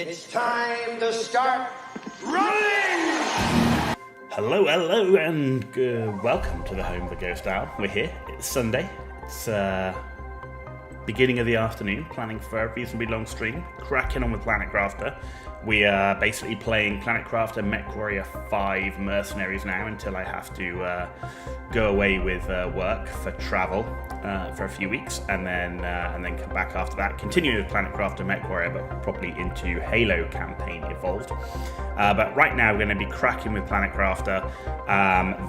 It's time to start running! Hello, and welcome to the home of the Ghost Owl. We're here. It's Sunday. It's beginning of the afternoon, planning for a reasonably long stream. Cracking on with Planet Crafter. We are basically playing Planet Crafter Mech Warrior 5 Mercenaries now until I have to go away with work for travel for a few weeks, and then come back after that. Continue with Planet Crafter Mech Warrior, but probably into Halo campaign evolved. But right now we're going to be cracking with Planet Crafter.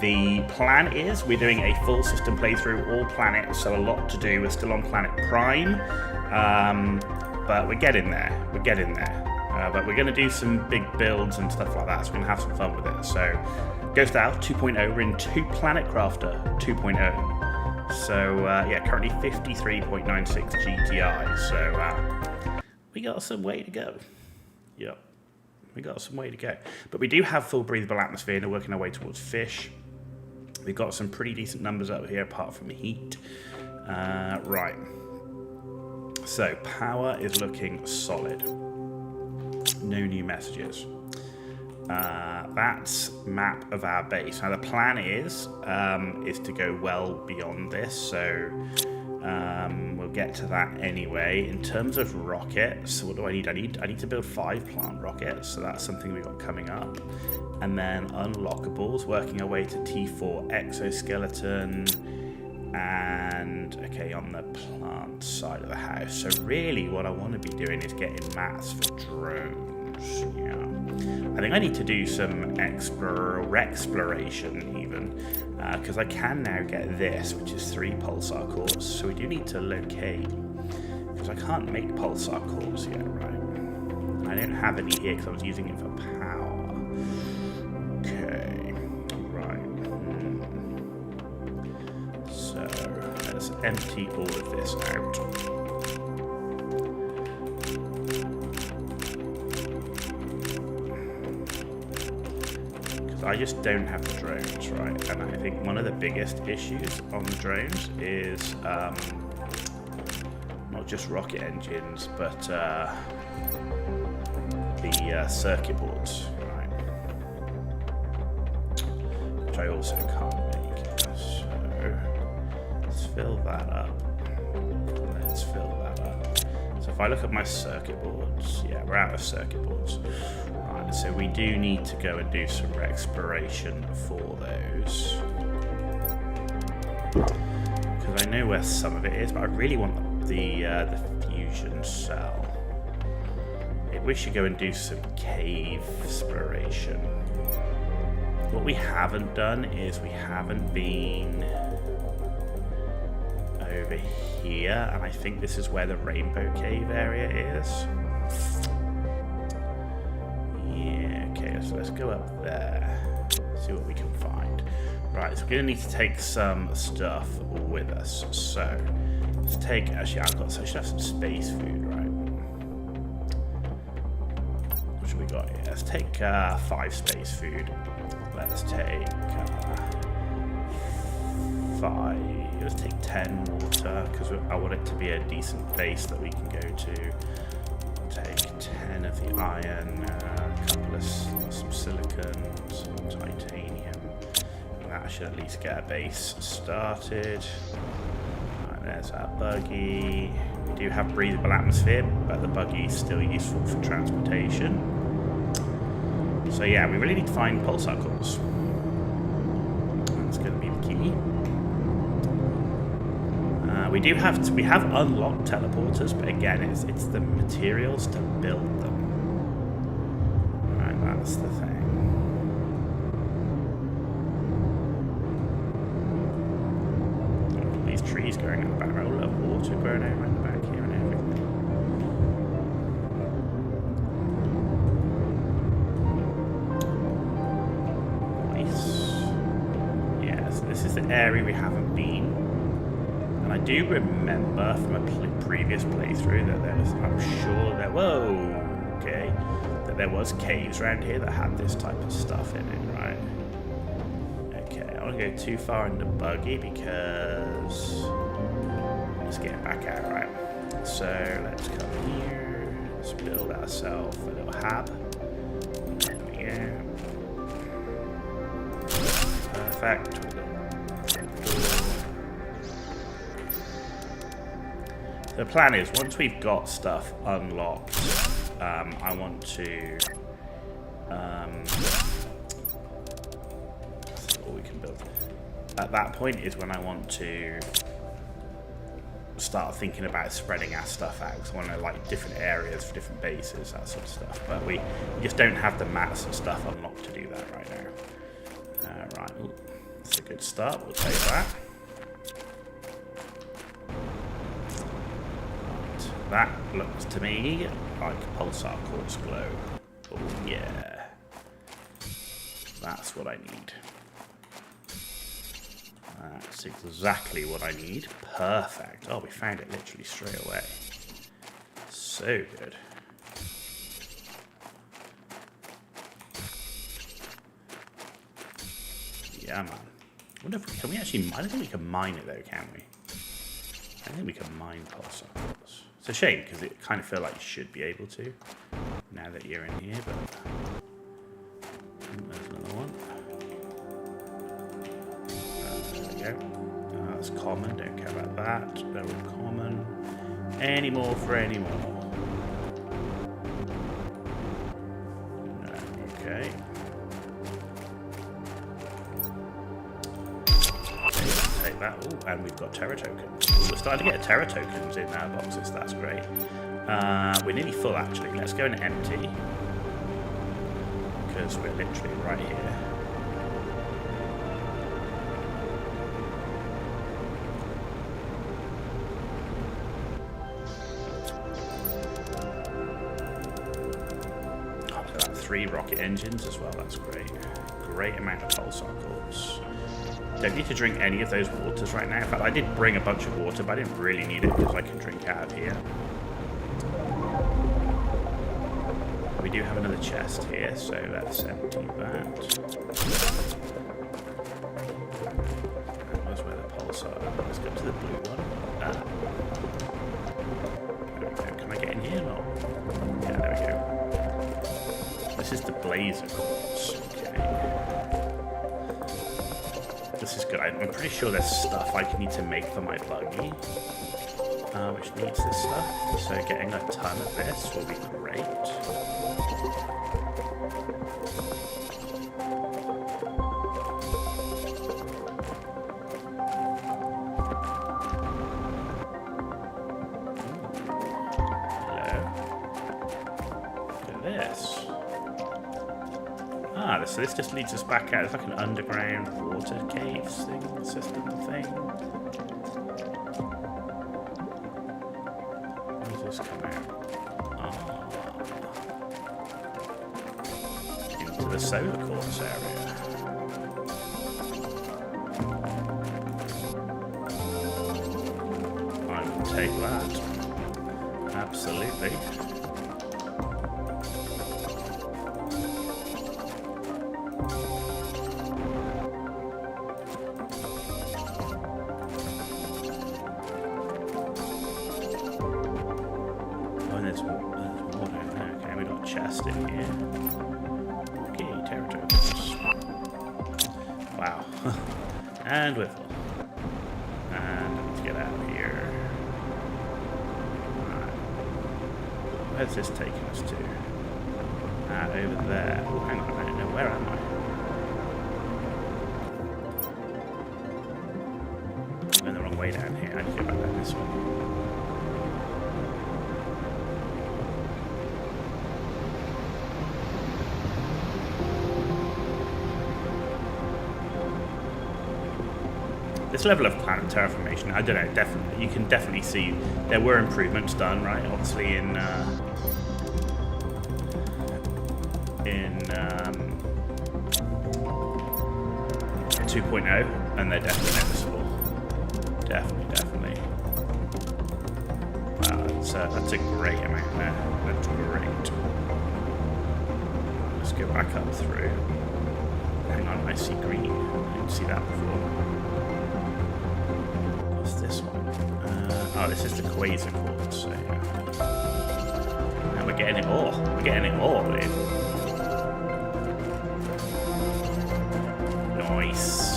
The plan is we're doing a full system playthrough, all planets, so a lot to do. We're still on Planet Prime, but we're getting there. But we're going to do some big builds and stuff like that, so we're going to have some fun with it. So, Ghost Owl 2.0, we're into Planet Crafter 2.0. So, currently 53.96 GTI, so we got some way to go. Yep, we got some way to go. But we do have full breathable atmosphere, and we're working our way towards fish. We've got some pretty decent numbers up here, apart from heat. Right. So, power is looking solid. No new messages. That's map of our base. Now the plan is to go well beyond this, so we'll get to that anyway. In terms of rockets, what do I need? I need to build 5 plant rockets, so that's something we've got coming up. And then unlockables, working our way to T4 exoskeleton, and okay, on the plant side of the house. So really what I want to be doing is getting mats for drones. Yeah, I think I need to do some exploration even, because I can now get this, which is 3 pulsar cores. So we do need to locate, because I can't make pulsar cores yet, right? And I don't have any here because I was using it for power. Okay, right. So let's empty all of this out. I just don't have the drones, right? And I think one of the biggest issues on the drones is not just rocket engines, but the circuit boards, right? Which I also can't make. So let's fill that up. So if I look at my circuit boards, yeah, we're out of circuit boards. Right, so we do need to go and do some exploration for those. Because I know where some of it is, but I really want the fusion cell. Maybe we should go and do some cave exploration. What we haven't done is we haven't been over here, and I think this is where the Rainbow Cave area is. Yeah, okay, so let's go up there, see what we can find. Right, so we're going to need to take some stuff with us. So, let's take, actually I should have some space food, right? What should we got here? Let's take 5 space food. Let's take 5. Let's take 10 water, because I want it to be a decent base that we can go to. Take 10 of the iron, a couple of some silicon, some titanium. And that should at least get a base started. Right, there's our buggy. We do have breathable atmosphere, but the buggy is still useful for transportation. So yeah, we really need to find pulsar cores. That's going to be the key. We have unlocked teleporters, but again, it's the materials to build them. Right, that's the thing. Look at these trees growing in the back. Oh, look, water growing over in the back here and everything. Nice. Yeah, so this is the area we haven't been. I do remember from a previous playthrough that there was, I'm sure that, that there was caves around here that had this type of stuff in it, right? Okay, I don't want to go too far in the buggy because let's get back out, right? So let's come here. Let's build ourselves a little hub. There we go. Perfect. The plan is, once we've got stuff unlocked, I want to see what we can build. At that point is when I want to start thinking about spreading our stuff out, because I want to like different areas for different bases, that sort of stuff. But we just don't have the mats and stuff unlocked to do that right now. Right, ooh, that's a good start. We'll take that. That looks to me like pulsar quartz glow. Oh yeah. That's what I need. That's exactly what I need. Perfect. Oh, we found it literally straight away. So good. Yeah, man. I wonder if can we actually mine? I don't think we can mine it though, can we? I think we can mine pulsar quartz. It's a shame because it kind of feel like you should be able to now that you're in here, but there's another one. There we go. That's common, don't care about that. They're all common. Any more for any more. Okay. Take that. Oh, and we've got Terra tokens. We're starting to get Terra tokens in our boxes, that's great. We're nearly full actually. Let's go and empty. Because we're literally right here. Oh, so that's 3 rocket engines as well, that's great. Great amount of pulsar quartz. Don't need to drink any of those waters right now. In fact, I did bring a bunch of water, but I didn't really need it because I can drink out of here. We do have another chest here, so let's empty that. That was where the pulsar. Let's go to the blue one. There we go. Can I get in here? No. Yeah, there we go. This is the blazer quartz. Okay. This is good. I'm pretty sure there's stuff I need to make for my buggy, which needs this stuff. So getting a ton of this will be great. Hello. Look at this. So this just leads us back out. It's like an underground water cave system thing. Where does this come out? Into the solar quartz area. I will take that. Absolutely. Chest in here. Okay, Terra tokens. Wow. And we're full. And let's get out of here. Alright. Where's this taking us to? Over there. Oh, hang on a minute. No, where am I? I'm in the wrong way down here. I need to go back down this one. This level of planet terraformation, I don't know, definitely, you can definitely see there were improvements done, right? Obviously in 2.0, and they're definitely noticeable. Definitely. Wow, that's a great amount there. That's great. Let's go back up through. Hang on, I see green. I didn't see that before. This one. Oh, this is the quasar quartz. So yeah. Now we're getting it all. We're getting it all, dude. Nice.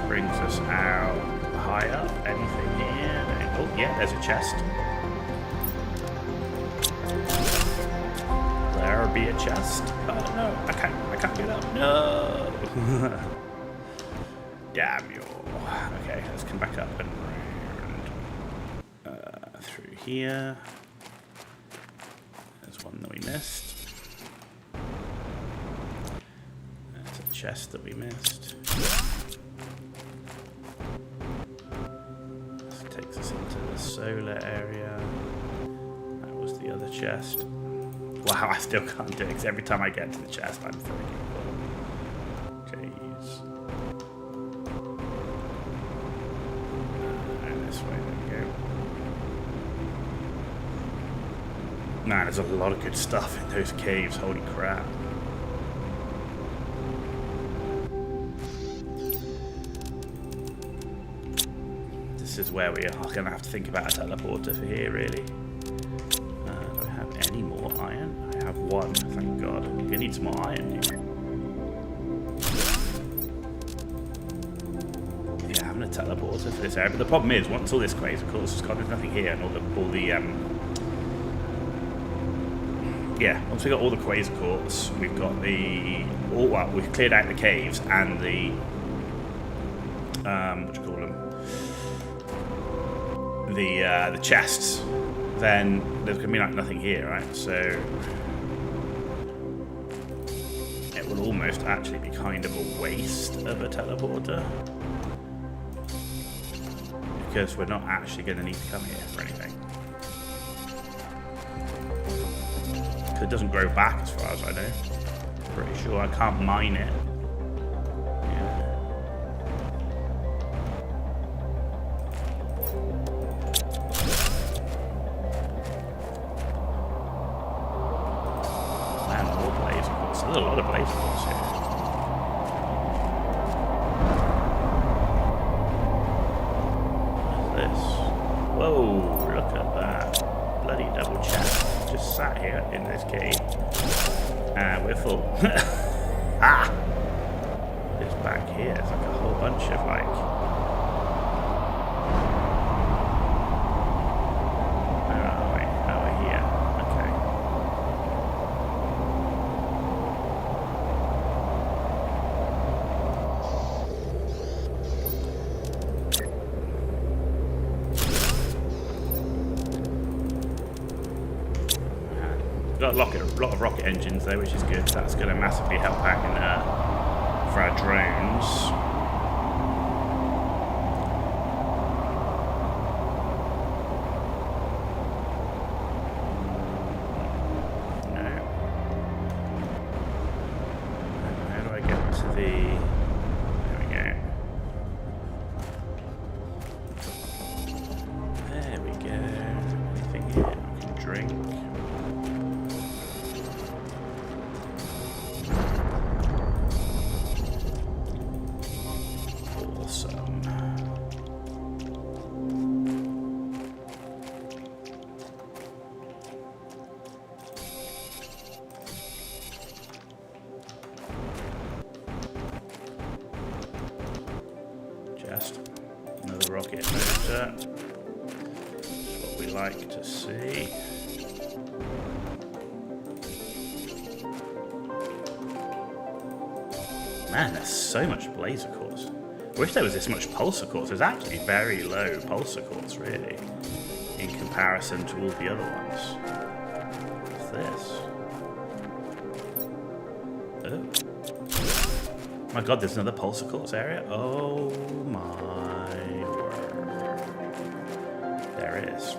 Brings us out high up. Anything here? Oh, yeah, there's a chest. There be a chest. Oh no, I can't get up. No. Damn you. Okay, let's come back up and round through here. There's one that we missed. There's a chest that we missed. Takes us into the solar area. That was the other chest. Wow, I still can't do it because every time I get to the chest, I'm freaking full. Jeez. And this way, there we go. Man, there's a lot of good stuff in those caves. Holy crap. This is where we are going to have to think about a teleporter for here, really. Do I have any more iron? I have one, thank God. We need some more iron here. Yeah, having a teleporter for this area. But the problem is, once all this crazy course is gone, there's nothing here, and yeah, once we got all the quasar quartz, we've got we've cleared out the caves and the what do you call them? The chests, then there's going to be like nothing here, right? So it will almost actually be kind of a waste of a teleporter because we're not actually going to need to come here for anything. Because it doesn't grow back as far as I know. Pretty sure I can't mine it. There's a lot of blaze quartz here. What's this? Whoa, look at that. Bloody double chest. Just sat here in this cave. And we're full. Ah! It's back here. It's like a whole bunch of like... Where are we? Oh, we're here. Okay. Got a lot of rocket engines there, which is good. That's going to massively help out in for our drones. No. How do I get to the... There we go. There we go. Anything here I can drink? Another rocket motor. That's what we like to see. Man, there's so much blazer quartz. I wish there was this much pulsar quartz. There's actually very low pulsar quartz, really, in comparison to all the other ones. What's this? Oh. My God, there's another pulsar quartz area? Oh my word. There it is.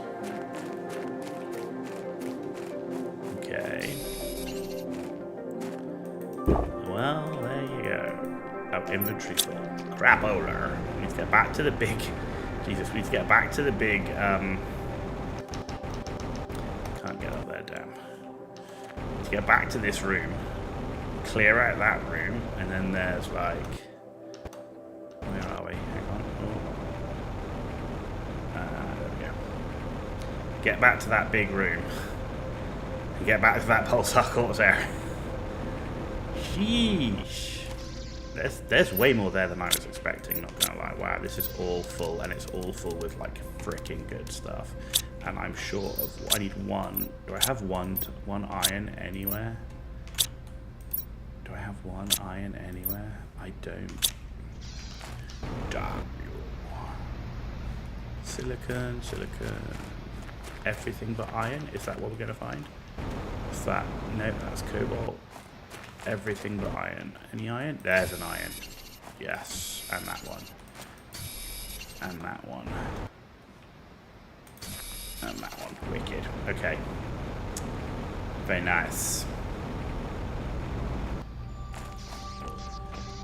Okay. Well, there you go. Oh, inventory full. Crapola. We need to get back to the big... Jesus, we need to get back to the big... Can't get up there, damn. get back to this room, clear out that room, and then there's like... Where are we? Hang on. There we go. Get back to that big room. And get back to that pulsar quartz area. Sheesh. There's way more there than I was expecting, not gonna lie. Wow, this is all full, and it's all full with like freaking good stuff. And I'm short of... I need one. Do I have one iron anywhere? Do I have one iron anywhere? I don't. Damn you. Silicon. Everything but iron? Is that what we're gonna find? Is that... No, that's cobalt. Everything but iron. Any iron? There's an iron. Yes. And that one. And that one. And that one. Wicked. Okay. Very nice.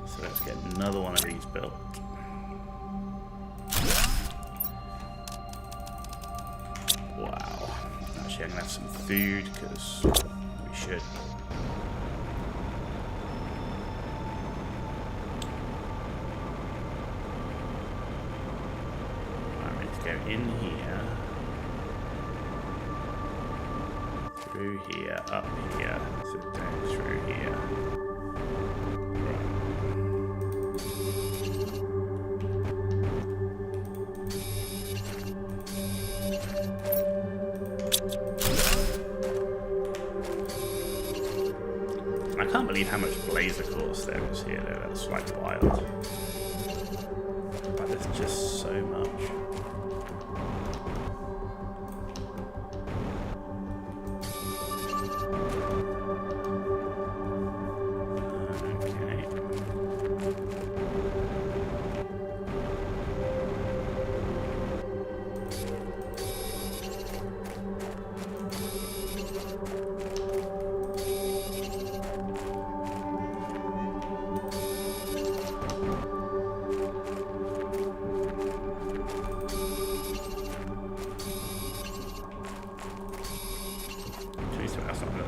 So let's get another one of these built. Wow. Actually, I'm going to have some food because we should. Go in here, through here, up here, so down through here. Right. I can't believe how much blazer course there is here though, that's like wild. But there's just so much.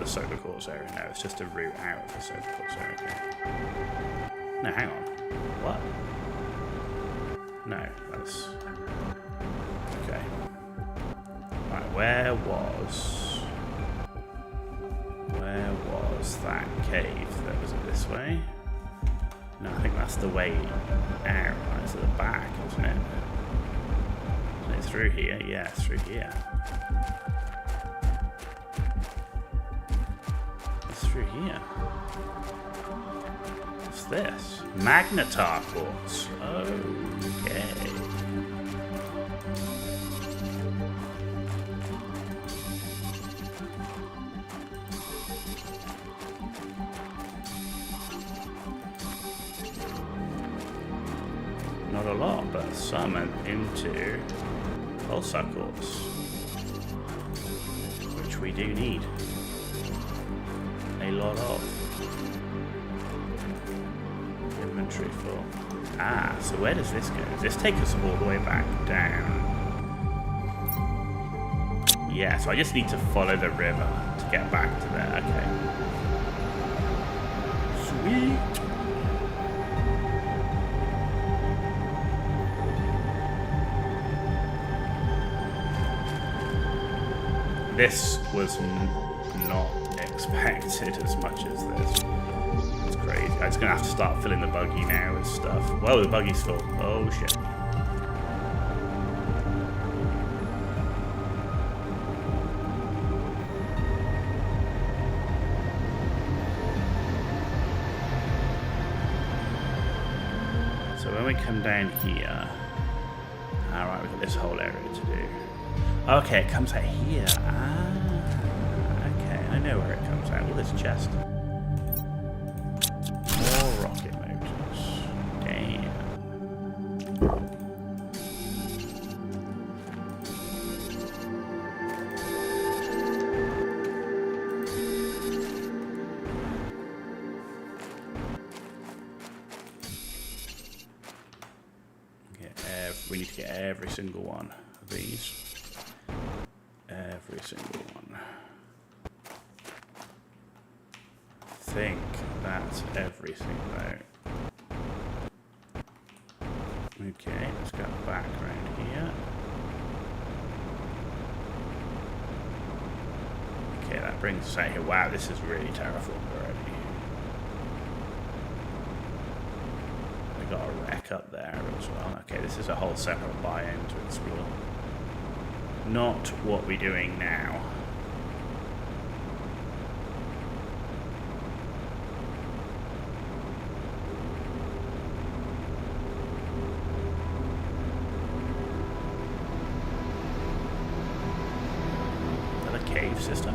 Solar quartz area. No, it's just a route out of the solar quartz area. Okay. No, hang on. What? No, that's... Okay. Right, where was that cave? That was it this way? No, I think that's the way out. It's at the back, isn't it? Isn't it through here? Yeah, through here. Through here. What's this? Magnetar quartz. Okay. Not a lot, but some into pulsar quartz, which we do need. A lot of inventory full. Ah, so where does this go? Does this take us all the way back down? Yeah, so I just need to follow the river to get back to there. Okay. Sweet. This was not expected as much as this. It's crazy. I'm just gonna have to start filling the buggy now with stuff. Whoa, the buggy's full. Oh shit. So when we come down here, alright, we've got this whole area to do. Okay, it comes out here. I know where it comes out. Well, this chest. More rocket motors. Damn. We need to get every single one of these. Every single one. think that's everything though. Okay, let's go back around here. Okay, that brings us out here. Wow, this is really terraformed already. We got a wreck up there as well. Okay, this is a whole separate biome to explore. Not what we're doing now. Cave system.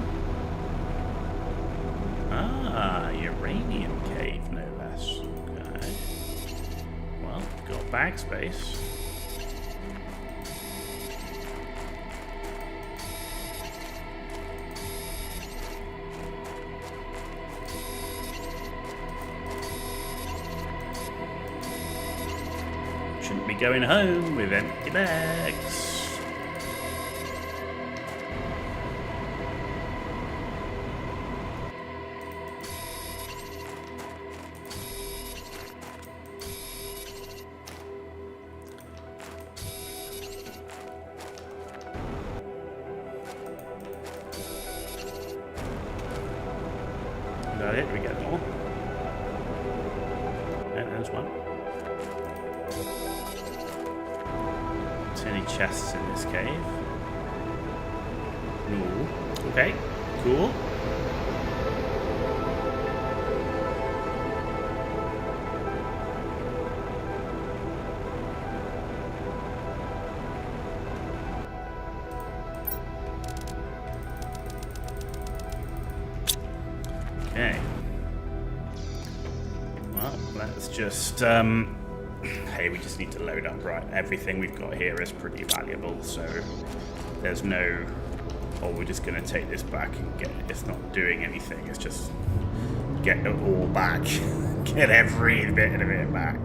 Ah, uranium cave, no less. Okay. Well, got bag space. Shouldn't be going home with empty bags. Got it, we get more. And there's one. Is there any chests in this cave? No. Okay, cool. Okay. Well, let's just, hey, we just need to load up, right? Everything we've got here is pretty valuable, so there's no, oh, we're just going to take this back and get, it's not doing anything, it's just get it all back. Get every bit of it back.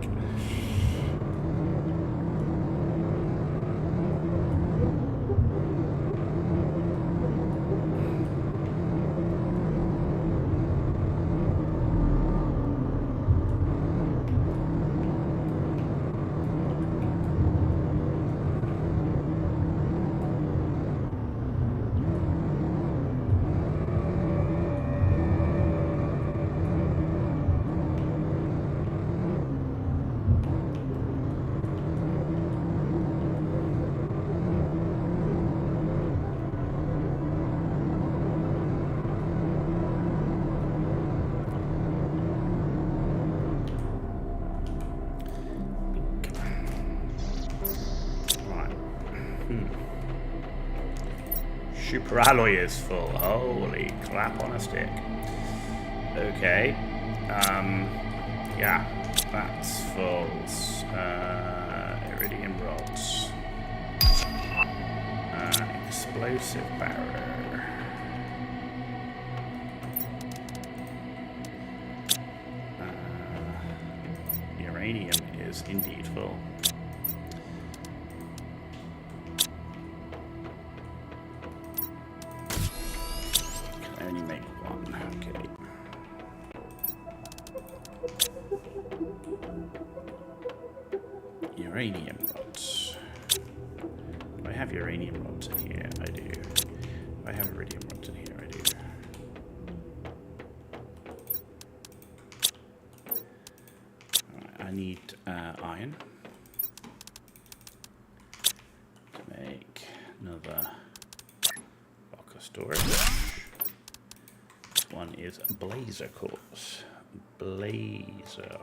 Super alloy is full. Holy crap on a stick. Okay. Yeah, that's full. Iridium rods. Explosive barrier. Uranium is indeed full. Only make one, okay. Uranium rods. Do I have uranium rods in here? I do. Do I have iridium rods in here? I do. Alright, I need iron to make another block of storage. One is blazer quartz. Blazer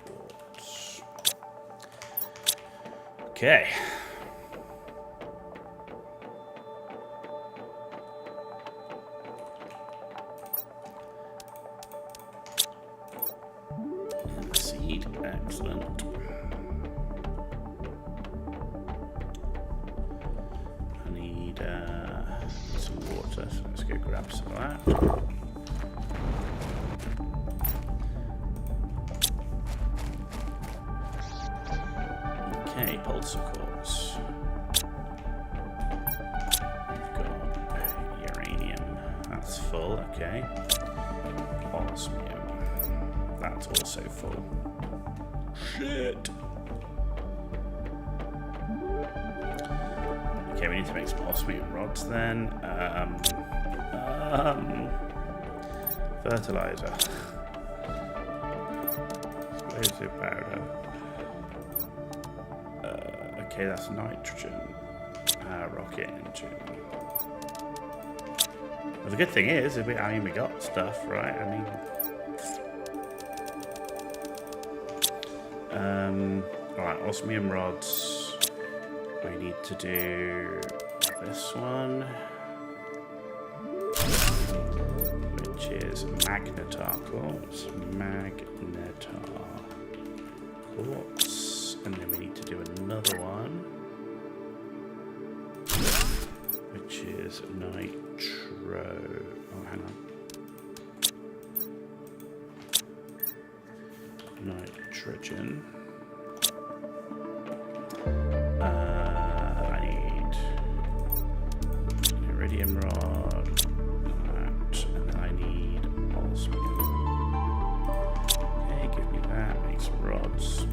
quartz. Okay. And seed, excellent. I need some water, so let's go grab some of that. Okay, pulsar quartz. We've got uranium, that's full, okay. osmium. That's also full. Shit. Okay, we need to make some osmium rods then. Fertilizer. Explosive powder. Okay, that's nitrogen. Rocket engine. Well, the good thing is, we got stuff, right? Alright, osmium rods. We need to do this one, which is magnetar quartz. Magnetar quartz. And then we need to do another one, which is nitro. Oh, hang on. Nitrogen. I need iridium rod, that, and then I need osmium. Okay, give me that, make some rods.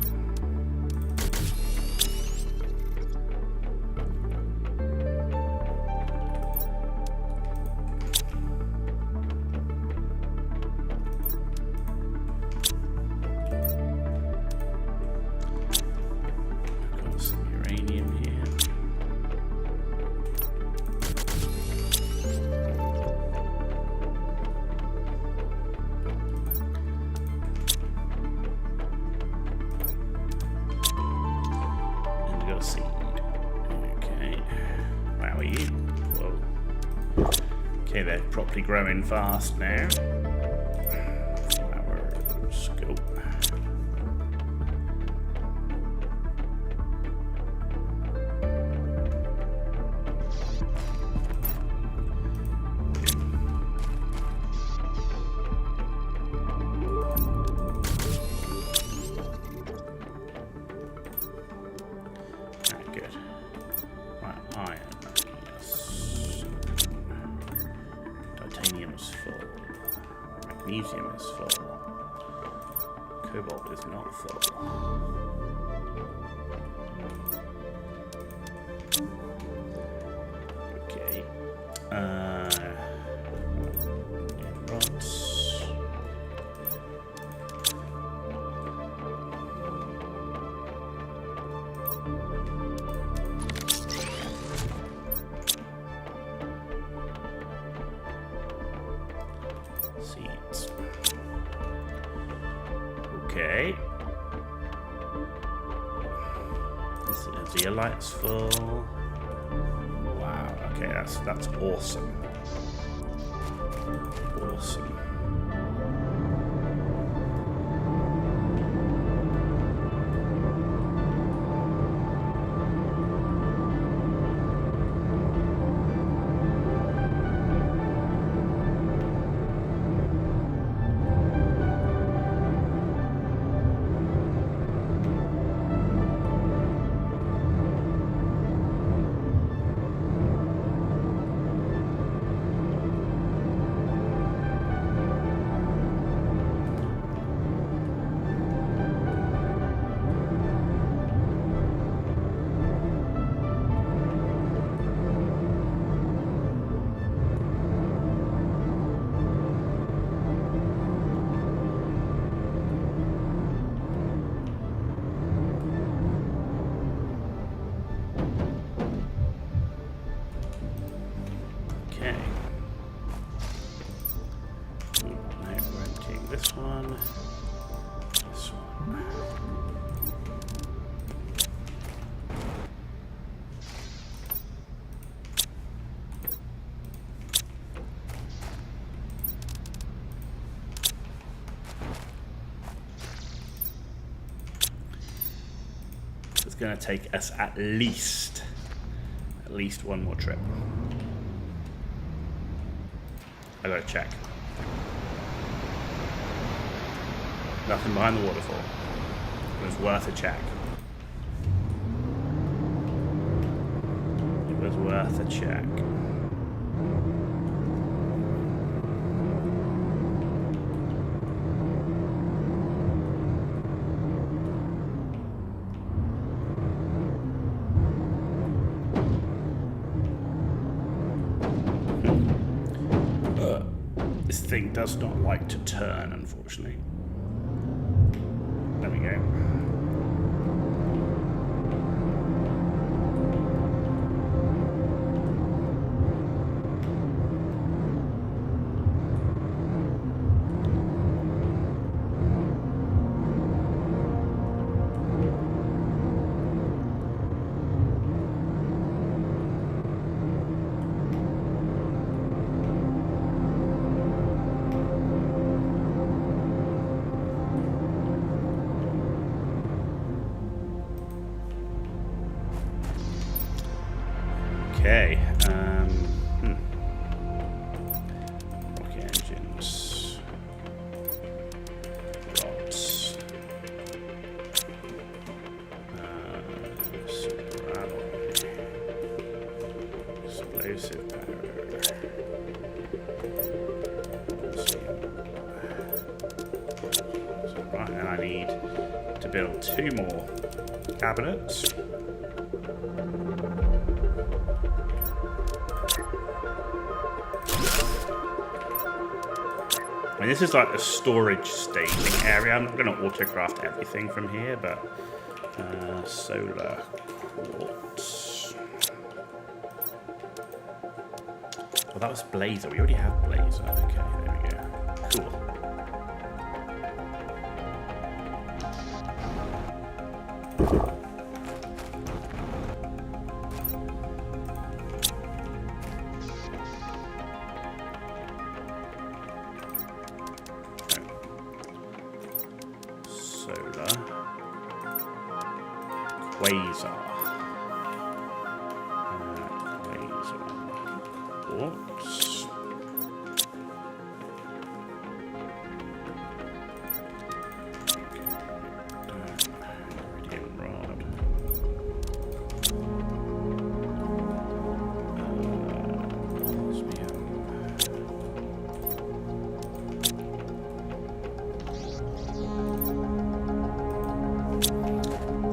Okay, they're properly growing fast now. Flower scope. Good. Right, iron. Titanium is full. Magnesium is full. Cobalt is not full. Okay. Rods. Seeds. Okay. The zeolite's full. Wow. Okay, that's awesome. Awesome. Okay. Now we're emptying this one. This one. It's going to take us at least one more trip. I gotta check. Nothing behind the waterfall. It was worth a check. It was worth a check. thing does not like to turn, unfortunately. There we go. Okay, rocket engines, rods, super alloy, explosive power, so right, and I need to build 2 more cabinets. I mean, this is like a storage staging area. I'm not going to autocraft everything from here, but solar quartz. Oh, that was blazer. We already have blazer. Okay, there we go. Cool. Quasar. Quartz. Iridium rod.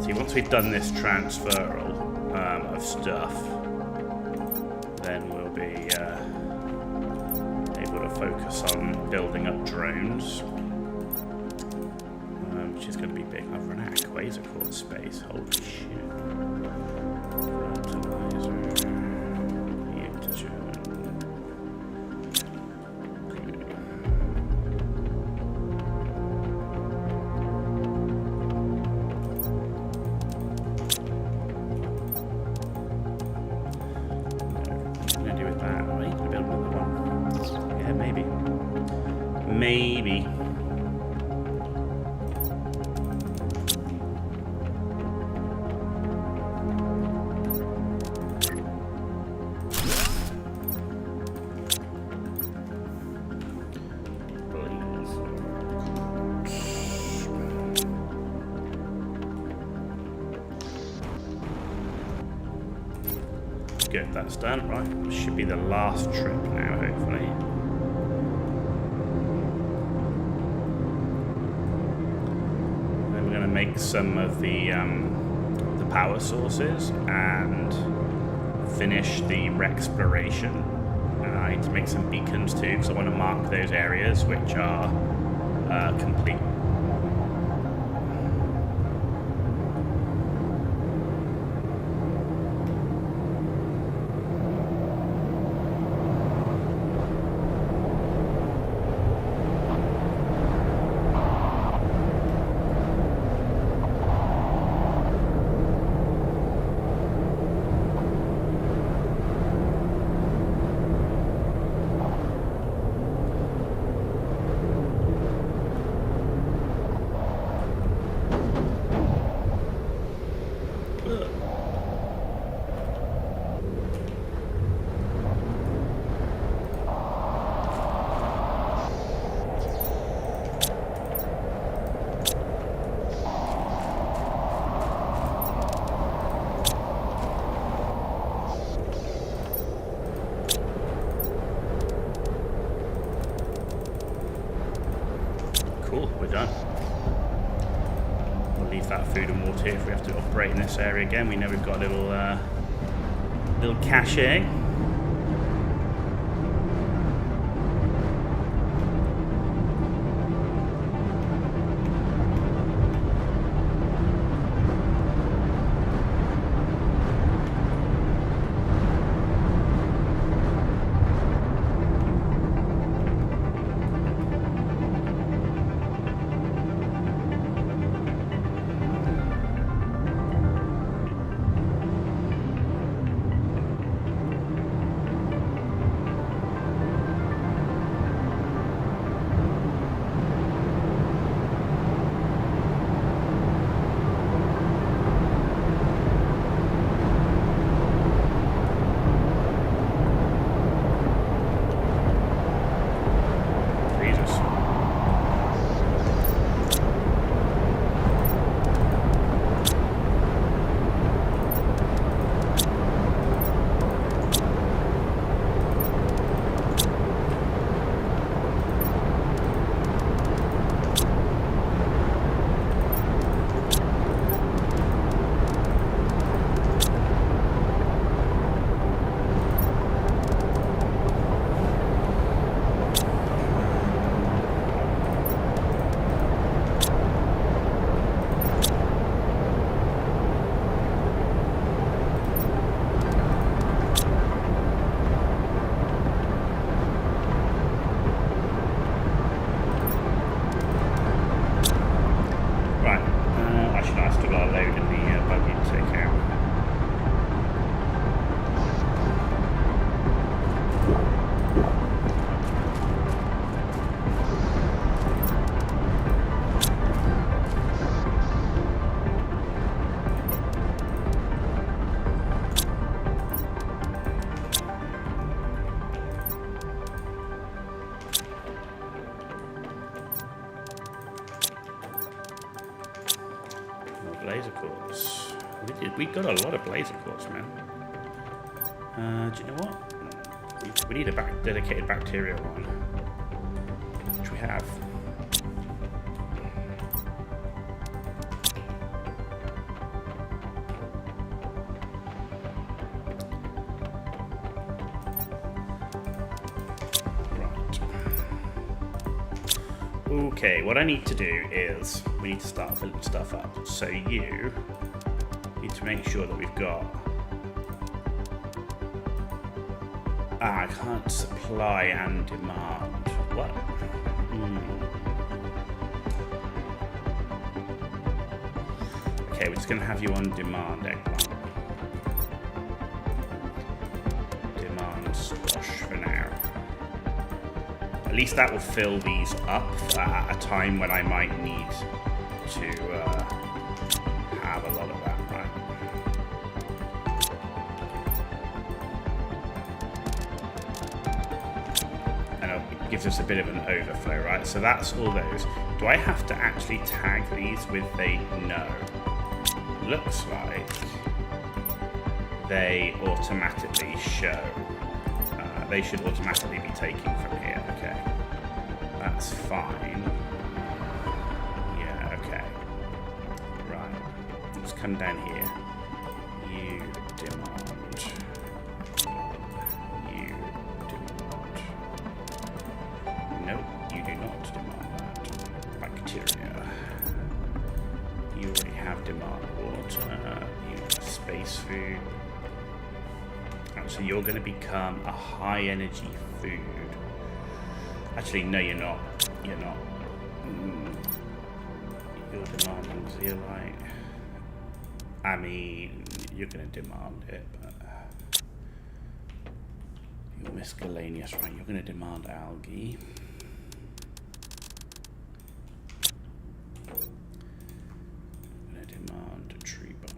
See, once we've done this transferal of stuff, then we'll be able to focus on building up drones, which is going to be big. I've run out of quasar quartz space. Holy shit. Fertilizer. Mutagen. Maybe. Good, that's done. Right, should be the last trip now, hopefully. Make some of the power sources and finish the exploration. I need to make some beacons too, because I want to mark those areas which are complete. Cool, we're done. We'll leave that food and water here if we have to operate in this area again. We know we've got a little cache. Blazer quartz. We got a lot of blazer quartz, man. Do you know what? We need a dedicated bacteria one, which we have. Okay, what I need to do is we need to start filling stuff up. So you need to make sure that we've got. I can't supply and demand. What? Okay, we're just going to have you on demand, eggplant. Demand squash for now. At least that will fill these up at a time when I might need to have a lot of that, right? And it gives us a bit of an overflow, right? So that's all those. Do I have to actually tag these with a no? Looks like they automatically show. They should automatically be taken from here. Okay, that's fine. Yeah, okay. Right, let's come down here. You demand. You demand. Nope, you do not demand that. Bacteria. You already have demand water. You have space food. So you're going to become a high energy food. Actually, no, you're not. You're not. You're demanding zeolite. I mean, you're going to demand it, but you're miscellaneous, right? You're going to demand algae. You're going to demand a tree bark.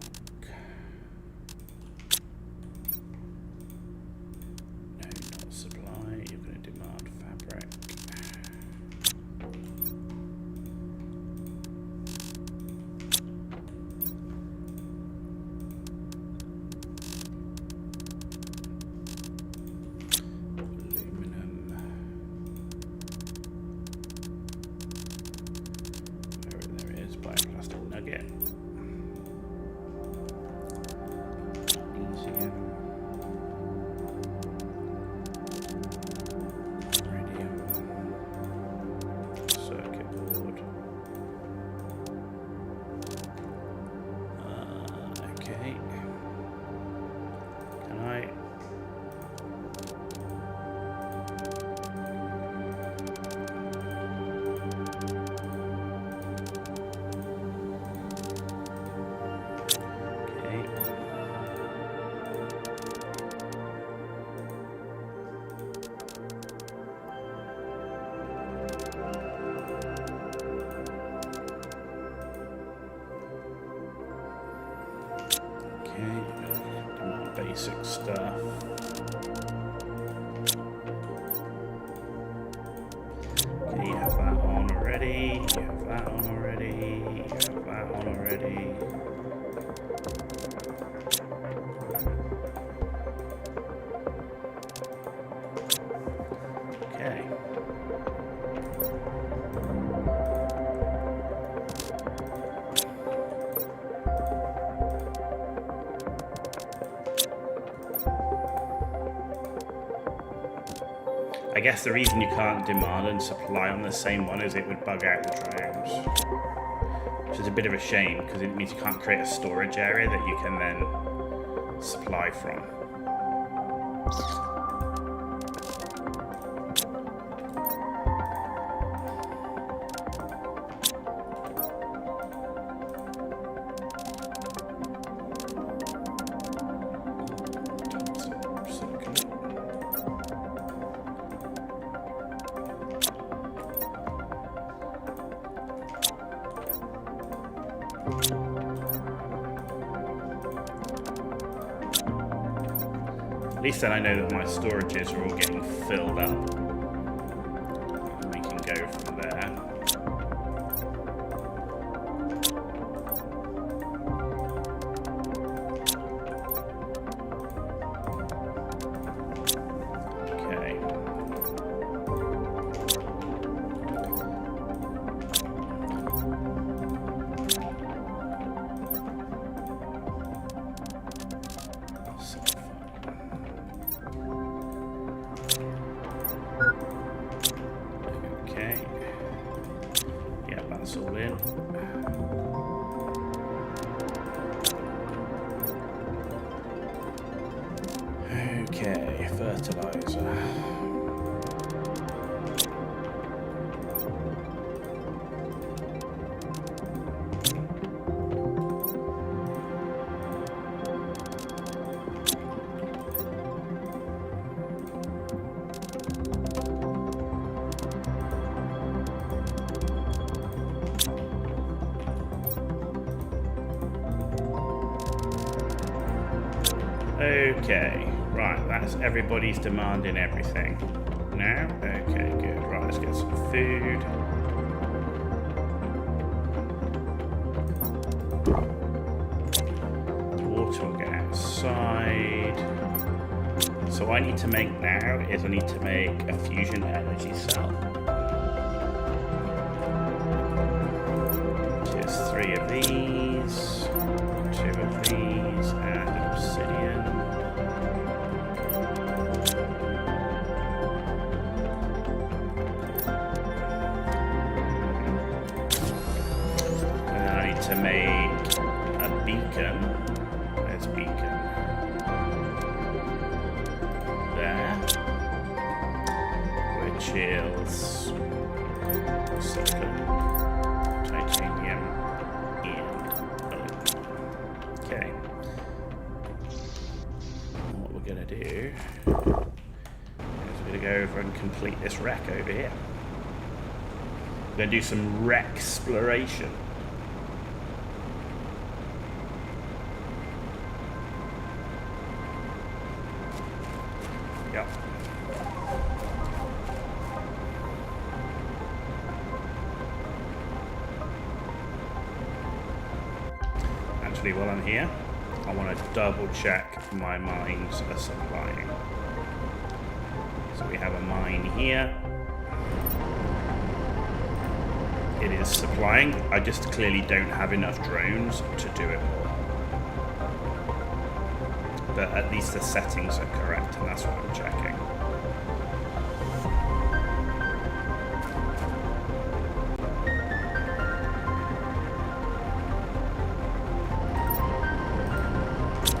Basic stuff. Okay, you have that on already. You have that on already. You have that on already. Okay. I guess the reason you can't demand and supply on the same one is it would bug out the drones. Which is a bit of a shame, because it means you can't create a storage area that you can then supply from. At least then I know that my storages are all getting filled up. And we can go from there. Okay, right, that's everybody's demanding everything. Now? Okay, good. Right, let's get some food. The water will get outside. So what I need to make now is I need to make a fusion energy cell. Just 3 of these, 2 of these, and an obsidian. And then I need to make a beacon. Where's beacon? There. Which is silicon, titanium, and aluminum. Okay. What we're gonna do is we're gonna go over and complete this wreck over here. We're gonna do some wreck exploration. Yep. Actually, while I'm here, I want to double check my mines are supplying. So we have a mine here. It is supplying. I just clearly don't have enough drones to do it all. But at least the settings are correct, and that's what I'm checking.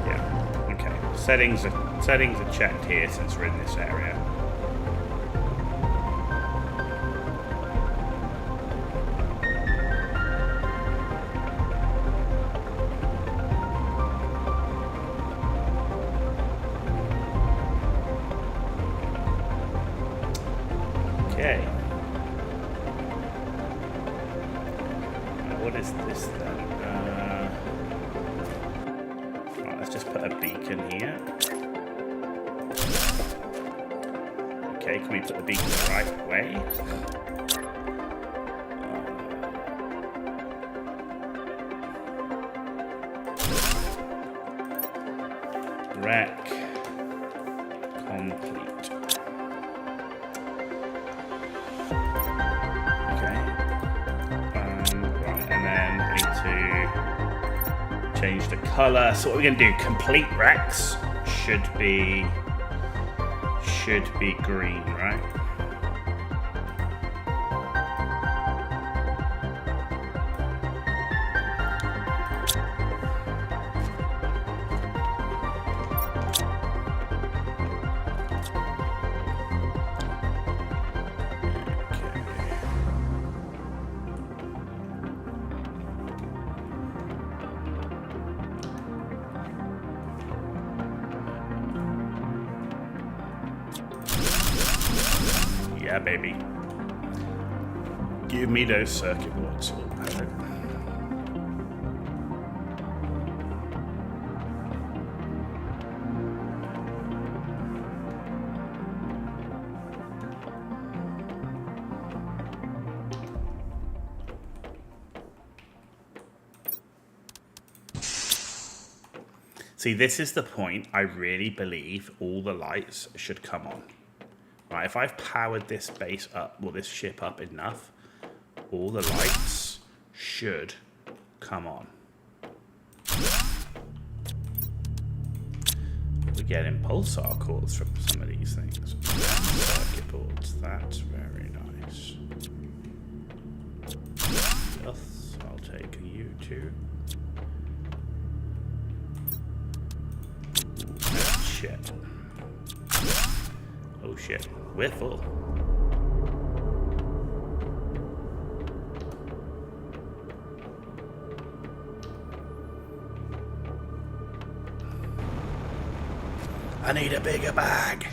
Yeah, okay. Settings are checked here since we're in this area. Okay. What is this then? Right, let's just put a beacon here. Okay, can we put the beacon the right way? Wreck complete. Change the color. So what we're going to do, complete Rex should be green, right? Yeah, baby. Give me those circuit boards. See, this is the point I really believe all the lights should come on. Right, if I've powered this base up, well, this ship up enough, all the lights should come on. We're getting pulsar cores from some of these things. Circuit boards, that's very nice. Yes, I'll take you too. Oh, shit. Oh shit, we're full. I need a bigger bag.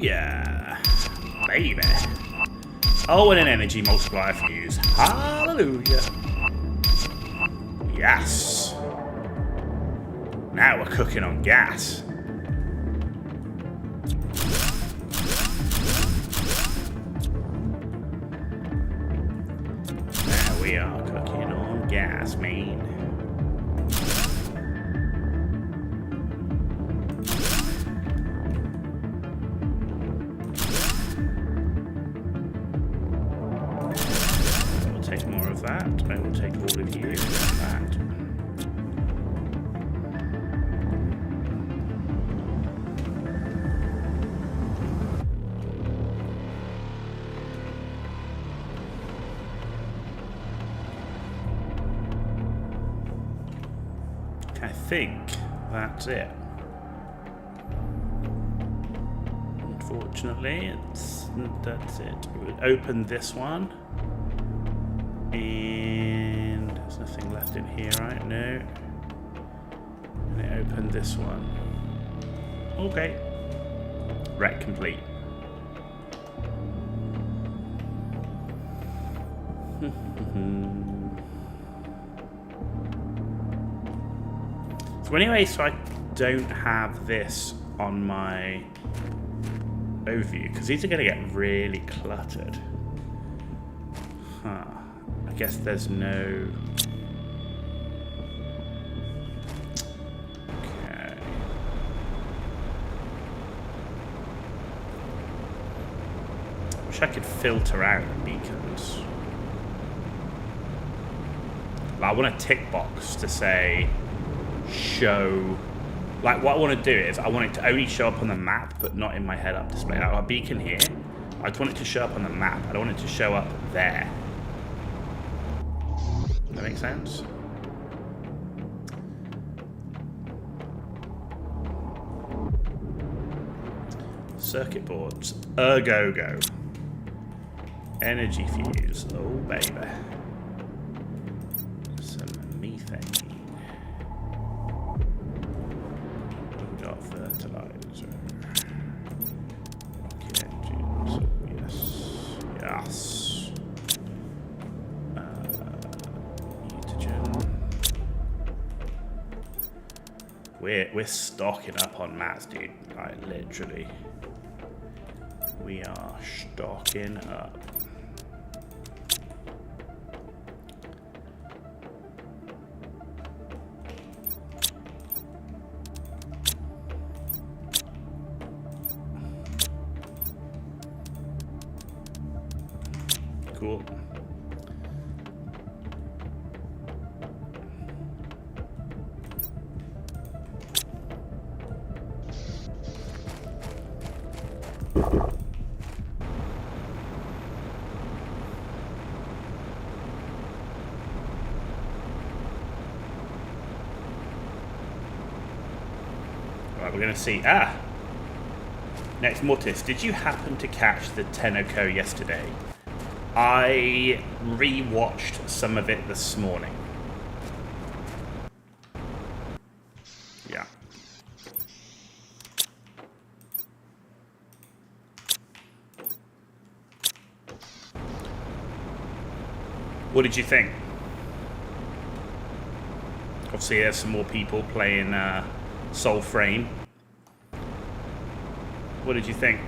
Hallelujah. Baby. Oh, and an energy multiplier fuse. Hallelujah. Yes. Now we're cooking on gas. Now we are cooking on gas, man. I will take more of that. I will take all of you and that. I think that's it. Unfortunately, that's it. We'll open this one. And there's nothing left in here, right? No. And it opened this one. Okay. Rec complete. So anyway, so I don't have this on my overview because these are going to get really cluttered. Huh. I guess there's no... Okay. Wish I could filter out the beacons. I want a tick box to say show, like what I want to do is I want it to only show up on the map but not in my head-up display. Like our beacon here, I just want it to show up on the map. I don't want it to show up there. That makes sense? Circuit boards, go. Energy fuse, oh baby. Some methane. We've got fertilizer. Rocket engines, yes. Mutagen. We're stocking up on mats, dude. Like literally. We are stocking up. Cool. Right, we're going to see. Next, Mortis, did you happen to catch the Tenoko yesterday? I re-watched some of it this morning. Yeah. What did you think? Obviously, there's some more people playing Soul Frame. What did you think?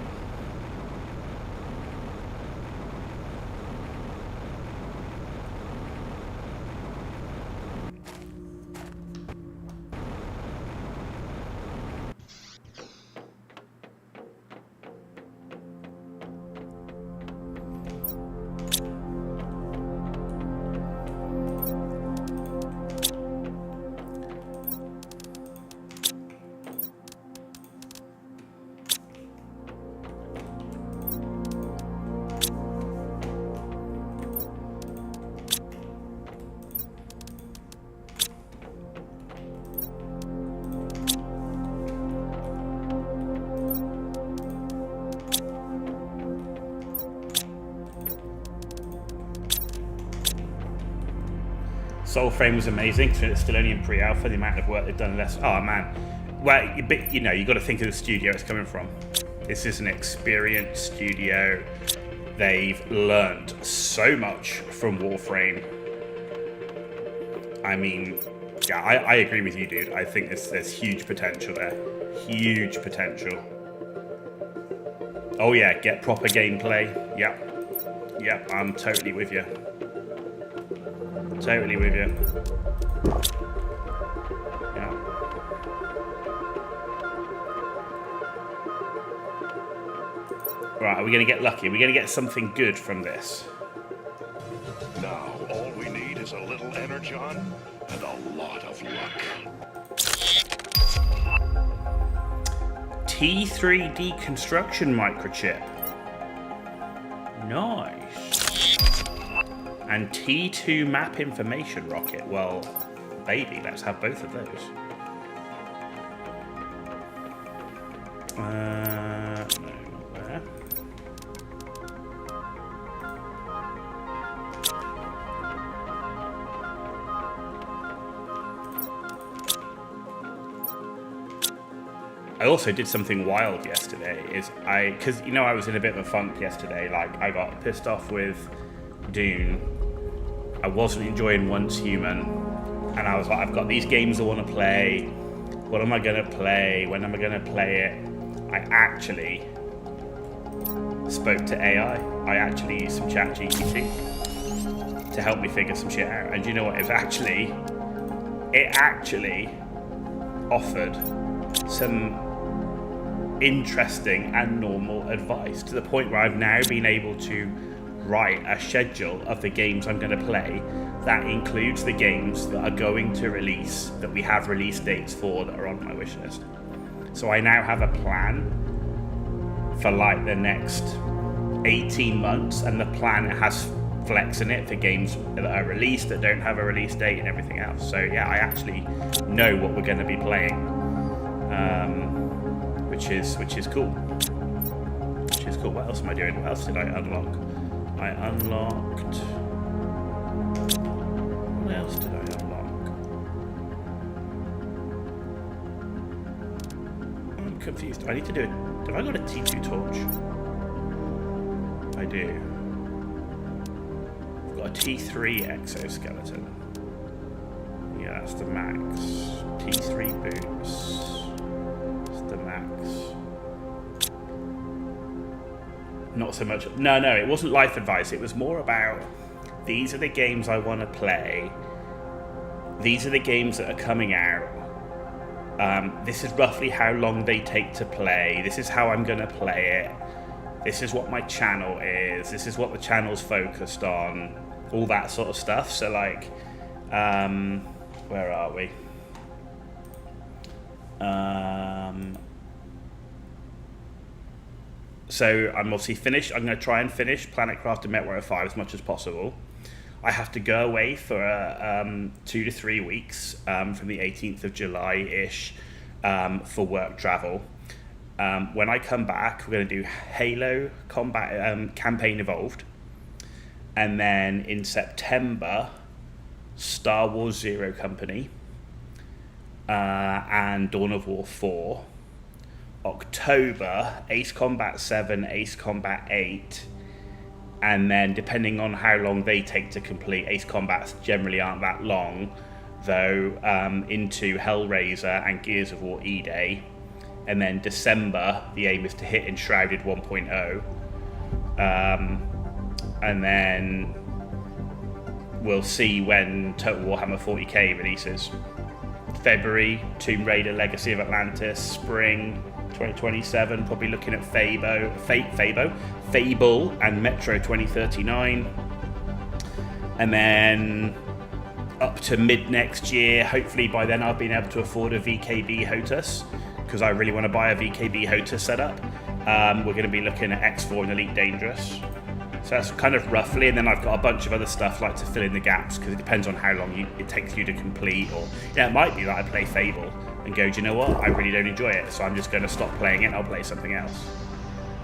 Soul Frame was amazing, so it's still only in pre-alpha. The amount of work they've done less. Oh man, well, but you know, you got to think of the studio it's coming from. This is an experienced studio. They've learned so much from Warframe. I mean, yeah, I agree with you, dude. I think there's huge potential there. Huge potential. Oh yeah, get proper gameplay. Yep. Yep, I'm totally with you. Totally with you. Yeah. Right, are we going to get lucky? Are we going to get something good from this? Now, all we need is a little energon and a lot of luck. T3 deconstruction microchip. Nice. And T2 map information rocket. Well, baby, let's have both of those. No, not there. I also did something wild yesterday. Because you know I was in a bit of a funk yesterday. Like I got pissed off with Dune. I wasn't enjoying Once Human, and I was like, I've got these games I want to play. What am I gonna play? When am I gonna play it? I actually spoke to AI. I actually used some ChatGPT to help me figure some shit out. And you know what? It actually offered some interesting and normal advice, to the point where I've now been able to write a schedule of the games I'm going to play that includes the games that are going to release, that we have release dates for, that are on my wish list. So I now have a plan for like the next 18 months, and the plan has flex in it for games that are released, that don't have a release date, and everything else. So yeah, I actually know what we're going to be playing, which is cool. Which is cool. What else am I doing? What else did I unlock? I unlocked. What else did I unlock? I'm confused. I need to do it. Have I got a T2 torch? I do. I've got a T3 exoskeleton. Yeah, that's the max. T3 boots. That's the max. Not so much. No, it wasn't life advice. It was more about, these are the games I want to play. These are the games that are coming out. This is roughly how long they take to play. This is how I'm going to play it. This is what my channel is. This is what the channel's focused on. All that sort of stuff. So like, where are we? So I'm obviously finished. I'm going to try and finish Planet Craft and MechWarrior 5 as much as possible. I have to go away for 2 to 3 weeks from the 18th of July-ish for work travel. When I come back, we're going to do Halo Combat Campaign Evolved. And then in September, Star Wars Zero Company and Dawn of War 4. October, Ace Combat 7, Ace Combat 8, and then depending on how long they take to complete, Ace Combats generally aren't that long, though, into Hellraiser and Gears of War E-Day, and then December, the aim is to hit Enshrouded 1.0, and then we'll see when Total Warhammer 40k releases. February, Tomb Raider Legacy of Atlantis. Spring 2027, probably looking at Fable and Metro 2039. And then up to mid next year, hopefully by then I've been able to afford a VKB HOTUS, because I really want to buy a VKB HOTUS setup. We're going to be looking at X4 and Elite Dangerous. So that's kind of roughly, and then I've got a bunch of other stuff like to fill in the gaps, because it depends on how long it takes you to complete, or it might be that I play Fable and go, do you know what, I really don't enjoy it, so I'm just going to stop playing it and I'll play something else.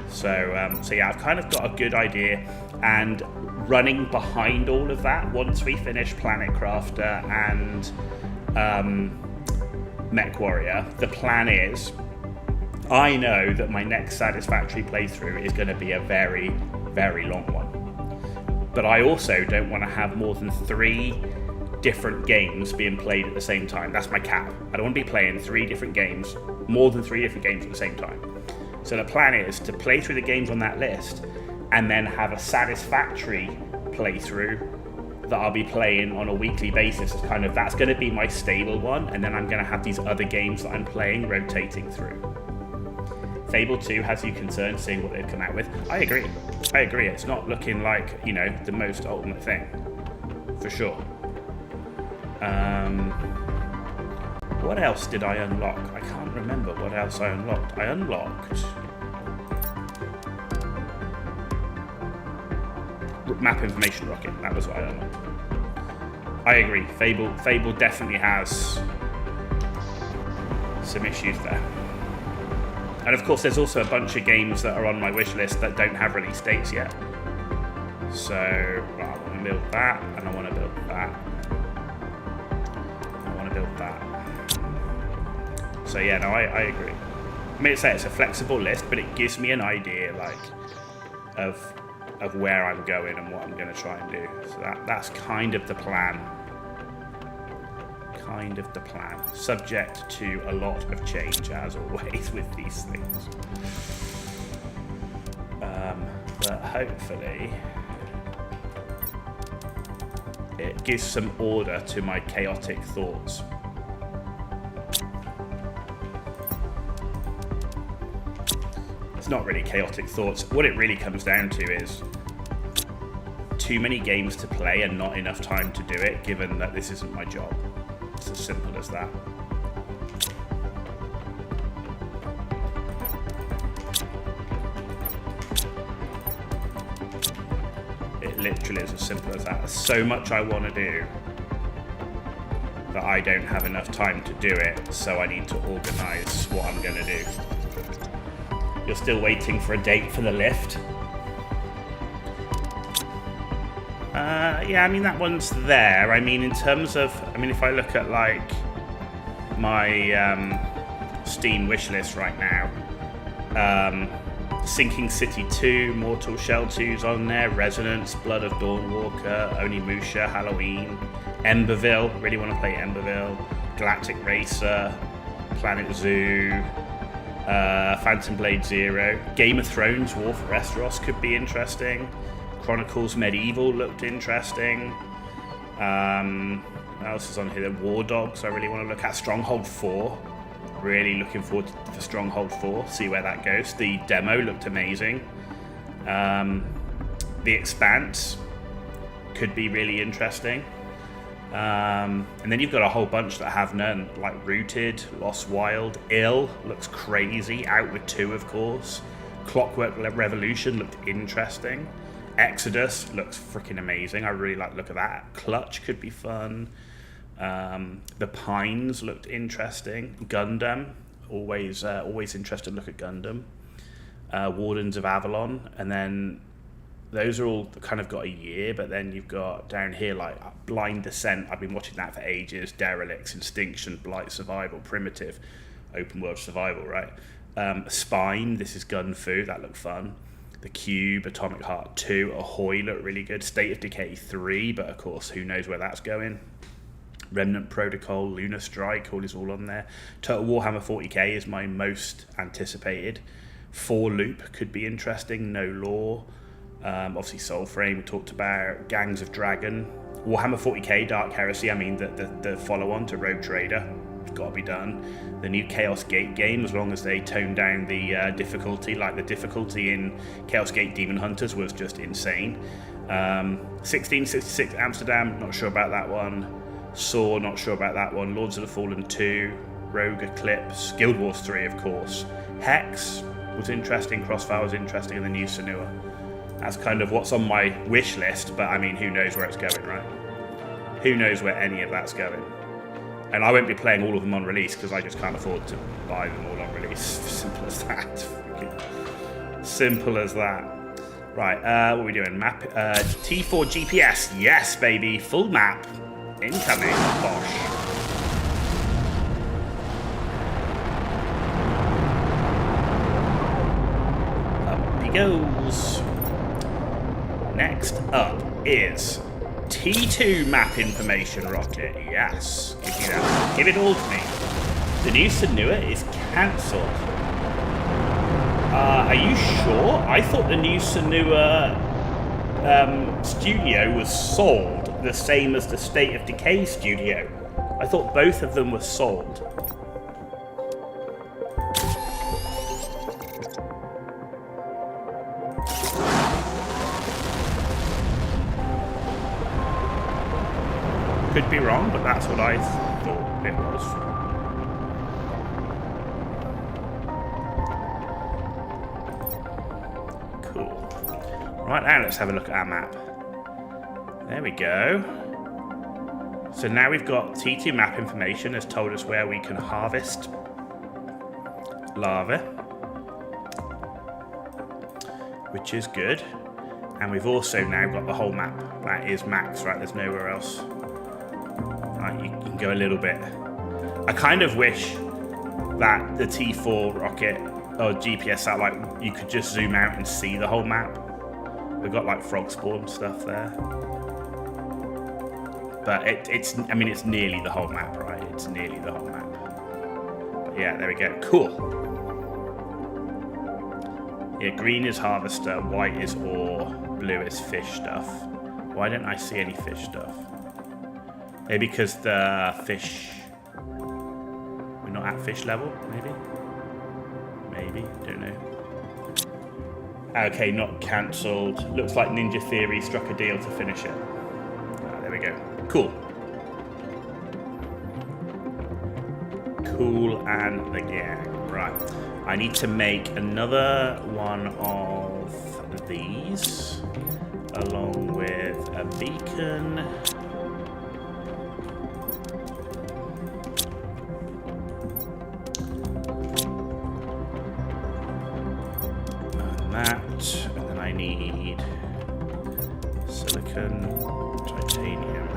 So yeah, I've kind of got a good idea, and running behind all of that, once we finish Planet Crafter and MechWarrior, the plan is I know that my next Satisfactory playthrough is going to be a very, very long one. But I also don't want to have more than 3 different games being played at the same time. That's my cap. I don't want to be playing 3 different games, more than 3 different games at the same time. So the plan is to play through the games on that list and then have a Satisfactory playthrough that I'll be playing on a weekly basis. That's going to be my stable one, and then I'm going to have these other games that I'm playing rotating through. Fable 2 has you concerned seeing what they've come out with. I agree. It's not looking like, the most ultimate thing. For sure. What else did I unlock? I can't remember what else I unlocked. I unlocked map information rocket. That was what I unlocked. I agree. Fable definitely has some issues there. And of course, there's also a bunch of games that are on my wish list that don't have release dates yet. So, I want to build that, and I want to build that. I want to build that. So yeah, no, I agree. I mean, it's a flexible list, but it gives me an idea, of where I'm going and what I'm going to try and do. So that's kind of the plan. Subject to a lot of change, as always, with these things. But hopefully it gives some order to my chaotic thoughts. It's not really chaotic thoughts. What it really comes down to is too many games to play and not enough time to do it, given that this isn't my job. It's as simple as that. It literally is as simple as that. There's so much I want to do that I don't have enough time to do it, so I need to organise what I'm going to do. You're still waiting for a date for the lift? Yeah, I mean, that one's there. I mean, in terms of... if I look at, my Steam wishlist right now, Sinking City 2, Mortal Shell 2's on there, Resonance, Blood of Dawnwalker, Onimusha, Halloween, Emberville, really want to play Emberville, Galactic Racer, Planet Zoo, Phantom Blade Zero, Game of Thrones, War for Westeros could be interesting, Chronicles Medieval looked interesting, what else is on here? War Dogs I really want to look at, Stronghold 4, really looking forward to Stronghold 4, see where that goes. The demo looked amazing. The Expanse could be really interesting. And then you've got a whole bunch that have none, like Rooted, Lost Wild, Ill looks crazy, Outward 2 of course, Clockwork Revolution looked interesting, Exodus looks freaking amazing, I really like the look of that, Clutch could be fun, The Pines looked interesting, Gundam, always interested to look at Gundam, Wardens of Avalon, and then those are all kind of got a year, but then you've got down here like Blind Descent, I've been watching that for ages, Derelicts, Instinction, Blight Survival, Primitive, Open World Survival, right? Spine, this is Gun Fu, that looked fun. The Cube, Atomic Heart 2, Ahoy looked really good. State of Decay 3, but of course, who knows where that's going. Remnant Protocol, Lunar Strike, all is all on there. Total Warhammer 40k is my most anticipated. 4 Loop could be interesting, No Law. Obviously Soulframe we talked about, Gangs of Dragon, Warhammer 40k Dark Heresy, the follow-on to Rogue Trader, it's got to be done. The new Chaos Gate game, as long as they tone down the difficulty, like the difficulty in Chaos Gate Demon Hunters was just insane. 1666 Amsterdam, not sure about that one. Saw, not sure about that one. Lords of the Fallen 2, Rogue Eclipse, Guild Wars 3 of course. Hex was interesting, Crossfire was interesting, and the new Senua. That's kind of what's on my wish list, but who knows where it's going, right? Who knows where any of that's going? And I won't be playing all of them on release because I just can't afford to buy them all on release. Simple as that. Simple as that. Right, what are we doing? Map, T4 GPS. Yes, baby. Full map. Incoming. Bosh. goes. Next up is T2 map information rocket. Yes, give me that. Give it all to me. The new Senua is cancelled. Are you sure? I thought the new Senua studio was sold the same as the State of Decay studio. I thought both of them were sold. Could be wrong, but that's what I thought it was. Cool. Right now, let's have a look at our map. There we go. So now we've got T2 map information has told us where we can harvest lava, which is good. And we've also now got the whole map. That is max, right? There's nowhere else. Right, you can go a little bit. I kind of wish that the T4 rocket or GPS satellite, you could just zoom out and see the whole map. We've got like frog spawn stuff there. But it's nearly the whole map, right? It's nearly the whole map. But yeah, there we go. Cool. Yeah, green is harvester, white is ore, blue is fish stuff. Why don't I see any fish stuff? Maybe because the fish... We're not at fish level, maybe? Maybe, don't know. Okay, not cancelled. Looks like Ninja Theory struck a deal to finish it. There we go. Cool. Cool and the gang. Right. I need to make another one of these, along with a beacon. And then I need silicon, titanium,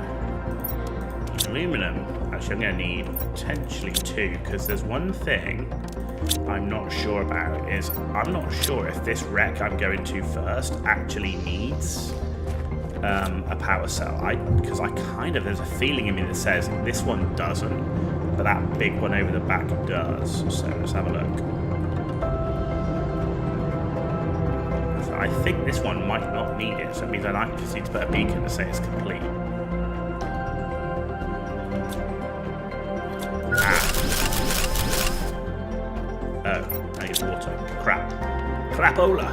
aluminum. Actually, I'm going to need potentially two, because there's one thing I'm not sure about. Is I'm not sure if this wreck I'm going to first actually needs a power cell. Because I kind of, there's a feeling in me that says this one doesn't, but that big one over the back does. So let's have a look. I think this one might not need it, so it means I might just need to put a beacon to say it's complete. Oh, I need water. Crap. Crapola!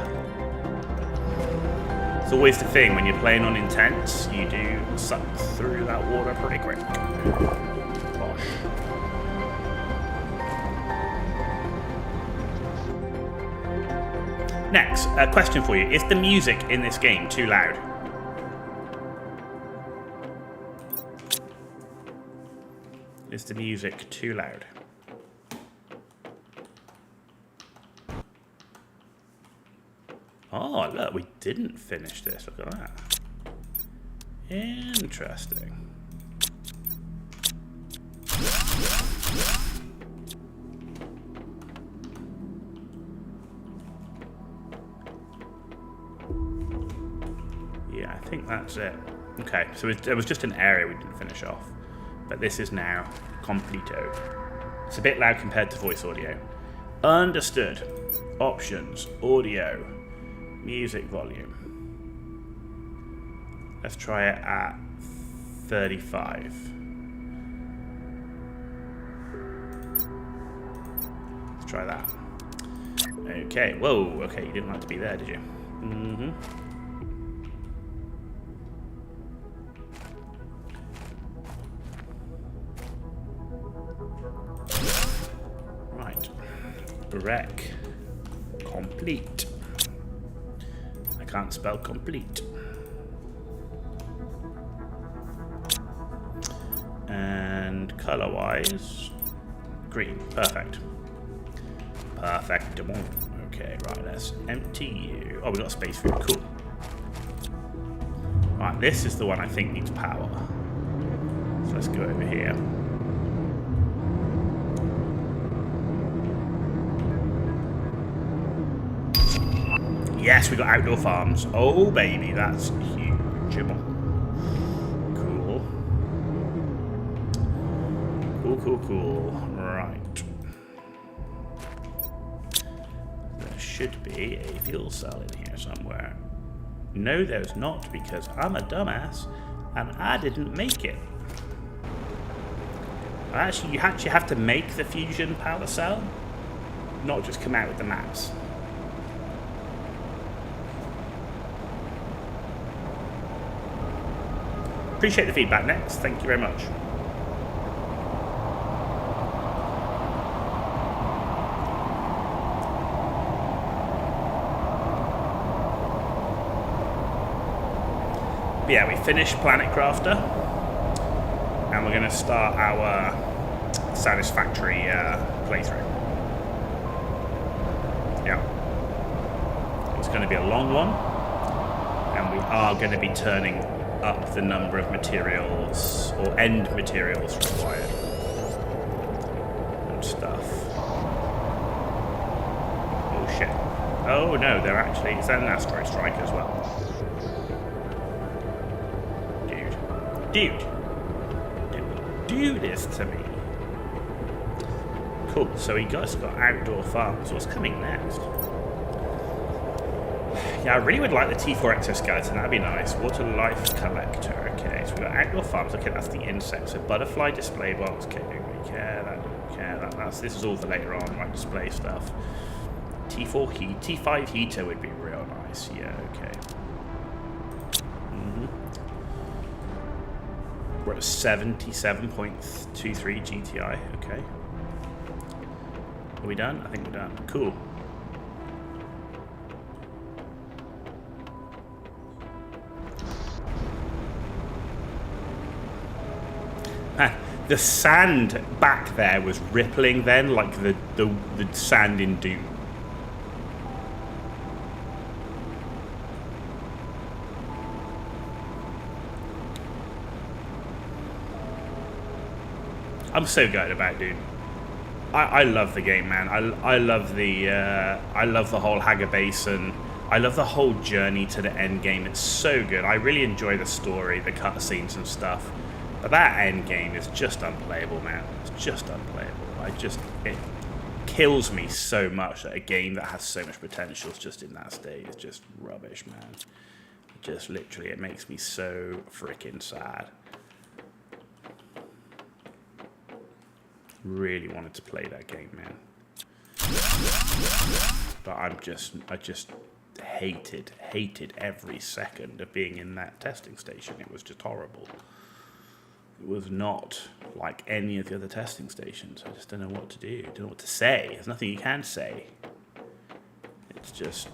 It's always the thing, when you're playing on intense, you do suck through that water pretty quick. Gosh. Next, a question for you. Is the music in this game too loud? Is the music too loud? Oh, look, we didn't finish this. Look at that. Interesting. Yeah, I think that's it. Okay, so there was just an area we didn't finish off. But this is now completo. It's a bit loud compared to voice audio. Understood. Options. Audio. Music volume. Let's try it at 35. Let's try that. Okay. Whoa. Okay, you didn't like to be there, did you? Mm-hmm. Right. Wreck. Complete. I can't spell complete. And color-wise, green. Perfect. Perfect. Okay, right, let's empty you. Oh, we got space for you. Cool. Right, this is the one I think needs power. So let's go over here. Yes, we got outdoor farms. Oh, baby, that's huge. Cool. Right. There should be a fuel cell in here somewhere. No, there's not, because I'm a dumbass and I didn't make it. Actually, you actually have to make the fusion power cell, not just come out with the maps. Appreciate the feedback, Next. Thank you very much. But yeah, we finished Planet Crafter, and we're going to start our Satisfactory playthrough. Yeah. It's going to be a long one, and we are going to be turning up the number of materials, or end materials required, and stuff. Oh shit. Oh no, they're actually, it's an asteroid strike as well. Dude, don't do this to me. Cool, so we just got outdoor farms. What's coming next? Yeah, I really would like the T4 exoskeleton, that'd be nice. Water life collector, okay. So we got outdoor farms, okay, that's the insects. So butterfly display box, okay, don't really care, that don't care. This is all for later on, like display stuff. T4 heat, T5 heater would be real nice, yeah, okay. We're at 77.23 GTI, okay. Are we done? I think we're done. Cool. The sand back there was rippling then, like the sand in Doom. I'm so gutted about Doom. I love the game, man. I love the whole Hagar Basin. I love the whole journey to the end game. It's so good. I really enjoy the story, the cutscenes and stuff. But that end game is just unplayable, man. It's just unplayable. It kills me so much that a game that has so much potential is just in that state. It's just rubbish, man. Just literally, it makes me so freaking sad. Really wanted to play that game, man. But I just hated every second of being in that testing station. It was just horrible. It was not like any of the other testing stations. I just don't know what to do. Don't know what to say. There's nothing you can say. It's just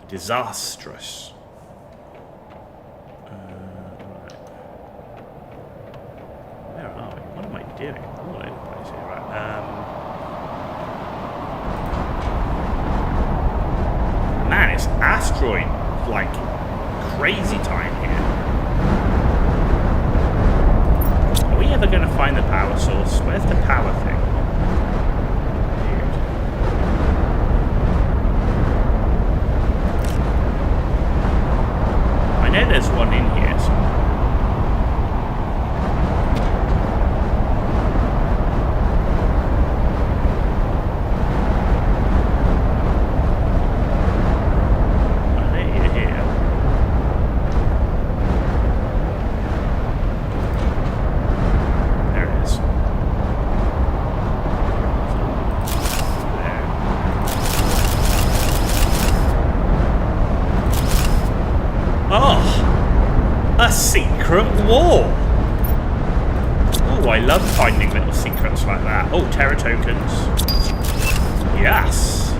disastrous. Right. Where are we? What am I doing? All over the place here, right? Man, it's asteroid like crazy time here. Are we ever going to find the power source? Where's the power thing? Dude. I know there's one in here somewhere. Secret wall. Oh, I love finding little secrets like that. Oh, Terra tokens. Yes.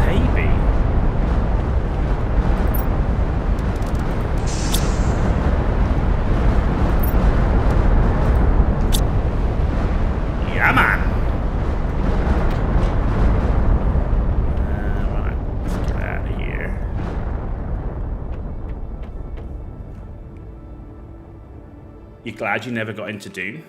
Baby. Yeah, man. Right, let's get out of here. You glad you never got into Doom?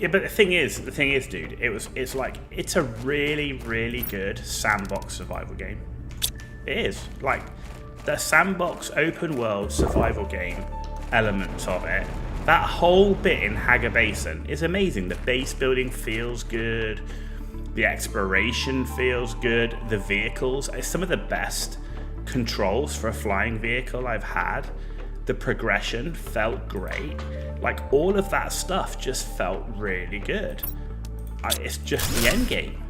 Yeah, but the thing is, dude, it's a really, really good sandbox survival game. It is. Like, the sandbox open world survival game elements of it, that whole bit in Haga Basin is amazing. The base building feels good. The exploration feels good. The vehicles, it's some of the best controls for a flying vehicle I've had. The progression felt great. Like, all of that stuff just felt really good. It's just the end game.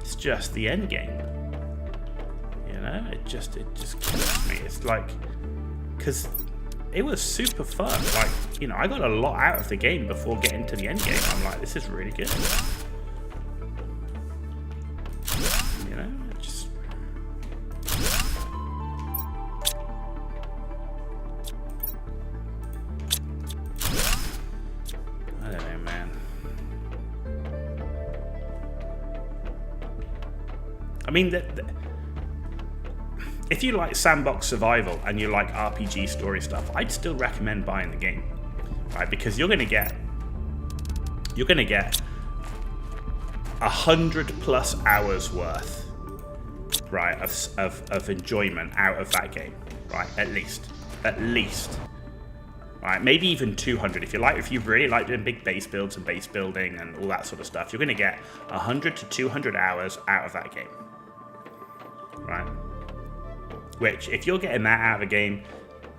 It's just the end game. You know, it just kills me. It's like, because it was super fun. Like, you know, I got a lot out of the game before getting to the end game. I'm like, this is really good. You know, it just... I don't know, man. I mean, if you like sandbox survival and you like RPG story stuff, I'd still recommend buying the game, right? Because you're gonna get 100+ hours worth, right, of enjoyment out of that game, right? At least, right? Maybe even 200 if you really like doing big base builds and base building and all that sort of stuff. You're gonna get 100 to 200 hours out of that game, right? Which, if you're getting that out of a game,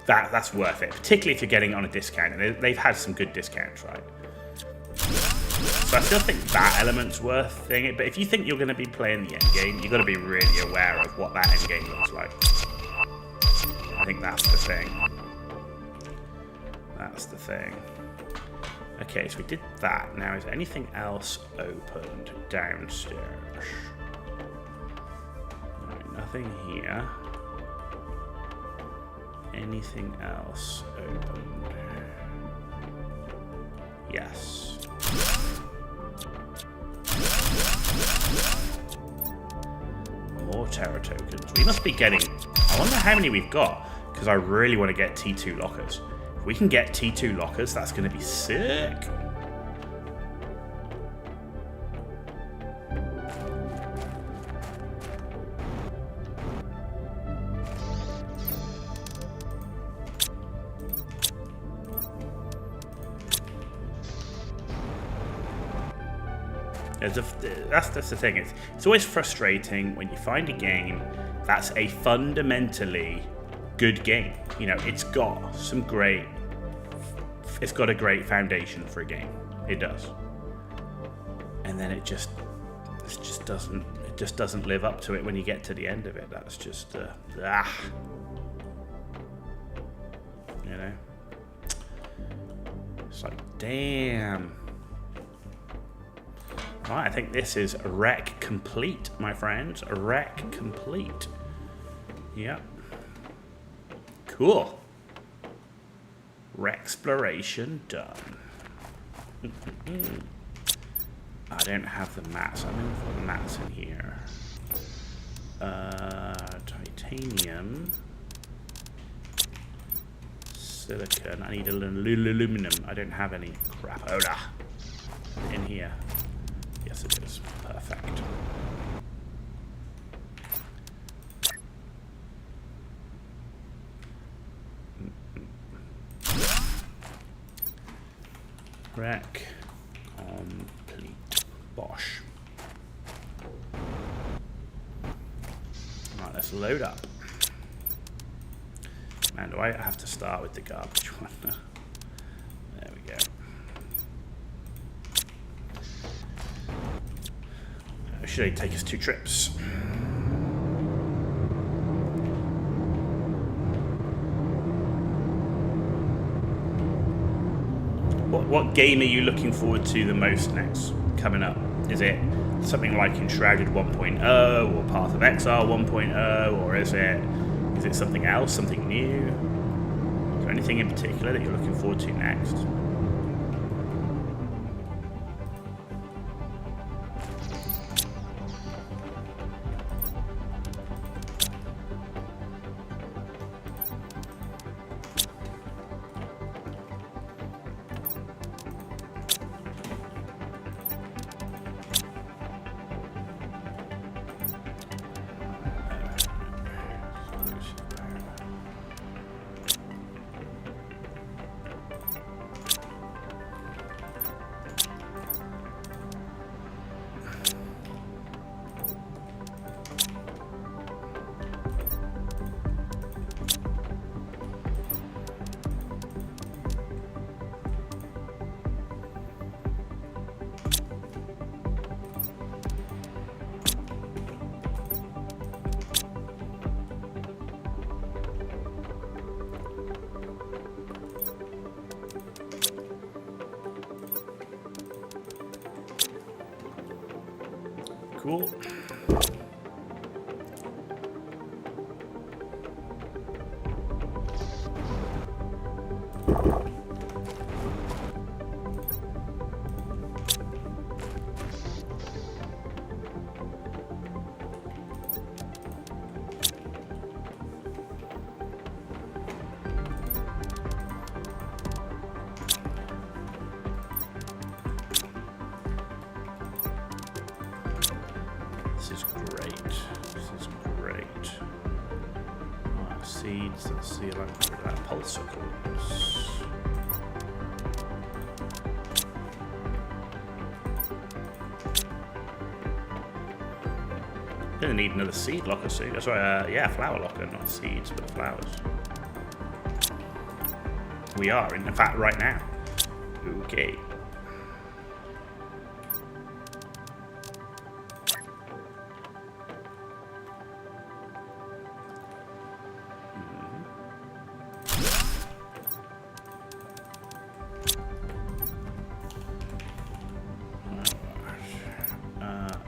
that's worth it. Particularly if you're getting it on a discount. And they've had some good discounts, right? So I still think that element's worth it. But if you think you're going to be playing the end game, you've got to be really aware of what that end game looks like. I think that's the thing. That's the thing. Okay, so we did that. Now, is anything else opened downstairs? Right, nothing here. Anything else opened? Yes. More Terra tokens. We must be getting... I wonder how many we've got, because I really want to get T2 lockers. If we can get T2 lockers, that's going to be sick. That's the thing. It's always frustrating when you find a game that's a fundamentally good game. You know, it's got a great foundation for a game. It does. And then it just doesn't live up to it when you get to the end of it. That's just you know. It's like, damn. Right, I think this is rec complete, my friends. Rec complete. Yep. Cool. Rexploration done. I don't have the mats. I'm going to put the mats in here. Titanium. Silicon. I need aluminum. I don't have any crapola in here. Yes, it is. Perfect. Rec complete. Bosh. Right, let's load up. Man, do I have to start with the garbage one? There we go. Should only take us 2 trips. What game are you looking forward to the most next coming up? Is it something like Enshrouded 1.0 or Path of Exile 1.0, or is it something else, something new? Is there anything in particular that you're looking forward to next? Cool. This is great. This is great. Seeds. Let's see if I can get that pulsar course. Gonna need another seed locker soon. Sorry, yeah, flower locker, not seeds, but flowers. We are, in fact, right now. Okay.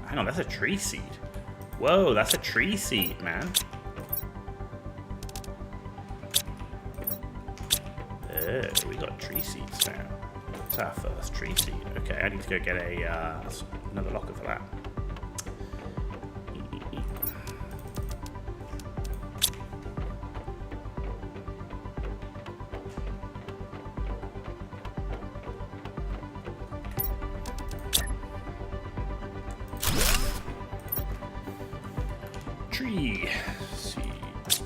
Hang on, that's a tree seed. Whoa, that's a tree seed, man. We got tree seeds now. That's our first tree seed. Okay, I need to go get a another locker for that. Tree seeds.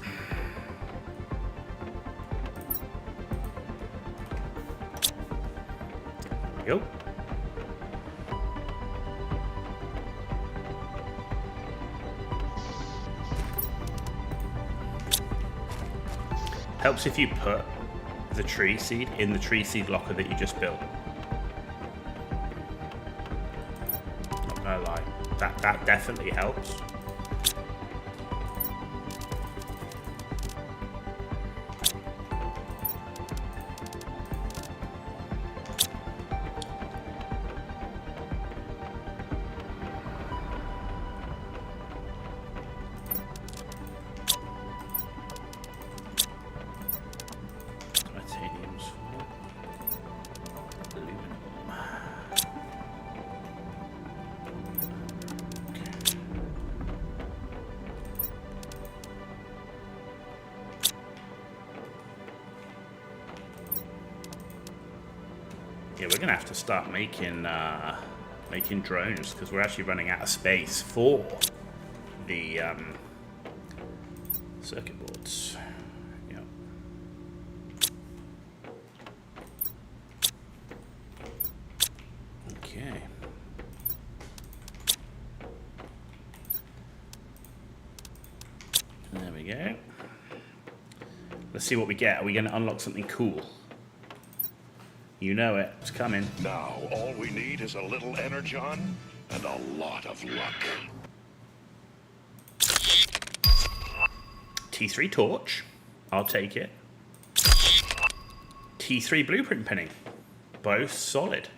There we go. Helps if you put the tree seed in the tree seed locker that you just built. Not gonna lie, that definitely helps. Yeah, we're gonna have to start making drones because we're actually running out of space for the circuit boards. Yeah. Okay. There we go. Let's see what we get. Are we gonna unlock something cool? You know it. It's coming. Now, all we need is a little energon and a lot of luck. T3 torch. I'll take it. T3 blueprint pinning. Both solid.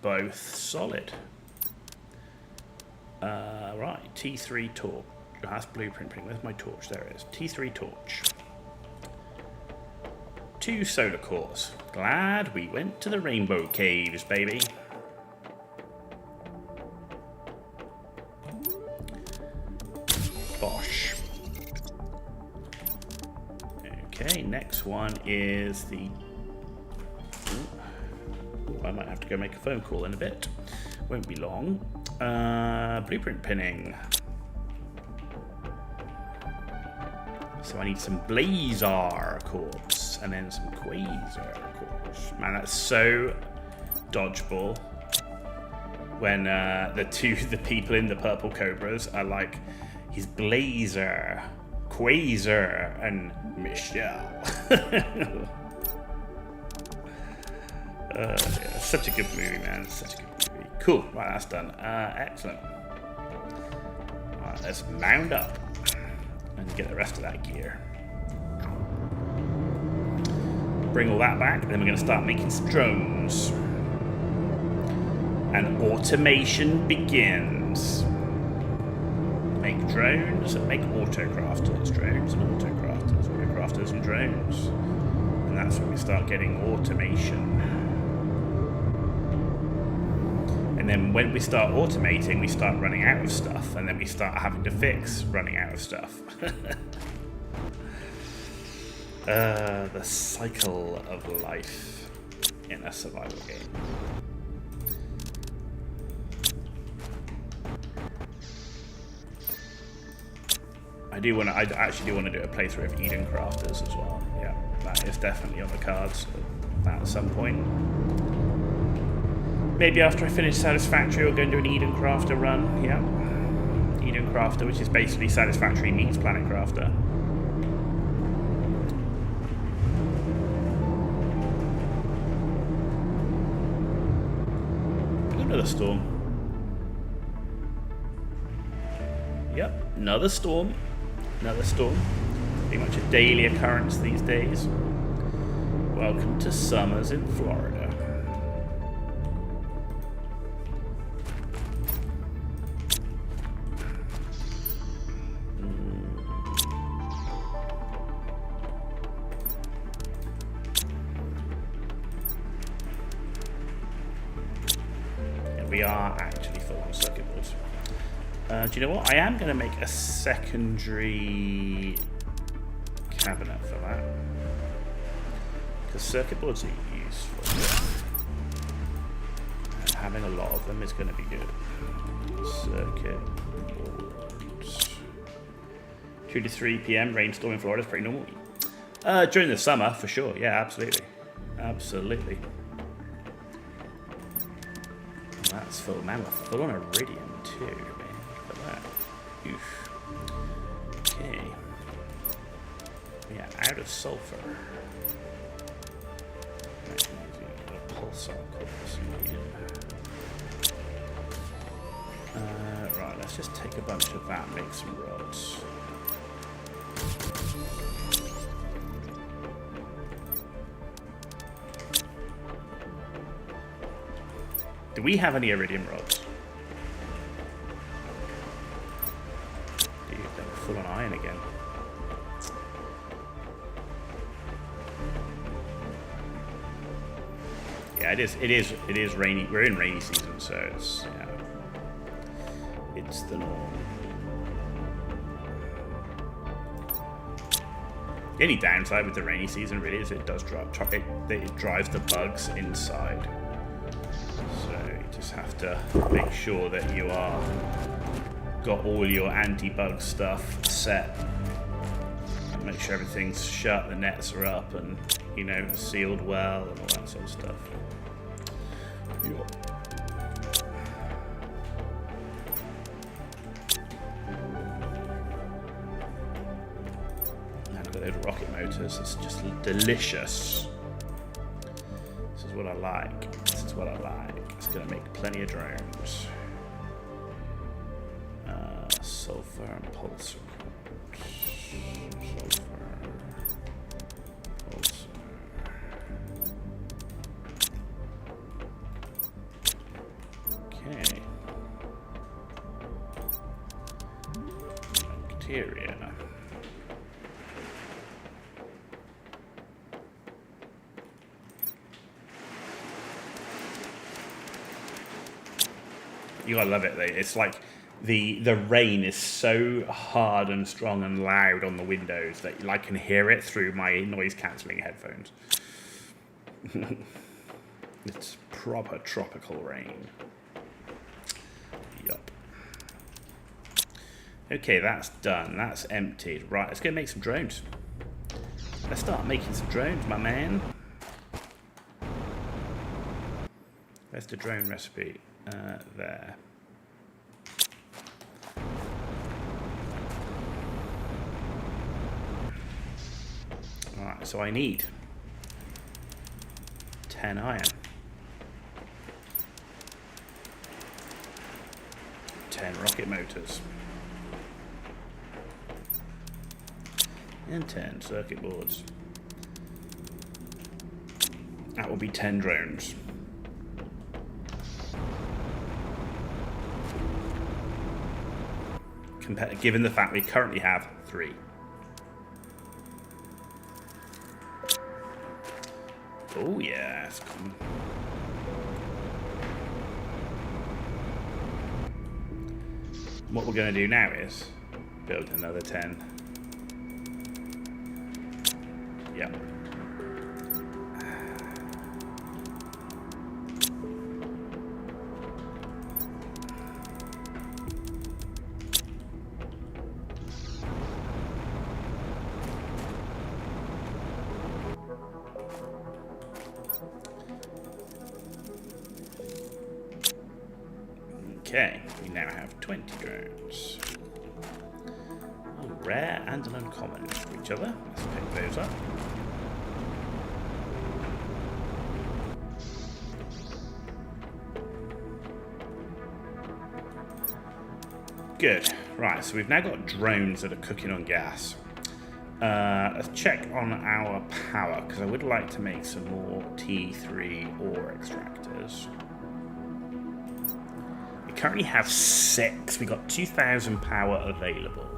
Both solid. Right. T3 torch. That's blueprint pinning. Where's my torch? There it is. T3 torch. 2 solar cores. Glad we went to the rainbow caves, baby. Bosh. Okay, next one is the... Ooh, I might have to go make a phone call in a bit. Won't be long. Blueprint pinning. So I need some blazar cores and then some quasar cores. Man, that's so dodgeable when the people in the purple cobras are like, he's Blazer, Quasar, and Michelle. Yeah, such a good movie, man. Such a good movie. Cool. Right, that's done. Excellent. Right, let's mount up and get the rest of that gear. Bring all that back, then we're going to start making some drones. And automation begins. Make drones, make autocrafters. Drones and autocrafters, autocrafters and drones. And that's when we start getting automation. And then when we start automating, we start running out of stuff. And then we start having to fix running out of stuff. The cycle of life in a survival game. I actually do want to do a playthrough of Eden Crafters as well. Yeah, that is definitely on the cards at some point. Maybe after I finish Satisfactory, we'll go and do an Eden Crafter run. Yeah, Eden Crafter, which is basically Satisfactory meets Planet Crafter. Another storm. Yep, another storm. Another storm. Pretty much a daily occurrence these days. Welcome to summers in Florida. And we are actually full on circuit boards. Do you know what? I am going to make a secondary cabinet for that. Because circuit boards are useful. And having a lot of them is going to be good. Circuit boards. 2 to 3 p.m. rainstorm in Florida is pretty normal. During the summer, for sure. Yeah, absolutely. Absolutely. That's full. Man, we're full on iridium too, man. Oof. Okay. Yeah, out of sulfur. Using a pulsar cores again. Right, let's just take a bunch of that, make some rods. Do we have any iridium rods? Full on iron again. Yeah, it is rainy. We're in rainy season, so it's it's the norm. The only downside with the rainy season really is it does it drives the bugs inside. So you just have to make sure that you are got all your anti-bug stuff set. Make sure everything's shut, the nets are up, and sealed well, and all that sort of stuff. Yeah. And look at those rocket motors. It's just delicious. This is what I like. This is what I like. It's gonna make plenty of drones. Sulfur and pulsar. Sulfur. Pulsar. Okay. Bacteria. You gotta love it. It's like the rain is so hard and strong and loud on the windows that I can hear it through my noise cancelling headphones. It's proper tropical rain. Yup. Okay, that's done. That's emptied. Right, let's go make some drones. Let's start making some drones, my man. Where's the drone recipe? There. Alright, so I need 10 iron. 10 rocket motors. And 10 circuit boards. That will be 10 drones. given the fact we currently have 3. Oh yeah, it's common. What we're going to do now is build another 10. Yep. Okay, we now have 20 drones. Oh, rare and an uncommon for each other. Let's pick those up. Good. Right, so we've now got drones that are cooking on gas. Let's check on our power, because I would like to make some more T3 ore extractors. We currently have 6. We've got 2,000 power available.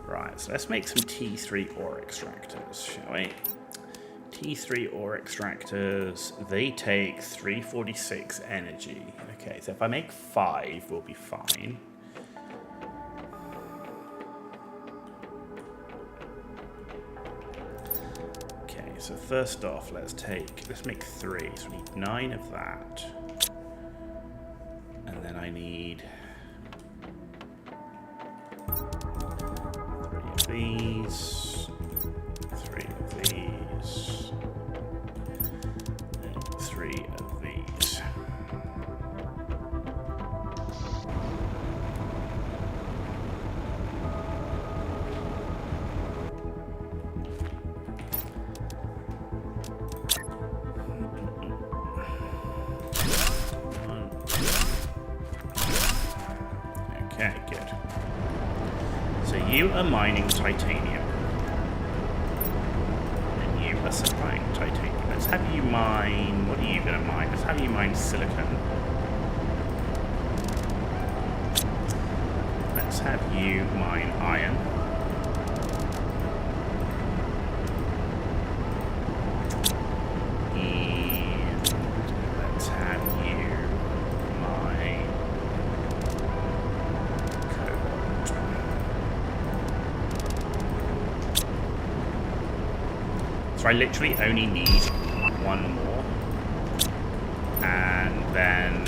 Right, so let's make some T3 ore extractors, shall we? T3 ore extractors, they take 346 energy. Okay, so if I make 5, we'll be fine. So first off, let's make 3. So we need 9 of that. And then I need 3 of these, 3 of these, and 3 of these. Okay, good. So you are mining titanium. And you are supplying titanium. Let's have you mine... What are you going to mine? Let's have you mine silicon. Let's have you mine iron. And let's have you mine... So I literally only need 1 more, and then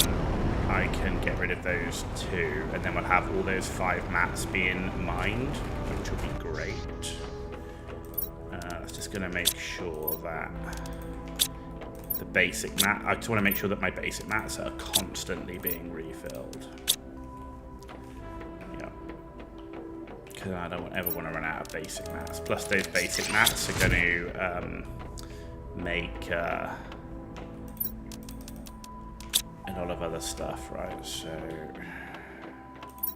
I can get rid of those 2, and then we'll have all those 5 mats being mined, which will be great. That's just going to make sure that the basic mat, I just want to make sure that my basic mats are constantly being refilled. Because I don't ever want to run out of basic mats. Plus those basic mats are going to make a lot of other stuff, right? So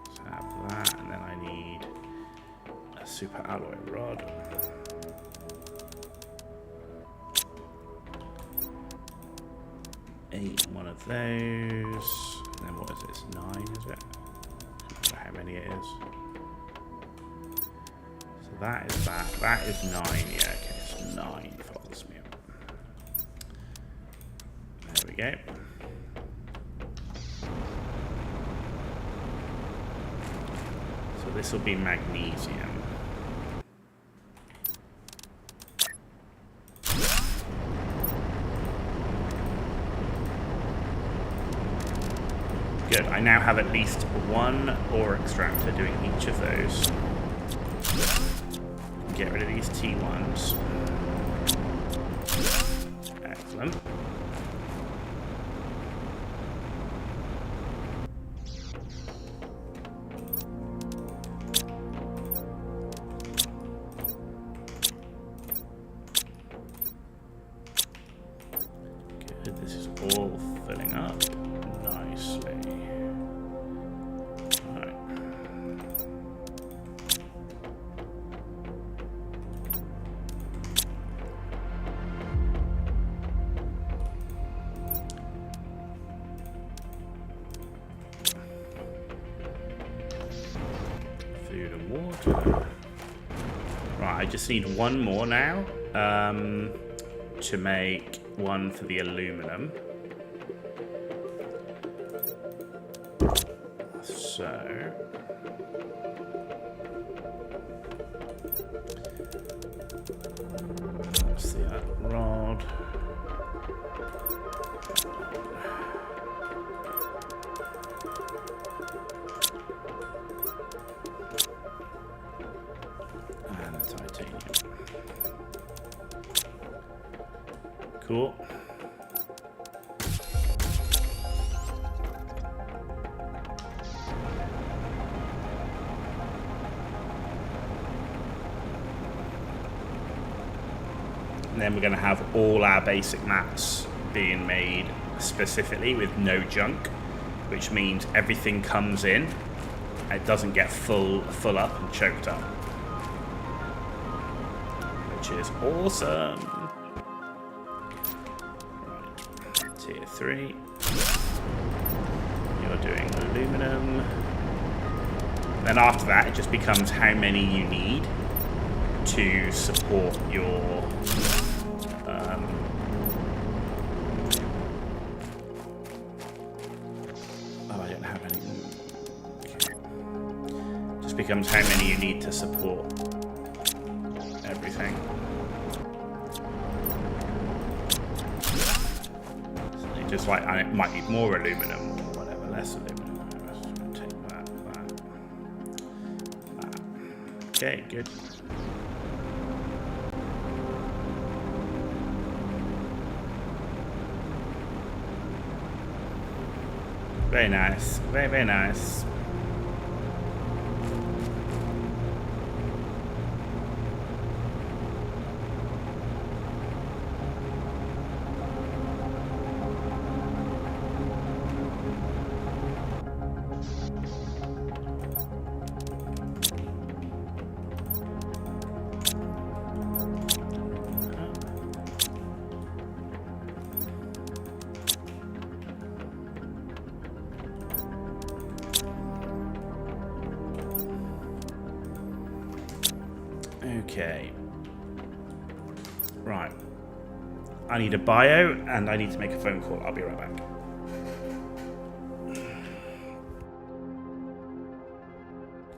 let's have that, and then I need a super alloy rod. One of those. And then what is this? 9, is it? I don't know how many it is. That is that. That is 9. Yeah, okay, it's 9 follows me up. There we go. So this will be magnesium. Good. I now have at least 1 ore extractor doing each of those. Get rid of these T1s. Excellent. Good, this is all filling up nicely. Alright. the water. Right, I just need one more now to make one for the aluminum. So... let's see that rod. And titanium. Cool. And then we're going to have all our basic mats being made specifically with no junk, which means everything comes in. It doesn't get full up and choked up, which is awesome. Right, tier 3. You're doing aluminum. Then after that, it just becomes how many you need to support your I don't have any. Okay. Just becomes how many you need to support everything. So you just like, and it might need more aluminum or whatever, less aluminum. Let's take that. Okay, good. Very nice. Very, very nice. Okay. Right. I need a bio and I need to make a phone call. I'll be right back.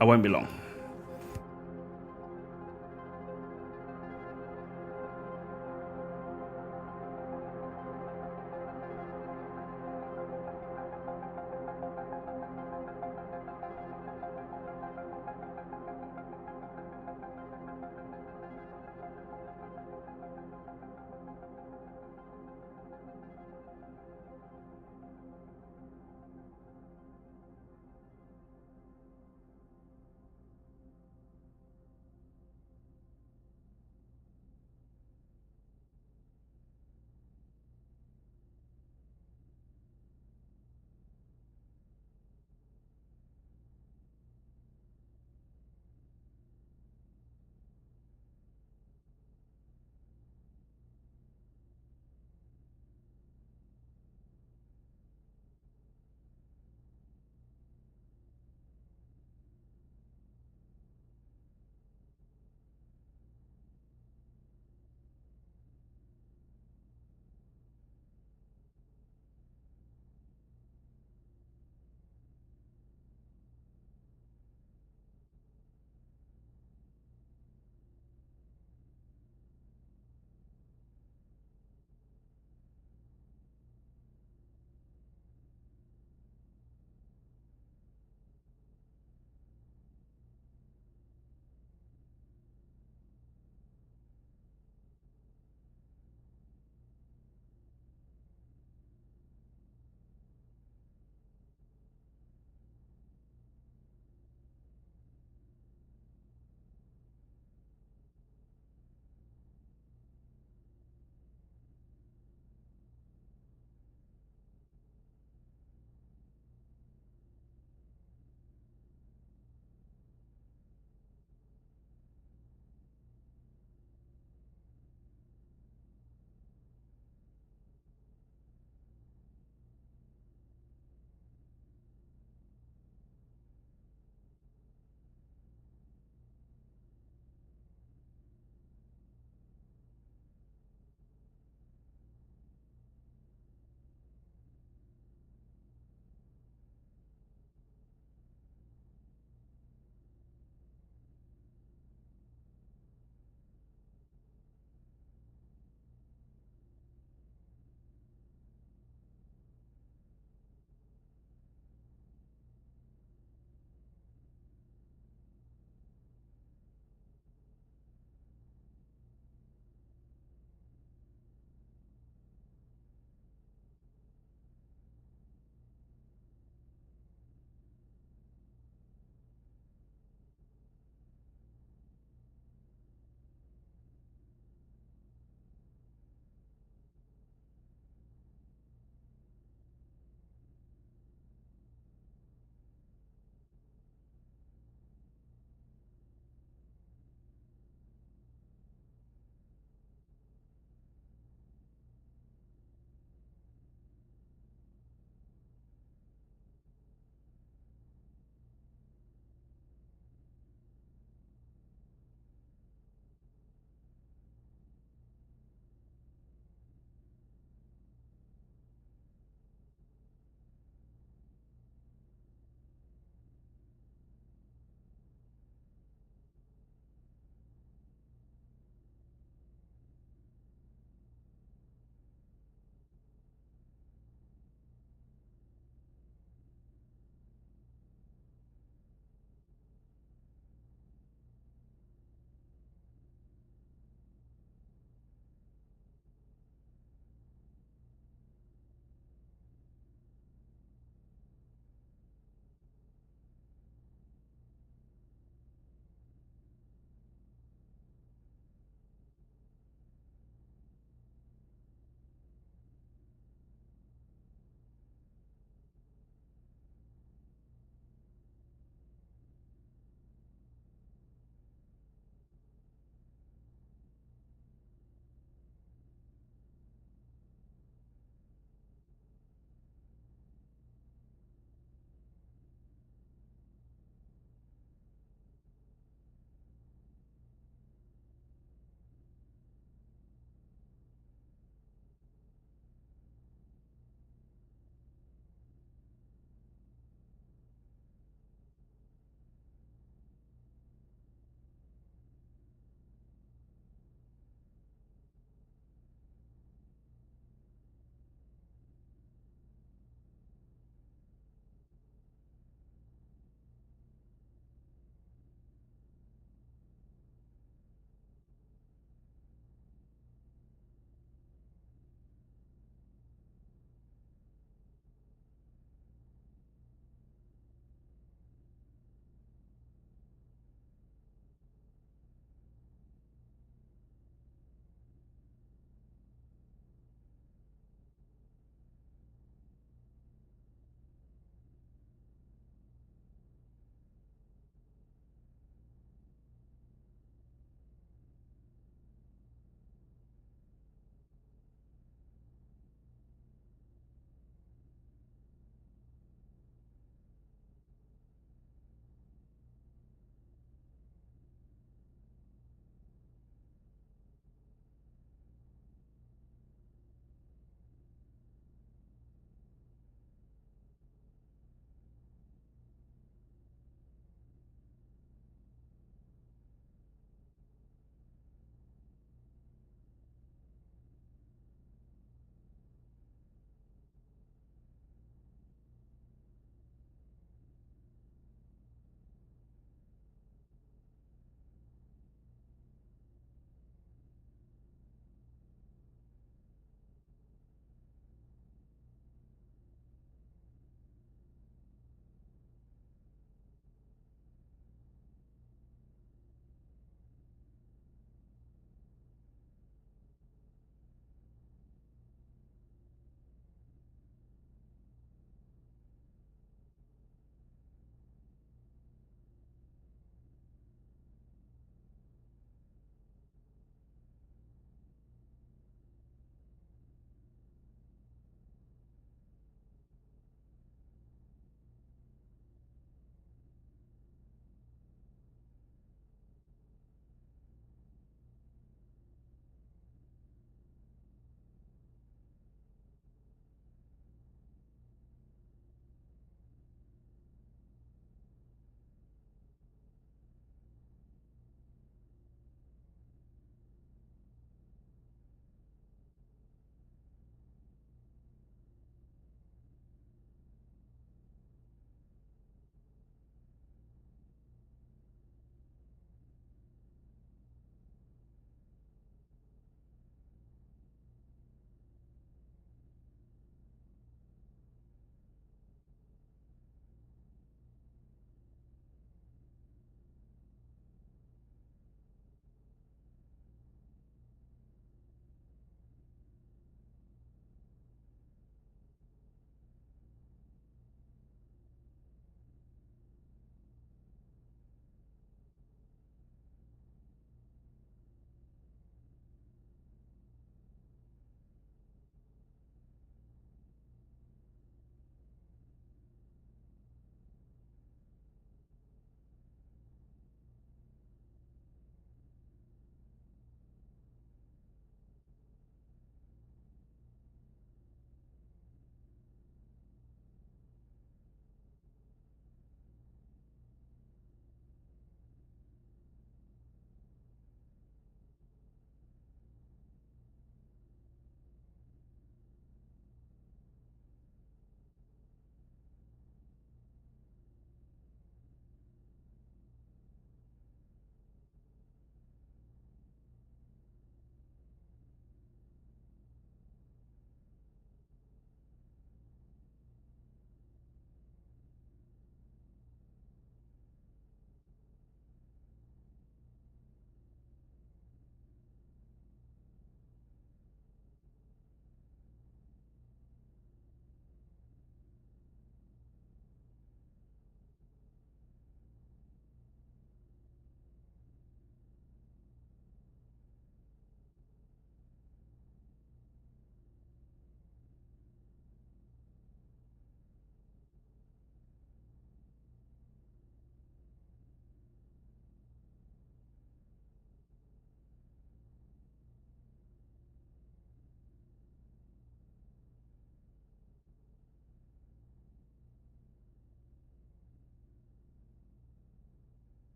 I won't be long.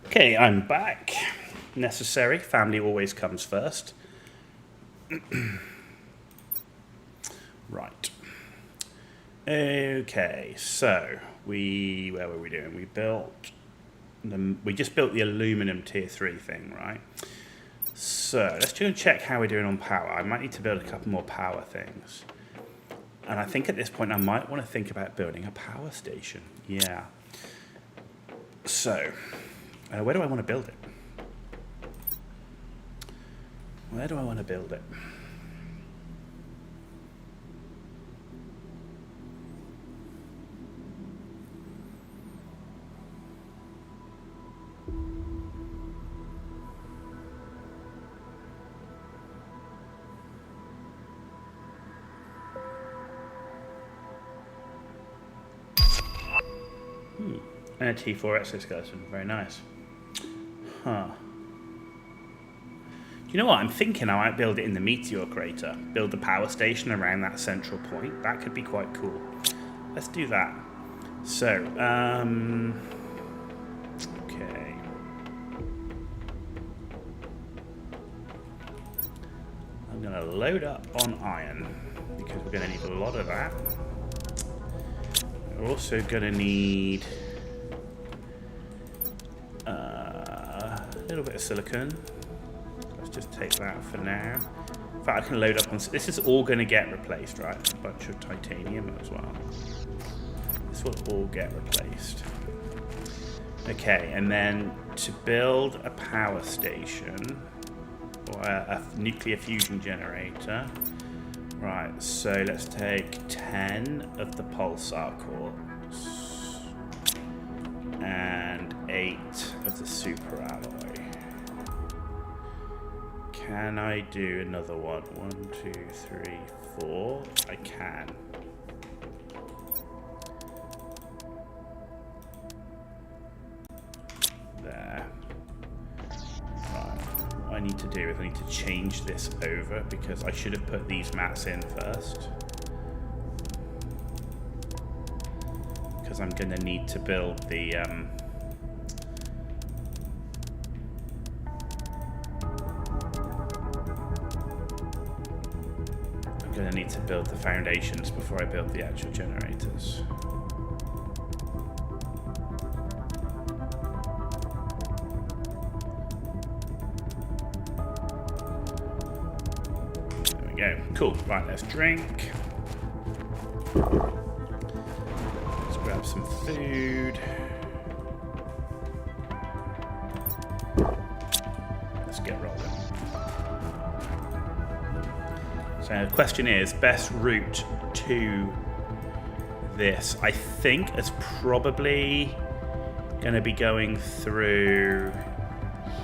Okay, I'm back. Necessary. Family always comes first. Right. Okay, so where were we doing? We just built the aluminum tier 3 thing, right? So let's go and check how we're doing on power. I might need to build a couple more power things. And I think at this point I might want to think about building a power station. Yeah. So, where do I want to build it? Where do I want to build it? And a T4 exoskeleton. Very nice. Huh. You know what? I'm thinking I might build it in the meteor crater. Build the power station around that central point. That could be quite cool. Let's do that. So, okay. I'm going to load up on iron because we're going to need a lot of that. We're also going to need a little bit of silicon. Let's just take that for now. In fact, I can load up on... This is all going to get replaced, right? A bunch of titanium as well. This will all get replaced. Okay, and then to build a power station or a nuclear fusion generator. Right, so let's take 10 of the pulsar quartz and 8 of the super alloy. Can I do another one? 1, 2, 3, 4. I can. There. Right. What I need to do is I need to change this over because I should have put these mats in first. Because I'm going to need to build the I'm going to need to build the foundations before I build the actual generators. There we go. Cool. Right, let's drink. Let's grab some food. Let's get rolling. So the question is, best route to this, I think, is probably going to be going through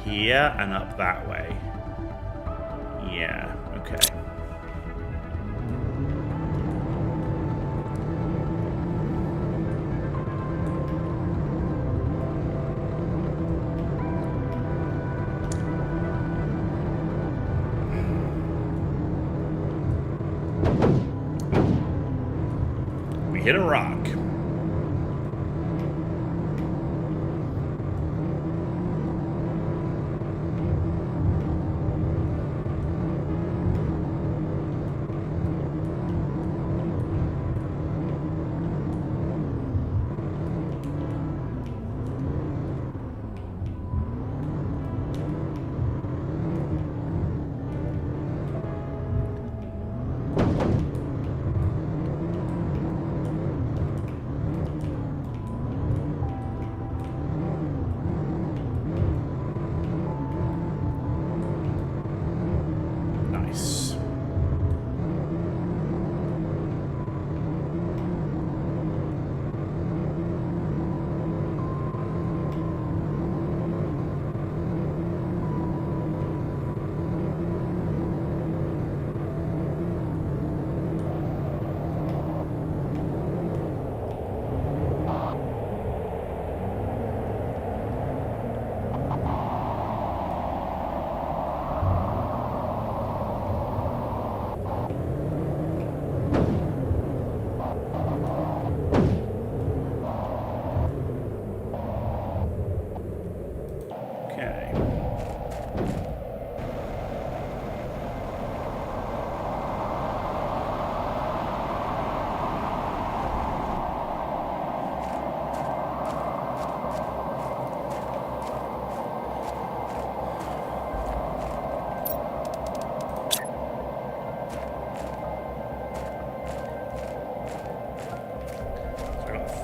here and up that way. Yeah, okay. Hit a rock.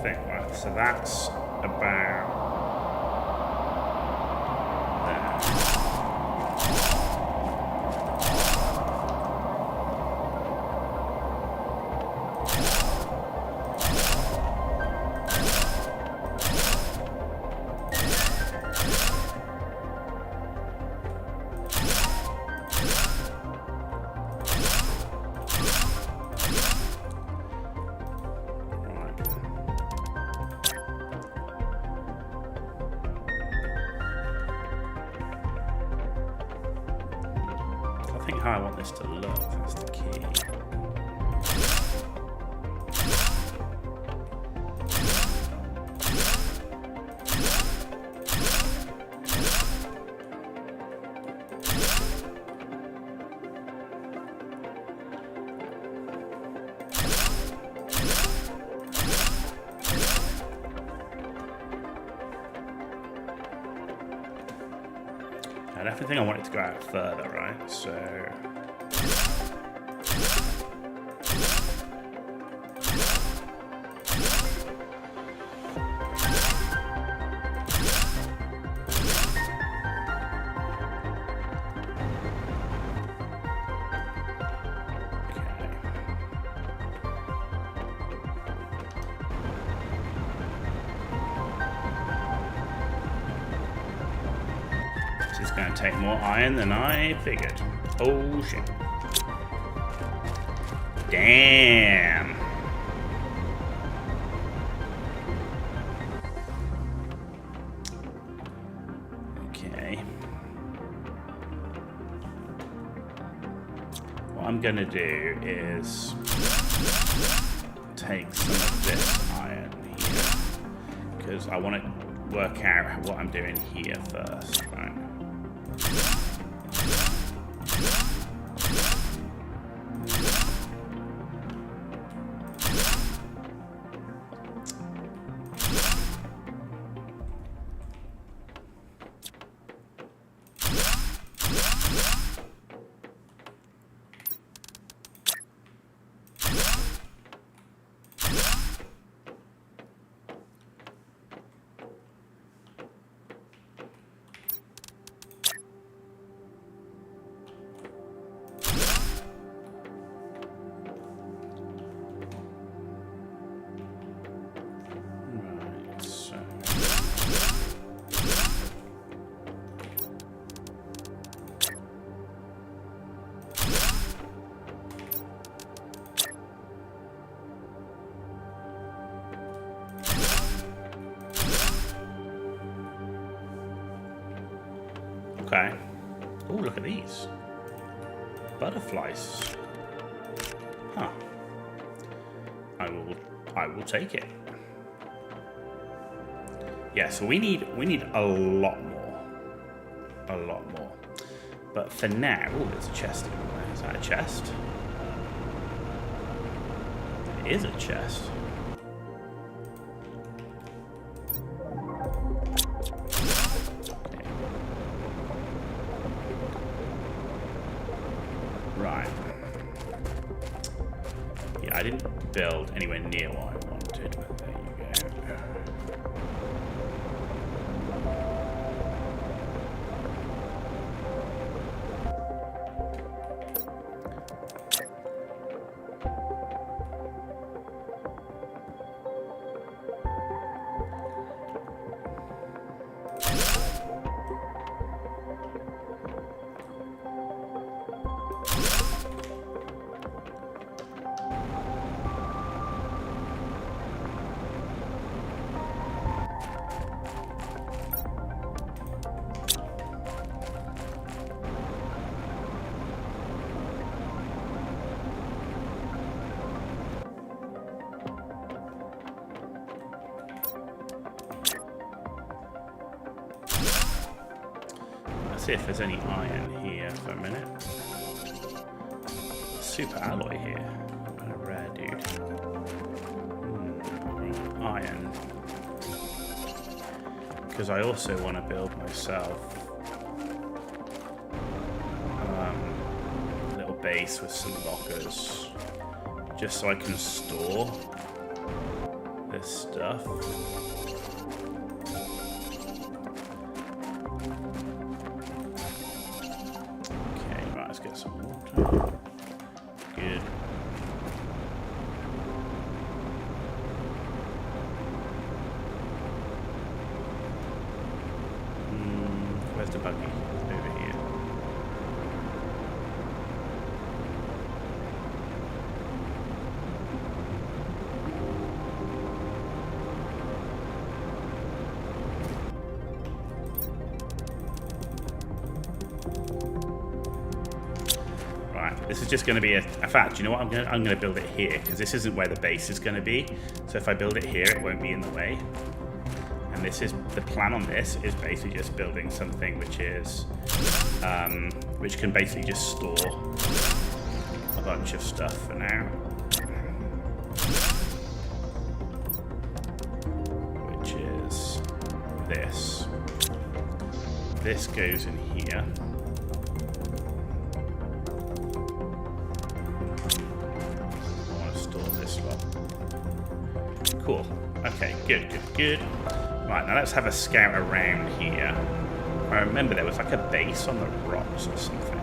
think, right? So that's about there. I think how I want this to look, that's the key. I definitely think I want it to go out further, right? So it's going to take more iron than I figured. Oh shit. Damn. Okay. What I'm going to do is take some of this iron here, because I want to work out what I'm doing here first, right? Okay. Oh, look at these. Butterflies. Huh. I will take it. Yeah, so we need a lot more. A lot more. But for now, oh, there's a chest over there. Is that a chest? It is a chest. Right. Yeah, I didn't build anywhere near what I wanted, but there you go. See if there's any iron here for a minute. Super alloy here. What a rare dude. Iron. Because I also want to build myself a little base with some lockers, just so I can store this stuff. Okay, right, let's get some water. Good. Where's the buggy? Over here. This is just going to be a fact. You know what? I'm going to build it here because this isn't where the base is going to be. So if I build it here, it won't be in the way. And this is the plan on this is basically just building something which is which can basically just store a bunch of stuff for now. Which is this. This goes in here. Cool. Okay, good. Right, now let's have a scout around here. I remember there was like a base on the rocks or something.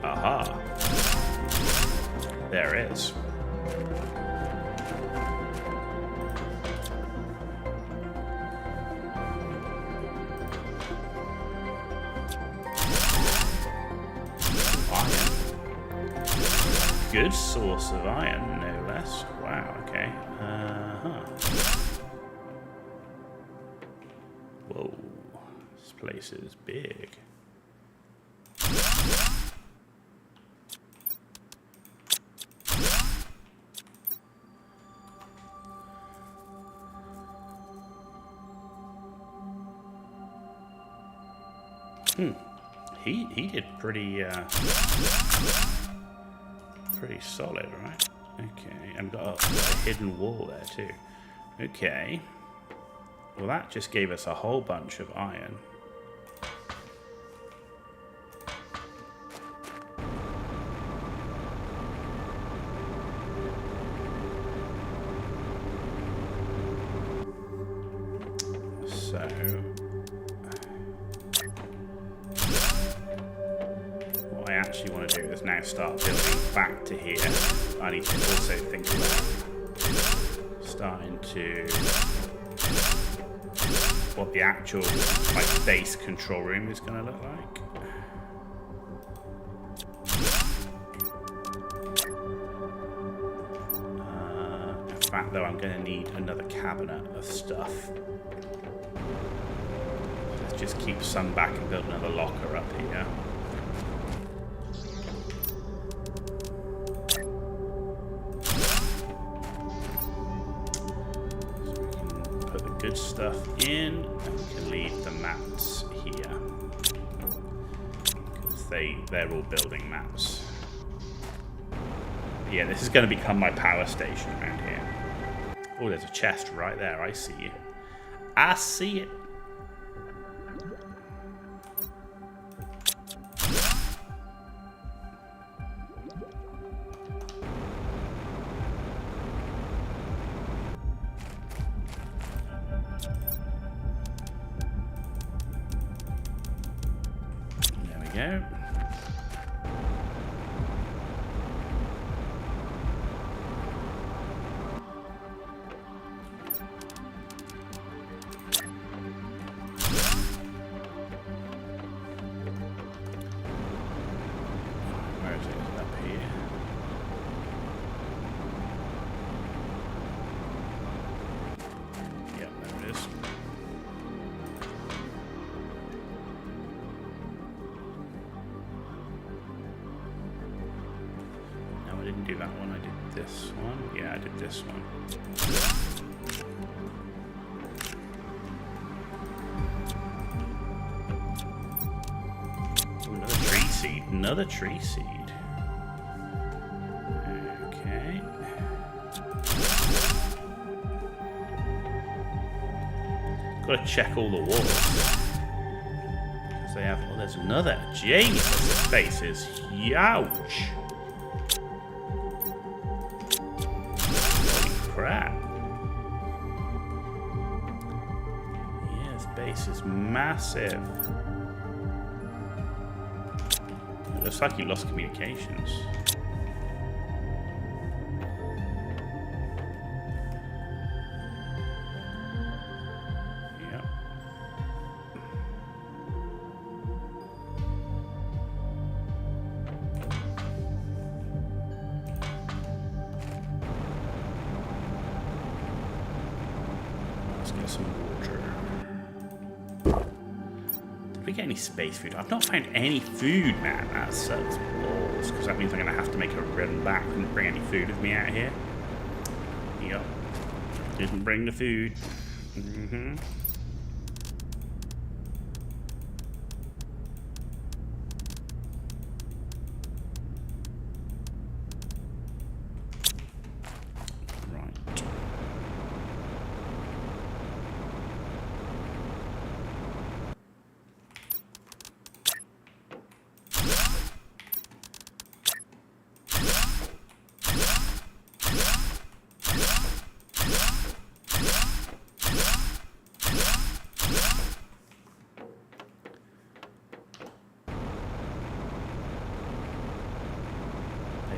Aha. There it is. Good source of iron, no less. Wow, okay. Whoa, this place is big. He did pretty solid, right? Okay, and got a hidden wall there too. Okay. Well, that just gave us a whole bunch of iron. So what I actually want to do is now start building back to here. I need to also think about starting to what the actual like base control room is going to look like. In fact, though, I'm going to need another cabinet of stuff. Let's just keep some back and build another locker up here. Good stuff in, and we can leave the mats here because they're all building mats. Yeah, this is going to become my power station around here. Oh, there's a chest right there. I see it. I see it. Go. Where is it? Up here. Yep, there it is. I didn't do that one, I did this one. Yeah, I did this one. Ooh, another tree seed. Another tree seed. Okay. Gotta check all the walls. Because they have... Oh, there's another. Jesus, this base is huge. Holy crap. Yeah, this base is massive. It looks like he lost communications. Some water. Did we get any space food? I've not found any food, man. That sucks balls, because that means I'm going to have to make a run back and bring any food with me out here. Yep. Didn't bring the food. Mm-hmm.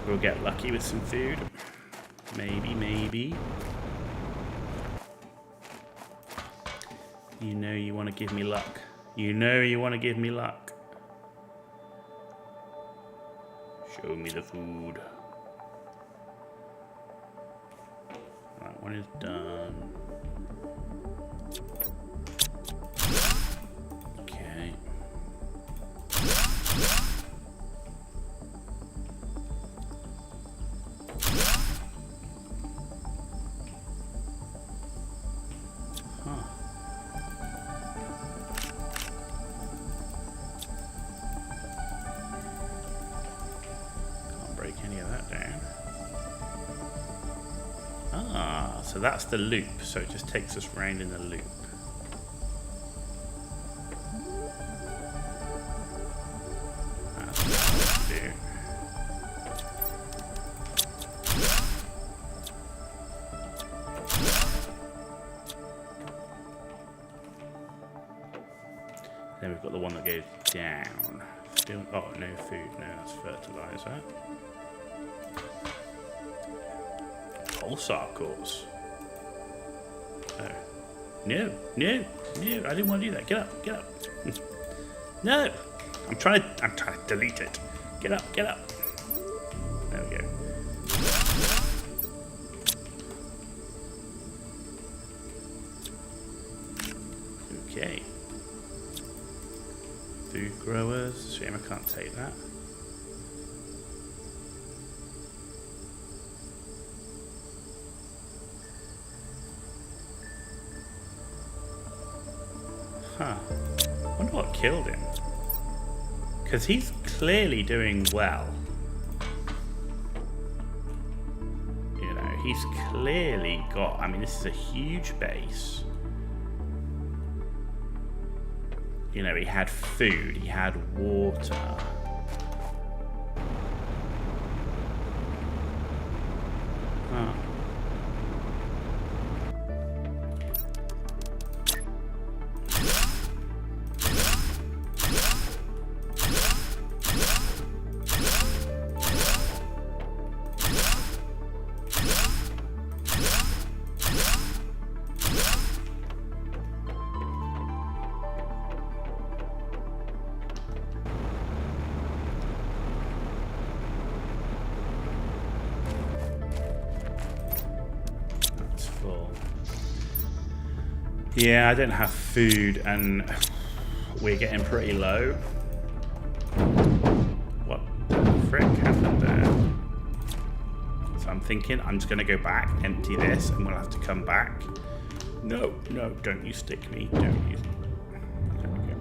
We'll get lucky with some food. Maybe, maybe. You know you want to give me luck. You know you want to give me luck. Show me the food. That one is done. Okay. So that's the loop, so it just takes us round in the loop. That's what I want to do. Then we've got the one that goes down. Still, oh, no food, no, that's fertilizer. Pulsar cores. Oh. No, no, no, I didn't want to do that. Get up, get up. No! I'm trying to delete it. Get up, get up. There we go. Okay. Food growers. Shame I can't take that. Huh. I wonder what killed him. Because he's clearly doing well. You know, he's clearly got... I mean, this is a huge base. You know, he had food, he had water. Huh. Yeah, I don't have food, and we're getting pretty low. What the frick happened there? So I'm thinking I'm just going to go back, empty this, and we'll have to come back. No, no, don't you stick me. Don't you. There we go.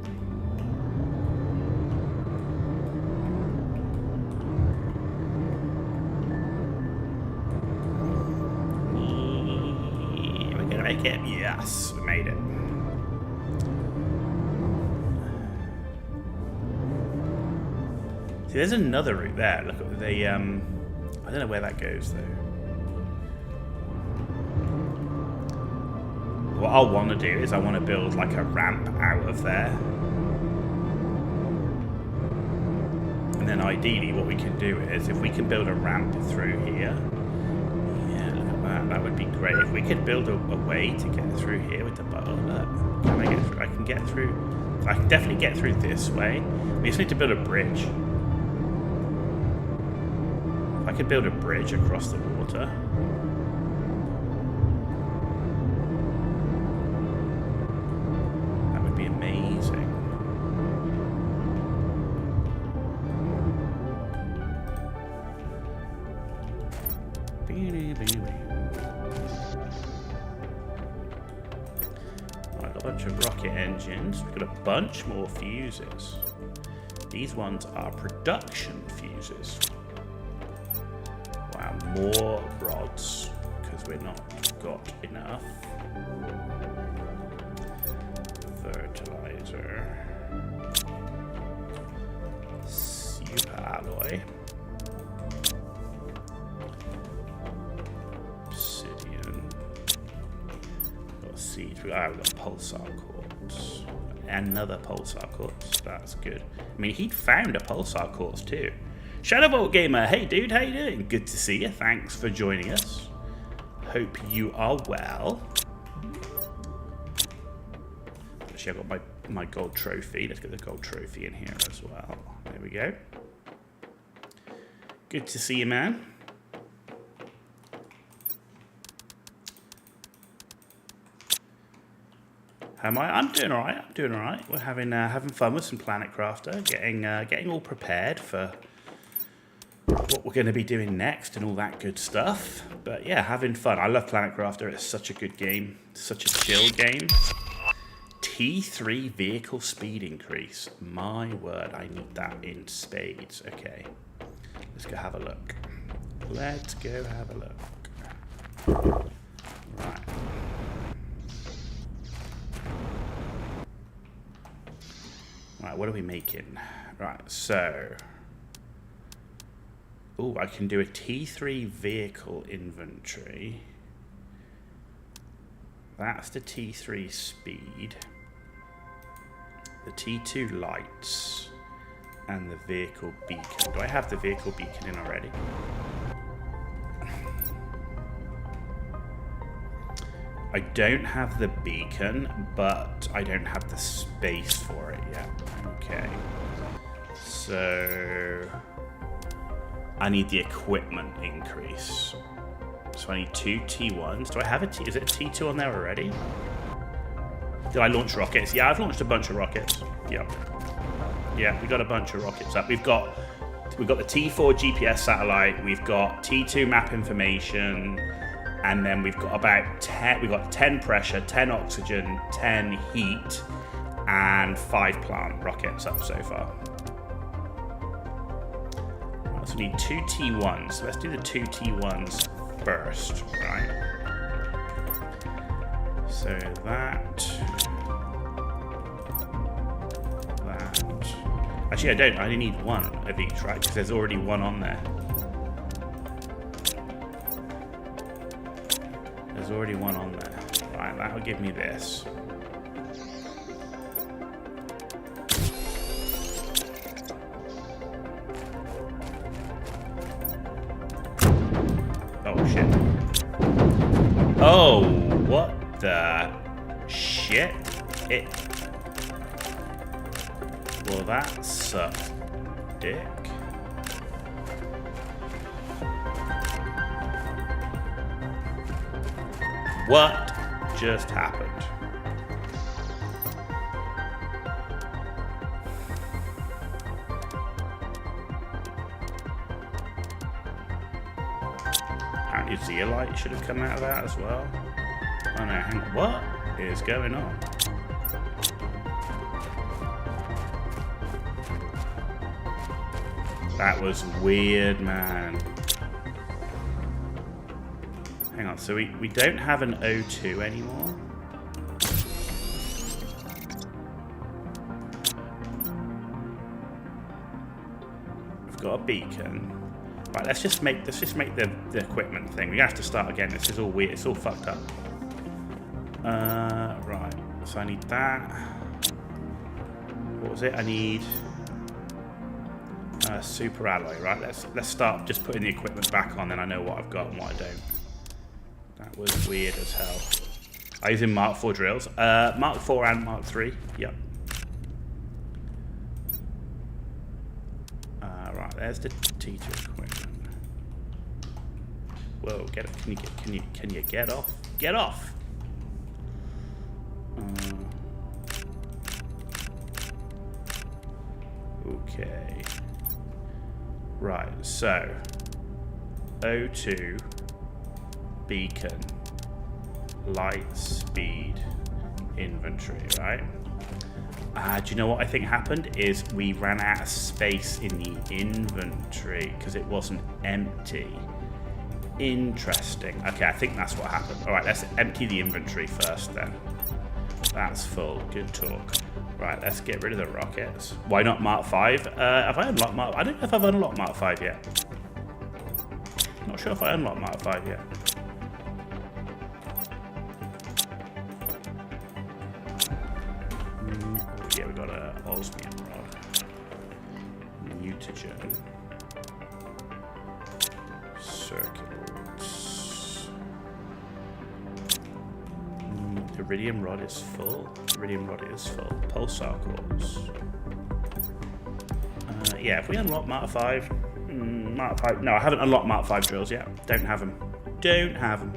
We're going to make it. Yes, we made it. See, there's another route there. Look at the, I don't know where that goes, though. What I'll want to do is I want to build, like, a ramp out of there. And then ideally what we can do is, if we can build a ramp through here, yeah, look at that, that would be great. If we could build a way to get through here with the boat, look, can I get through? I can get through, I can definitely get through this way. We just need to build a bridge. If I could build a bridge across the water. That would be amazing. I've got a bunch of rocket engines. We've got a bunch more fuses. These ones are production fuses. Wow, more rods, because we're not got enough. Fertilizer. Super alloy. Seeds. We've got pulsar quartz. Another pulsar quartz. That's good. I mean, he'd found a pulsar quartz too. Shadowbolt Gamer, hey dude, how you doing? Good to see you. Thanks for joining us. Hope you are well. Actually, I've got my gold trophy. Let's get the gold trophy in here as well. There we go. Good to see you, man. Am I? I'm doing all right. I'm doing all right. We're having fun with some Planet Crafter, getting all prepared for what we're going to be doing next and all that good stuff. But yeah, having fun. I love Planet Crafter. It's such a good game. Such a chill game. T3 vehicle speed increase. My word, I need that in spades. Okay, let's go have a look. Let's go have a look. Right. Right, what are we making? Right, so... Oh, I can do a T3 vehicle inventory. That's the T3 speed. The T2 lights. And the vehicle beacon. Do I have the vehicle beacon in already? I don't have the beacon, but I don't have the space for it yet. Okay. So... I need the equipment increase. So I need 2 T1s. Do I have a T? Is it a T2 on there already? Did I launch rockets? Yeah, I've launched a bunch of rockets. Yep. Yeah, we got a bunch of rockets up. We've got the T4 GPS satellite. We've got T2 map information. And then we've got about 10, we've got 10 pressure, 10 oxygen, 10 heat, and 5 plant rockets up so far. So we need 2 T1s. So let's do the 2 T1s first, right? So that. Actually, I don't. I only need 1 of each, right? Because there's already 1 on there. There's already 1 on there. Right, that'll give me this. Oh, shit. Oh, what the shit? Well, that sucked, dick. What just happened? Apparently Zeolite should have come out of that as well. Oh no, hang on. What is going on? That was weird, man. Hang on, so we don't have an O2 anymore. We've got a beacon. Right, let's just make the equipment thing. We have to start again. This is all weird. It's all fucked up. Right. So I need that. What was it? I need super alloy. Right. Let's start just putting the equipment back on. Then I know what I've got and what I don't. That was weird as hell. I'm using Mark 4 drills. Mark 4 and Mark 3. Yep. Right. There's the T2 equipment. Whoa, get it. Can you get off? Get off! Okay. Right, so O2 beacon light speed inventory, right? Do you know what I think happened is we ran out of space in the inventory because it wasn't empty. Interesting. Okay, I think that's what happened. All right, let's empty the inventory first then. That's full. Good talk. Right, let's get rid of the rockets. Why not Mark 5? Have I unlocked Mark? I don't know if I've unlocked Mark 5 yet. Not sure if I unlocked Mark 5 yet. Yeah, we got a osmium rod. Mutagen. Circuits. Iridium rod is full. Iridium rod is full. Pulsar cores. Yeah, if we unlock Mark 5. Mark 5. No, I haven't unlocked Mark 5 drills yet. Don't have them. Don't have them.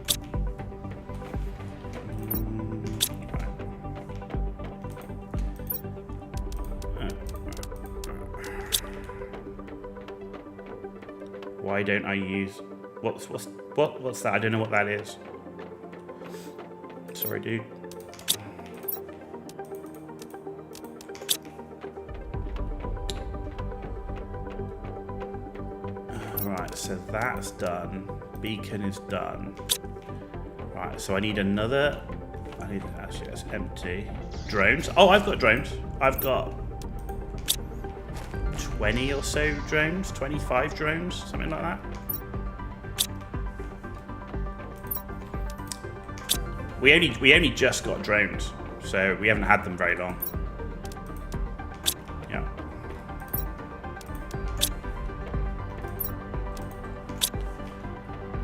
Why don't I use what's that? I don't know what that is. Sorry, dude. Right, so that's done. Beacon is done. Right, so I need another. Actually, that's empty. Drones. Oh, I've got drones. I've got 20 or so drones, 25 drones, something like that. We only just got drones, so we haven't had them very long. Yeah.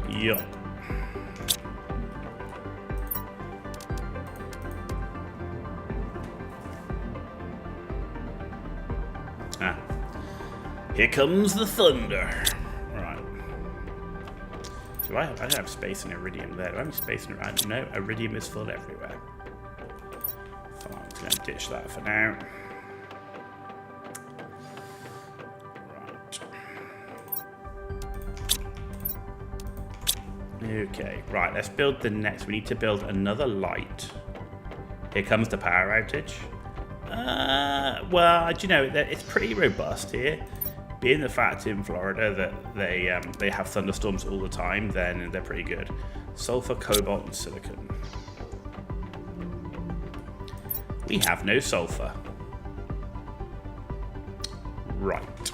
Yeah. Here comes the thunder. Right. I don't have space in iridium there. Do I have space in iridium? No, iridium is full everywhere. Fine, I'm going to ditch that for now. Right. Okay, right, let's build the next. We need to build another light. Here comes the power outage. Well, you know, it's pretty robust here. Being the fact in Florida that they have thunderstorms all the time, then they're pretty good. Sulfur, cobalt, and silicon. We have no sulfur. Right.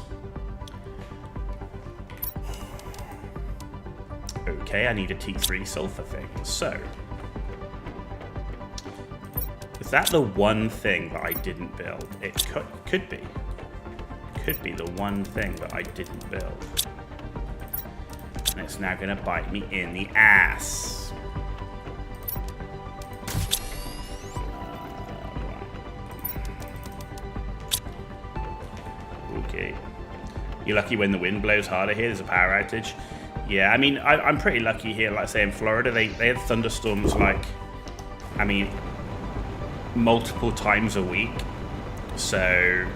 Okay, I need a T3 sulfur thing. So, is that the one thing that I didn't build? It could be. Could be the one thing that I didn't build. And it's now going to bite me in the ass. Okay. You're lucky when the wind blows harder here. There's a power outage. Yeah, I mean, I'm pretty lucky here. Like I say, in Florida, they have thunderstorms like, I mean, multiple times a week. So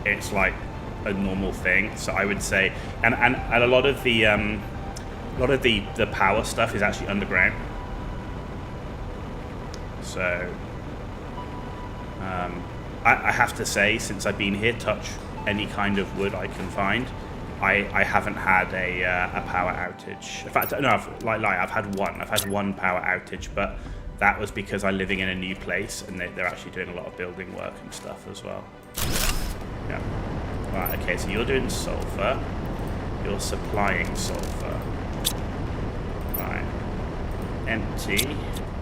it's like a normal thing. So I would say, and a lot of the power stuff is actually underground. So I have to say, since I've been here, touch any kind of wood I can find, I haven't had a power outage. In fact, no, I've had one. I've had one power outage, but that was because I'm living in a new place and they're actually doing a lot of building work and stuff as well. Yeah. Right, okay, so you're doing sulfur. You're supplying sulfur. Right. Empty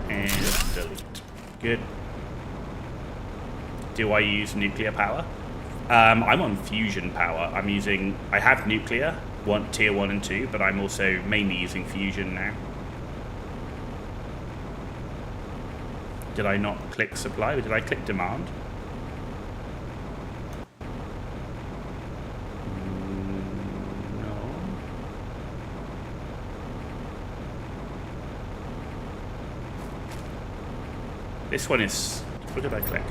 and delete. Good. Do I use nuclear power? I'm on fusion power. I have nuclear, tier 1 and 2, but I'm also mainly using fusion now. Did I not click supply, or did I click demand? No. This one is... What did I click?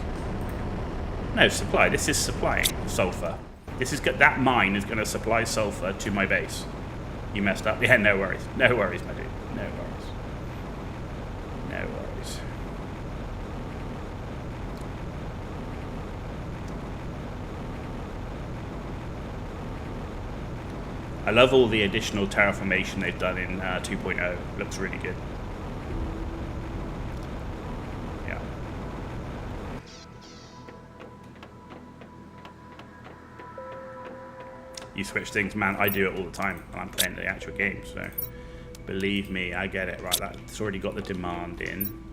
No, supply. This is supplying sulfur. That mine is going to supply sulfur to my base. You messed up? Yeah, no worries. No worries, my dude. No worries. No worries. I love all the additional terraformation they've done in 2.0. Looks really good. Yeah. You switch things, man. I do it all the time when I'm playing the actual game, so believe me, I get it. Right, that's already got the demand in.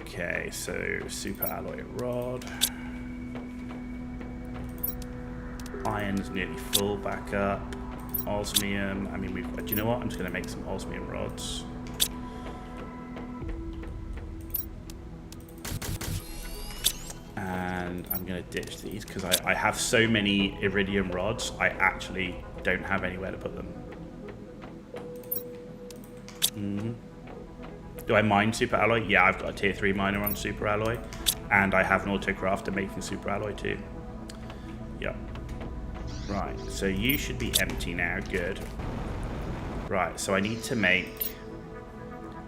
Okay, so super alloy rod. Iron's nearly full back up. Osmium. I mean, do you know what? I'm just going to make some osmium rods. And I'm going to ditch these because I have so many iridium rods, I actually don't have anywhere to put them. Do I mine super alloy? Yeah, I've got a tier 3 miner on super alloy, and I have an autocrafter making super alloy too. Yep. Right, so you should be empty now. Good. Right, so I need to make...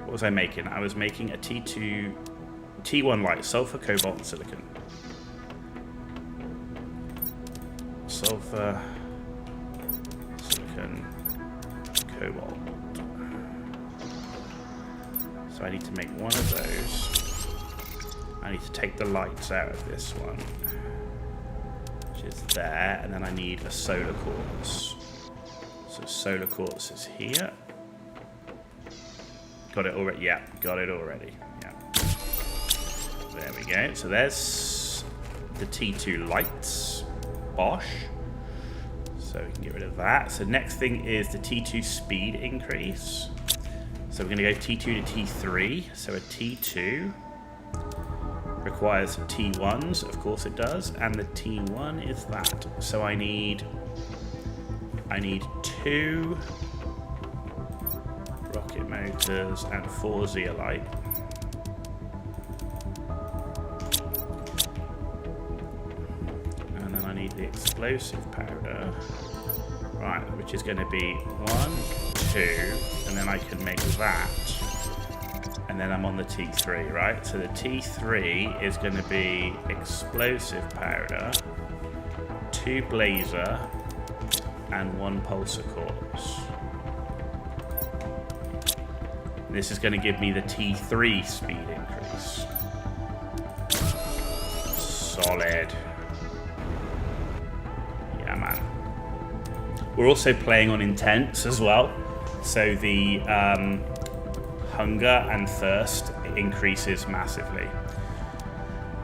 What was I making? I was making a T2... T1 light, sulfur, cobalt, and silicon. Sulfur, silicon, cobalt. So I need to make one of those. I need to take the lights out of this one, which is there, and then I need a solar quartz. So solar quartz is here. Got it already? Yeah, got it already. Yeah. There we go. So there's the T2 lights. Bosh. So we can get rid of that. So next thing is the T2 speed increase. So we're going to go T2 to T3. So a T2 requires T1s, of course it does, and the T1 is that. So I need 2 rocket motors and 4 zeolite. And then I need the explosive powder, right, which is going to be 1, 2, and then I can make that. And then I'm on the T3, right? So the T3 is going to be explosive powder, 2 blazer, and 1 pulsar quartz. This is going to give me the T3 speed increase. Solid. Yeah, man. We're also playing on intense as well. So the hunger and thirst increases massively.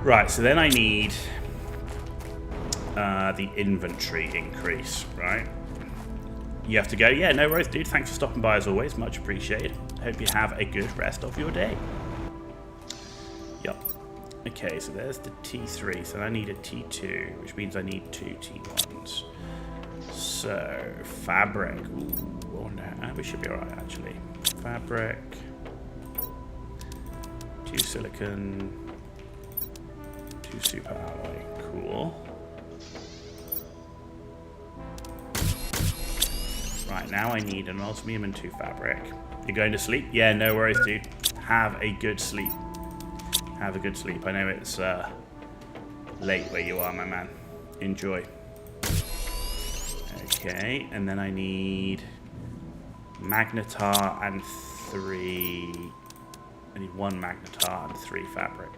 Right, so then I need the inventory increase, right? You have to go. Yeah, no worries, dude. Thanks for stopping by as always. Much appreciated. Hope you have a good rest of your day. Yep. Okay, so there's the T3. So I need a T2, which means I need 2 T1s. So, fabric. Ooh, oh no, we should be alright actually. Fabric. 2 silicon. 2 super alloy. Cool. Right, now I need an osmium and 2 fabric. You're going to sleep? Yeah, no worries, dude. Have a good sleep. Have a good sleep. I know it's late where you are, my man. Enjoy. Okay, and then I need magnetar and 3... I need 1 magnetar and 3 fabric.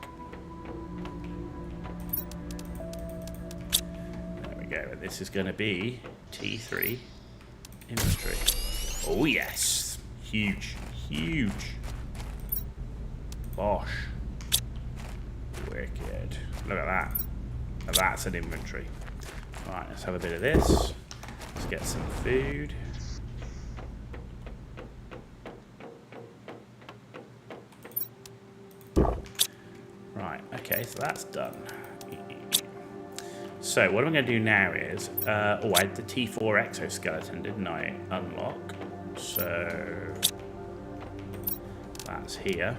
There we go. And this is going to be T3 inventory. Oh, yes. Huge. Huge. Bosh. Wicked. Look at that. Now that's an inventory. Right, let's have a bit of this. Let's get some food. Right, okay, so that's done. So what I'm going to do now is, oh, I had the T4 exoskeleton, didn't I, unlock? So that's here.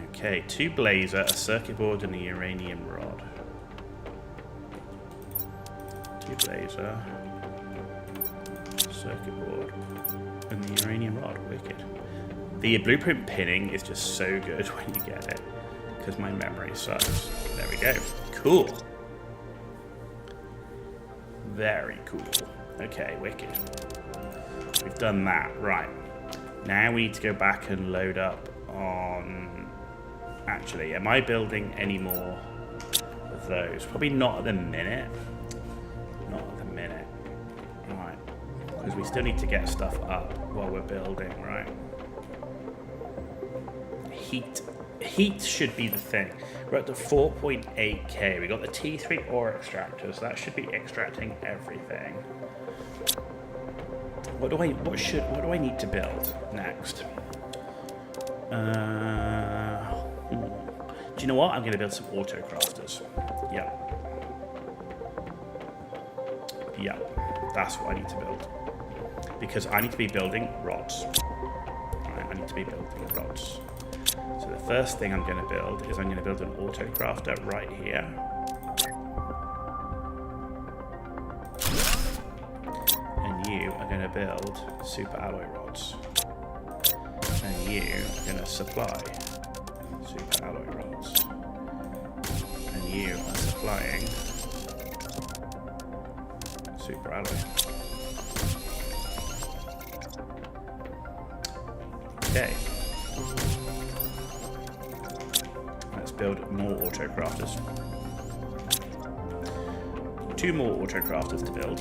Okay, 2 blazer, a circuit board, and a uranium rod. 2 blazer, circuit board, and the uranium rod. Wicked. The blueprint pinning is just so good when you get it, because my memory sucks. There we go. Cool. Very cool. Okay, wicked. We've done that. Right. Now we need to go back and load up on... Actually, am I building any more of those? Probably not at the minute. Not at the minute. Right. Because we still need to get stuff up while we're building, right? Heat should be the thing. We're at the 4.8k. We got the T3 ore extractor, so that should be extracting everything. What do I need to build next? Do you know what? I'm going to build some auto crafters. Yep. That's what I need to build. Because I need to be building rods. Right, I need to be building rods. So the first thing I'm going to build is I'm going to build an auto crafter right here. And you are going to build super alloy rods. And you are going to supply super alloy rods. And you are supplying super alloy. Okay. Let's build more auto crafters. 2 more auto crafters to build.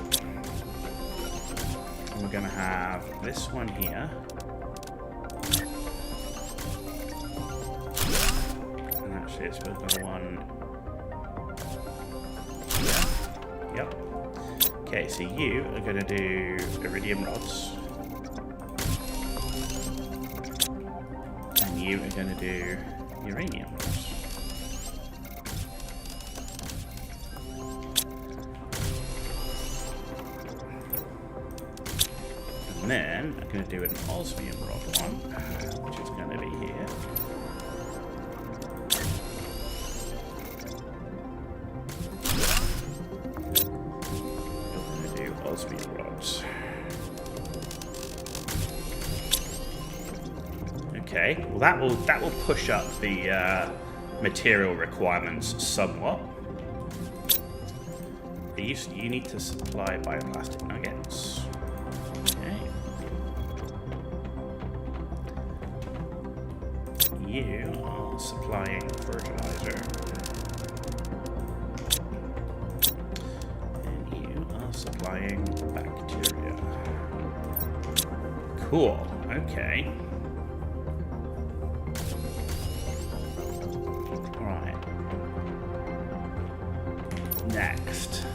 And we're going to have this one here. And actually, it's built another one here. Yep. Okay, so you are going to do iridium rods. And you are going to do uranium rods. And then I'm going to do an osmium rod one, which is going to be here. We're going to do osmium rods. Okay, well that will push up the material requirements somewhat. You need to supply bioplastic nuggets. Okay. You are supplying fertilizer. And you are supplying bacteria. Cool. Okay. Next.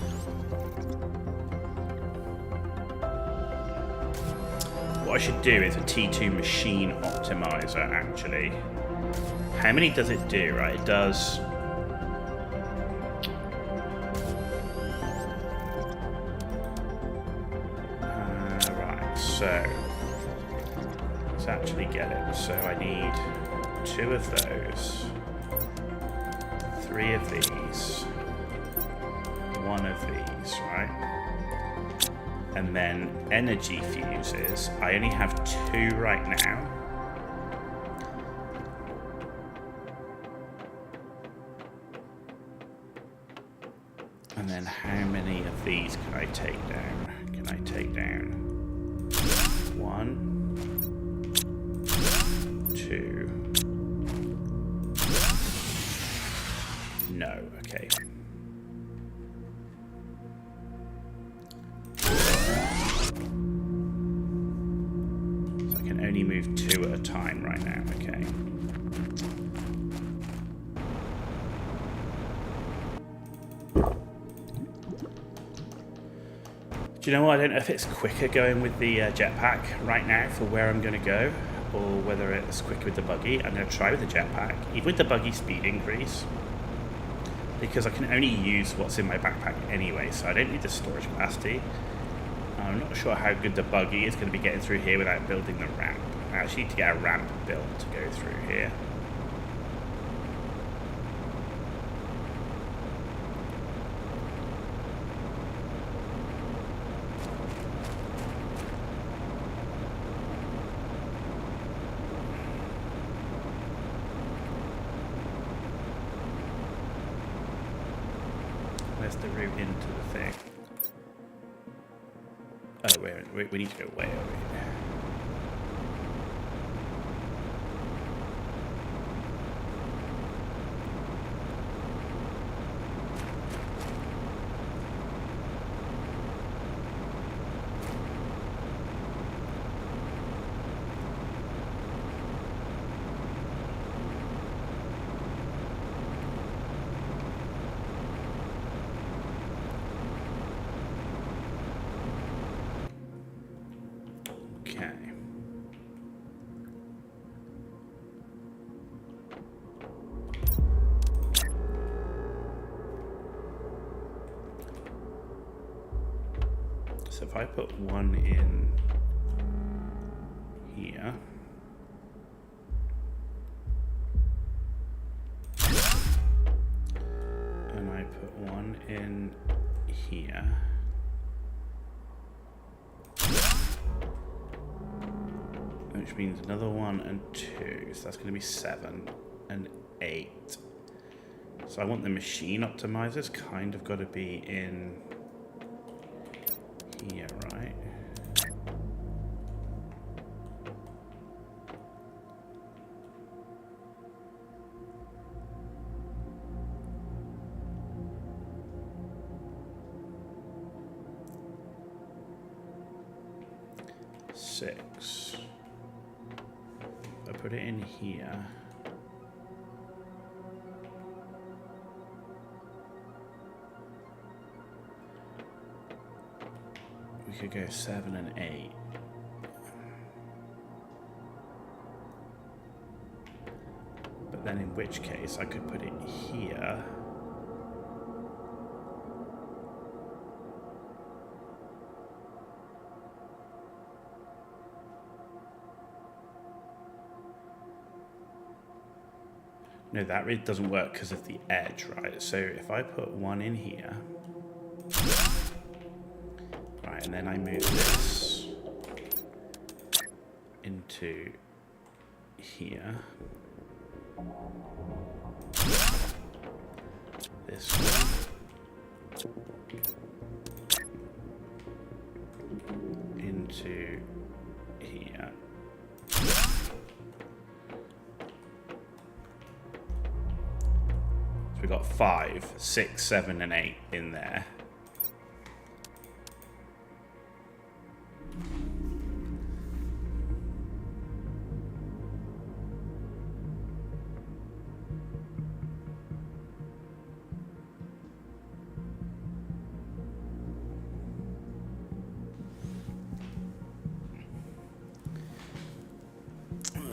What I should do is a T2 machine optimizer, actually. How many does it do, right? It does... right, so... let's actually get it. So I need 2 of those. 3 of these. 1 of these, right? And then energy fuses. I only have 2 right now. And then how many of these can I take down? Can I take down 1, 2? No, okay. time right now, okay. Do you know what? I don't know if it's quicker going with the jetpack right now for where I'm going to go, or whether it's quicker with the buggy. I'm going to try with the jetpack, even with the buggy speed increase, because I can only use what's in my backpack anyway, so I don't need the storage capacity. I'm not sure how good the buggy is going to be getting through here without building the ramp. I actually need to get a ramp built to go through here. Where's the route into the thing? Oh, we need to go way over here. So if I put one in here, and I put one in here, which means another 1 and 2, so that's going to be 7 and 8. So I want the machine optimizers kind of got to be in here, right? Six. I put it in here. We could go 7 and 8. But then in which case I could put it here. No, that really doesn't work because of the edge, right? So if I put one in here, right, and then I move this into here, this one into here. We got 5, 6, 7, and 8 in there.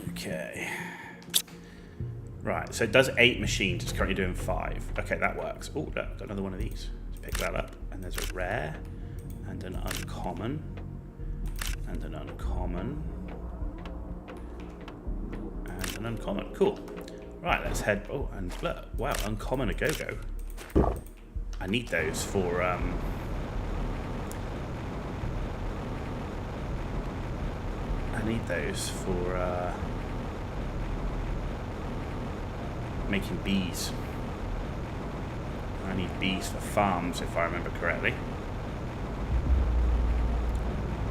Okay. Right, so it does 8 machines, it's currently doing 5. Okay, that works. Oh, look, got another one of these. Let's pick that up. And there's a rare, and an uncommon, and an uncommon, and an uncommon. Cool. Right, let's head... Oh, and look, wow, uncommon a go-go. I need those for... I need those for... making bees. I need bees for farms, if I remember correctly.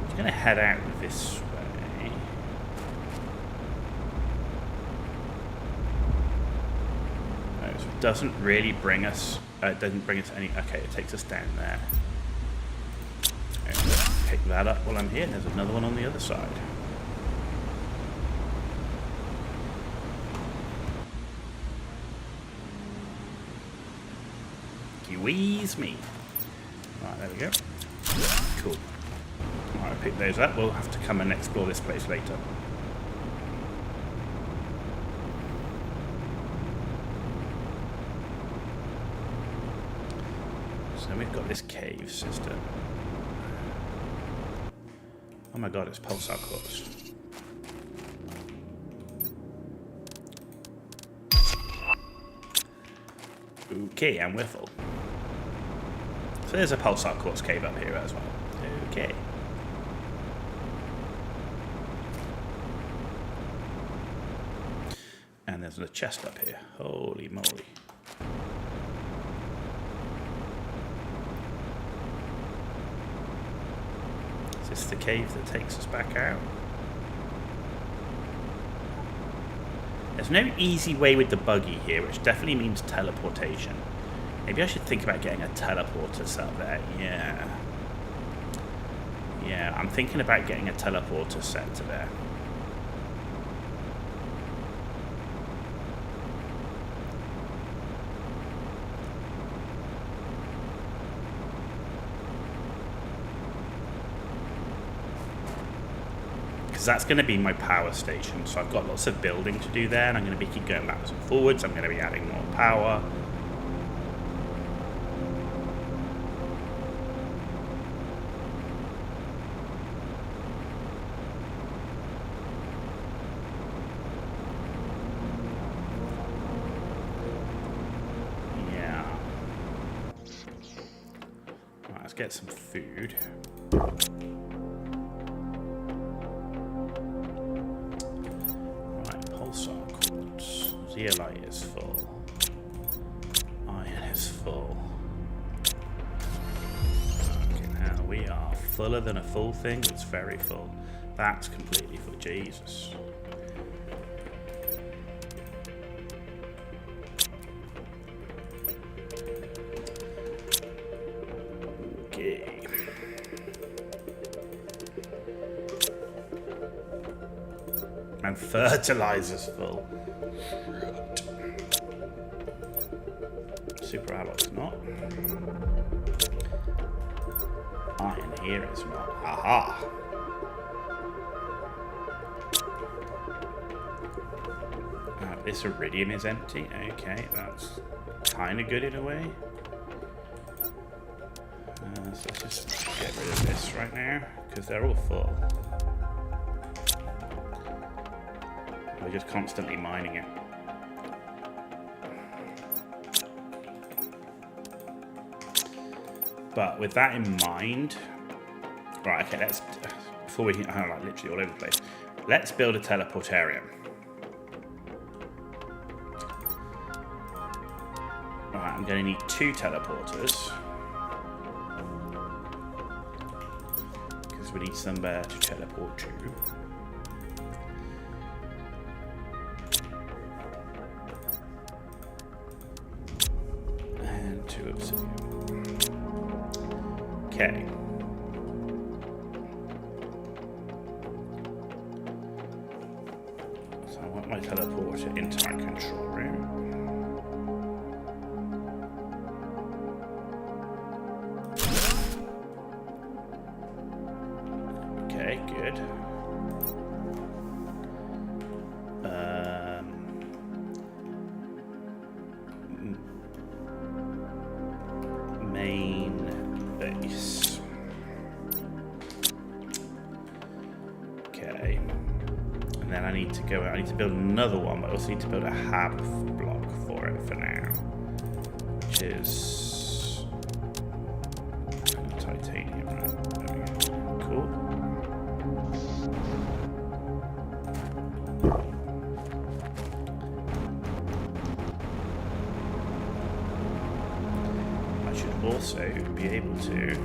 I'm going to head out this way. No, so it doesn't really bring us... it doesn't bring us any... Okay, it takes us down there. Okay, pick that up while I'm here. There's another one on the other side. Squeeze me. Right, there we go. Cool. Alright, pick those up. We'll have to come and explore this place later. So we've got this cave system. Oh my god, it's pulsar quartz. Okay, and we're full. So there's a pulsar quartz cave up here as well. Okay. And there's a chest up here. Holy moly. Is this the cave that takes us back out? There's no easy way with the buggy here, which definitely means teleportation. Maybe I should think about getting a teleporter set up there. Yeah, I'm thinking about getting a teleporter set to there. Because that's going to be my power station. So I've got lots of building to do there, and I'm going to be keep going backwards and forwards. I'm going to be adding more power. Yeah. Right, let's get some food. Zeolite is full. Iron is full. Okay, now we are fuller than a full thing. It's very full. That's completely full. Jesus. Okay. And fertilizer's full. Super alloy's not. Iron here is not. Aha! This iridium is empty. Okay, that's kind of good in a way. So let's just get rid of this right now, because they're all full. We're just constantly mining it. But with that in mind, right, okay, let's, before we, I'm like literally all over the place, let's build a teleportarium. Alright, I'm going to need 2 teleporters. Because we need somewhere to teleport to. And 2 obsidian. Okay. So I want my teleporter into my control room. Okay, good. Main base. Okay. And then I need to go, I need to build another one, but I also need to build a hab block for it for now. Which is titanium, right? There we go. Cool. I should also be able to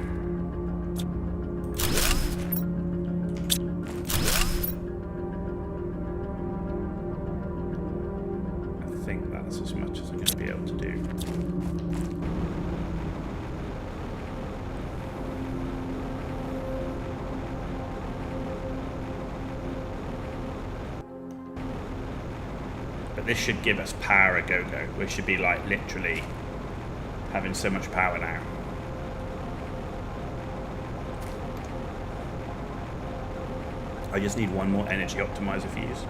as much as I'm going to be able to do. But this should give us power a go-go. We should be like literally having so much power now. I just need one more energy optimizer fuse.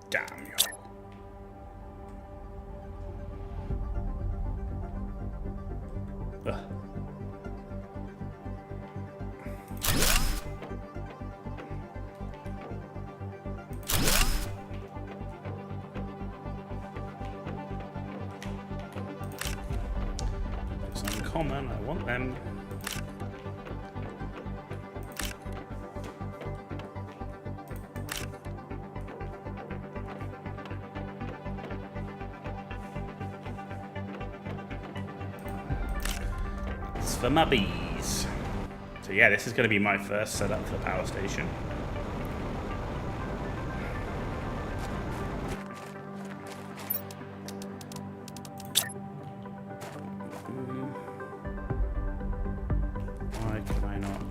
Damn you. Ugh. It's uncommon, I want them. For my bees. So yeah, this is going to be my first setup for the power station. Why can I not?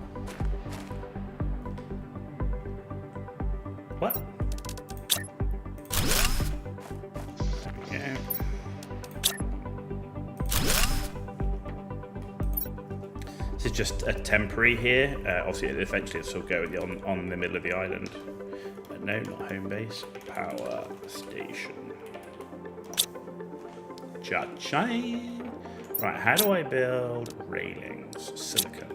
What? Yeah. This is just a temporary here. Obviously, eventually this will go on the middle of the island. But no, not home base. Power station. Cha-ching! Right, how do I build railings? Silicon.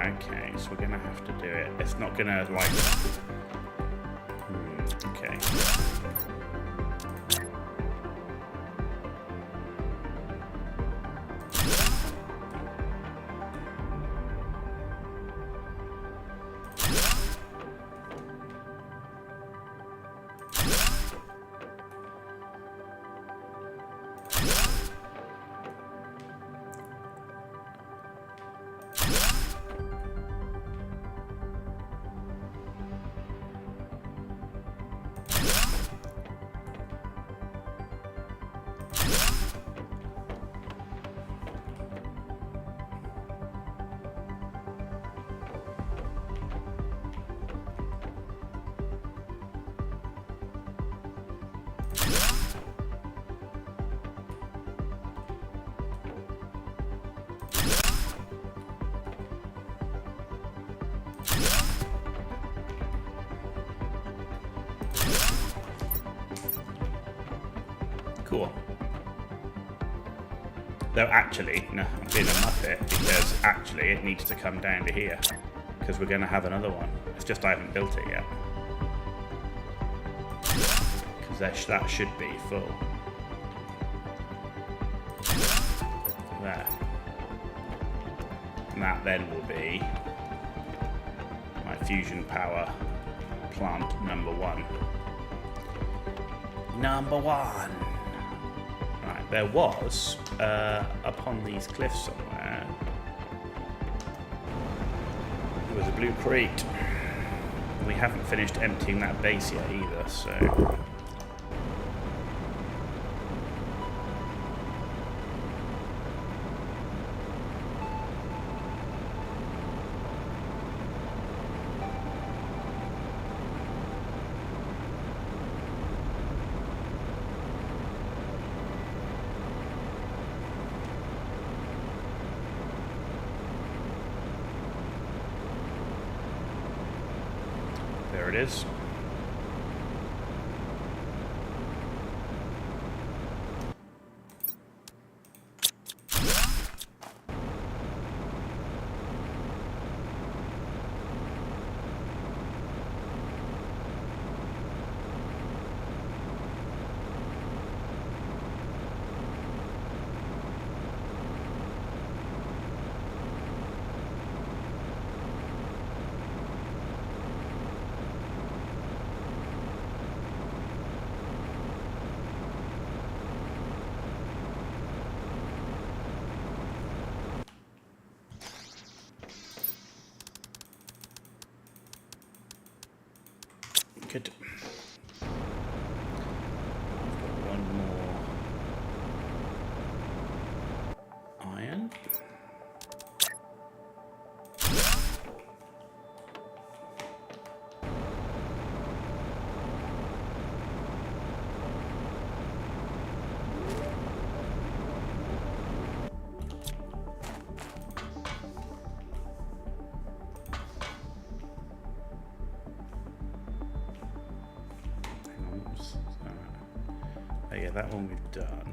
Okay, so we're gonna have to do it. It's not gonna like. Okay. Cool. Though actually, no, I'm being a muppet because actually it needs to come down to here because we're going to have another one. It's just I haven't built it yet. Because that should be full. There. And that then will be my fusion power plant number 1. Number 1. Right, there was up on these cliffs somewhere. There was a blue crate. We haven't finished emptying that base yet either, so. There it is. Good. I've got one more iron. Oh yeah, that one we've done.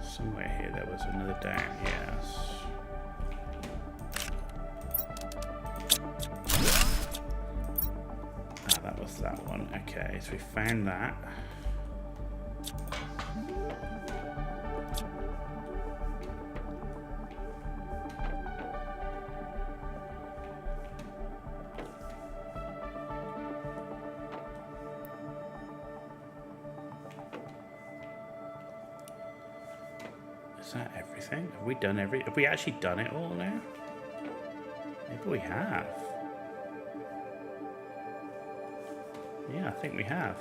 Somewhere here there was another down, yes. Ah, that was that one. Okay, so we found that. Is that everything? Have we done have we actually done it all now? Maybe we have. Yeah, I think we have.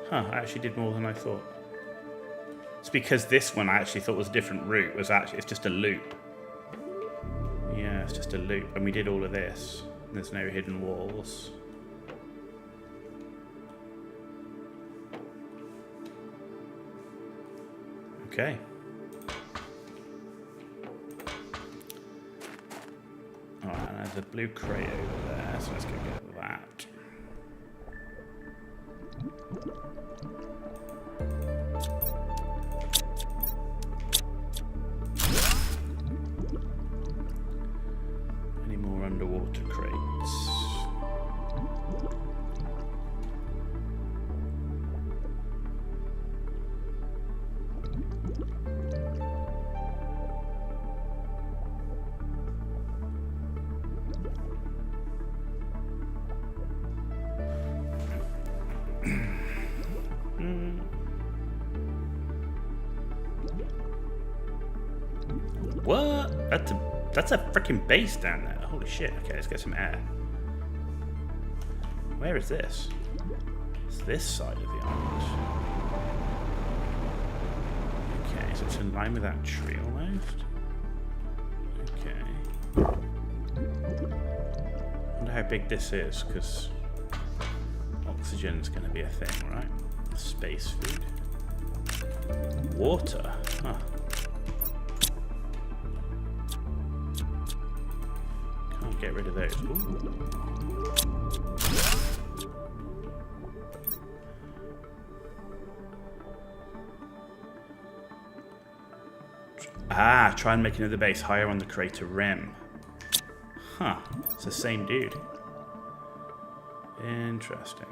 Huh, I actually did more than I thought. It's because this one I actually thought was a different route. It's just a loop. Yeah, it's just a loop. And we did all of this. There's no hidden walls. Okay. Alright, there's a blue crate over there, so let's go get that. Any more underwater crates? What? That's a freaking base down there. Holy shit. Okay, let's get some air. Where is this? It's this side of the island. Okay, so it's in line with that tree almost. Okay. I wonder how big this is, because oxygen's going to be a thing, right? Space food. Water. Huh. Can't get rid of those. Ooh. Ah, try and make another base higher on the crater rim. Huh. It's the same dude. Interesting.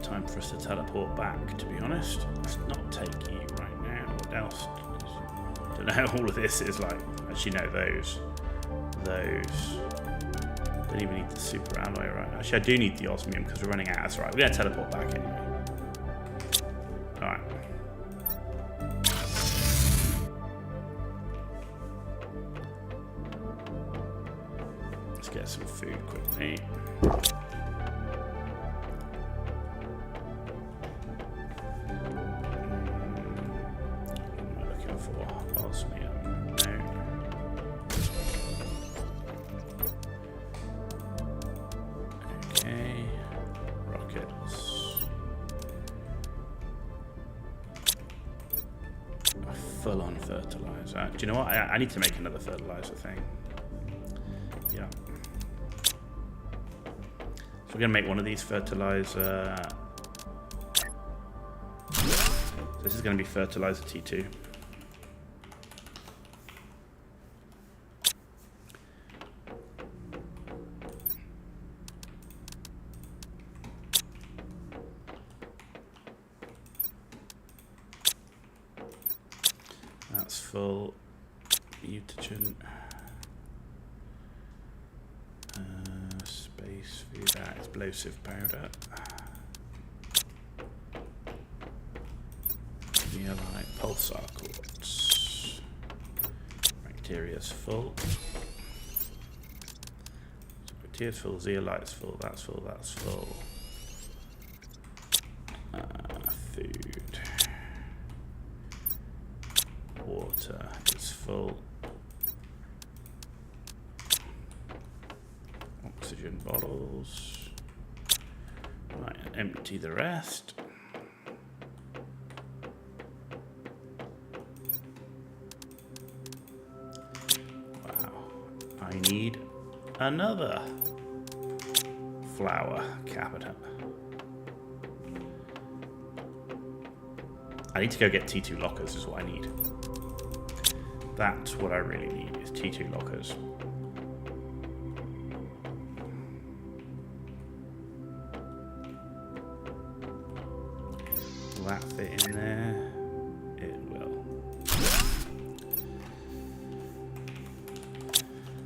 Time for us to teleport back, to be honest. Let's not take you right now. What else? I don't know how all of this is like. Actually, no, those. Don't even need the super alloy, right? Actually, I do need the osmium because we're running out. That's right. We're going to teleport back anyway. Alright. Let's get some food quickly. What am I looking for? Osmium. No. Okay. Rockets. A full-on fertilizer. Do you know what? I need to make another fertilizer thing. Yeah. So we're going to make one of these fertilizer. This is going to be fertilizer T2. That's full. Mutagen. Space view, that explosive powder. Neolite pulsar quartz. Bacteria's full. So bacteria's full, zeolite's full, that's full, that's full. Food. Water is full. Oxygen bottles. Right, empty the rest. Wow. I need another flower cabinet. I need to go get T2 lockers is what I need. That's what I really need, is T2 lockers. Will that fit in there? It will.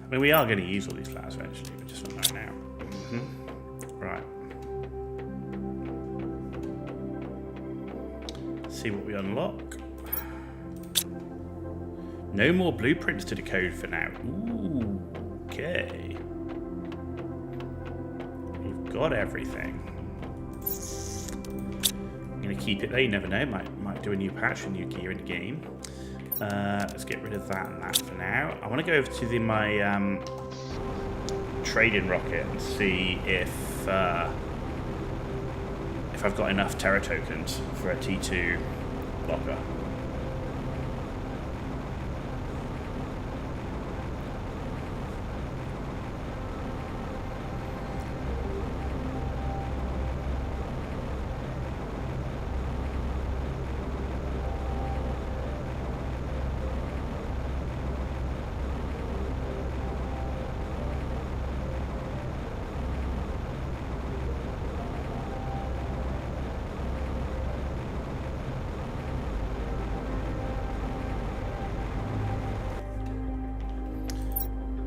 I mean, we are going to use all these flowers eventually, but just not right now. Right. Let's see what we unlock. No more blueprints to decode for now. Ooh, okay. We've got everything. I'm gonna keep it there. You never know. Might do a new patch, a new gear in the game. Let's get rid of that and that for now. I want to go over to my trading rocket and see if I've got enough Terra tokens for a T2 locker.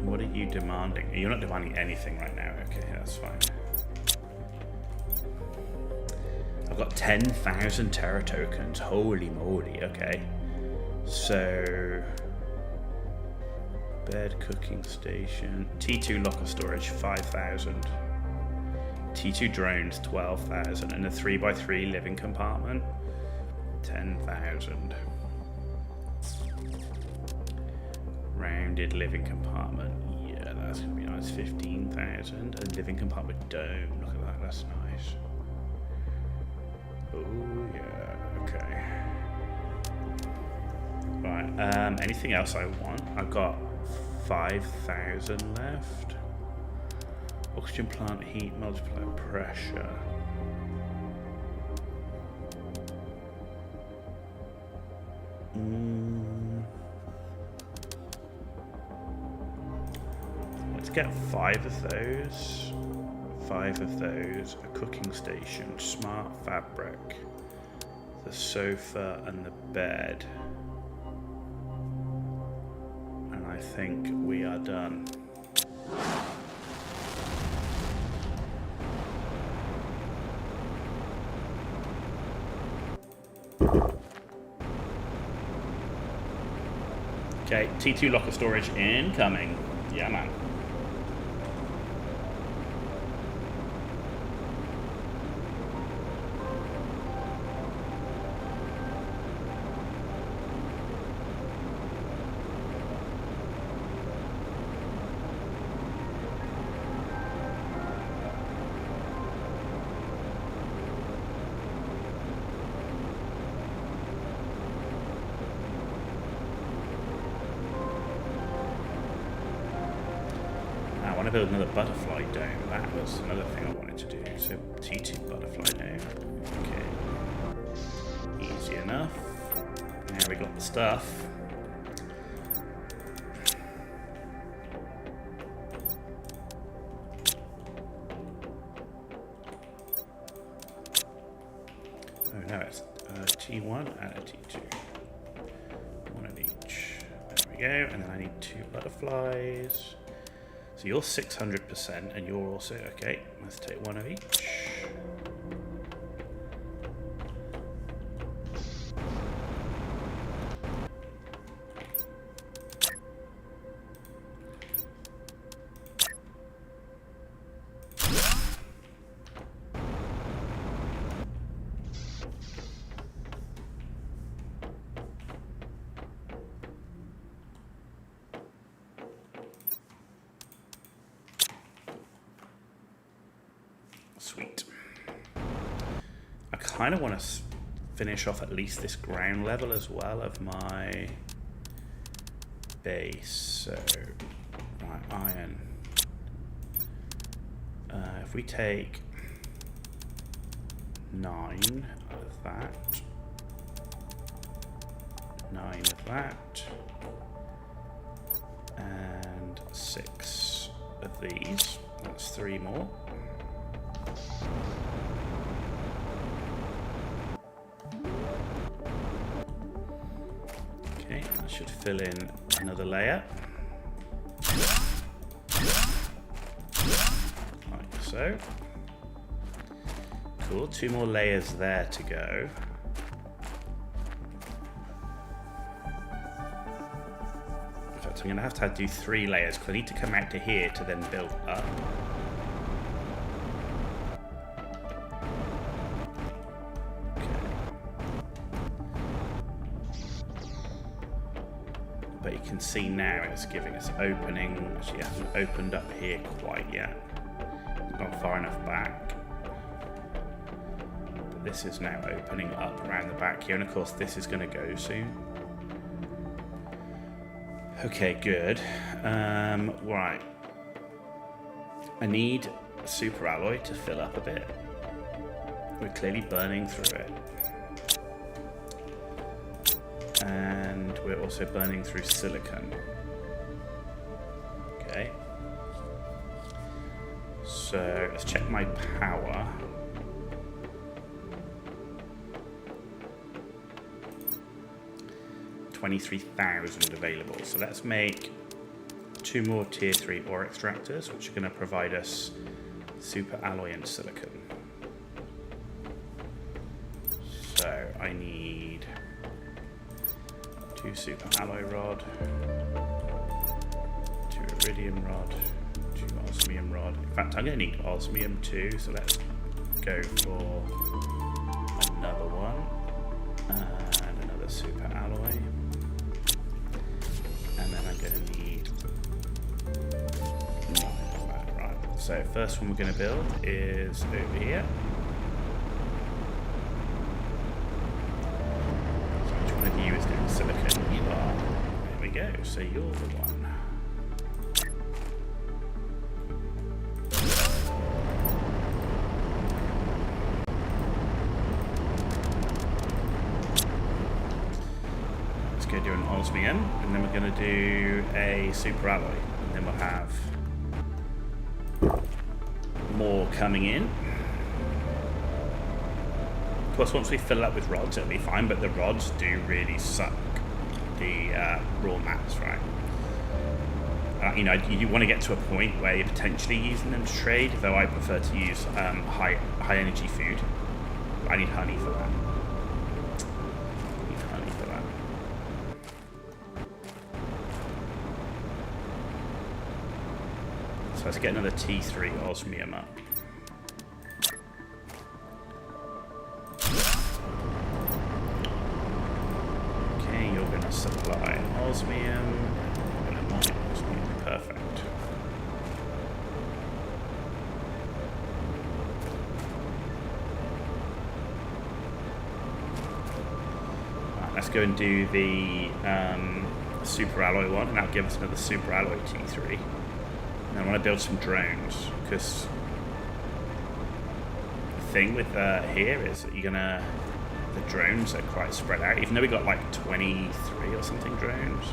What are you demanding? You're not demanding anything right now. Okay, that's fine. I've got 10,000 Terra tokens. Holy moly. Okay. So, bed, cooking station, T2 locker storage, 5,000. T2 drones, 12,000. And a 3x3 living compartment, 10,000. Rounded living compartment. Yeah, that's going to be nice. 15,000. A living compartment dome. Look at that. That's nice. Oh, yeah. Okay. Right. Anything else I want? I've got 5,000 left. Oxygen plant, heat, multiplier, pressure. Let's get 5 of those. 5 of those. A cooking station, smart fabric, the sofa, and the bed. And I think we are done. Okay, T2 locker storage incoming. Yeah, man. I want to build another butterfly dome. That was another thing I wanted to do. So T2 butterfly dome. Okay. Easy enough. Now we got the stuff. Oh no, it's T1 and a T2. One of each. There we go. And then I need 2 butterflies. So you're 600%, and you're also okay. Let's take 1 of each. Sweet. I kind of want to finish off at least this ground level as well of my base. So, right, iron. If we take 9 of that, 9 of that, and 6 of these, that's 3 more. Okay, that should fill in another layer. Like so. Cool, 2 more layers there to go. In fact, I'm going to have to do 3 layers because I need to come out to here to then build up. But you can see now it's giving us opening. Actually, it hasn't opened up here quite yet. It's not far enough back. But this is now opening up around the back here, and of course this is going to go soon. Okay, good. Right. I need a super alloy to fill up a bit. We're clearly burning through it. And we're also burning through silicon. Okay. So let's check my power. $23,000 available. So let's make 2 more tier 3 ore extractors, which are going to provide us super alloy and silicon. So I need 2 super alloy rod, 2 iridium rod, 2 osmium rod. In fact, I'm going to need osmium too, so let's go for another one and another super alloy. And then I'm going to need 9 of that. Right. So first one we're going to build is over here. You is doing silicon. You are. There we go. So you're the one. Let's go do an osmium, and then we're going to do a super alloy, and then we'll have more coming in. Of course, once we fill it up with rods, it'll be fine, but the rods do really suck the raw mats, right? You know, you want to get to a point where you're potentially using them to trade, though I prefer to use high energy food. I need honey for that. So let's get another T3 osmium up. Okay, you're going to supply osmium. You're going to mine osmium. Perfect. Right, let's go and do the super alloy one, and that'll give us another super alloy T3. And I want to build some drones, because the thing with here is that the drones are quite spread out, even though we got like 23 or something drones.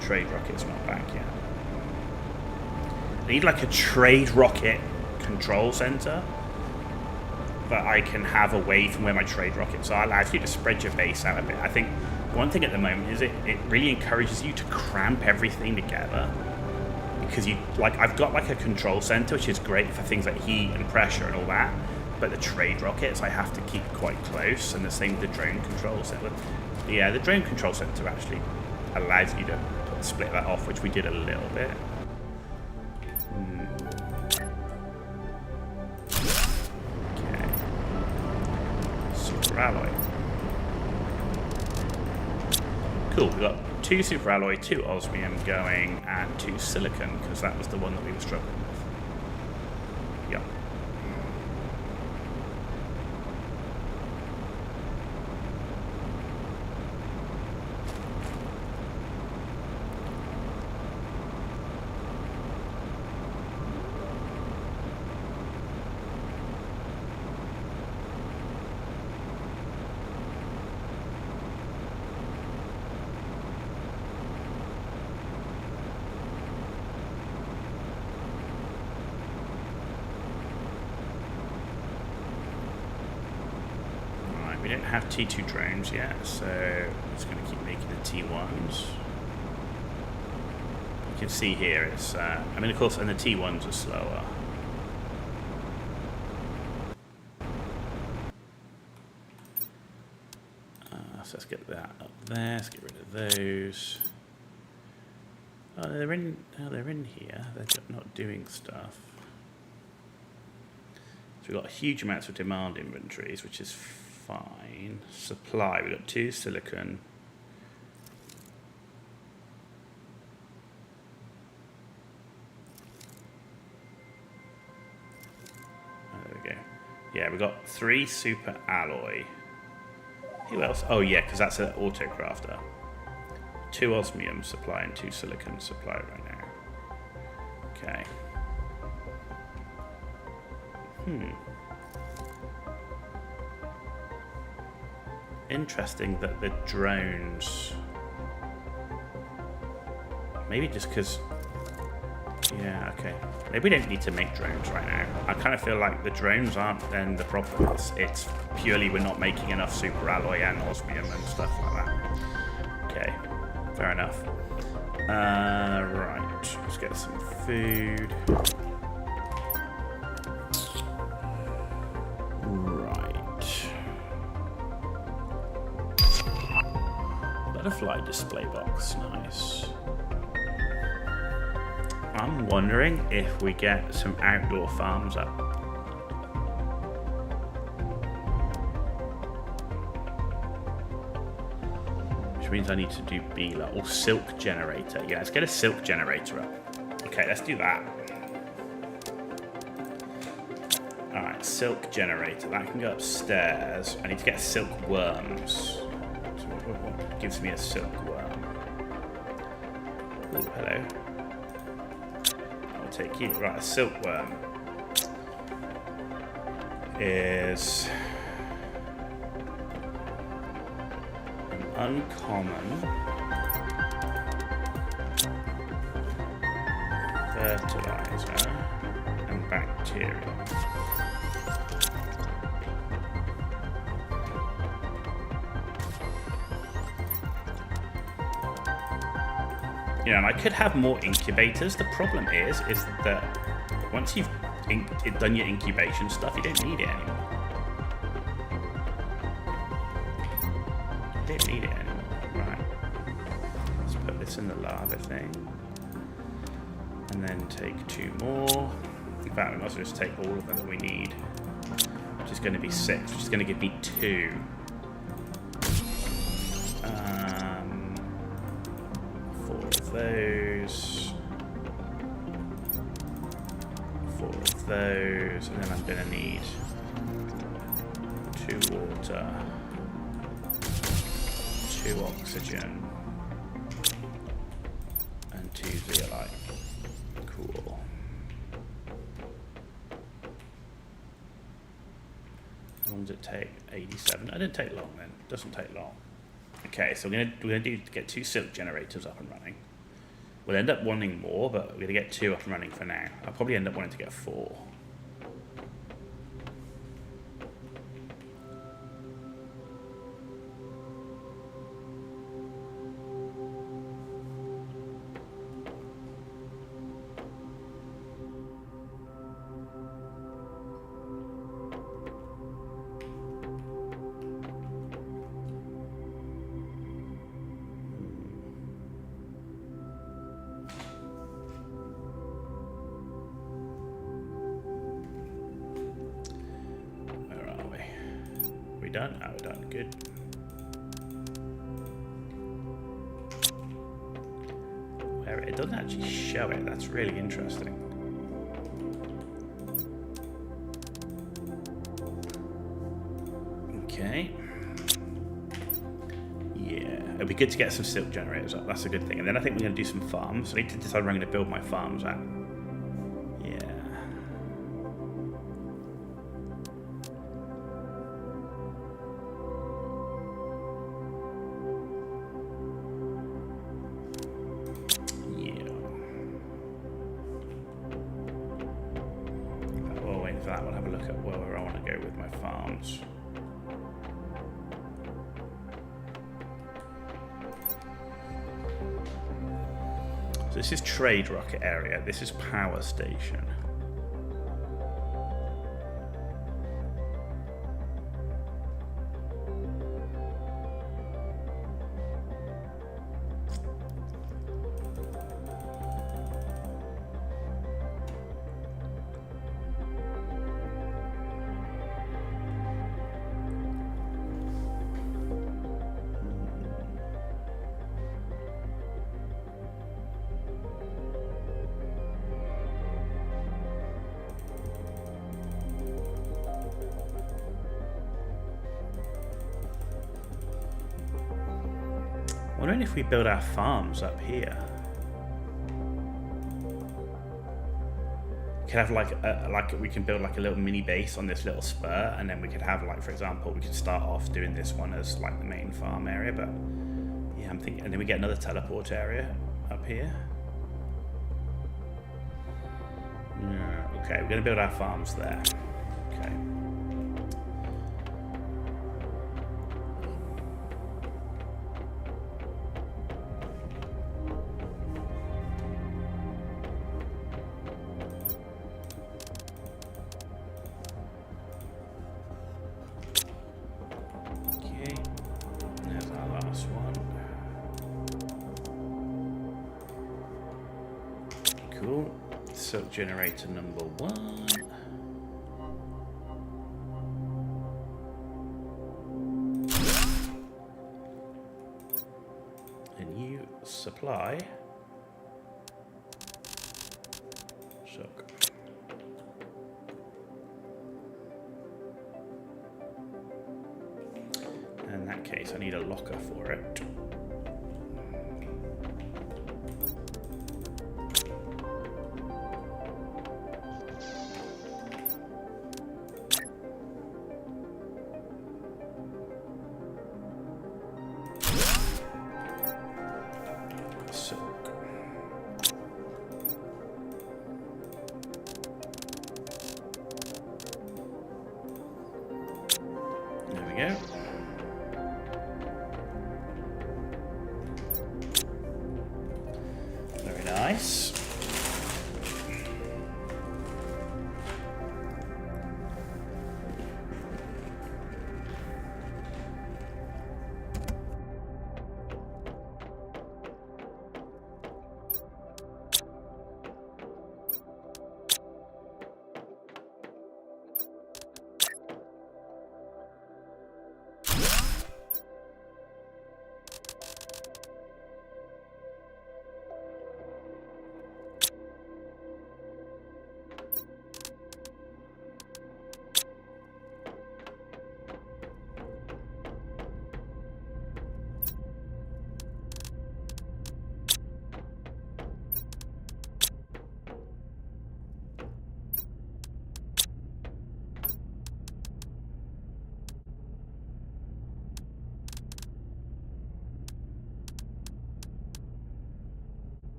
Trade rocket's not back yet. I need like a trade rocket control center that I can have away from where my trade rockets are. Allows you to spread your base out a bit. I think one thing at the moment is it really encourages you to cramp everything together, because I've got like a control center which is great for things like heat and pressure and all that, but the trade rockets I have to keep quite close, and the same with the drone control center. Yeah, the drone control center actually allows you to split that off, which we did a little bit. Alloy. Cool, we've got 2 super alloy, 2 osmium going, and 2 silicon, because that was the one that we were struggling with. Yep. We don't have T2 drones yet, so I'm just going to keep making the T1s. You can see here it's, I mean, of course, and the T1s are slower. So let's get that up there, let's get rid of those. Oh, they're in here, they're just not doing stuff. So we've got huge amounts of demand inventories, which is fine. Supply, we've got 2 silicon. Oh, there we go. Yeah, we've got 3 super alloy. Who else? Oh yeah, because that's an autocrafter. 2 osmium supply and 2 silicon supply right now. Okay. Interesting that the drones, maybe just because, yeah, okay, maybe we don't need to make drones right now. I kind of feel like the drones aren't then the problem. It's purely we're not making enough super alloy and osmium and stuff like that. Okay, fair enough. Right, let's get some food. Butterfly display box, nice. I'm wondering if we get some outdoor farms up. Which means I need to do Bela or silk generator. Yeah, let's get a silk generator up. Okay, let's do that. Alright, silk generator. That can go upstairs. I need to get silk worms. What gives me a silk worm? Oh, hello. I'll take you. Right, a silk worm is an uncommon fertilizer and bacteria. You know, and I could have more incubators. The problem is that once you've done your incubation stuff, you don't need it anymore. don't need it anymore. Right. Let's put this in the lava thing. And then take 2 more. In fact, we must just take all of them that we need. Which is going to be 6, which is going to give me 2. 4 of those. 4 of those. And then I'm going to need 2 water. 2 oxygen. And 2 zeolite. Cool. How long does it take? 87. It didn't take long then. Doesn't take long. Okay, so we're gonna get 2 silk generators up and running. We'll end up wanting more, but we're gonna get 2 up and running for now. I'll probably end up wanting to get 4. We done? Oh, we're done. Good. Where it doesn't actually show it. That's really interesting. Okay. Yeah, it'd be good to get some silk generators up. That's a good thing. And then I think we're going to do some farms. I need to decide where I'm going to build my farms at. That we'll have a look at where I want to go with my farms. So this is trade rocket area. This is power station. Wondering if we build our farms up here. We could have like we can build like a little mini base on this little spur, and then we could have like, for example, we could start off doing this one as like the main farm area. But yeah, I'm thinking, and then we get another teleport area up here. Yeah, okay, we're gonna build our farms there. Okay. Cool. Silk generator number 1. And you supply silk. In that case, I need a locker for it. Go. Very nice.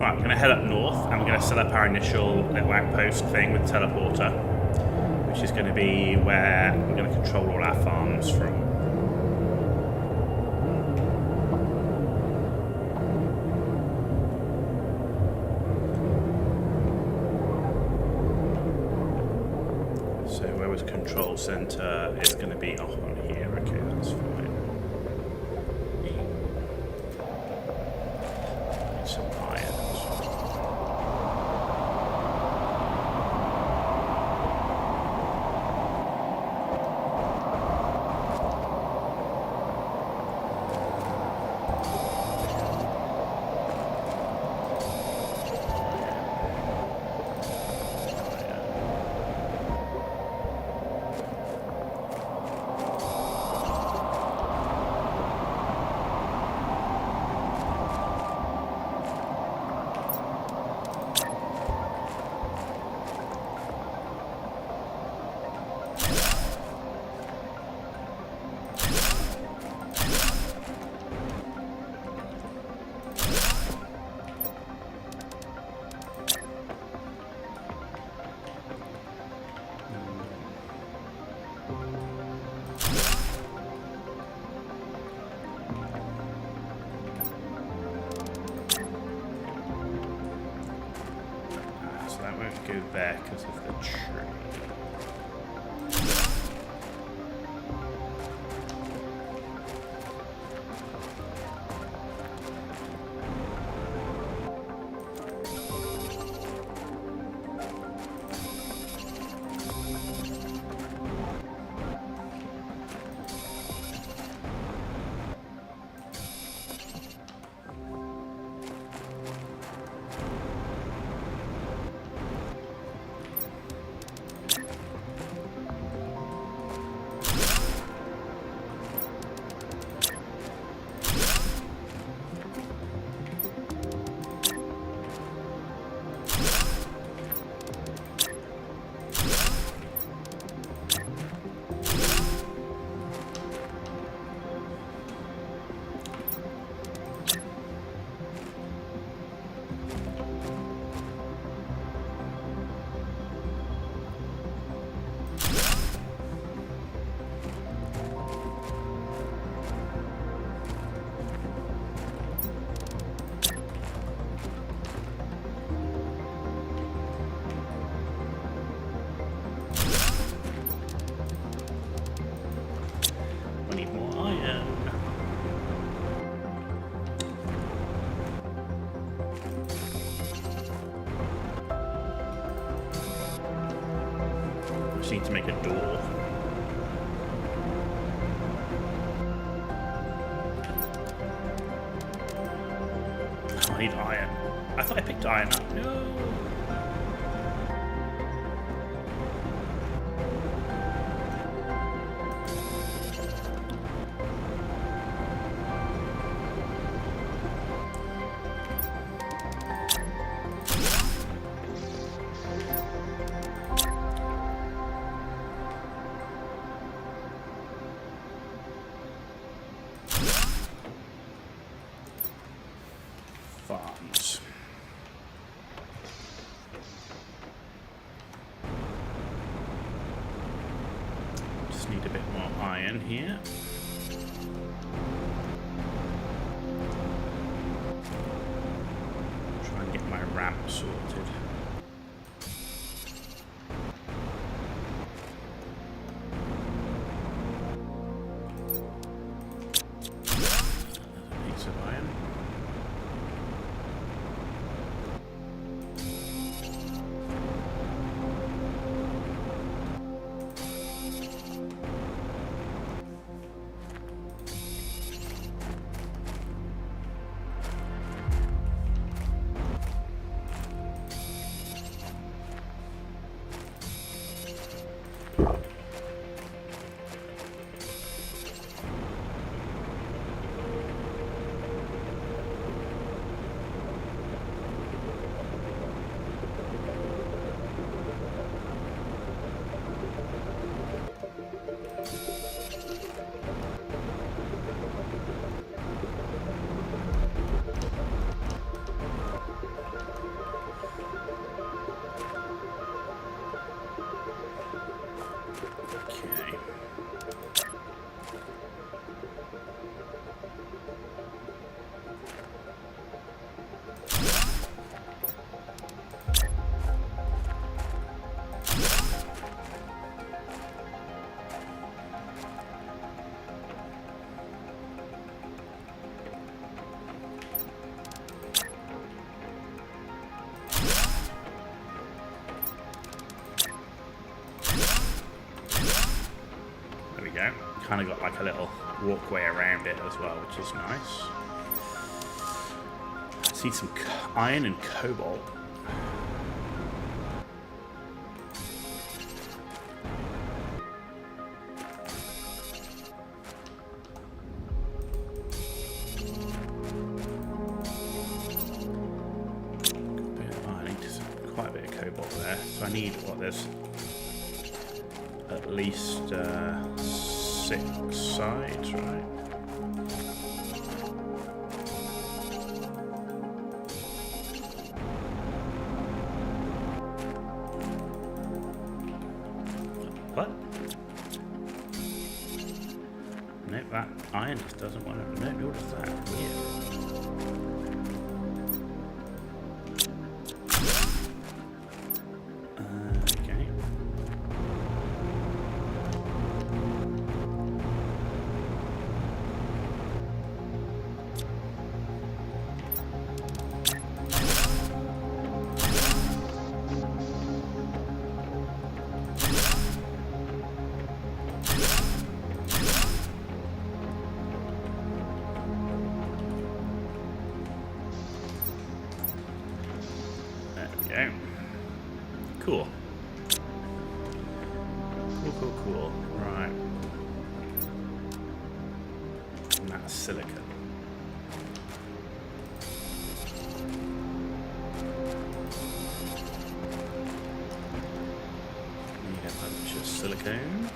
Right, we're going to head up north and we're going to set up our initial little outpost thing with teleporter, which is going to be where we're going to control all our farms from. So where was control center is going to be on here. Okay, that's fine. Some iron. Go there because of the tree. Need to make a door. Oh, I need iron. I thought I picked iron up. No. Farms. Just need a bit more iron here. Try and get my ramp sorted. Another piece of iron. kind of got like a little walkway around it as well, which is nice. I see some iron and cobalt. Quite a bit of cobalt there, so I need what, there's at least 6 sides, right? What? Nope, that iron just doesn't want to. No, nor does that. Weird. There we go. Cool. Cool. Right. And that's silicon. Need a bunch of silicone.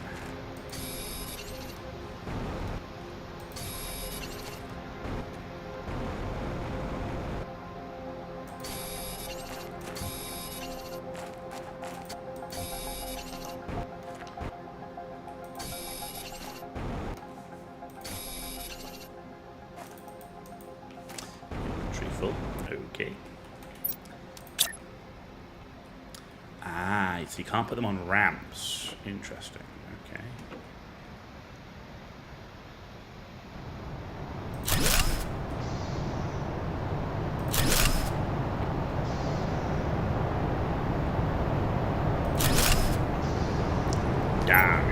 Okay. Ah, so you can't put them on ramps. Interesting. Okay. Damn.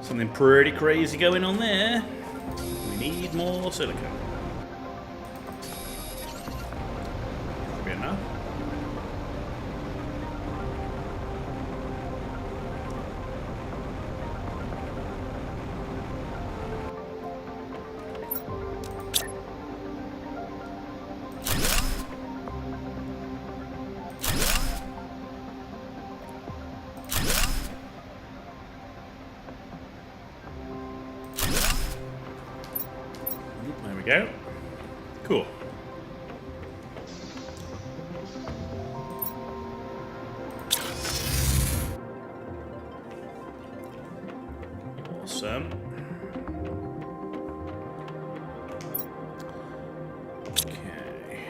Something pretty crazy going on there. We need more silicone. Should be enough. go. Cool. Awesome. Okay.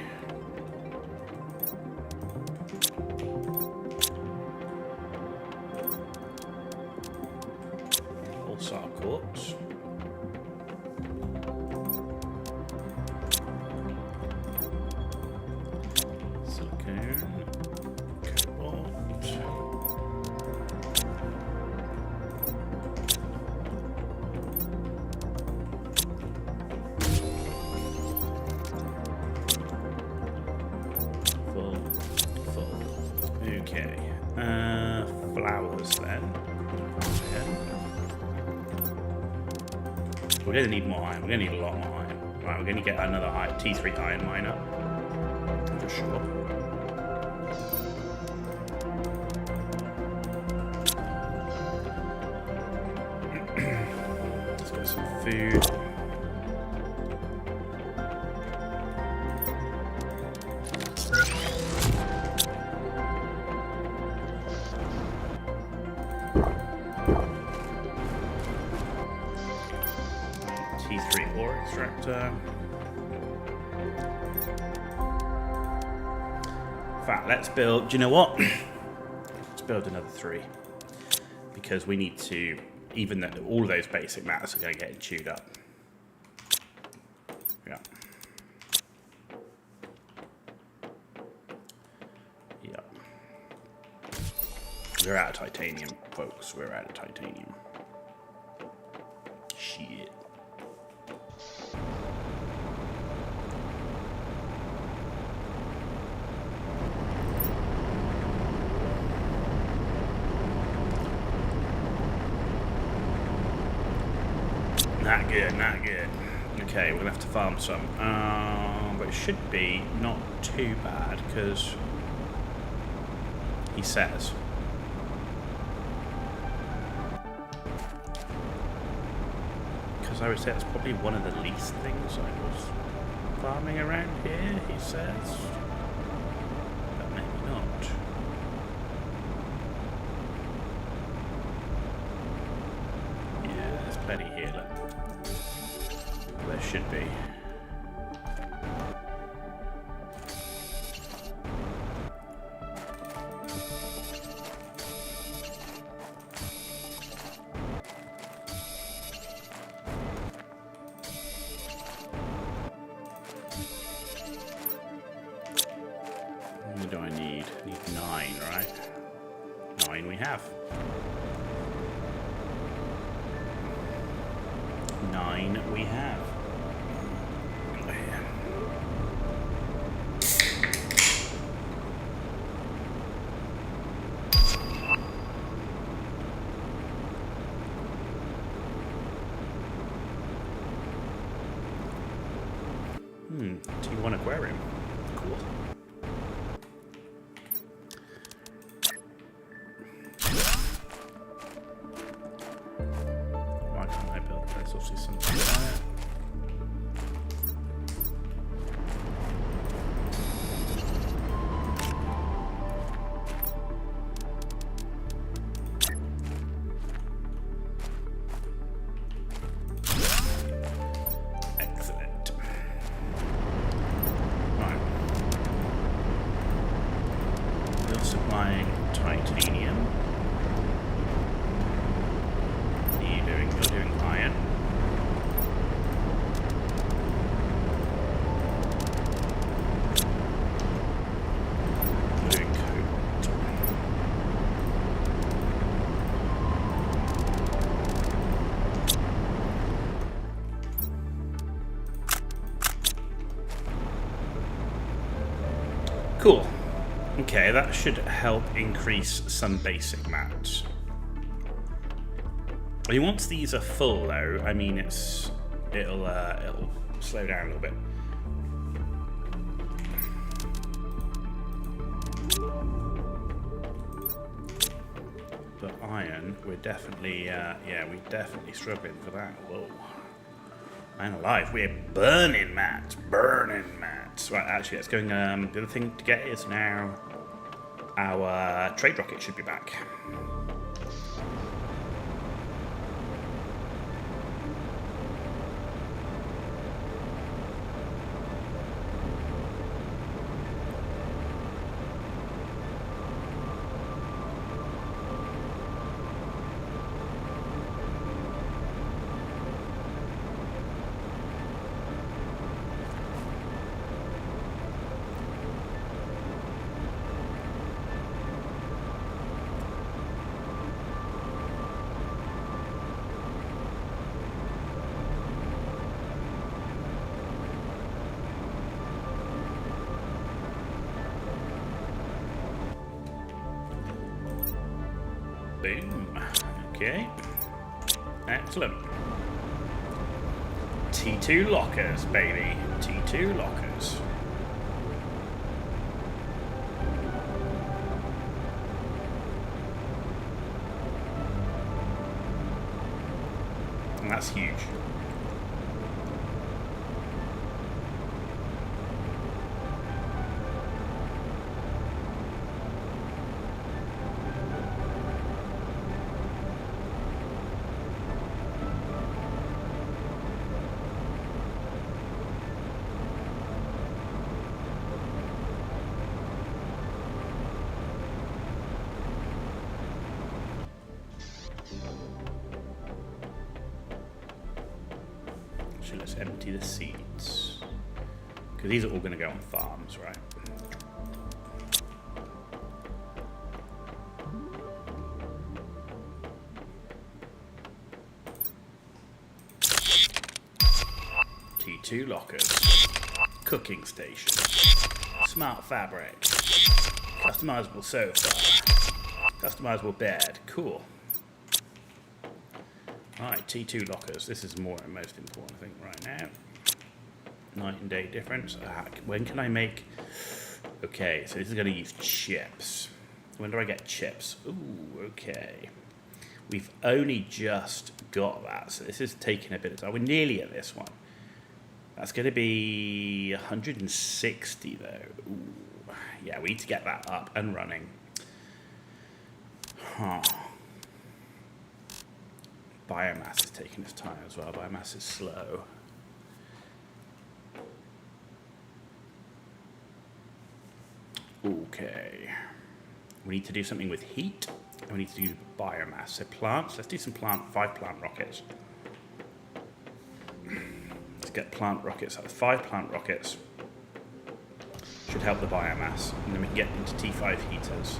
Pulsar quartz. Silicone. Cobalt. Full. Okay. Flowers then. We're going to need more iron. We're going to need a lot more iron. Right, we're going to get another T3 iron miner. For sure. Let's get some food. T3 ore extractor. In fact, let's build. Do you know what? Let's build another 3 because we need to. Even though all of those basic matters are going to get chewed up. Yeah. Yeah. We're out of titanium, folks. We're out of titanium. Shit. Not good, not good. Okay, we're gonna have to farm some. But it should be not too bad because he says. Because I would say it's probably one of the least things I was farming around here, he says. But maybe not. Yeah, there's plenty here. Look. There should be. What do I need? I need 9, right? 9 we have. 9 we have. T1 aquarium. Cool. Why can't I build this? I'll see something there. Excellent. Right. We're supplying titanium. You're doing iron. You're doing cobalt. Cool. Okay, that should help increase some basic mats. I mean, once these are full, though, I mean, it'll slow down a little bit. But iron, we're definitely, yeah, we're definitely struggling for that. Whoa. Man alive, we're burning mats. Burning mats. Right, actually, let's go. The other thing to get is now our trade rocket should be back. Boom. Okay. Excellent. T2 lockers, baby. T2 lockers. And that's huge. So let's empty the seeds. Because these are all going to go on farms, right? T2 lockers. Cooking station. Smart fabric. Customizable sofa. Customizable bed. Cool. Alright, T2 lockers. This is most important thing right now. Night and day difference. When can I make... Okay, so this is going to use chips. When do I get chips? Ooh, okay. We've only just got that, so this is taking a bit of time. We're nearly at this one. That's going to be 160 though. Ooh. Yeah, we need to get that up and running. Huh. Biomass is taking its time as well. Biomass is slow. Okay. We need to do something with heat. And we need to do biomass. So plants. Let's do some 5 plant rockets. Let's get plant rockets. 5 plant rockets should help the biomass. And then we can get into T5 heaters.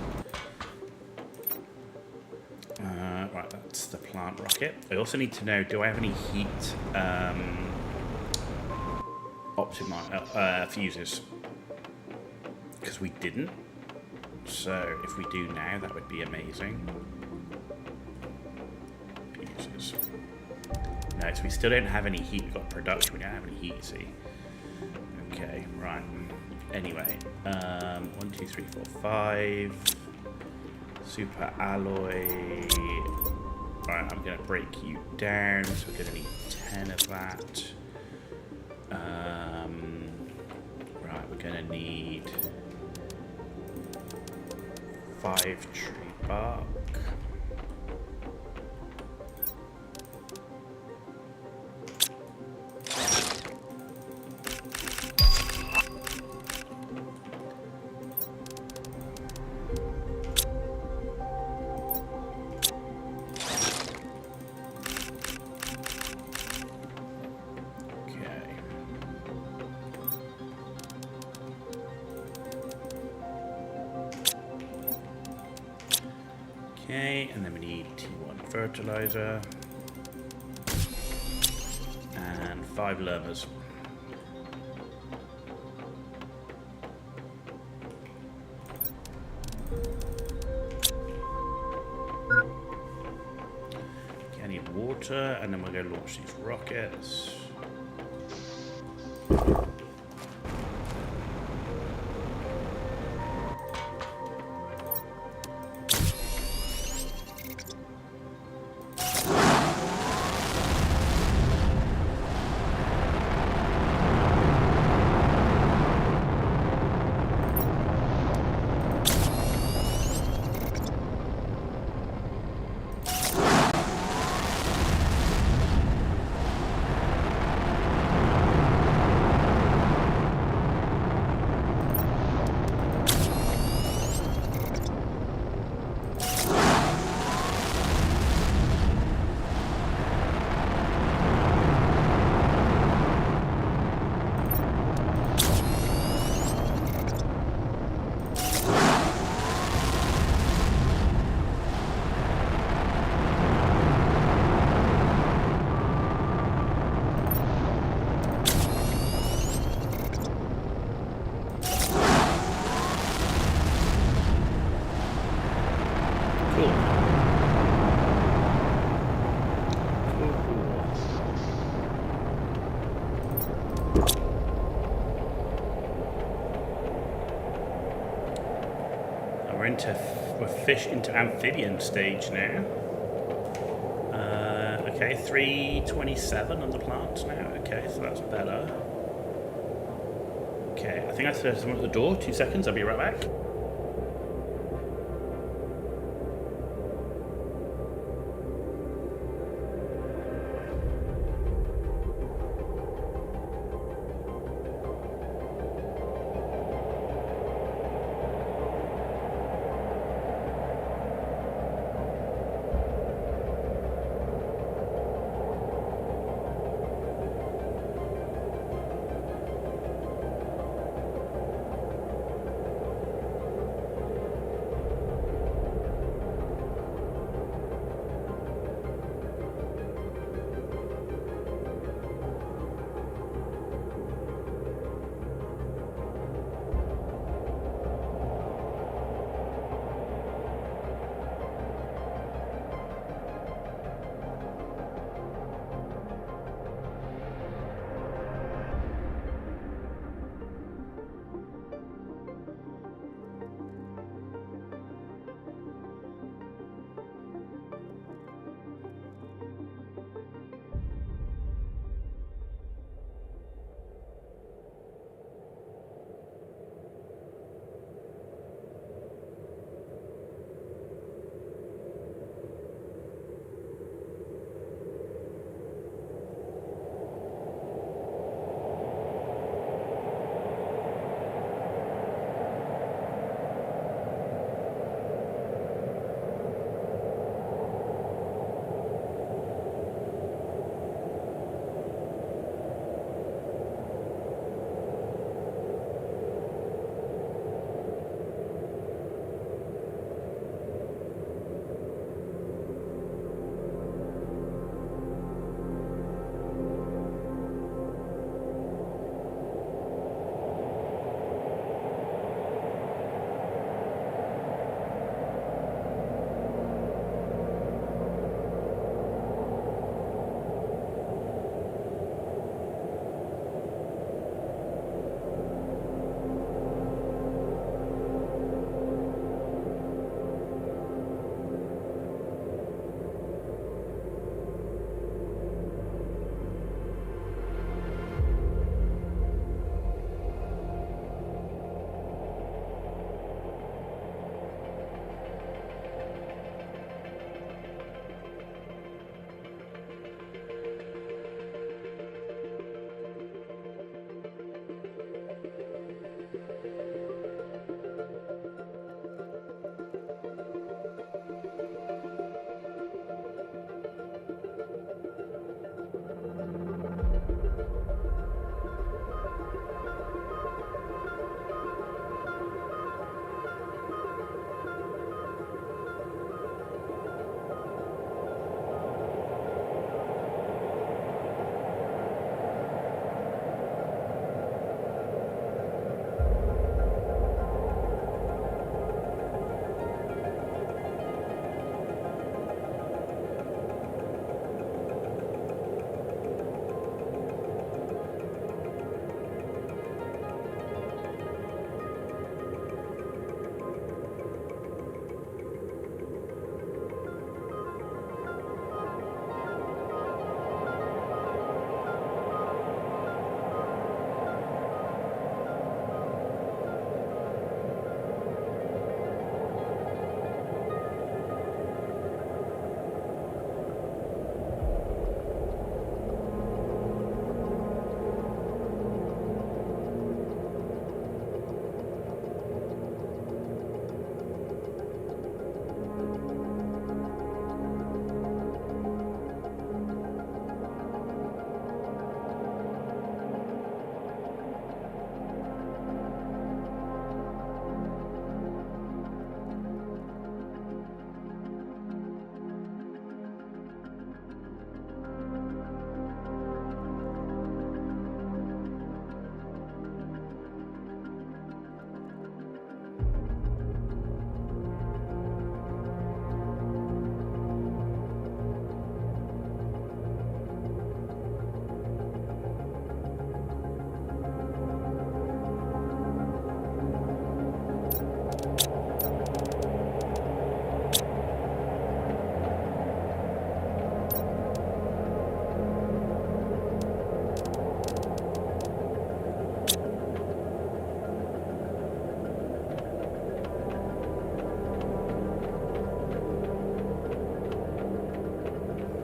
Right, that's the plant rocket. I also need to know, do I have any heat fuses? Because we didn't. So if we do now, that would be amazing. Fuses. No, so we still don't have any heat. We've got production. We don't have any heat, see. Okay, right. Anyway, 1, 2, 3, 4, 5. Super alloy. Right, I'm going to break you down, so we're going to need 10 of that. Right, we're going to need 5 tree bark. Okay, and then we need T1 fertilizer and 5 lermers. Okay, I need water, and then we're going to launch these rockets. we're fish into amphibian stage now. Okay, 327 on the plant now. Okay, so that's better. Okay, I think I heard someone at the door. 2 seconds, I'll be right back.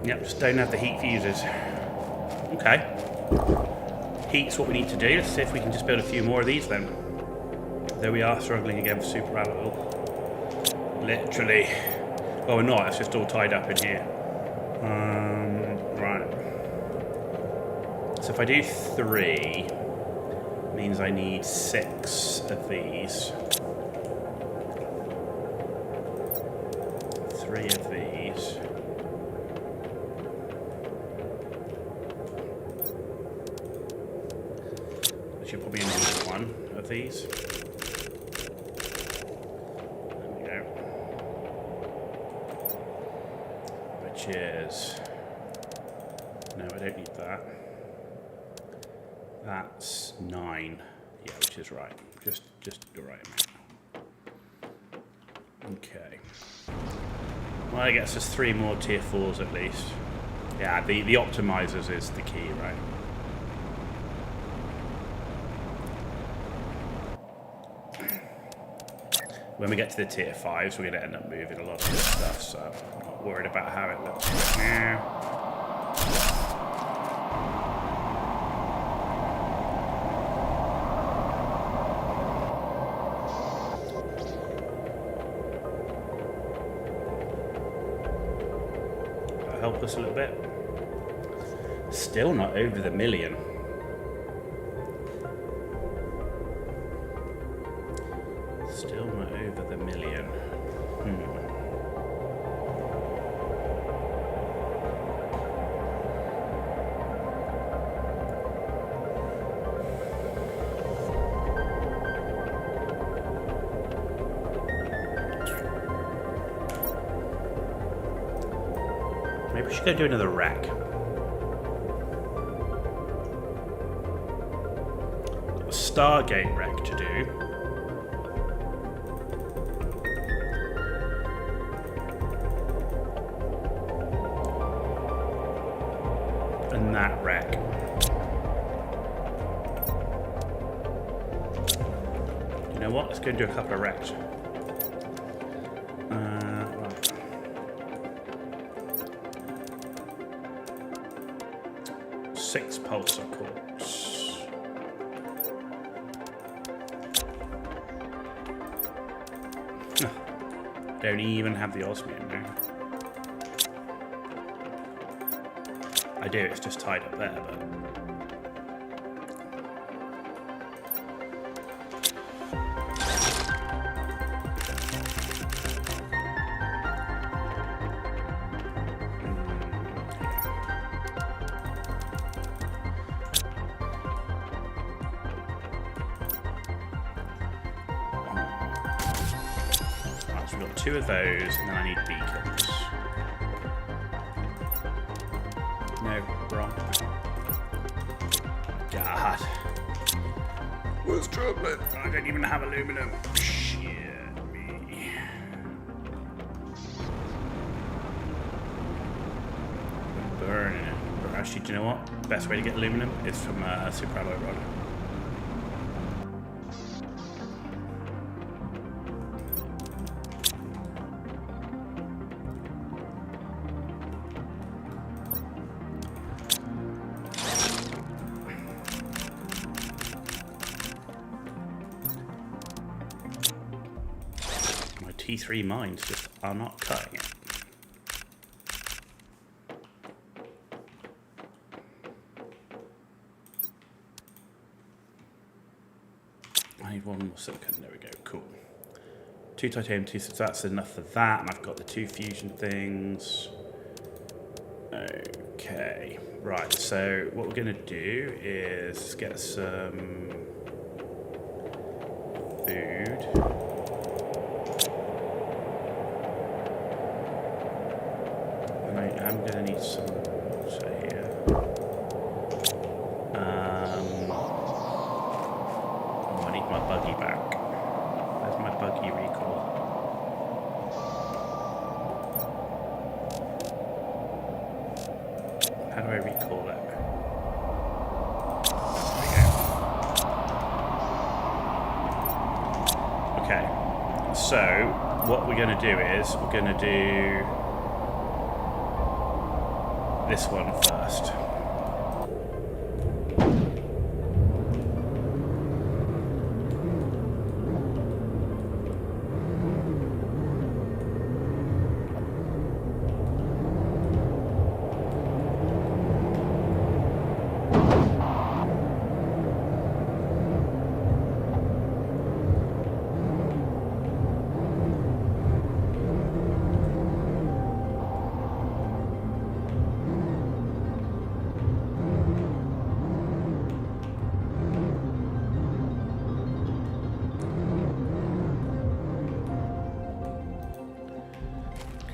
Yep, just don't have the heat fuses. Okay. Heat's what we need to do. Let's see if we can just build a few more of these then. Though we are struggling again for super alloy. Literally. Well, we're not. It's just all tied up in here. Right. So if I do 3, means I need 6 of these. 3 of these. I should probably need 1 of these. There we go. Which is... No, I don't need that. That's 9. Yeah, which is right. Just the right amount. Okay. Well, I guess there's 3 more tier 4s at least. Yeah, the optimizers is the key, right? When we get to the tier 5s, we're going to end up moving a lot of this stuff, so I'm not worried about how it looks right now. Help us a little bit. Still not over the 1 million. Still not over the 1 million. Maybe we should go do another rack. Got a Stargate rack to do. And that rack. You know what? Let's go and do a couple of racks. Right. 6 pulsar cores. Don't even have the osmium now. I do, it's just tied up there, but... So we've got 2 of those, and then I need beacons. No, wrong. God. What's troubling? I don't even have aluminum. Shit me. Burning it. But actually, do you know what? The best way to get aluminum is from super alloy rod. T3 mines just are not cutting it. I need 1 more silicon. There we go. Cool. 2 titanium, 2. So that's enough for that. And I've got the 2 fusion things. Okay. Right. So what we're going to do is get some food. I'm gonna need some water here. Oh, I need my buggy back. Where's my buggy recall? How do I recall that? There we go. Okay. So what we're gonna do is we're gonna do this one first.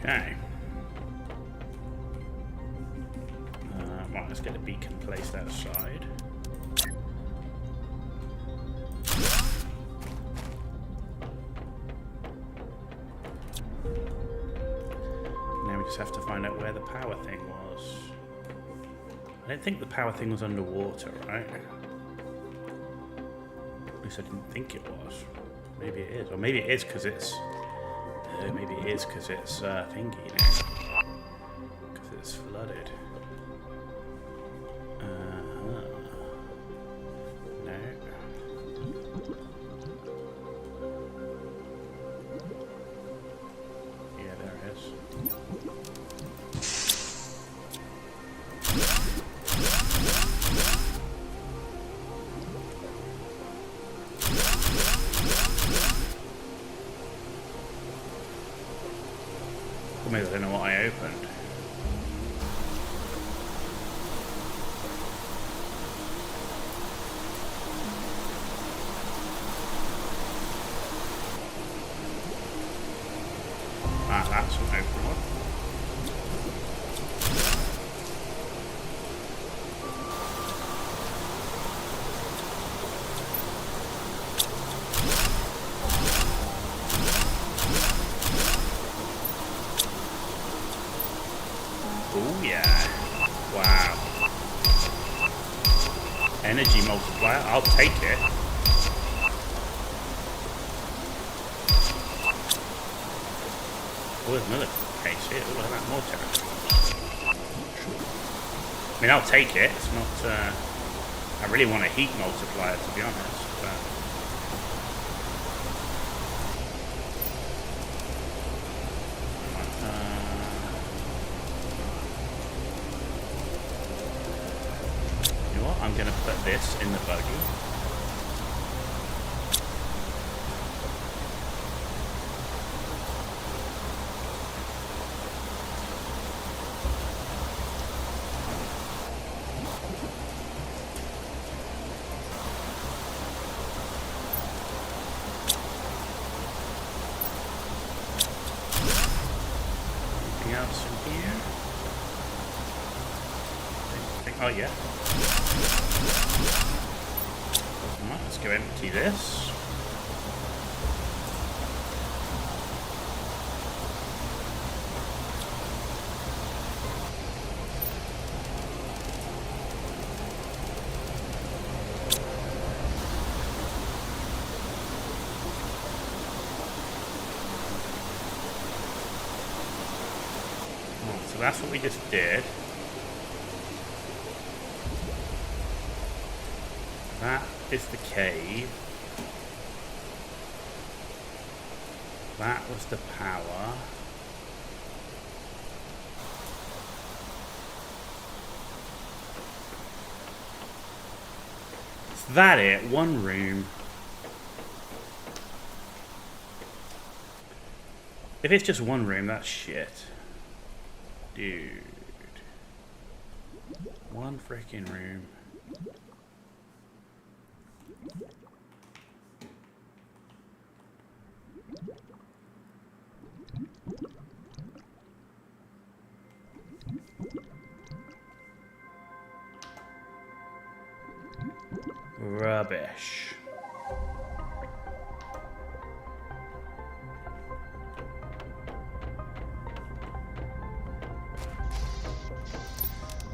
Okay. Right, let's get a beacon placed outside. Now we just have to find out where the power thing was. I don't think the power thing was underwater, right? At least I didn't think it was. Maybe it is. Or maybe it is because it's... maybe it is because it's thingy now. Because it's flooded. No. Yeah, there it is. Maybe I don't know what I opened. Ah, that's an open one. Oh yeah. Wow. Energy multiplier, I'll take it. Oh, there's another case here. Oh, look at that, more terror. I mean, I'll take it. It's not, I really want a heat multiplier, to be honest, but... I'm going to put this in the buggy. Anything else in here? Oh yeah. Right, let's go empty this. Right, so that's what we just did. That is the cave. That was the power. Is that it? One room. If it's just one room, that's shit. Dude. One freaking room. Rubbish.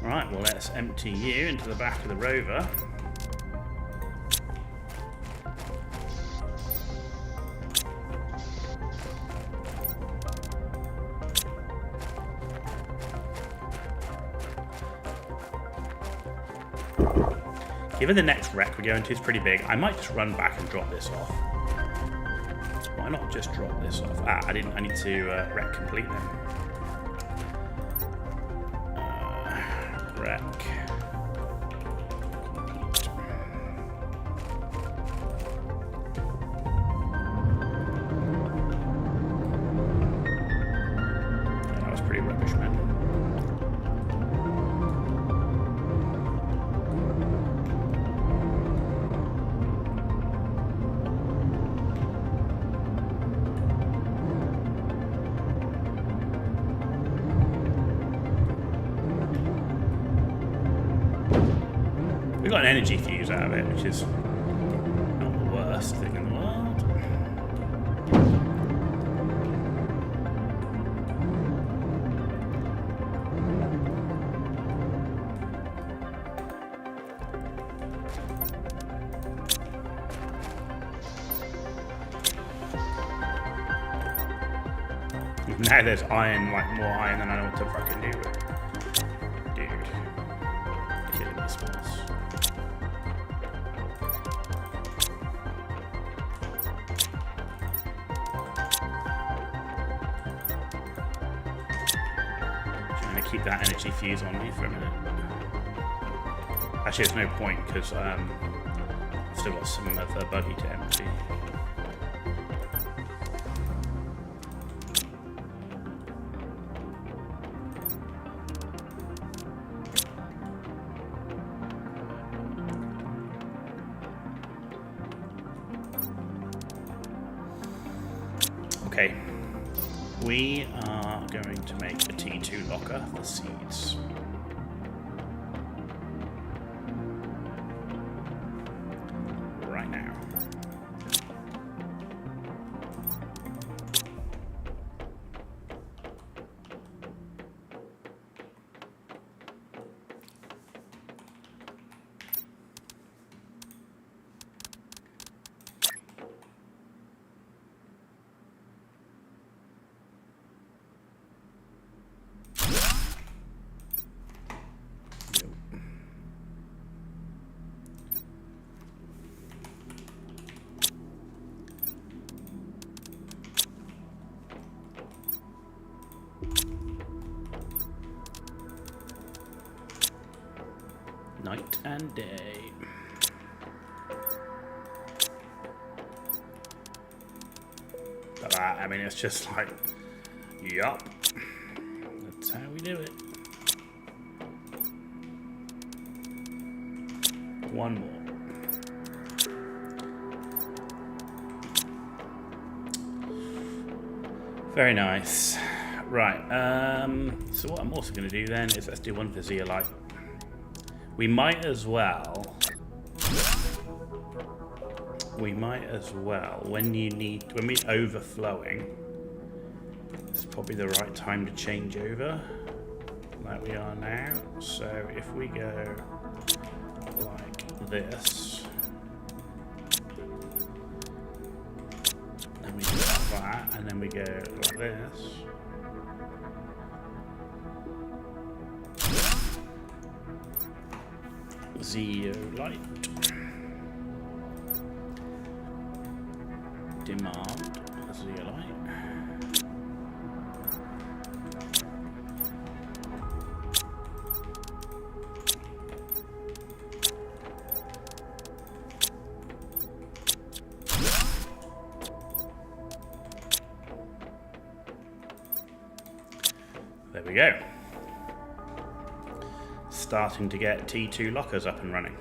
Right, well, let's empty you into the back of the rover. Given the next wreck we're going to is pretty big, I might just run back and drop this off. Why not just drop this off? Ah, I need to wreck complete then. Wreck. That was pretty rubbish, man. We got an energy fuse out of it, which is not the worst thing in the world. Now there's iron, like more iron than I know what to fucking do with. Dude. Killing me, spawns. Keep that energy fuse on me for a minute. Actually, there's no point because I've still got some of the buggy to empty. Okay. We are going to make a T2 locker for seeds. Right now. Night and day. But that, I mean, it's just like, yup. That's how we do it. One more. Very nice. Right, so what I'm also going to do then is let's do one for zeolite. We might as well, when we're overflowing, it's probably the right time to change over, like we are now. So if we go like this, and we do that, and then we go like this. Zeolite. Demand zeolite. There we go. Starting to get T2 lockers up and running.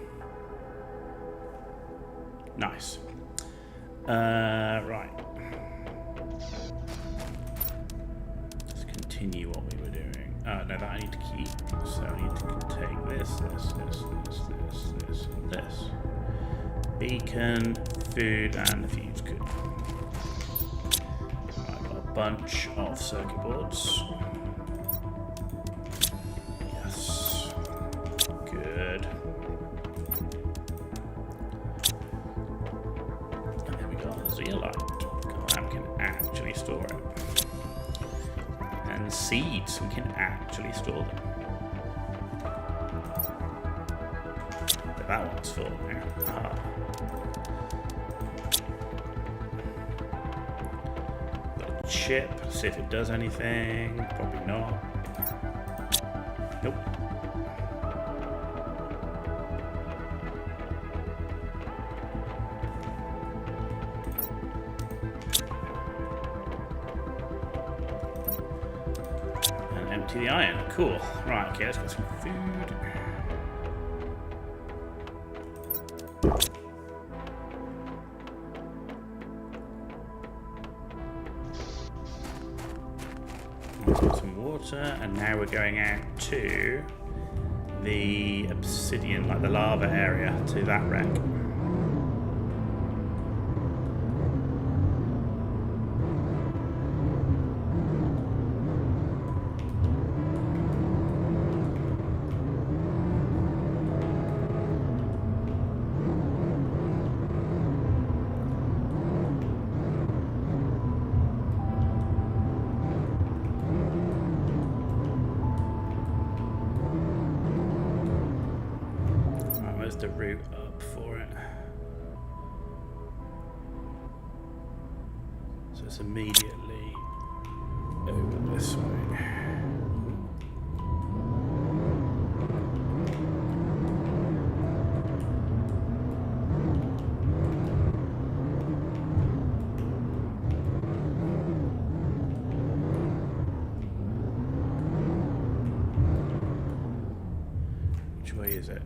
Nice. Right. Let's continue what we were doing. No, that I need to keep. So I need to take this, and this. Beacon, food, and the fuse. Good. I've got a bunch of circuit boards. Seeds, we can actually store them. what that one's for now. Ah. Got a chip, see if it does anything. Probably not. Nope. And empty the iron. Cool. Right, okay, let's get some food. Some water, and now we're going out to the obsidian, like the lava area, to that wreck. The route up for it. So it's immediately over this way. Which way is it?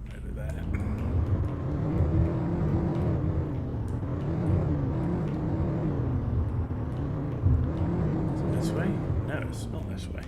Over there. Is it this way? No, it's not this way.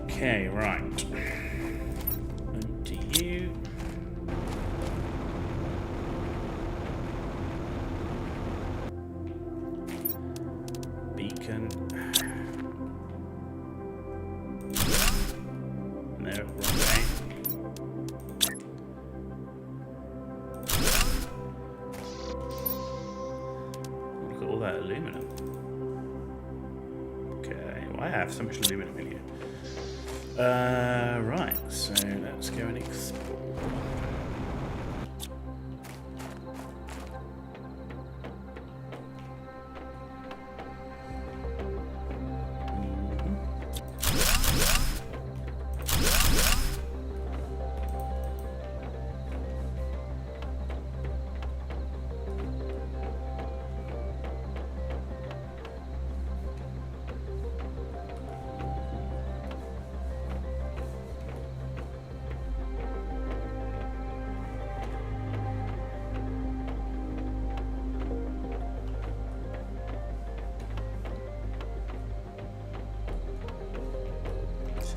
Okay, right. Empty you. Beacon. No, wrong way. Look at all that aluminum. Okay, why I have so much aluminum in here? Right, so let's go and explore.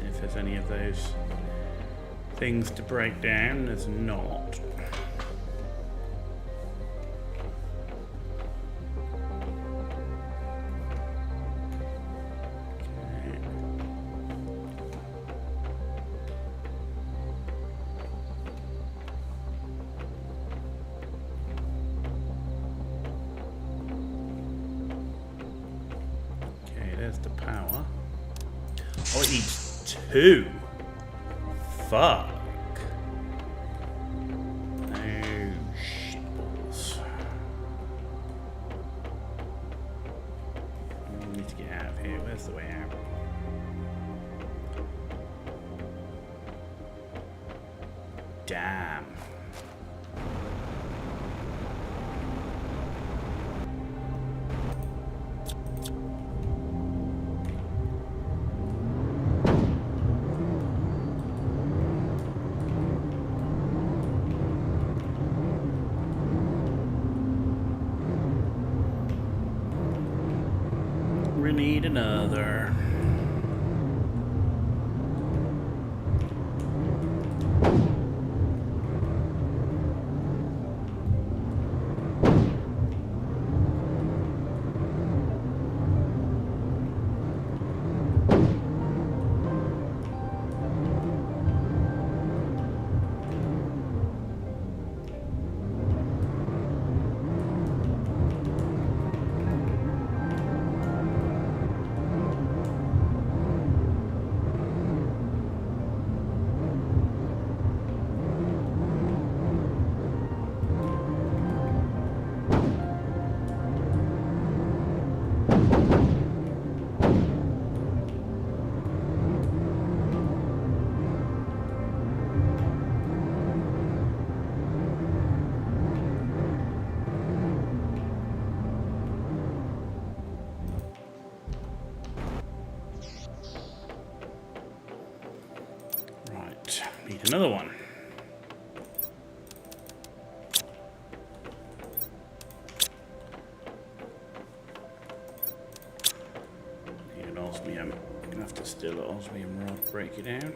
If there's any of those things to break down, there's not. Okay, there's the power. Oh, it needs 2. Fuck. Oh, shitballs. I need to get out of here. Where's the way out? Damn. need another. Need another one. Need an osmium. I'm gonna have to steal an osmium rod, break it down.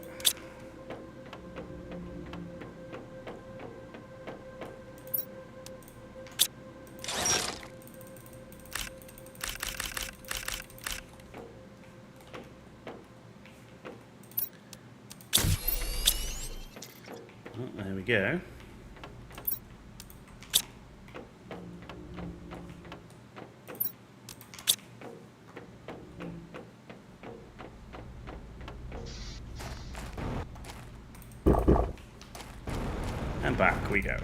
There we go. And back we go.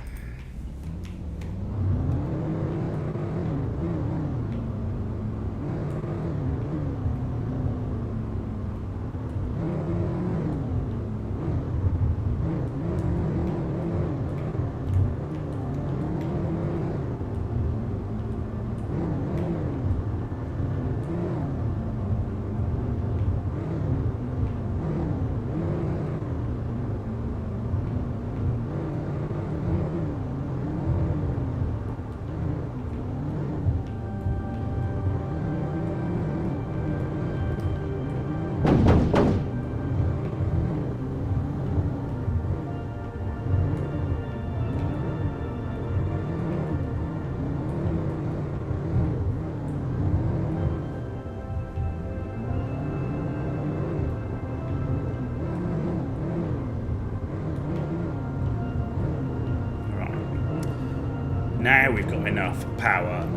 Now we've got enough power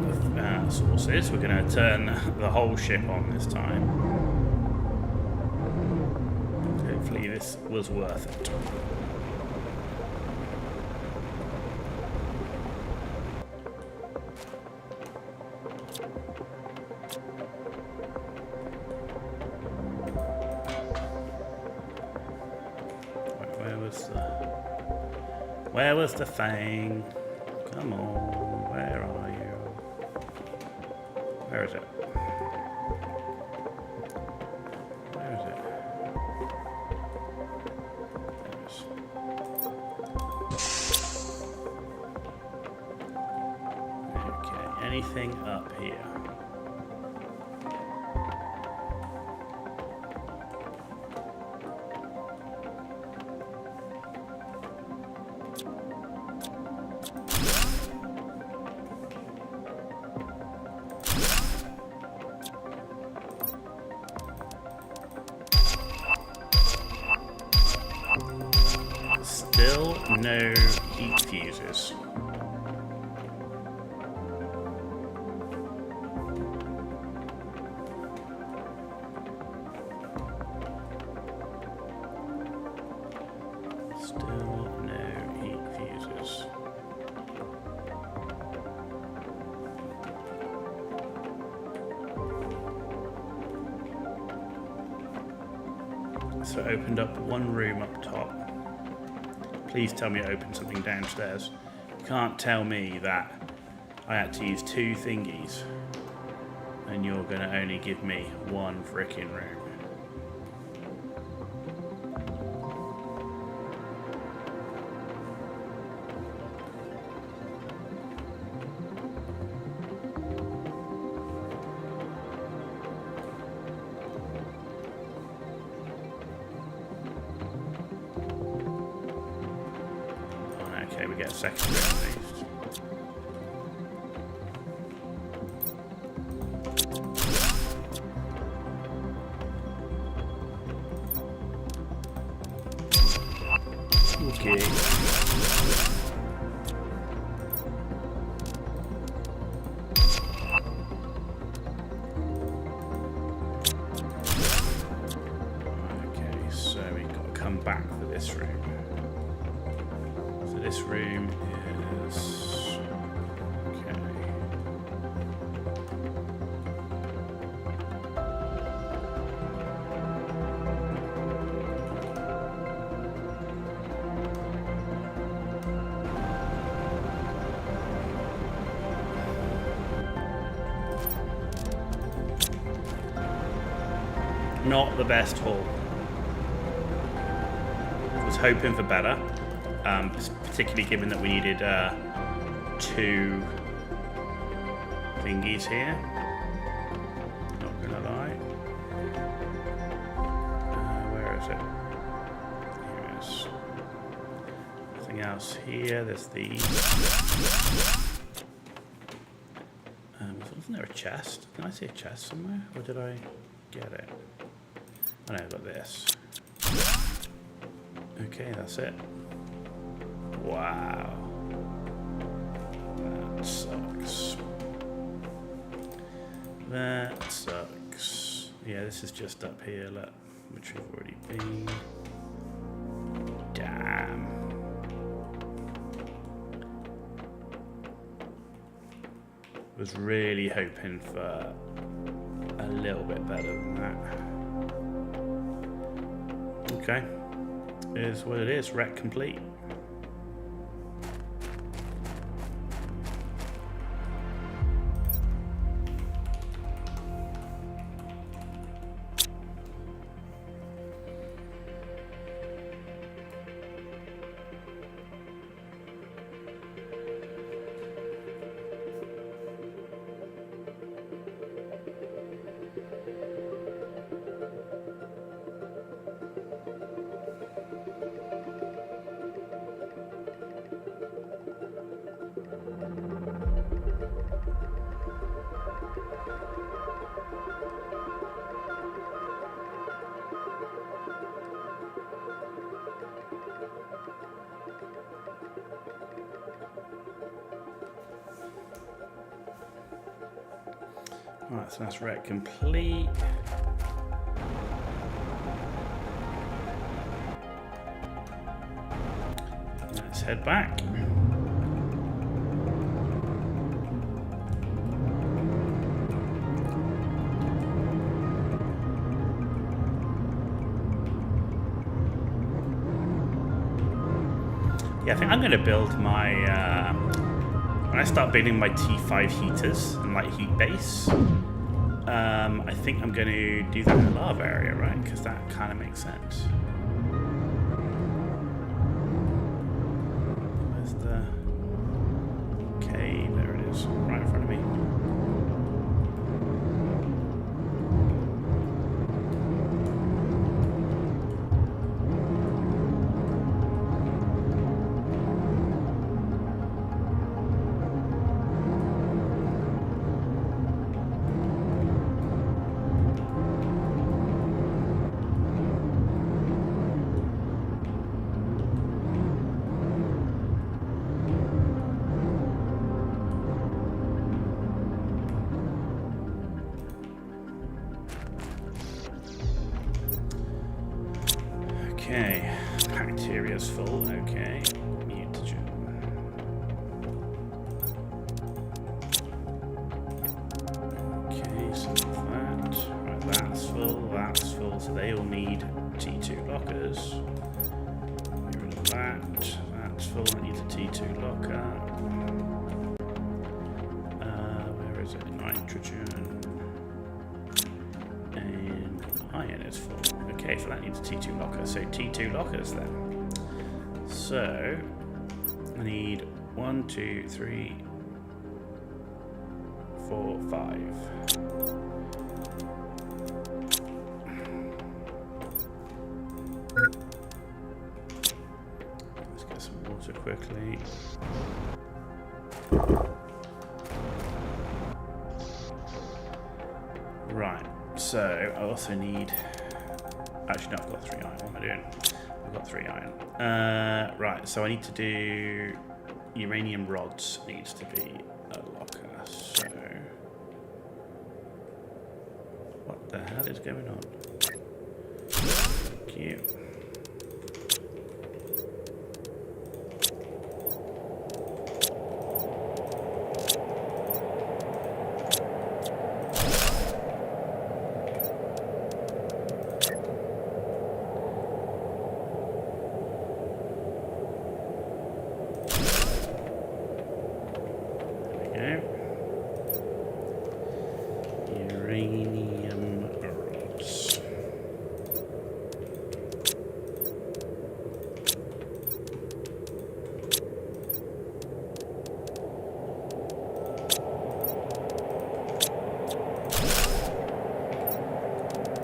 sources, we're going to turn the whole ship on this time. Hopefully this was worth it. Where was the thing? Come on, where are you? Where is it? Where is it? There it is. Okay, anything up here? Still no heat fuses. Still no heat fuses. So it opened up one room up top. Please tell me it opened something downstairs. You can't tell me that I had to use two thingies and you're going to only give me one frickin' room. Okay, we get a second room at least. Okay. Okay, so we've got to come back for this room. So this room is okay. Not the best haul. I was hoping for better, particularly given that we needed 2 thingies here. Not gonna lie. Where is it? Here it is. Nothing else here. There's these. Wasn't there a chest? Can I see a chest somewhere? Or did I get it? Oh no, I've got this. Okay, that's it. Wow. That sucks. That sucks. Yeah, this is just up here, look, which we've already been. Damn. Was really hoping for a little bit better than that. Okay, is what it is. Wreck complete. Alright, so that's wreck complete. Let's head back. Yeah, I think I'm going to build my, when I start building my T5 heaters and like heat base, I think I'm going to do that in the lava area, right? Because that kind of makes sense. Where's the cave? There it is, right in front of me. Okay, bacteria's full, okay. Mutagen. Okay, some of that. Right, that's full, so they all need T2 lockers. Get rid of that. That's full, it needs a T2 locker. Where is it? Nitrogen. And iron is full. Okay, so that needs a T2 locker. So T2 lockers then. So I need 1, 2, 3, 4, 5. Let's get some water quickly. Right, so I also need... Actually, no, I've got 3 iron. What am I doing? I've got 3 iron. Right, so I need to do... Uranium rods needs to be a locker, so... What the hell is going on? Thank you. Uranium rods.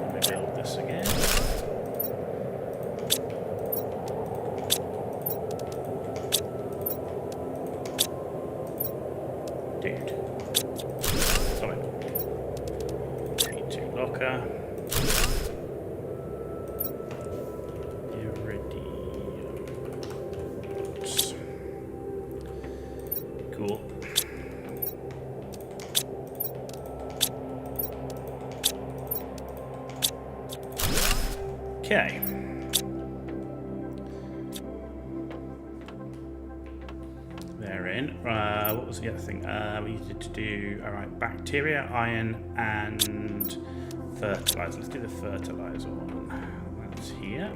Let me build this again. Dude. Stop it. T2 locker. Iridiums. Cool. Okay. They're in. What was the other thing? We needed to do, alright, bacteria, iron, and fertilizer. Let's do the fertilizer one. That's here.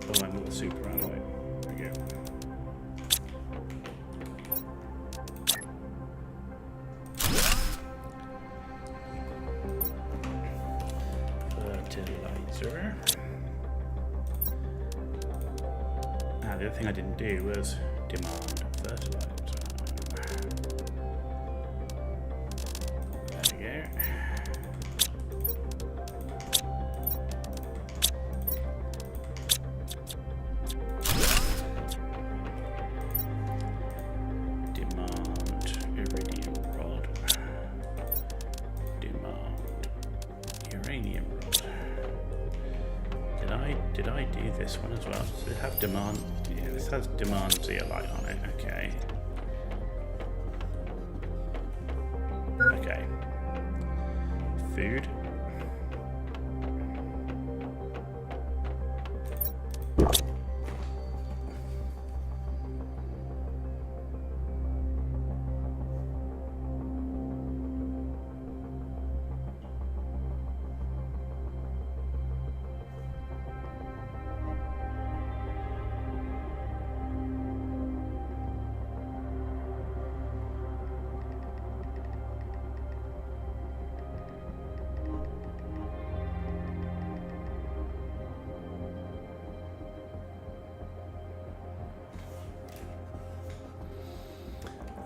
Oh, I'm with the super alloy. There we go. Fertilizer. The other thing I didn't do was demand fertilizer. There we go. Demand iridium rod. Demand uranium rod. Did I do this one as well? Does it have demand? Yeah, this has demand zeolite on it. Okay. Okay. Food.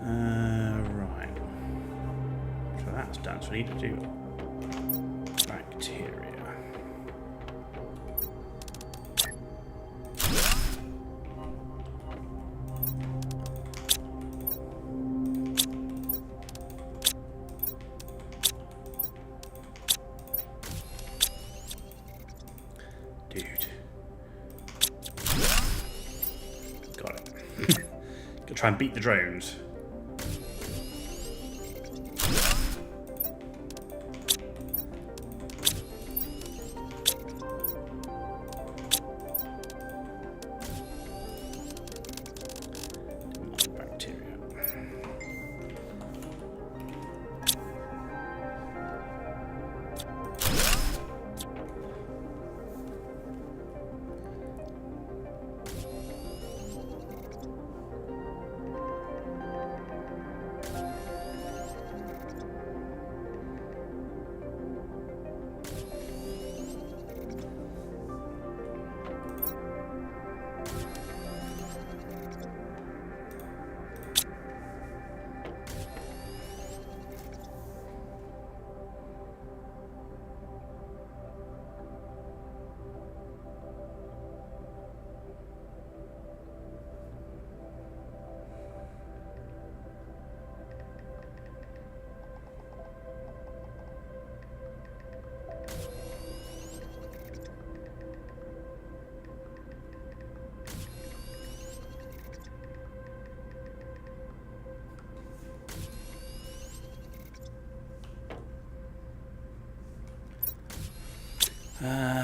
Right. So that's done. So we need to do bacteria. Dude. Got it. Gonna try and beat the drones. Bacteria.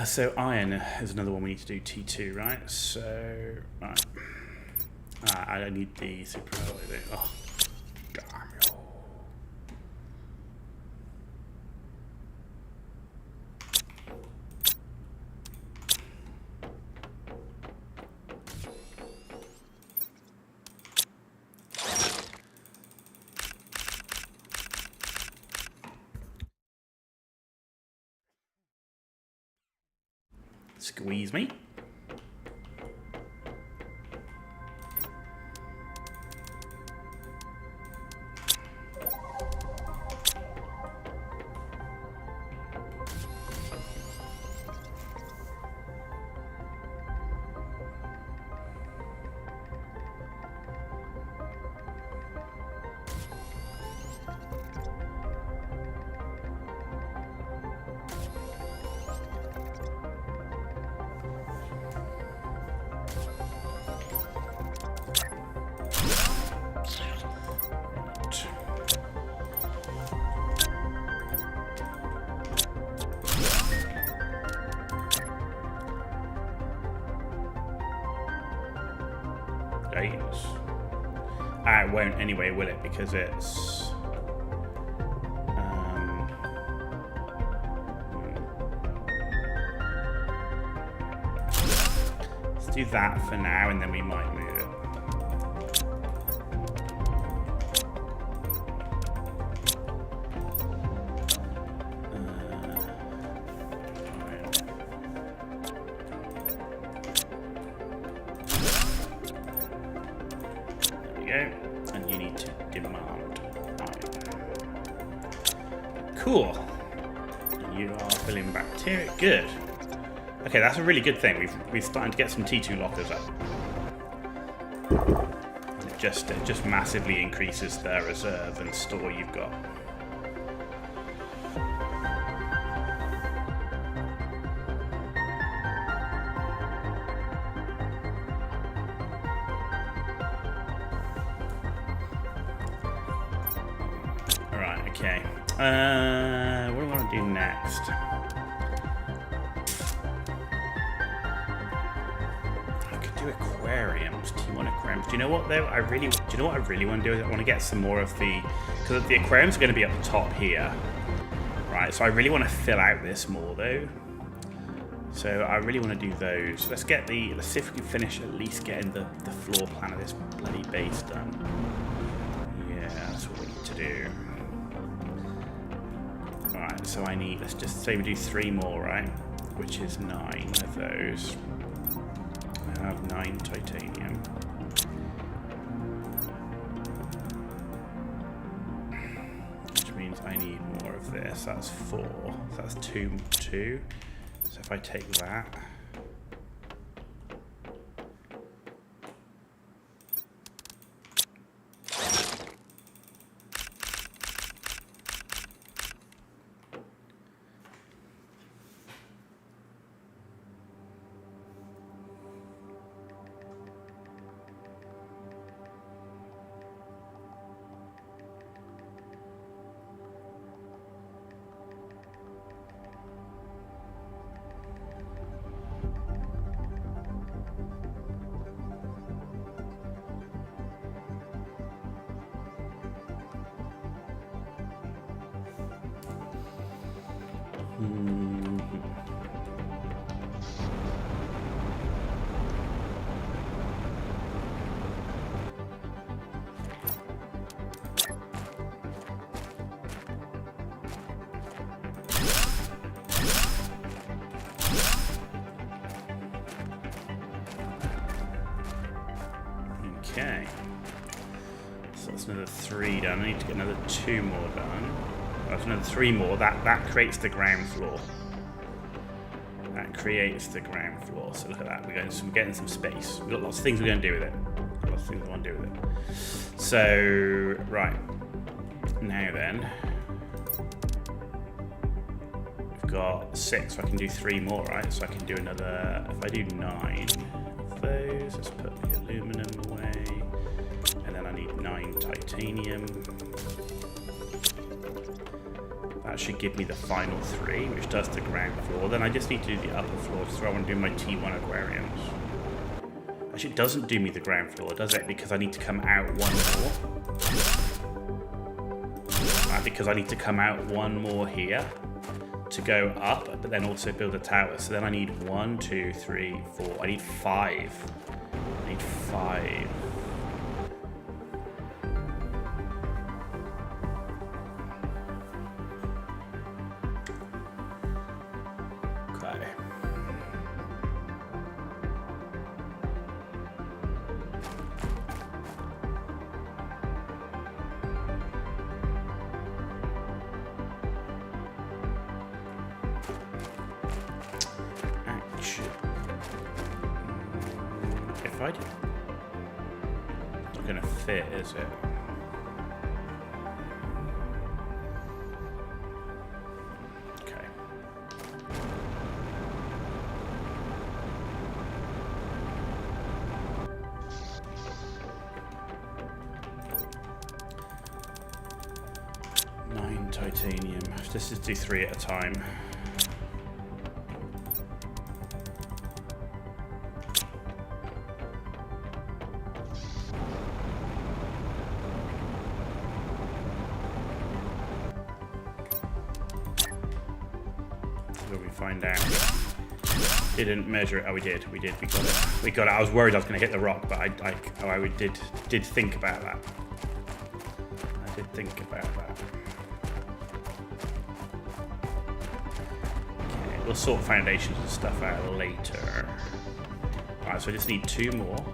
So iron is another one we need to do T2, right? So, right. I need the superalloy thing. Oh, damn it. Squeeze me. It won't anyway, will it? Because it's... let's do that for now, and then we might move it. And you need to demand iron. Cool. And you are filling bacteria. Good. Okay, that's a really good thing. We've started to get some T2 lockers up. And it just massively increases the reserve and store you've got. Okay. What do I want to do next? I could do aquariums. Do you want aquariums? Do you know what though? Do you know what I really want to do? Is I want to get some more of the, because the aquariums are going to be at the top here, right? So I really want to fill out this more though. So I really want to do those. Let's see if we can finish at least getting the floor plan of this bloody base done. Yeah, that's what we need to do. Alright, so let's just say we do 3 more, right? Which is 9 of those. I have 9 titanium. Which means I need more of this. That's 4. So that's 2. So if I take that. Okay. So that's another 3 done. I need to get another 2 more done. That's another 3 more. That creates the ground floor. That creates the ground floor. So look at that. We're getting some space. We've got lots of things we're going to do with it. Lots of things we want to do with it. So, right. Now then. We've got 6. So I can do 3 more, right? So I can do another... If I do 9 of those, let's put the aluminum away. And then I need 9 titanium. That should give me the final 3, which does the ground floor. Then I just need to do the upper floor, so I want to do my T1 aquariums. Actually, it doesn't do me the ground floor, does it? Because I need to come out one more. Because I need to come out one more here to go up, but then also build a tower. So then I need 1, 2, 3, 4. I need 5. I need 5. Okay. If I do, it's not gonna fit, is it? Okay. Nine titanium. Let's just do 3 at a time. Find out. Didn't measure it. Oh, we did. We got it. We got it. I was worried I was going to hit the rock, but I did think about that. I did think about that. Okay, we'll sort foundations and stuff out later. Alright, so I just need 2 more.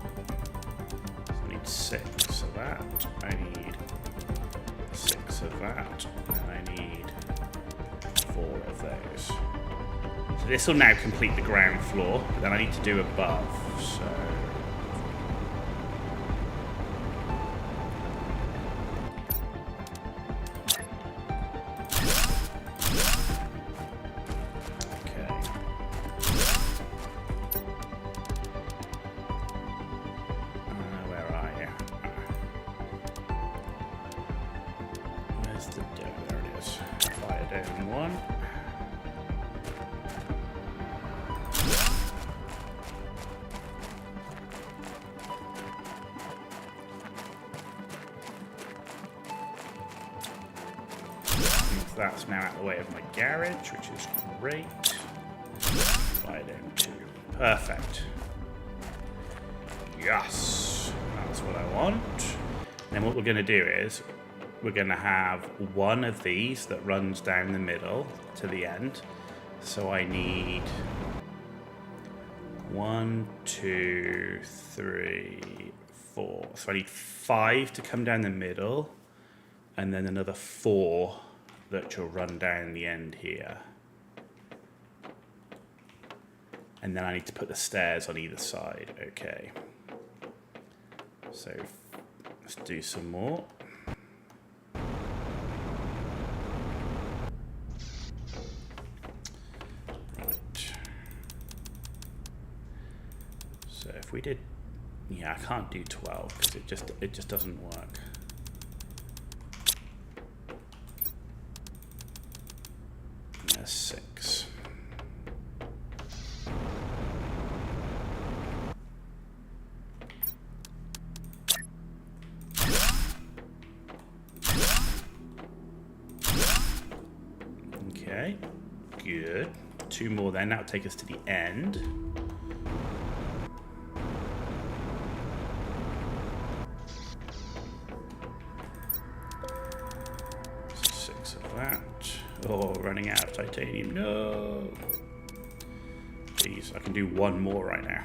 So I need 6 of that. I need 6 of that. And I need 4 of those. This will now complete the ground floor, but then I need to do above, so... Okay. Where are you? Where's the dome? There it is. Fire down 1. That's now out of the way of my garage, which is great. Fire down 2. Perfect. Yes! That's what I want. Then what we're going to do is, we're going to have one of these that runs down the middle to the end. So I need 1, 2, 3, 4. So I need 5 to come down the middle, and then another 4 that will run down the end here. And then I need to put the stairs on either side. Okay. So let's do some more. Right. So if we did, yeah, I can't do 12 because it just doesn't work. There's 6. Okay, good. 2 more then. That'll take us to the end. So 6 of that. Oh, running out of titanium. No. Please, I can do 1 more right now.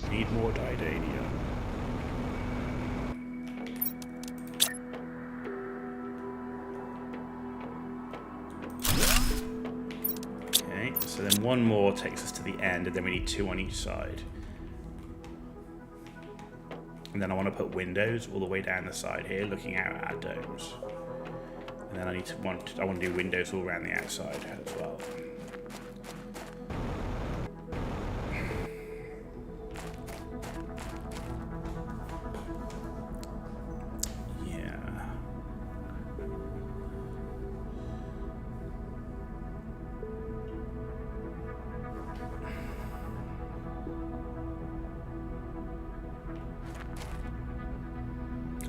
Need more titanium. Okay, so then 1 more takes us to the end, and then we need 2 on each side. And then I want to put windows all the way down the side here, looking out at our domes. And then I want to do windows all around the outside as well. Yeah.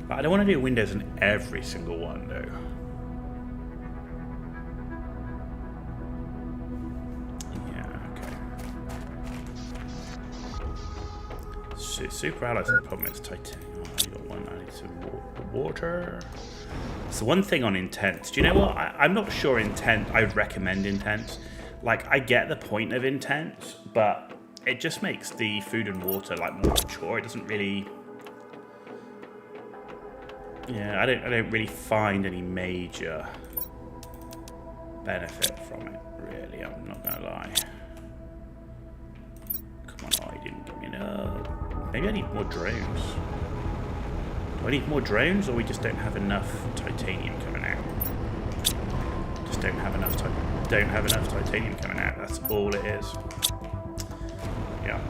But I don't want to do windows in every single one, though. Super alloys, the problem is titanium. Oh, I got one. I need some water. So one thing on intense. Do you know what? I'm not sure intense. I would recommend intense. Like, I get the point of intense, but it just makes the food and water like more mature. It doesn't really. Yeah, I don't really find any major benefit from it. Really, I'm not gonna lie. Come on, oh, you didn't give me enough. Maybe I need more drones. Do I need more drones, or we just don't have enough titanium coming out? Just don't have enough titanium coming out. That's all it is. Yeah.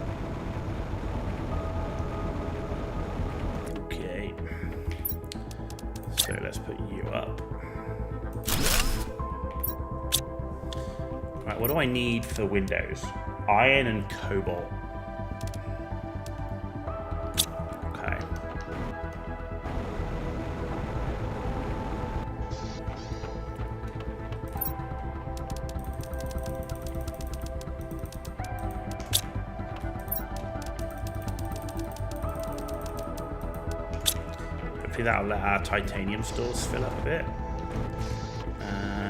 Okay. So let's put you up. Right. What do I need for windows? Iron and cobalt. That'll let our titanium stores fill up a bit.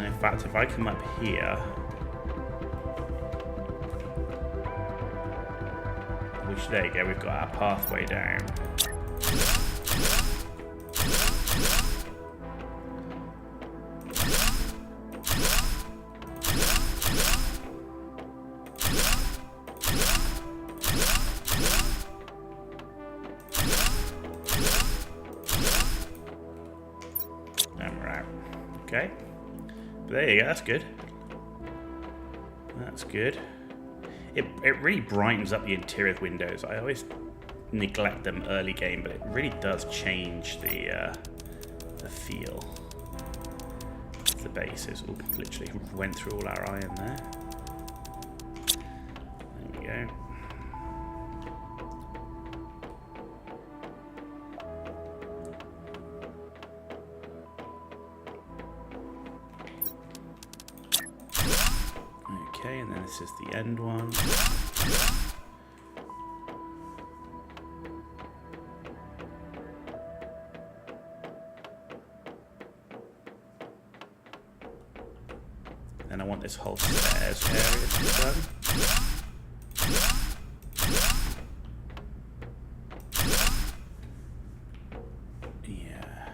In fact, if I come up here, there you go, we've got our pathway down. Okay, but there you go, that's good. That's good. It really brightens up the interior of windows. I always neglect them early game, but it really does change the feel. The bases. Ooh, literally went through all our iron there. There we go. Okay, and then this is the end one. And I want this whole stairs area to be done. Yeah.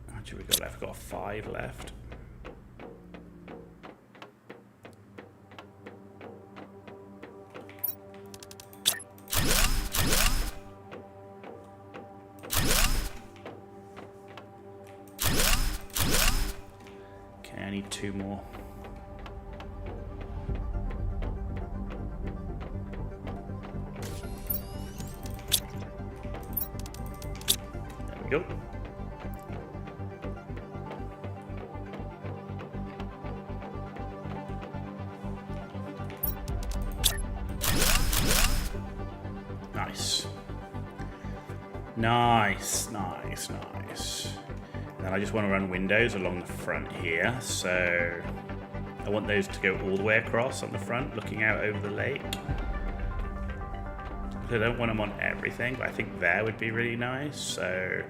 How much have we got left? We've got 5 left. I need 2 more. There we go. Nice. Nice, nice, nice. And I just want to run windows along the front here, so I want those to go all the way across on the front, looking out over the lake. I don't want them on everything, but I think there would be really nice. So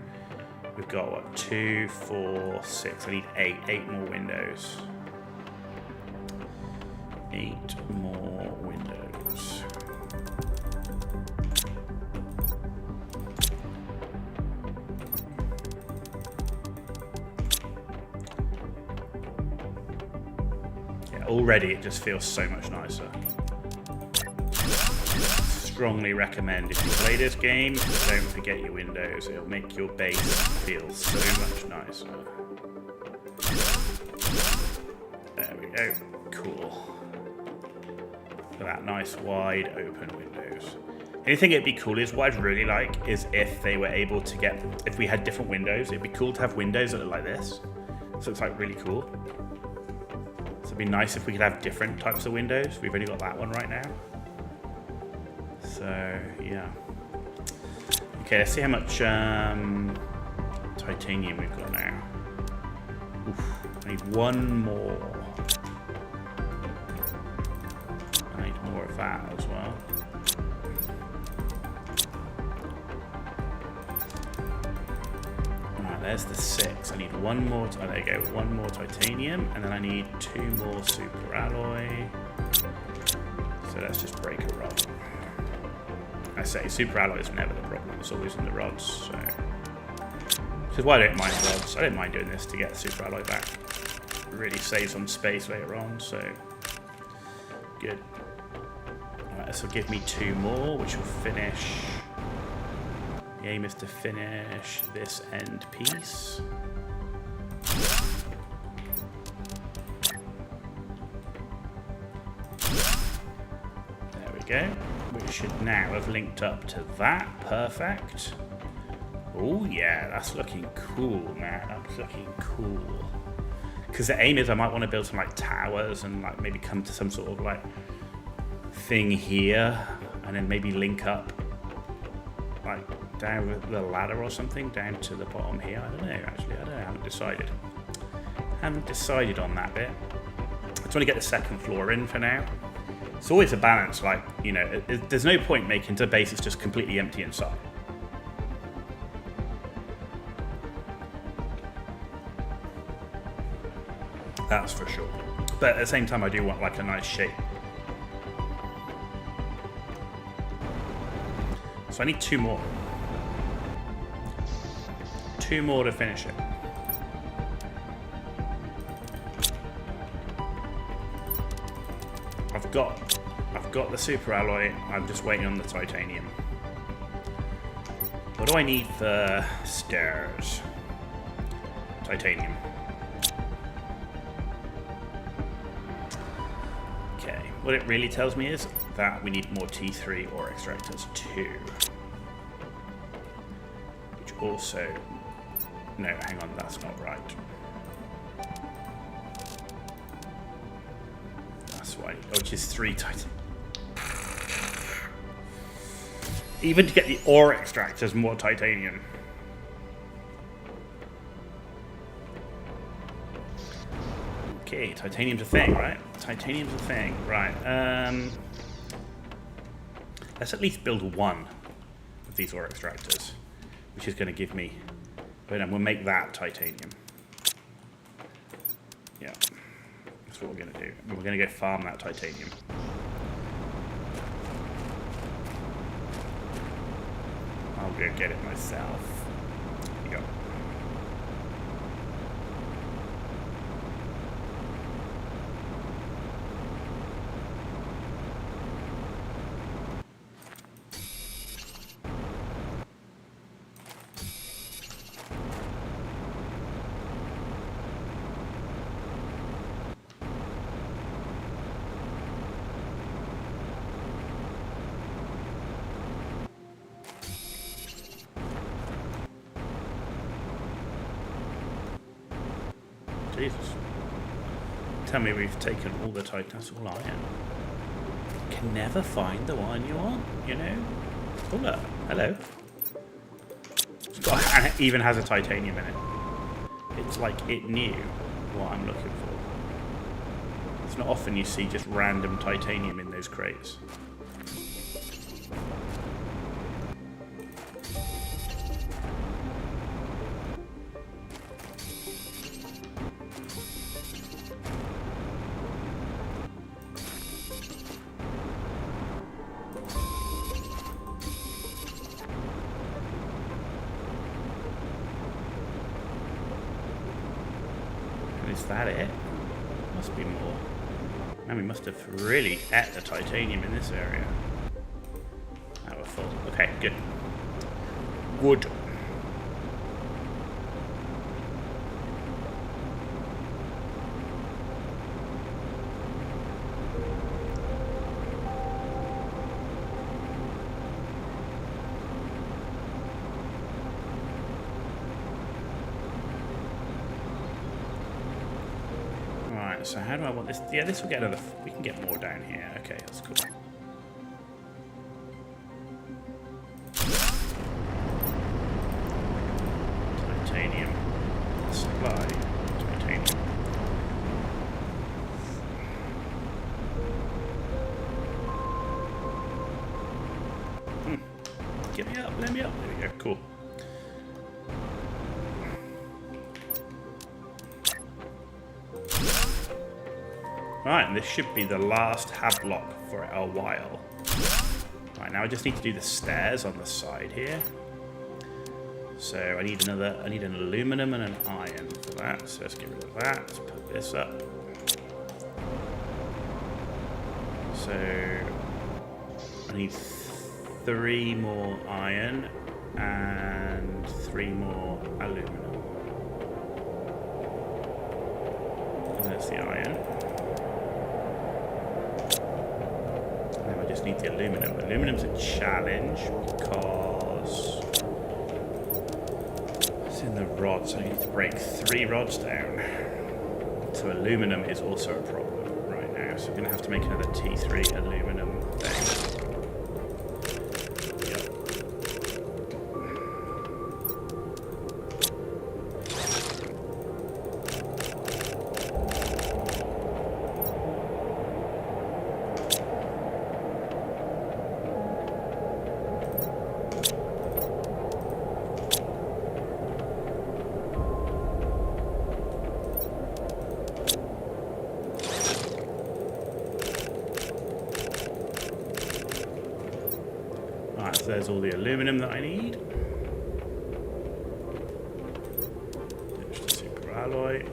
we've got, what, 2, 4, 6, I need 8 more windows. 8 more windows. Already it just feels so much nicer. Strongly recommend, if you play this game, don't forget your windows. It'll make your base feel so much nicer. There we go. Cool. Look at that nice wide open windows. Anything it'd be cool is, what I'd really like is if they were able to get, if we had different windows, it'd be cool to have windows that look like this. So it's like really cool. It'd be nice if we could have different types of windows. We've only got that one right now. So, yeah. Okay, let's see how much titanium we've got now. Oof, I need one more. I need more of that as well. Alright, there's the 6. I need one more. Oh, there you go. One more titanium, and then I need 2 more super alloy. So let's just break a rod. I say super alloy is never the problem. It's always in the rods. So, which is why I don't mind rods. I don't mind doing this to get super alloy back. It really saves on space later on. So good. Alright, this will give me 2 more, which will finish. The aim is to finish this end piece. There we go. We should now have linked up to that. Perfect. Oh yeah, that's looking cool, man. That's looking cool. Because the aim is I might want to build some like towers and like maybe come to some sort of like thing here, and then maybe link up like down with the ladder or something down to the bottom here. I don't know. Actually, I don't know. I haven't decided. Haven't decided on that bit. I just want to get the second floor in for now. It's always a balance, like, you know, there's no point making the base that's just completely empty inside. That's for sure. But at the same time, I do want like a nice shape. So I need 2 more. 2 more to finish it. I've got the super alloy. I'm just waiting on the titanium. What do I need for stairs? Titanium. Okay. What it really tells me is that we need more T3 ore extractors too. Which also... No, hang on, that's not right. That's why... Oh, which is 3 titanium. Even to get the ore extractors, more titanium. Okay, titanium's a thing, right? Titanium's a thing, right. Let's at least build 1 of these ore extractors, which is going to give me... But then we'll make that titanium. Yeah, that's what we're going to do. We're going to go farm that titanium. I'll go get it myself. Here you go. Jesus. Tell me we've taken all the titan. That's all iron. Can never find the one you want, you know? Oh, look. Hello. It's got, and it even has a titanium in it. It's like it knew what I'm looking for. It's not often you see just random titanium in those crates. Is that it? Must be more. Man, we must have really ate the titanium in this area. Now we're full. Okay, good. Good. So how do I want this? Yeah, this will get another... We can get more down here. Okay, that's cool. Get me up, let me up. There we go, cool. Right, and this should be the last hab block for a while. Right, now I just need to do the stairs on the side here. So I need an aluminum and an iron for that. So let's get rid of that. Let's put this up. So I need 3 more iron and 3 more aluminum. And there's the iron. And then I just need the aluminum. Aluminum's a challenge because it's in the rods. So I need to break 3 rods down. So aluminum is also a problem. So we're going to have to make another T3 aluminum thing. Yep. So there's all the aluminum that I need. There's the super alloy.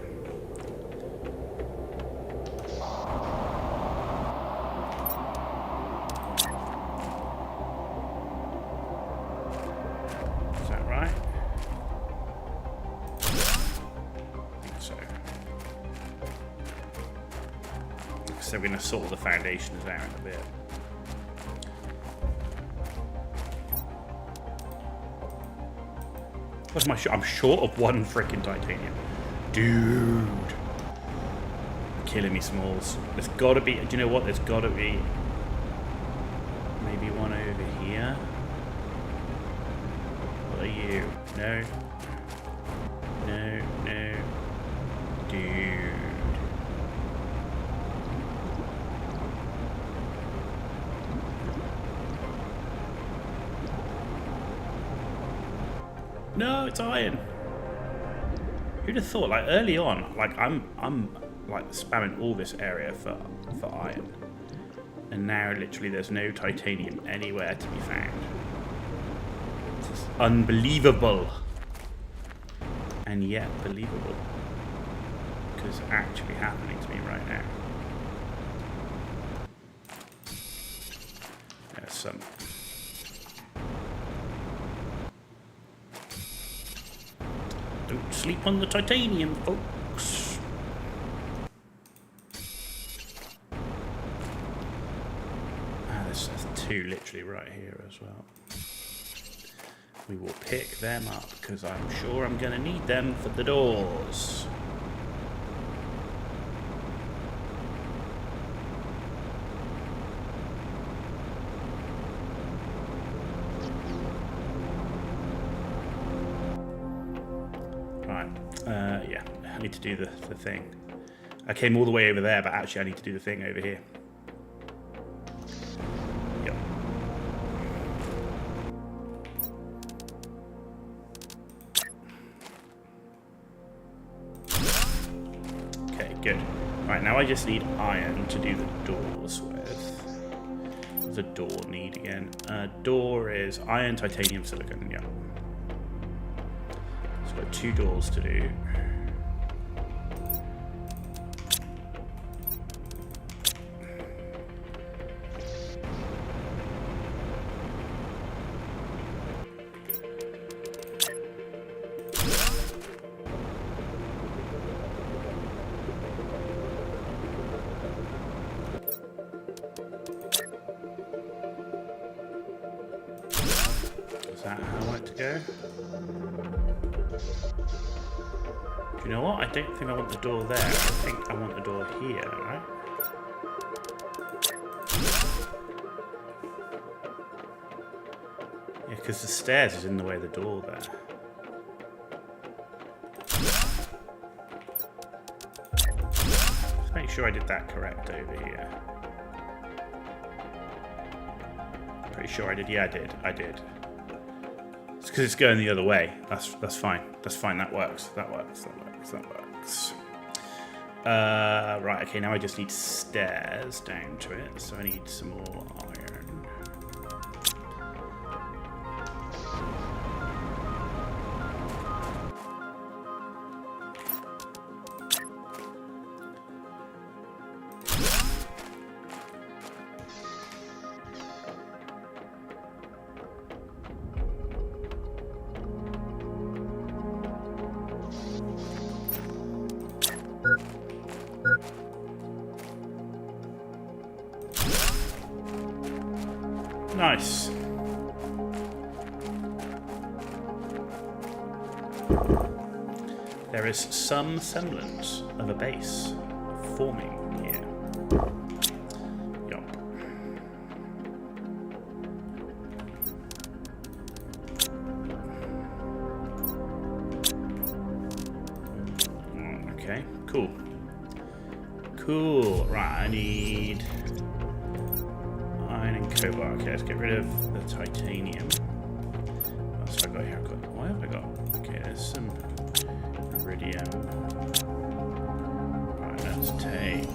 Is that right? I think so. So we're going to sort the foundations out in a bit. What's my I'm short of 1 freaking titanium. Dude. Killing me, Smalls. There's gotta be, do you know what? There's gotta be maybe one over here. What are you? No. No, no. Dude. No, it's iron. Who'd have thought? Like early on, like I'm like spamming all this area for iron, and now literally there's no titanium anywhere to be found. It's just unbelievable, and yet believable, because it's actually happening to me right now. There's some. Don't sleep on the titanium, folks. There's 2 literally right here as well. We will pick them up because I'm sure I'm going to need them for the doors. Yeah, I need to do the thing. I came all the way over there, but actually I need to do the thing over here. Yep. Okay, good. Right, now I just need iron to do the doors with. What's a door need again? Door is iron, titanium, silicon, yeah. So I've got 2 doors to do. Is that how I want it to go? Do you know what? I don't think I want the door there. I think I want the door here, right? Yeah, because the stairs is in the way of the door there. Let's make sure I did that correct over here. Pretty sure I did. Yeah, I did. It's because it's going the other way. That's fine. That's fine. That works. That works. Right. Okay. Now I just need stairs down to it. So I need some more iron. Nice. There is some semblance of a base forming here. Yup. Okay, cool. Cool. Right, I need iron and cobalt. Okay, let's get rid of the titanium. What else have I got here? What have I got? Okay, there's some iridium. Right, let's take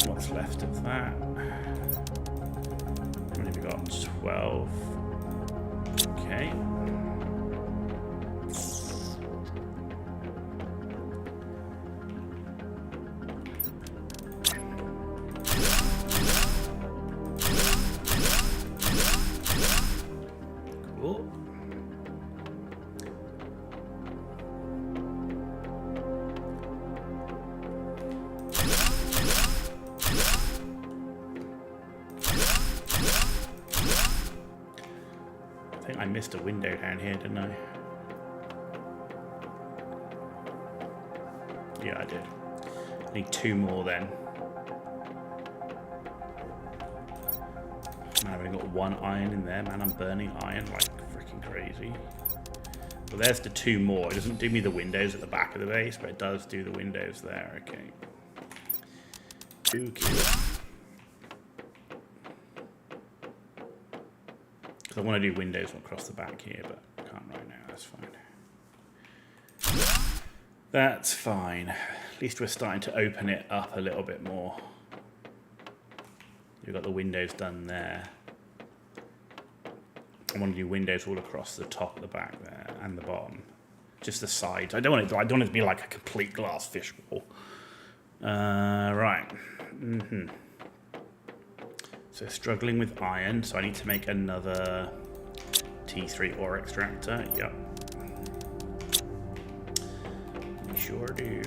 what's left of that. How many have we got? 12. Okay. I think I missed a window down here, didn't I? Yeah, I did. I need 2 more then. Man, I've only got 1 iron in there, man. I'm burning iron like freaking crazy. Well, there's the 2 more. It doesn't do me the windows at the back of the base, but it does do the windows there. Okay. Okay. I want to do windows across the back here, but I can't right now. That's fine. That's fine. At least we're starting to open it up a little bit more. We've got the windows done there. I want to do windows all across the top, the back there, and the bottom. Just the sides. I don't want it to be like a complete glass fish wall. Right. So struggling with iron, so I need to make another T3 ore extractor. Yep. We sure do.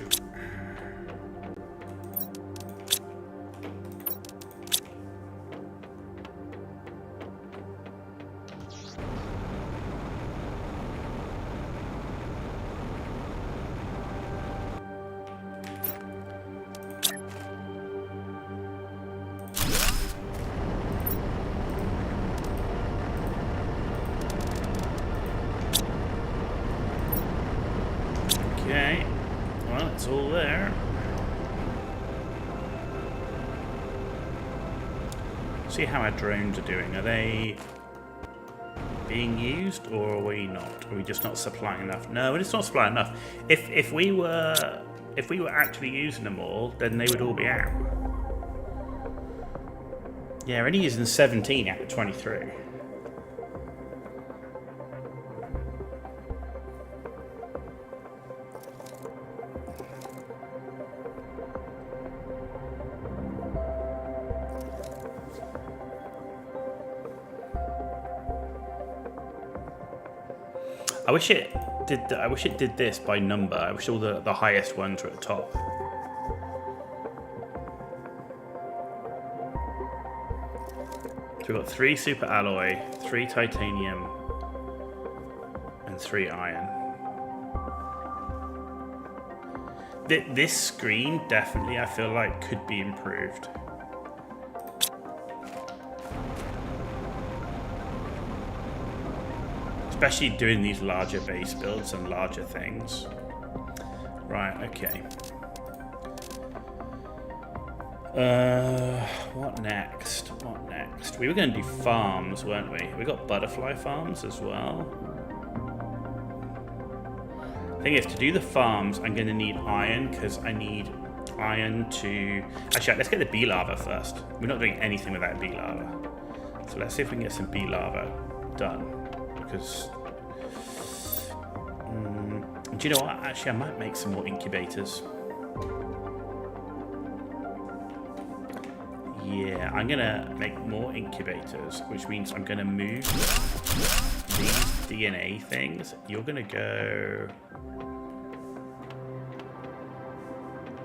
Okay, well, it's all there. See how our drones are doing. Are they being used, or are we not? Are we just not supplying enough? No, we're just not supplying enough. If we were actually using them all, then they would all be out. Yeah, we're only using 17 out of 23. I wish it did this by number. I wish all the highest ones were at the top. So we've got 3 super alloy, 3 titanium, and 3 iron. This screen definitely, I feel like, could be improved. Especially doing these larger base builds and larger things. Right, okay. What next? What next? We were going to do farms, weren't we? We got butterfly farms as well. Thing is, to do the farms, I'm going to need iron because I need iron to... Actually, let's get the bee larva first. We're not doing anything without bee larva. So let's see if we can get some bee larva done. Because... do you know what? Actually, I might make some more incubators. Yeah, I'm going to make more incubators, which means I'm going to move these DNA things. You're going to go...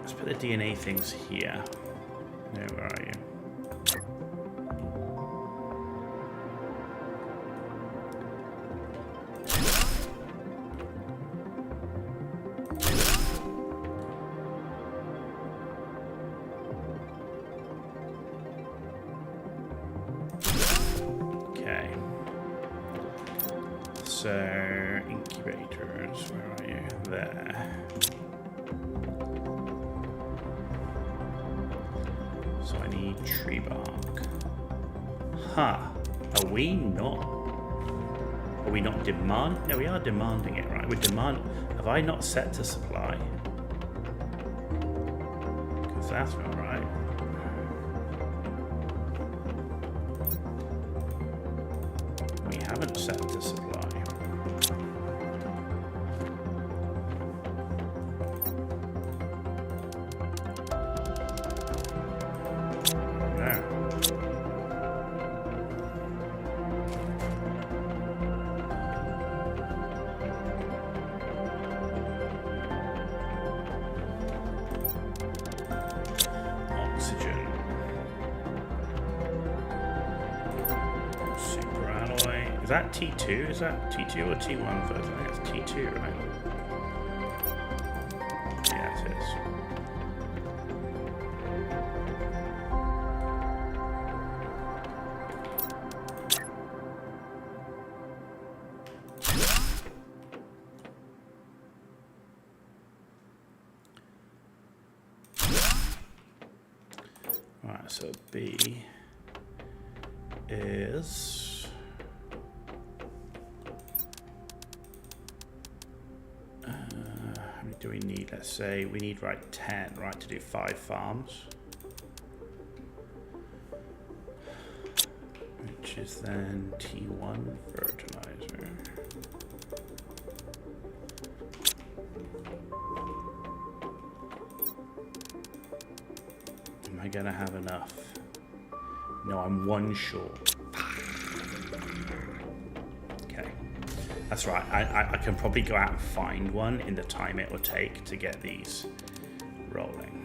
Let's put the DNA things here. No, where are you? Okay. So, incubators, where are you? There. So I need tree bark. Huh. Are we not? Are we not demand? No, we are demanding it, right? We demand. Have I not set to supply? Because that's not right. We haven't set to supply. Is that T2? Is that T2 or T1 first? I think it's T2, right? Yeah, it is. Alright, so B is... how many do we need? Let's say we need 10, right, to do 5 farms. Which is then T1 fertilizer. Am I gonna have enough? No, I'm 1 short. Okay. That's right. I can probably go out and find one in the time it will take to get these rolling.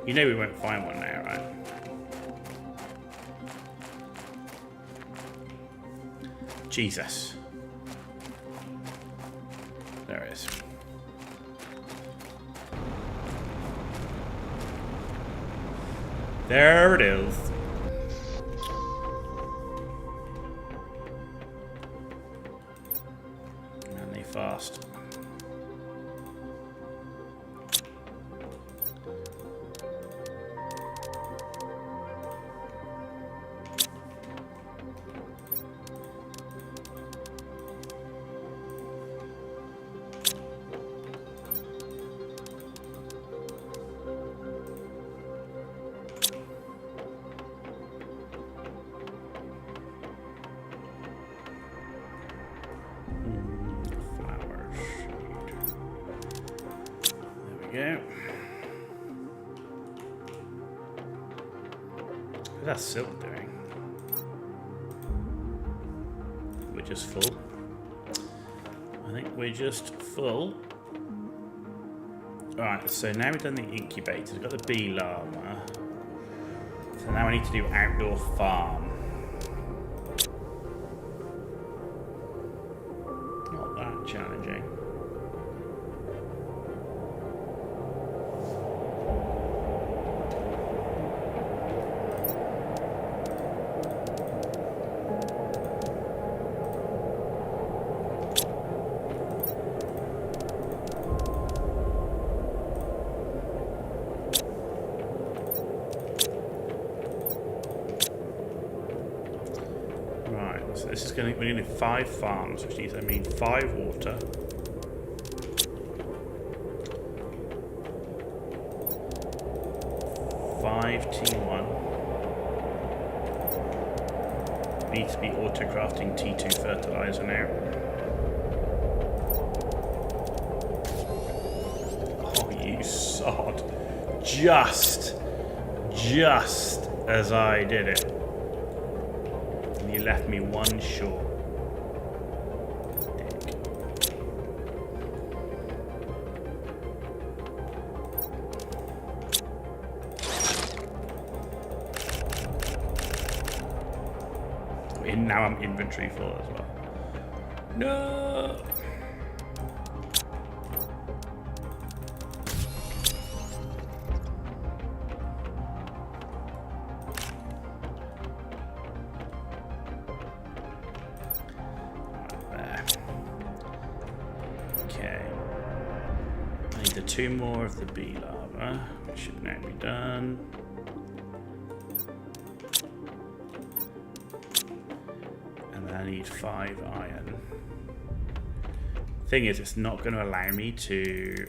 You know we won't find one now, right? Jesus. There it is. There it is. And they fast. Flowers. That's silk doing. We're just full. I think we're just full. Alright, so now we've done the incubator. We've got the bee larva. So now I need to do outdoor farm. Not that challenging. So this is going to, we're going to do 5 farms, which means 5 water. Five T1. Needs to be auto crafting T2 fertilizer now. Oh, you sod. Just as I did it. You left me one short. Dick. Now I'm inventory full as well. No. The 2 more of the bee larva, which should now be done. And then I need 5 iron. Thing is, it's not going to allow me to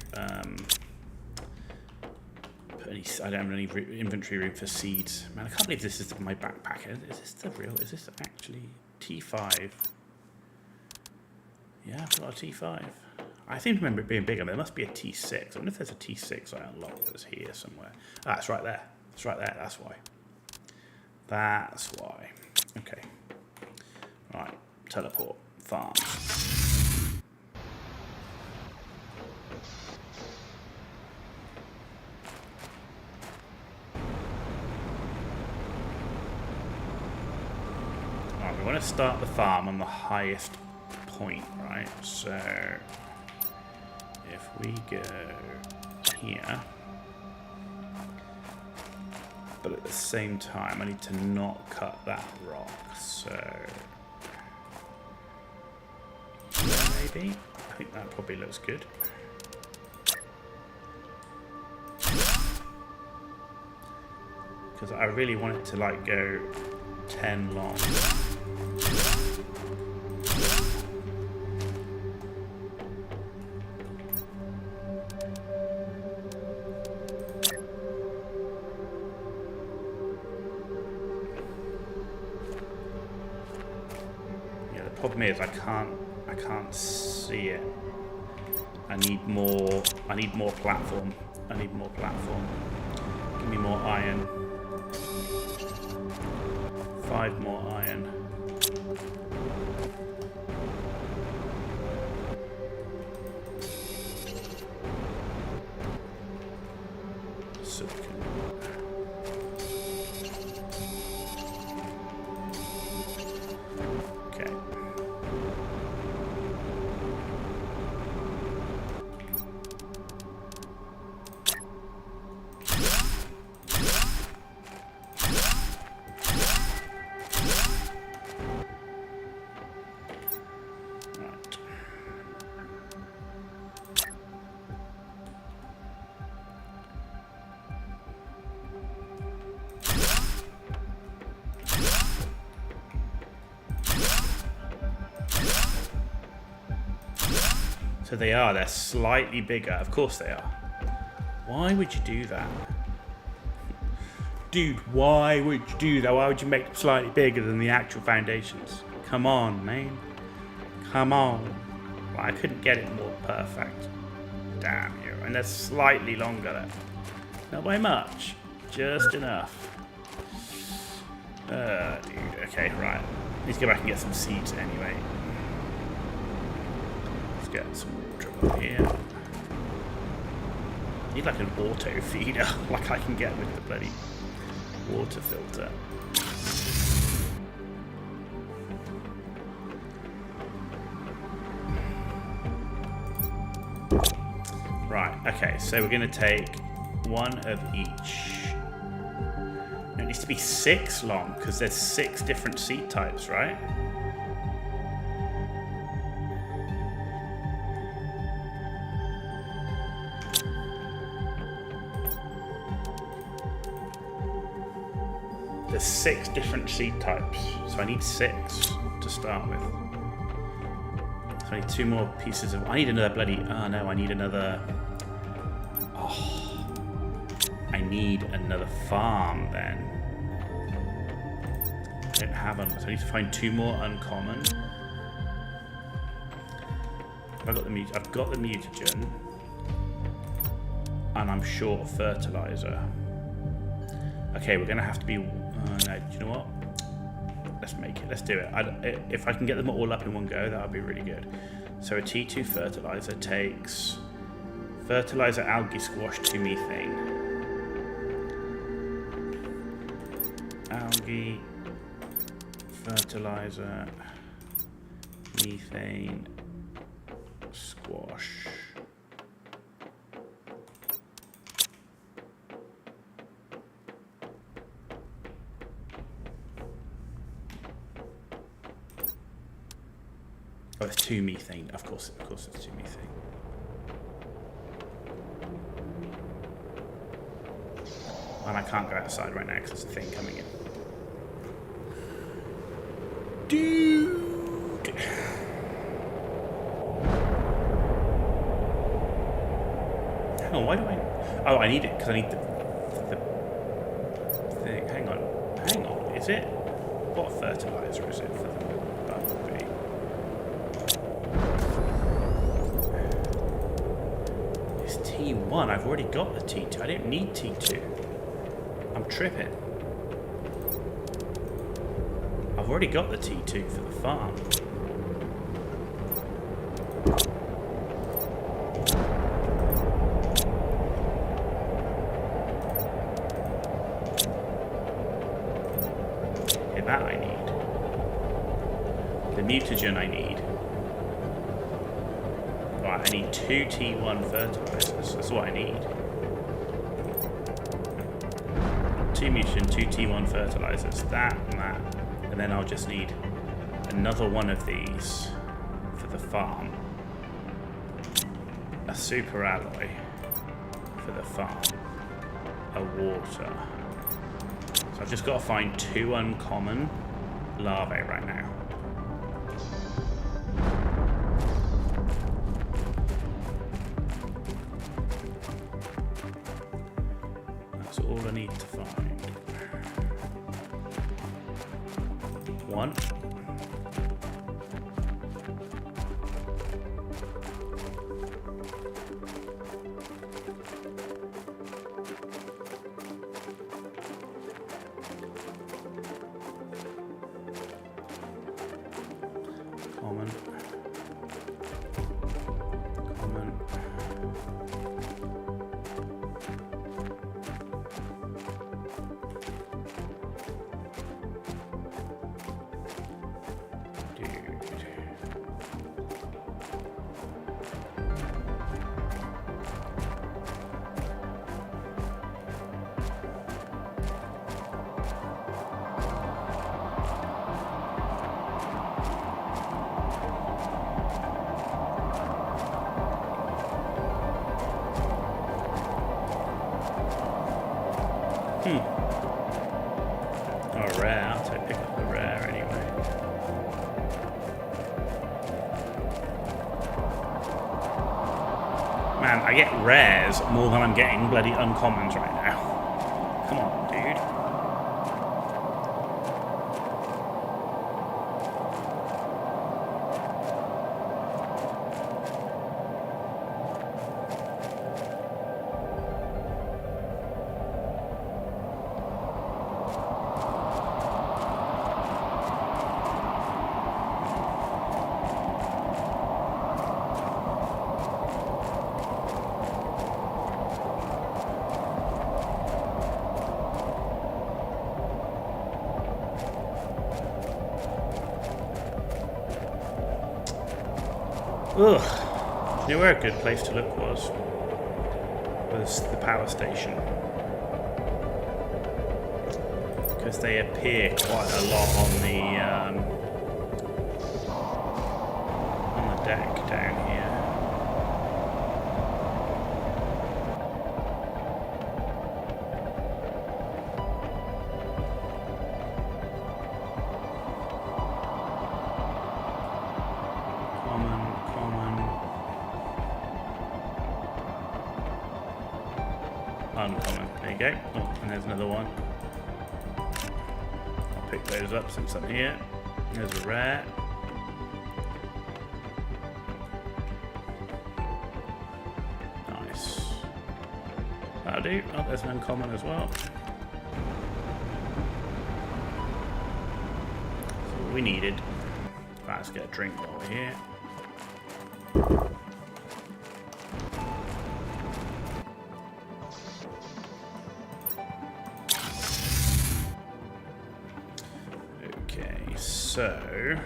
put any. I don't have any inventory room for seeds. Man, I can't believe this is my backpack. Is this the real? Is this actually T5? Yeah, I've got a T5. I seem to remember it being bigger, but there must be a T6. I wonder if there's a T6 I unlocked that's here somewhere. Ah, it's right there. It's right there, that's why. That's why. Okay. Right, teleport. Farm. Alright, we want to start the farm on the highest point, right? So if we go here, but at the same time I need to not cut that rock, so maybe, I think that probably looks good. Because I really want it to like go 10 long. Problem is I can't see it. I need more platform. Give me more iron. 5 more iron. Silicon. Okay. So they're slightly bigger. Of course they are. Why would you do that? Dude, why would you do that? Why would you make them slightly bigger than the actual foundations? Come on, man. Come on. Well, I couldn't get it more perfect. Damn you. And they're slightly longer there. Not by much. Just enough. Dude, okay, right. Need to go back and get some seeds anyway. Let's get some water up here. Need like an auto feeder, like I can get with the bloody water filter. Right, okay, so we're going to take one of each. It needs to be 6 long, because there's 6 different seed types, right? There's 6 different seed types, so I need 6 to start with. So I need 2 more pieces of... I need another bloody... Oh no, I need another... Oh, I need another farm then. I don't have one, so I need to find 2 more uncommon. I've got the mutagen, and I'm short of fertilizer. Okay, we're gonna have to be. No, do you know what? Let's make it. Let's do it. If I can get them all up in one go, that would be really good. So a T2 fertilizer takes fertilizer, algae squash, 2 methane, algae, fertilizer, methane, squash. Oh, it's 2 methane. Of course it's 2 methane. And I can't go outside right now because there's a thing coming in. Dude! Hang on, why do I... Oh, I need it because I need the thing. Hang on. Is it... What fertilizer is it for the bumblebee? It's T1. I've already got the T2. I don't need T2. I'm tripping. I've already got the T2 for the farm. Okay, that I need. The mutagen I need. Right, I need 2 T1 fertilizers. That's what I need. 2 mutagen, 2 T1 fertilizers. That and that. And then I'll just need another one of these for the farm. A super alloy for the farm. A water. So I've just got to find 2 uncommon larvae right now. That's all I need to find. 1. Common. Oh, rare. I'll take pick up the rare anyway. Man, I get rares more than I'm getting bloody uncommons right now. Come on, dude. Ugh. You know where a good place to look was the power station. Because they appear quite a lot on the deck down here. Uncommon. There you go. Oh, and there's another one. I'll pick those up since I'm here. There's a rare. Nice. That'll do. Oh, there's an uncommon as well. That's all we needed. Right, let's get a drink while we're here. So,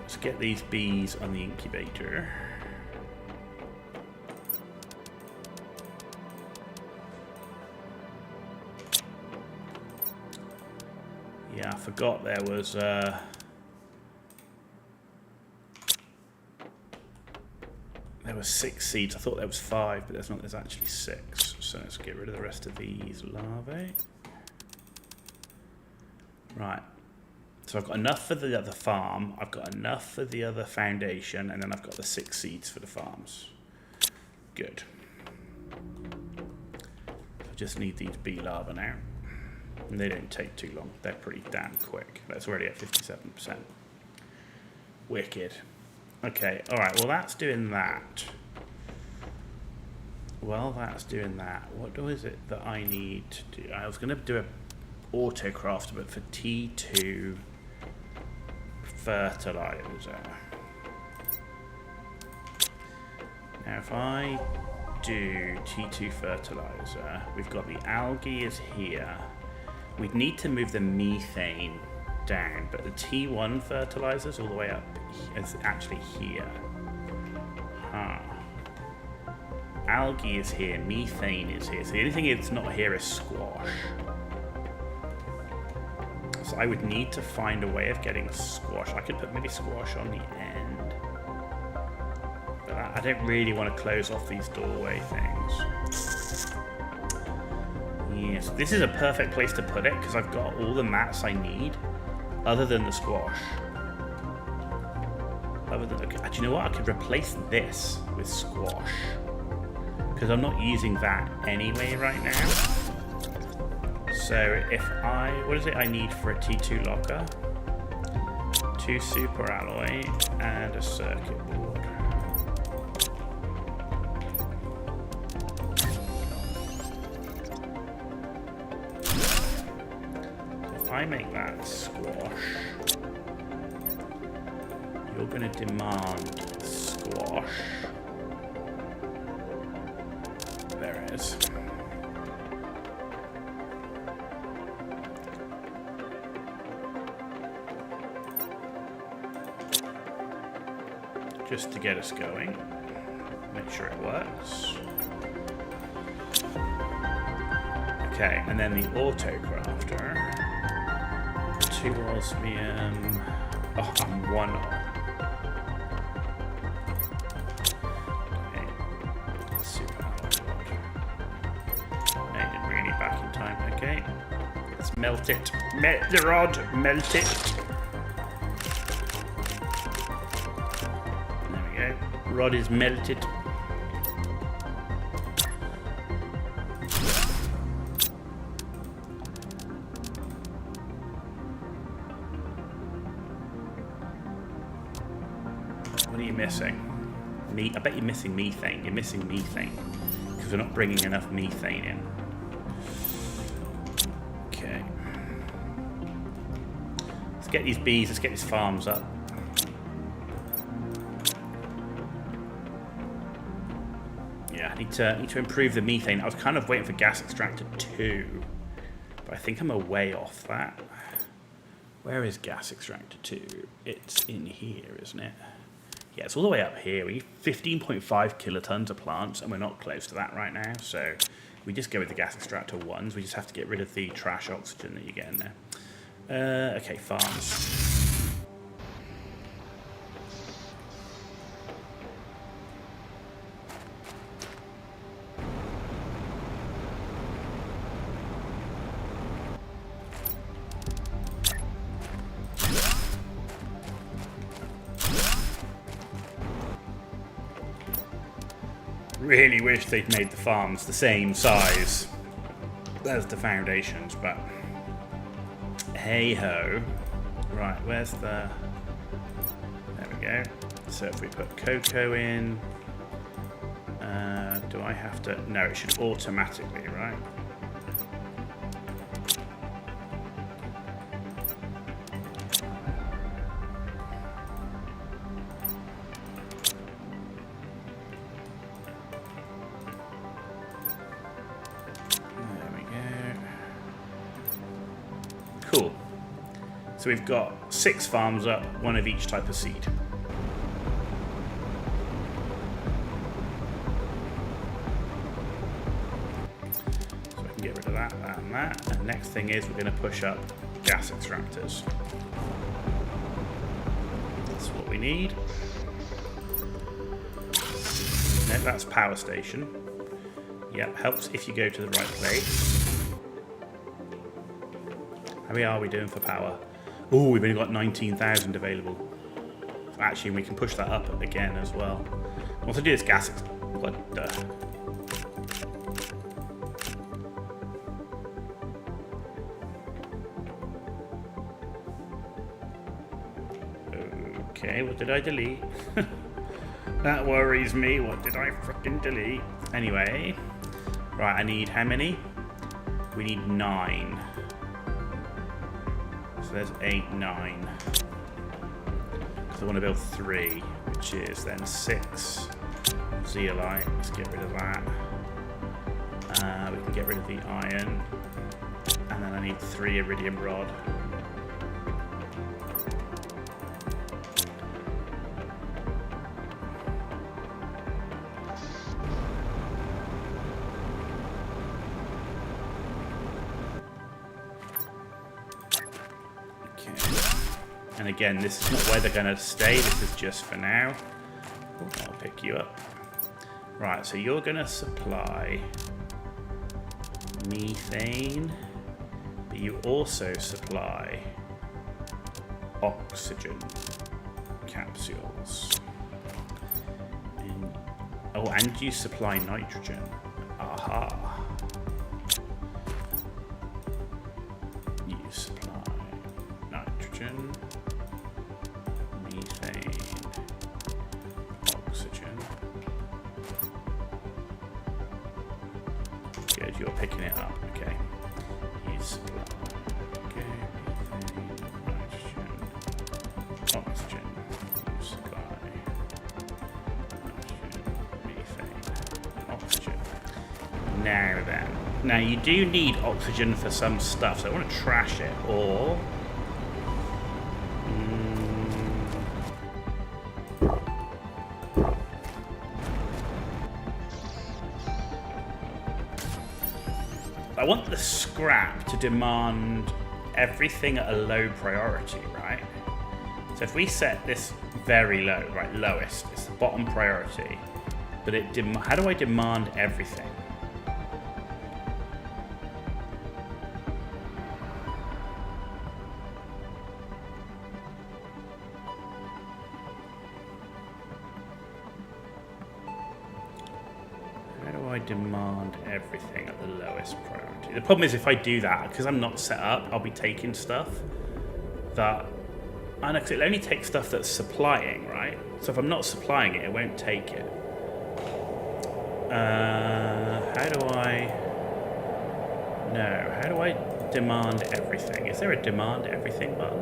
let's get these bees on the incubator. Yeah, I forgot there was there was 6 seeds. I thought there was 5, but there's not. There's actually 6. So let's get rid of the rest of these larvae. Right, so I've got enough for the other farm, I've got enough for the other foundation, and then I've got the 6 seeds for the farms. Good. I just need these bee larvae now. And they don't take too long, they're pretty damn quick. That's already at 57%. Wicked. Okay, alright, well that's doing that. Well, that's doing that. What is it that I need to do? I was going to do a autocraft, but for T2 fertilizer. Now if I do T2 fertilizer, we've got the algae is here. We'd need to move the methane down, but the T1 fertilizer is all the way up. It's actually here. Huh. Algae is here, methane is here. So the only thing that's not here is squash. So I would need to find a way of getting squash. I could put maybe squash on the end. But I don't really want to close off these doorway things. Yes, this is a perfect place to put it because I've got all the mats I need other than the squash. Okay, do you know what? I could replace this with squash because I'm not using that anyway right now. So if what is it I need for a T2 locker? 2 super alloy and a circuit board. If I make that squash, you're going to demand squash. There it is. Just to get us going. Make sure it works. Okay, and then the auto-crafter. 2 osmium. Oh, I'm 1 on. Okay. Super alloy. No, I didn't really back in time. Okay. Let's melt it. Melt the rod. Melt it. Rod is melted. What are you missing? I bet you're missing methane. You're missing methane because we're not bringing enough methane in. Okay. Let's get these bees. Let's get these farms up. I need to improve the methane. I was kind of waiting for gas extractor 2, but I think I'm a way off that. Where is gas extractor 2? It's in here, isn't it? Yeah, it's all the way up here. We need 15.5 kilotons of plants, and we're not close to that right now. So we just go with the gas extractor 1s. We just have to get rid of the trash oxygen that you get in there. Okay, farms. Really wish they'd made the farms the same size as the foundations, but hey ho. Right, where's the... There we go. So if we put cocoa in... do I have to... No, it should automatically, right? Cool. So we've got 6 farms up, 1 of each type of seed. So I can get rid of that, that, and that. And next thing is we're going to push up gas extractors. That's what we need. No, that's power station. Yep, helps if you go to the right place. How many are we doing for power? Oh, we've only got 19,000 available. Actually, we can push that up again as well. Once I do this gas... What the... Okay, what did I delete? That worries me. What did I frickin' delete? Anyway. Right, I need how many? We need 9. So there's 8, 9. Because I want to build 3, which is then 6 zeolite. Let's get rid of that. We can get rid of the iron. And then I need 3 iridium rod. And again, this is not where they're going to stay, this is just for now. Ooh, I'll pick you up. Right, so you're going to supply methane, but you also supply oxygen capsules. And you supply nitrogen. Aha. You supply nitrogen. Good, you're picking it up, okay. You supply, okay, nitrogen, oxygen, you supply, nitrogen, methane, oxygen. Now then, now you do need oxygen for some stuff, so I want to trash it, or... I want the scrap to demand everything at a low priority, right? So if we set this very low, right, lowest, it's the bottom priority, but how do I demand everything? How do I demand everything at the lowest priority? The problem is if I do that, because I'm not set up, I'll be taking stuff that... I know, because it'll only take stuff that's supplying, right? So if I'm not supplying it, it won't take it. How do I... No, how do I demand everything? Is there a demand everything button?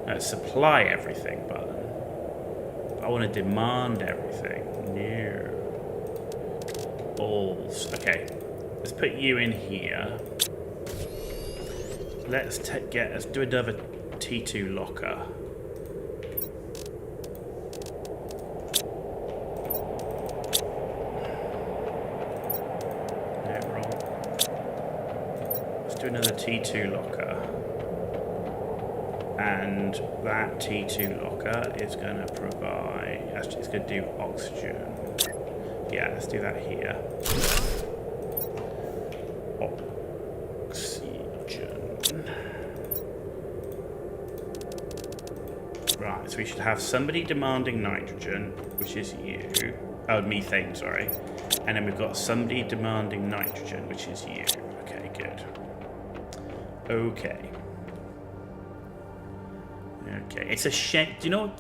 No, supply everything button. I want to demand everything. No. Balls. Okay. Let's put you in here. let's do another T2 locker. No, wrong. Let's do another T2 locker. And that T2 locker is going to provide... Actually, it's going to do oxygen. Yeah, let's do that here. Oxygen. Right, so we should have somebody demanding nitrogen, which is you. Oh, methane, sorry. And then we've got somebody demanding nitrogen, which is you. Okay, good. Okay. Okay, it's a shame. Do you know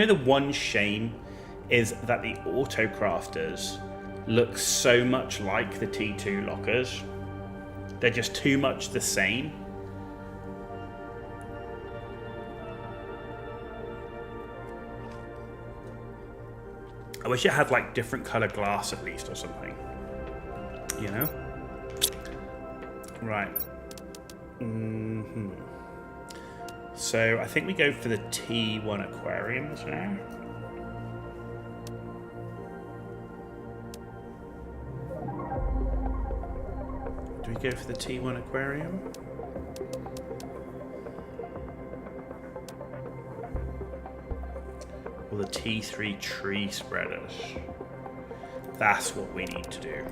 the one shame is that the autocrafters look so much like the T2 lockers. They're just too much the same. I wish it had like different color glass at least or something. You know? Right. So I think we go for the T1 aquariums now. Do we go for the T1 aquarium? Or the T3 tree spreaders? That's what we need to do.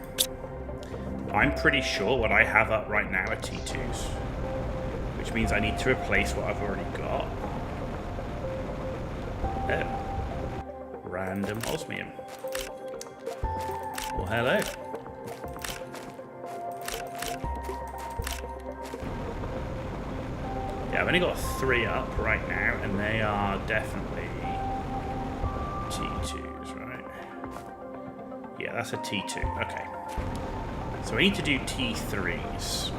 I'm pretty sure what I have up right now are T2s. Which means I need to replace what I've already got. Oh. Random osmium. Well, hello. Yeah, I've only got 3 up right now, and they are definitely T2s, right? Yeah, that's a T2. Okay. So I need to do T3s.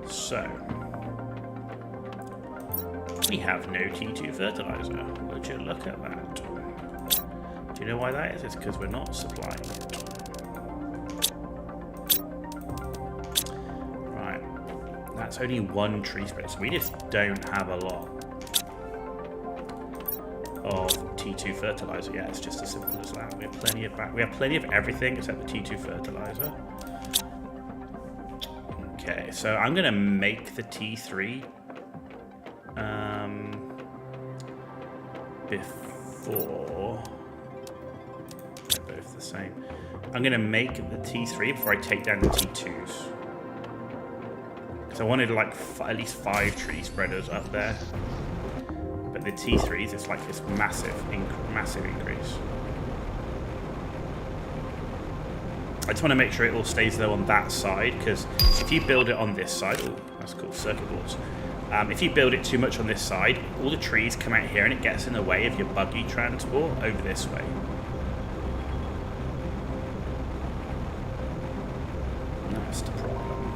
So, we have no T2 fertilizer. Would you look at that? Do you know why that is? It's because we're not supplying it. Right. That's only 1 tree spread, so we just don't have a lot of T2 fertilizer. Yeah, it's just as simple as that. We have plenty of everything except the T2 fertilizer. Okay, so I'm going to make the T3 before... They're both the same. I'm going to make the T3 before I take down the T2s. Because I wanted like at least 5 tree spreaders up there. But the T3s, it's like this massive increase. I just want to make sure it all stays though on that side, because if you build it on this side, oh, that's cool, circuit boards. If you build it too much on this side, all the trees come out here and it gets in the way of your buggy transport over this way. That's the problem.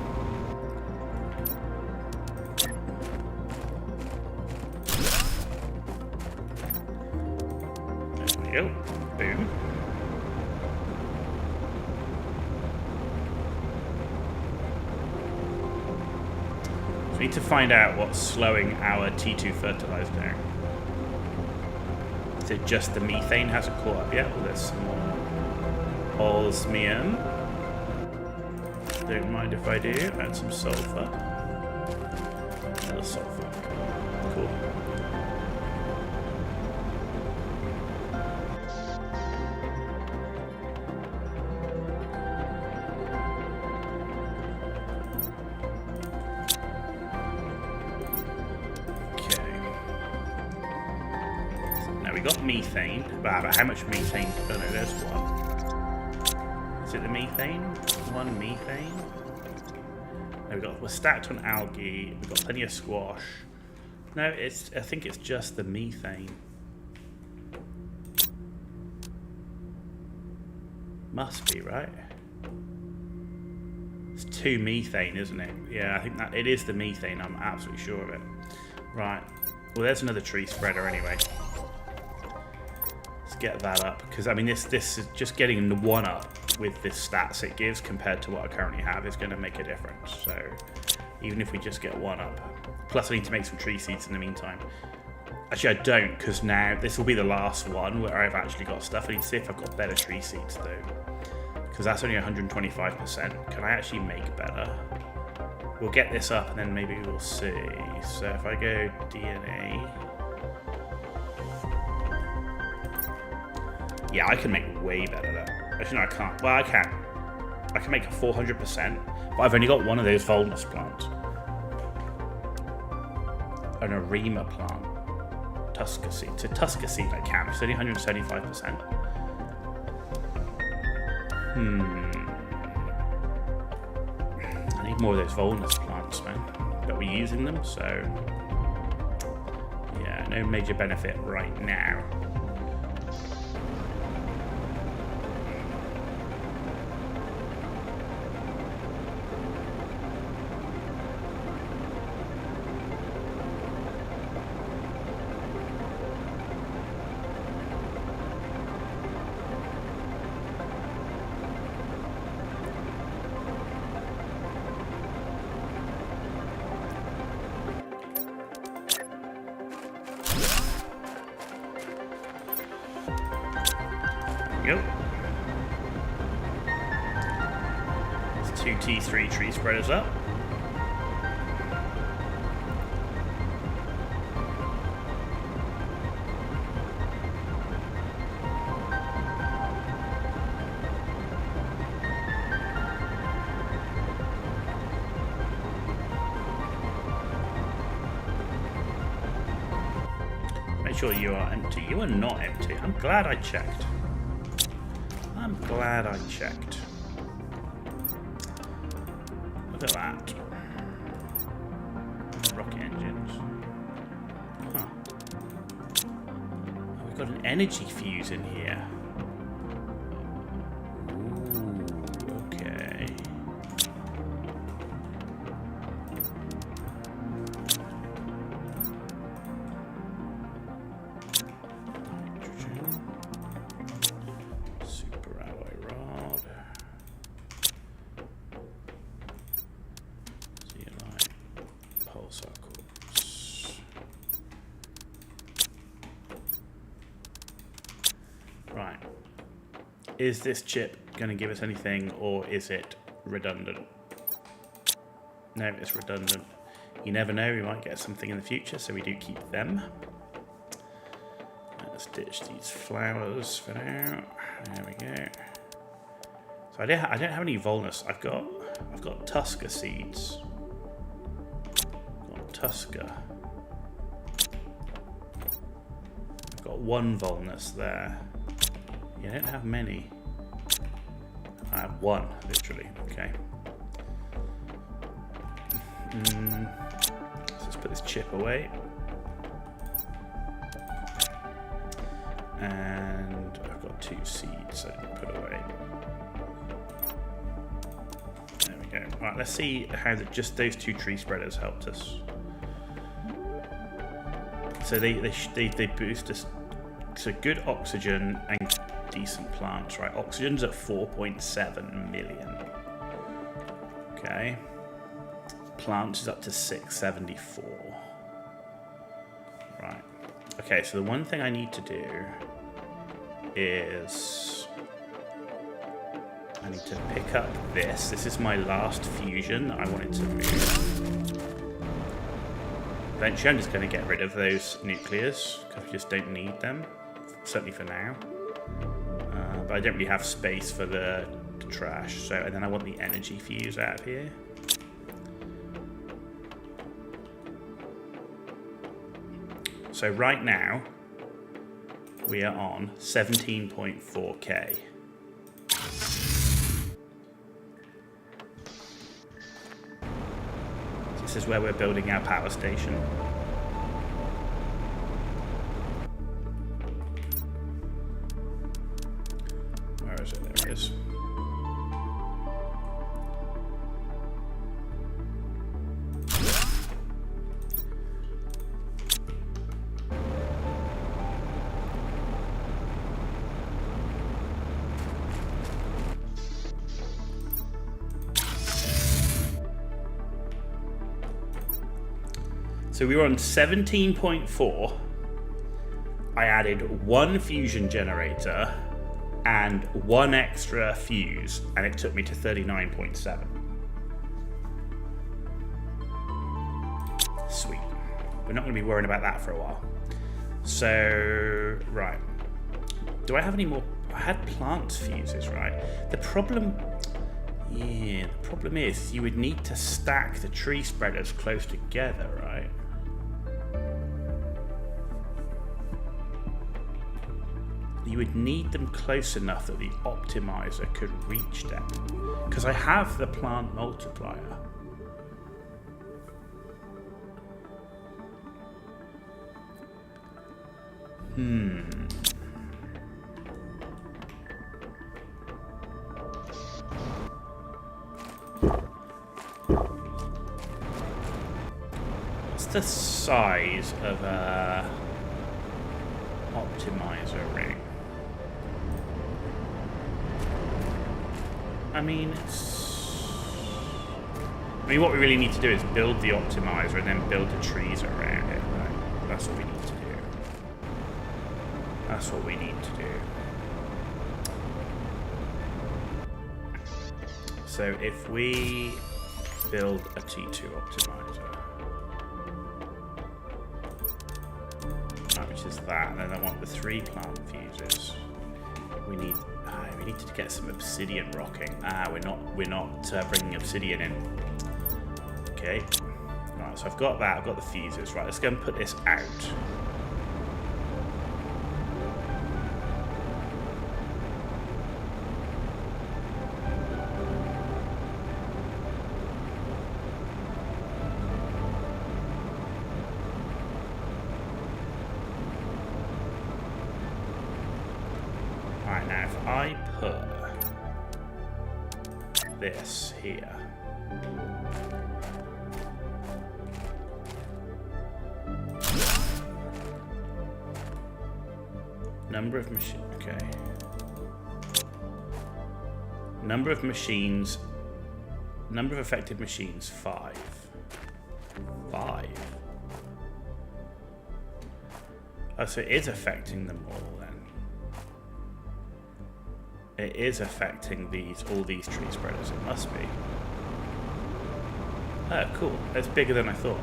There we go. Boom. We need to find out what's slowing our T2 fertilizer down. Is it just the methane hasn't caught up yet? Well, there's some more osmium. Don't mind if I do. Add some sulfur. Another sulfur. Cool. Got methane, but how much methane? Oh no, there's 1. Is it the methane? 1 methane? No, we're stacked on algae. We've got plenty of squash. No, I think it's just the methane. Must be, right? It's 2 methane, isn't it? Yeah, I think that it is the methane. I'm absolutely sure of it. Right. Well, there's another tree spreader anyway. Let's get that up, because I mean, this is just getting the 1 up with the stats it gives compared to what I currently have is going to make a difference. So even if we just get 1 up, plus I need to make some tree seeds in the meantime. Actually, I don't, because now this will be the last one where I've actually got stuff. I need to see if I've got better tree seeds though, because that's only 125%. Can I actually make better? We'll get this up and then maybe we'll see. So if I go DNA, yeah, I can make way better there. Actually, no, I can't. Well, I can. I can make a 400%, but I've only got one of those Volnus plants. An Arima plant. Tusker seed. So Tusker seed I can. It's only 175%. I need more of those Volnus plants, man. But we're using them, so yeah, no major benefit right now. Yep. There's 2 T3 tree spreaders up. Make sure you are empty. You are not empty. I'm glad I checked. I'm glad I checked. Look at that. Rocket engines. Huh. Oh, we've got an energy fuse in here. Ooh, okay. Right. Is this chip going to give us anything, or is it redundant? No, it's redundant. You never know, we might get something in the future, so we do keep them. Let's ditch these flowers for now. There we go. So I don't have any Volnus. I've got Tusker seeds. Got Tusker. I've got 1 Volnus there. Yeah, I don't have many. I have 1, literally. Okay. So let's put this chip away. And I've got 2 seeds I can put away. There we go. Alright, let's see how just those 2 tree spreaders helped us. So they boost us. So good oxygen and decent plants, right? Oxygen's at 4.7 million. Okay. Plants is up to 674. Right. Okay, so the one thing I need to do is I need to pick up this. This is my last fusion that I wanted to move. Eventually I'm just going to get rid of those nuclears because we just don't need them, certainly for now. But I don't really have space for the trash, so and then I want the energy fuse out of here. So right now we are on 17.4k. This is where we're building our power station. Where is it? There it is. So we were on 17.4. I added one fusion generator and one extra fuse, and it took me to 39.7. Sweet. We're not going to be worrying about that for a while. So, right. Do I have any more? I had plant fuses, right? The problem is you would need to stack the tree spreaders close together, right? You would need them close enough that the optimizer could reach them. Because I have the plant multiplier. What's the size of a optimizer ring? I mean, what we really need to do is build the optimizer and then build the trees around it, right? That's what we need to do. That's what we need to do. So if we build a T2 optimizer, right, which is that, and then I want the 3 plant fuses. We need to get some obsidian rocking. We're not bringing obsidian in. Okay. Right, so I've got that. I've got the fuses. Right, let's go and put this out. Right, now if I put this here. Number of machines. Okay. Number of machines. Number of affected machines, 5. 5. Oh, so it is affecting them all then. It is affecting all these tree spreaders. It must be. Oh, cool. That's bigger than I thought.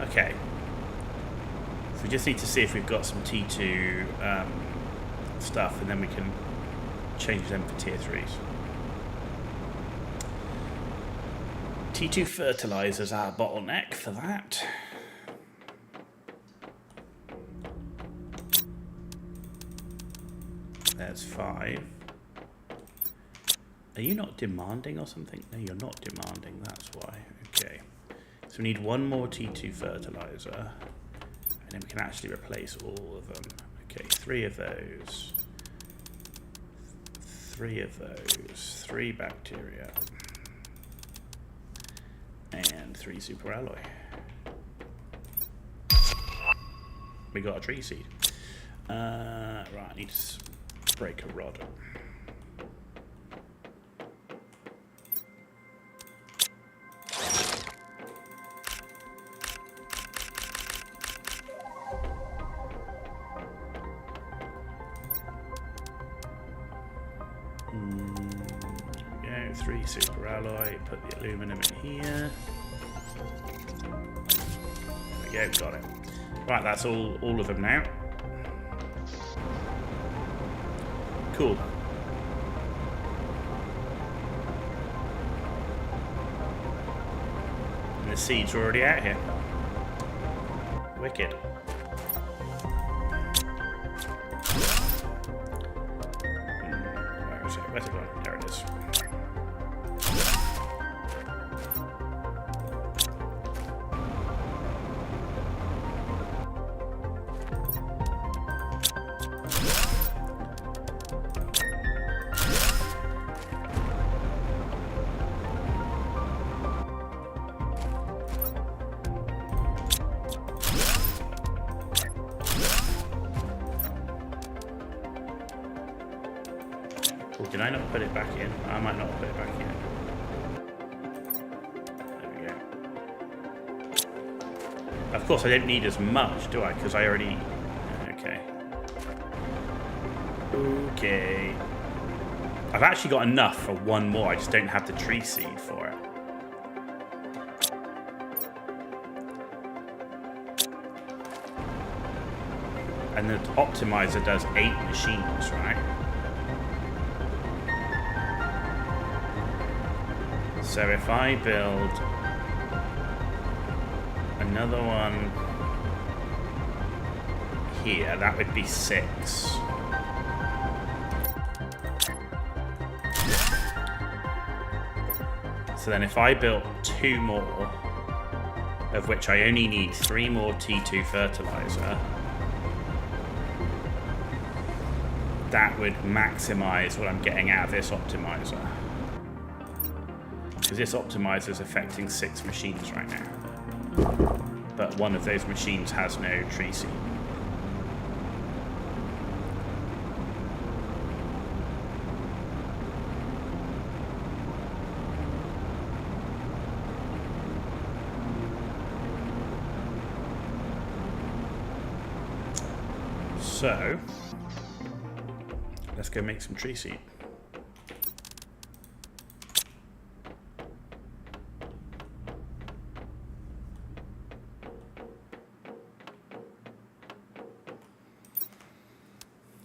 Okay. So we just need to see if we've got some T2 stuff, and then we can change them for tier 3s. T2 fertilizers are a bottleneck for that. There's 5. Are you not demanding or something? No, you're not demanding, that's why. Okay. So we need one more T2 fertilizer. And then we can actually replace all of them. Okay, 3 of those. 3 of those. 3 bacteria. And 3 super alloy. We got a tree seed. Right, I need to break a rod. There we go, 3 super alloy, put the aluminum in here. There we go, got it. Right, that's all of them now. Cool. And the seeds are already out here. Wicked. Where is it? Where's it gone? There it is. Or did I not put it back in? I might not put it back in. There we go. Of course, I don't need as much, do I? Because I already... Okay. Okay. I've actually got enough for one more. I just don't have the tree seed for it. And the optimizer does 8 machines, right? So if I build another one here, that would be 6. So then if I built 2 more, of which I only need 3 more T2 fertilizer, that would maximize what I'm getting out of this optimizer. Because this optimizer is affecting 6 machines right now. But one of those machines has no tree seed. So, let's go make some tree seed.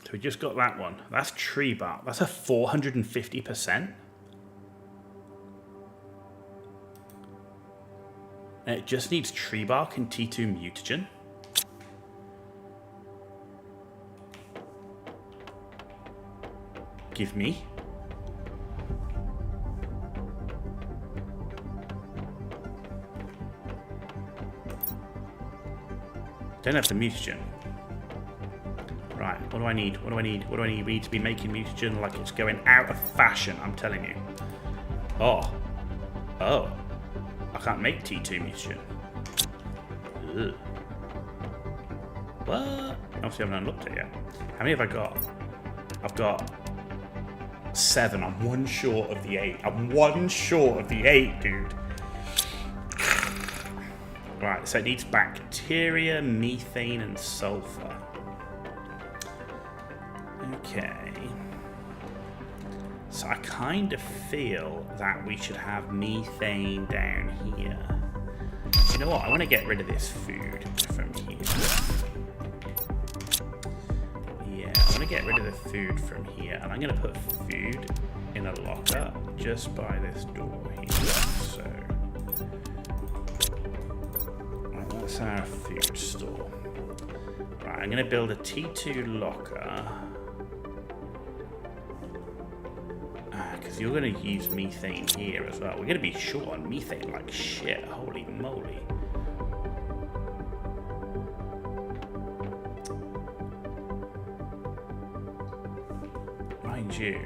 So we just got that one. That's tree bark. That's a 450%. And it just needs tree bark and T2 mutagen. Give me. Don't have the mutagen. Right, what do I need? What do I need? What do I need? We need to be making mutagen like it's going out of fashion, I'm telling you. Oh. Oh. I can't make T2 mutagen. Ugh. What? Obviously I haven't unlocked it yet. How many have I got? I've got 7. I'm 1 short of the 8. I'm 1 short of the 8, dude. Right, so it needs bacteria, methane, and sulfur. Okay. So I kind of feel that we should have methane down here. You know what? I want to get rid of this food from here. Yeah, I want to get rid of the food from here. And I'm going to put food in a locker just by this door here. So, right, that's our food store. Right, I'm going to build a T2 locker. Because you're going to use methane here as well. We're going to be short on methane like shit. Holy moly. Mind you.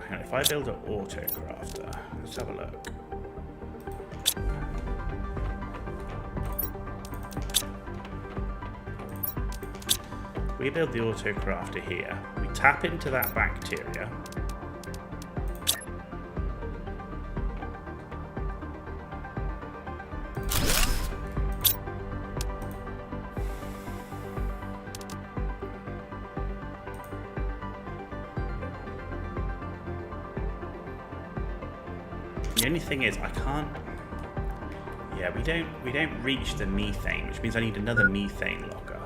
Hang on, if I build an auto crafter, let's have a look. We build the auto crafter here. We tap into that bacteria. The only thing is I can't. Yeah, we don't reach the methane, which means I need another methane locker.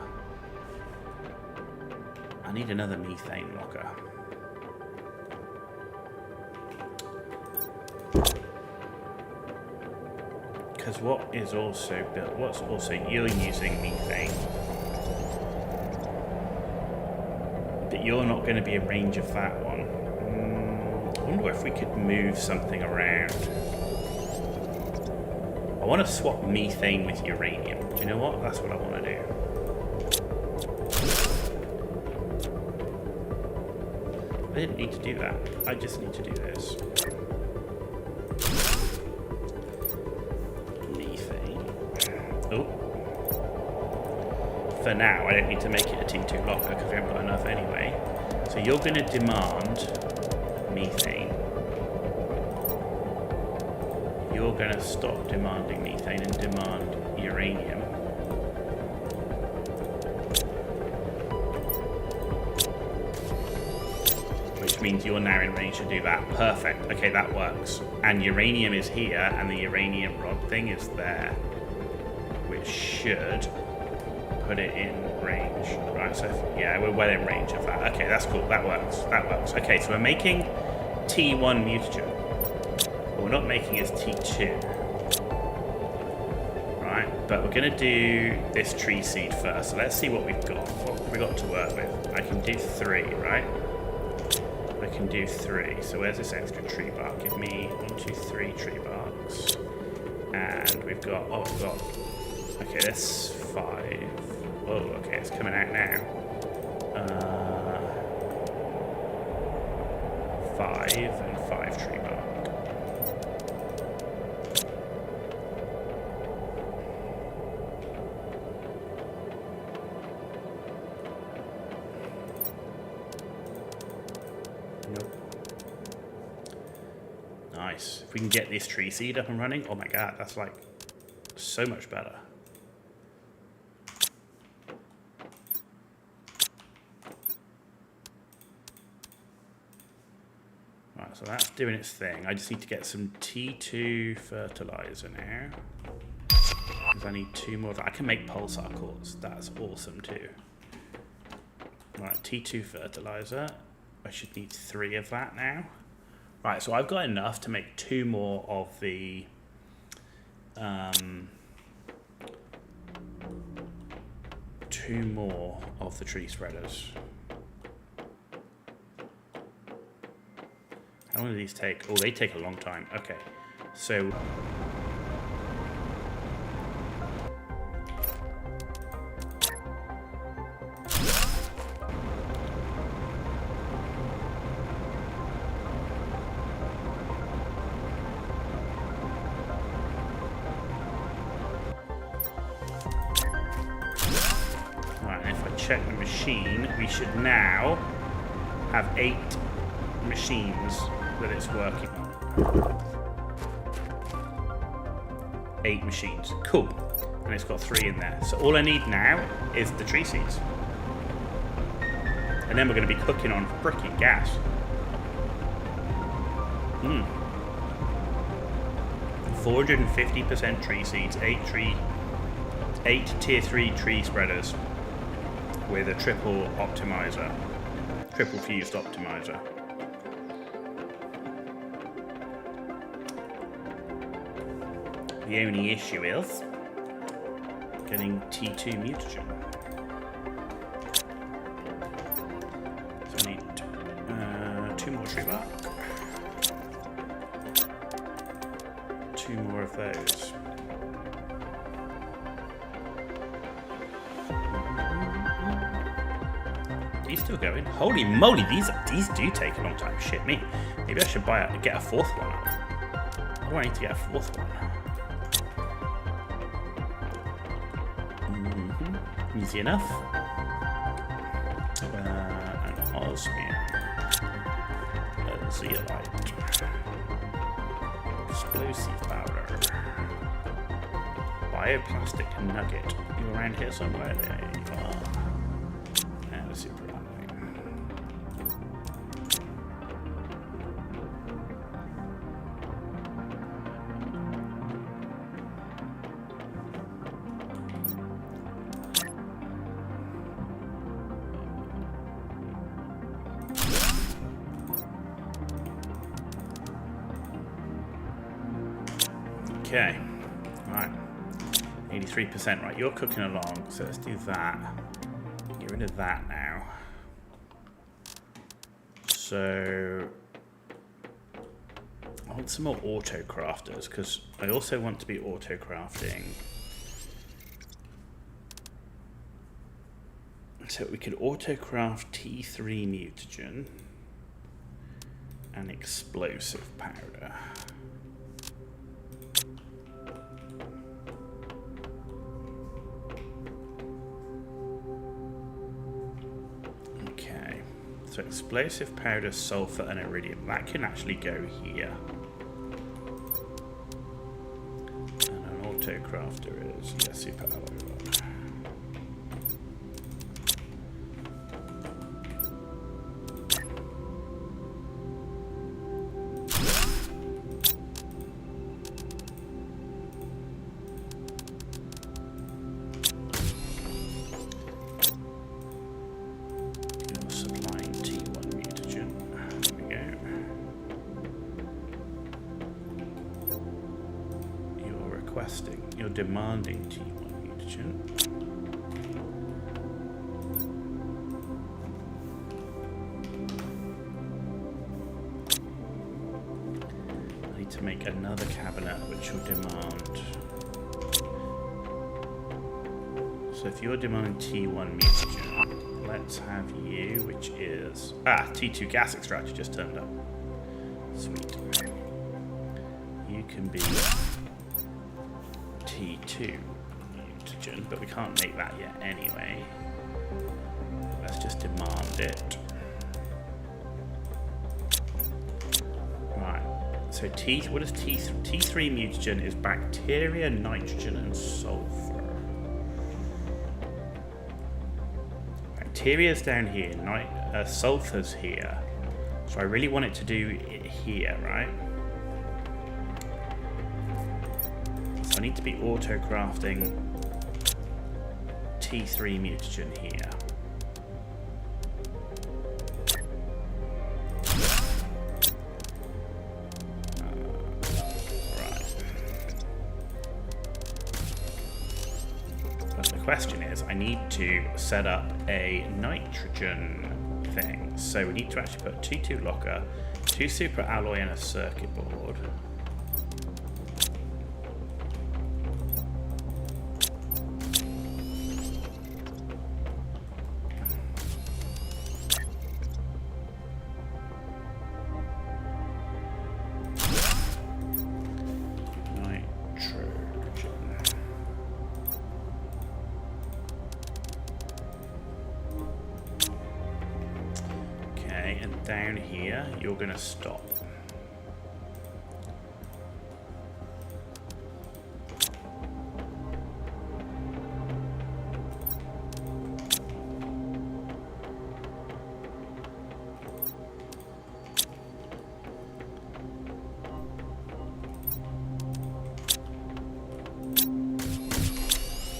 I need another methane locker. Because what's also you're using methane. But you're not going to be a range of that one. I wonder if we could move something around. I want to swap methane with uranium. Do you know what? That's what I want to do. I didn't need to do that. I just need to do this. Methane. Oh. For now, I don't need to make it a T2 locker because we haven't got enough anyway. So you're going to demand methane. You're you're going to stop demanding methane and demand uranium. Which means you're now in range to do that. Perfect. Okay, that works. And uranium is here, and the uranium rod thing is there, which should put it in range. Right, so yeah, we're well in range of that. Okay, that's cool. That works. That works. Okay, so we're making T1 mutagen. What we're not making is T2. Right, but we're going to do this tree seed first. So let's see what we've got. What have we got to work with? I can do 3, right? I can do 3. So where's this extra tree bark? Give me 1, 2, 3 tree barks. And we've got, oh, we've got, okay, that's 5. Oh, okay, it's coming out now. 5 and 5 tree bark. Nope. Nice. If we can get this tree seed up and running, oh my god, that's like so much better. Right, so that's doing its thing. I just need to get some T2 fertilizer now. Because I need 2 more of that. I can make pulsar cores. That's awesome too. Right, T2 fertilizer. I should need 3 of that now. Right, so I've got enough to make 2 more of the 2 more of the tree spreaders. How long do these take? Oh, they take a long time. Okay, so check the machine, we should now have 8 machines that it's working on. 8 machines. Cool. And it's got 3 in there. So all I need now is the tree seeds. And then we're going to be cooking on frickin' gas. 450% tree seeds, 8 tier 3 tree spreaders with a triple optimizer, triple fused optimizer. The only issue is getting T2 mutagen. So I need 2 more tree bark, 2 more of those. He's still going. Holy moly, these do take a long time. Shit me. Maybe I should get a 4th one. What do I need to get a 4th one? Easy enough. An osmium. A zeolite. Explosive powder. Bioplastic nugget. You around here somewhere? There you are. And a super alloy. Okay, right, 83%, right, you're cooking along, so let's do that. Get rid of that now. So, I want some more auto crafters, because I also want to be auto crafting. So we could auto craft T3 mutagen and explosive powder. So explosive powder, sulfur, and iridium. That can actually go here. crafter is, yeah, super alloy rod. You're supplying T1 mutagen. There we go. You're requesting, you're demanding T1 mutagen. I need to make another cabinet which will demand. So if you're demanding T1 mutagen, let's have you, which is T2 gas extractor just turned up. Sweet. You can be T2 mutagen, but we can't make that yet anyway. Let's just demand it. Right. So what is T3 mutagen is bacteria, nitrogen, and sulfur. Bacteria's down here, sulfur's here. So I really want it to do it here, right? So I need to be auto-crafting T3 mutagen here. The question is, I need to set up a nitrogen thing. So we need to actually put T2 locker, 2 super alloy, and a circuit board. And down here, you're going to stop.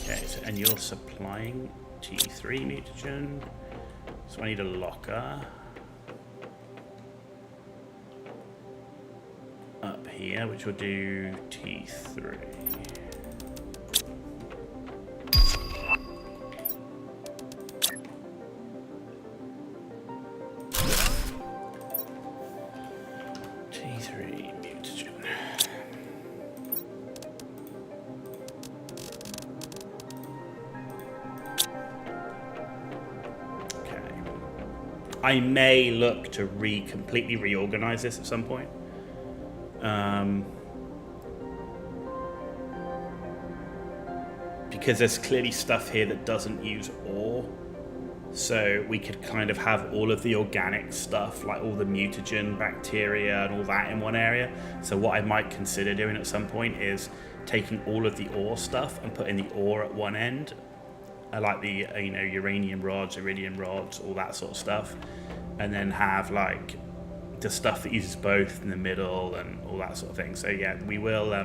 Okay, so, and you're supplying T3 mutagen. So I need a locker. Up here, which will do T3. T3 mutagen. Okay. I may look to completely reorganize this at some point. Because there's clearly stuff here that doesn't use ore, so we could kind of have all of the organic stuff, like all the mutagen, bacteria, and all that in one area. So what I might consider doing at some point is taking all of the ore stuff and putting the ore at one end. I like the uranium rods, iridium rods, all that sort of stuff, and then have like the stuff that uses both in the middle and all that sort of thing. So yeah, we will.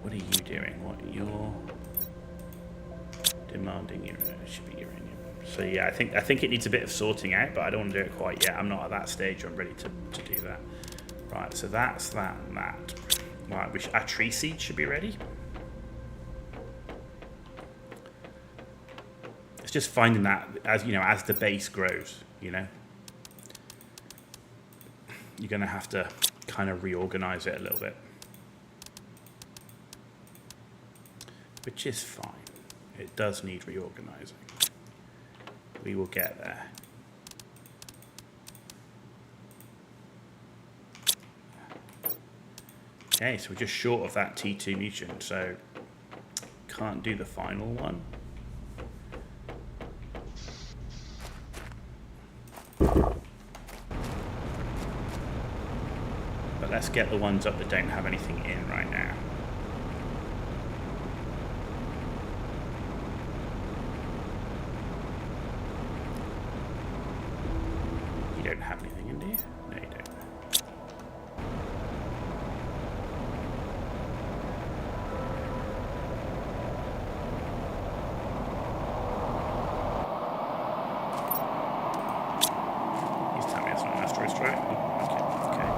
What are you doing? What you're demanding? It should be uranium. So yeah, I think it needs a bit of sorting out, but I don't want to do it quite yet. I'm not at that stage where I'm ready to do that. Right. So that's that and that. Right. Our tree seed should be ready. It's just finding that as the base grows, you're going to have to kind of reorganize it a little bit. Which is fine. It does need reorganizing. We will get there. Okay, so we're just short of that T2 mutant, so can't do the final one. But let's get the ones up that don't have anything in right now. extract. Okay.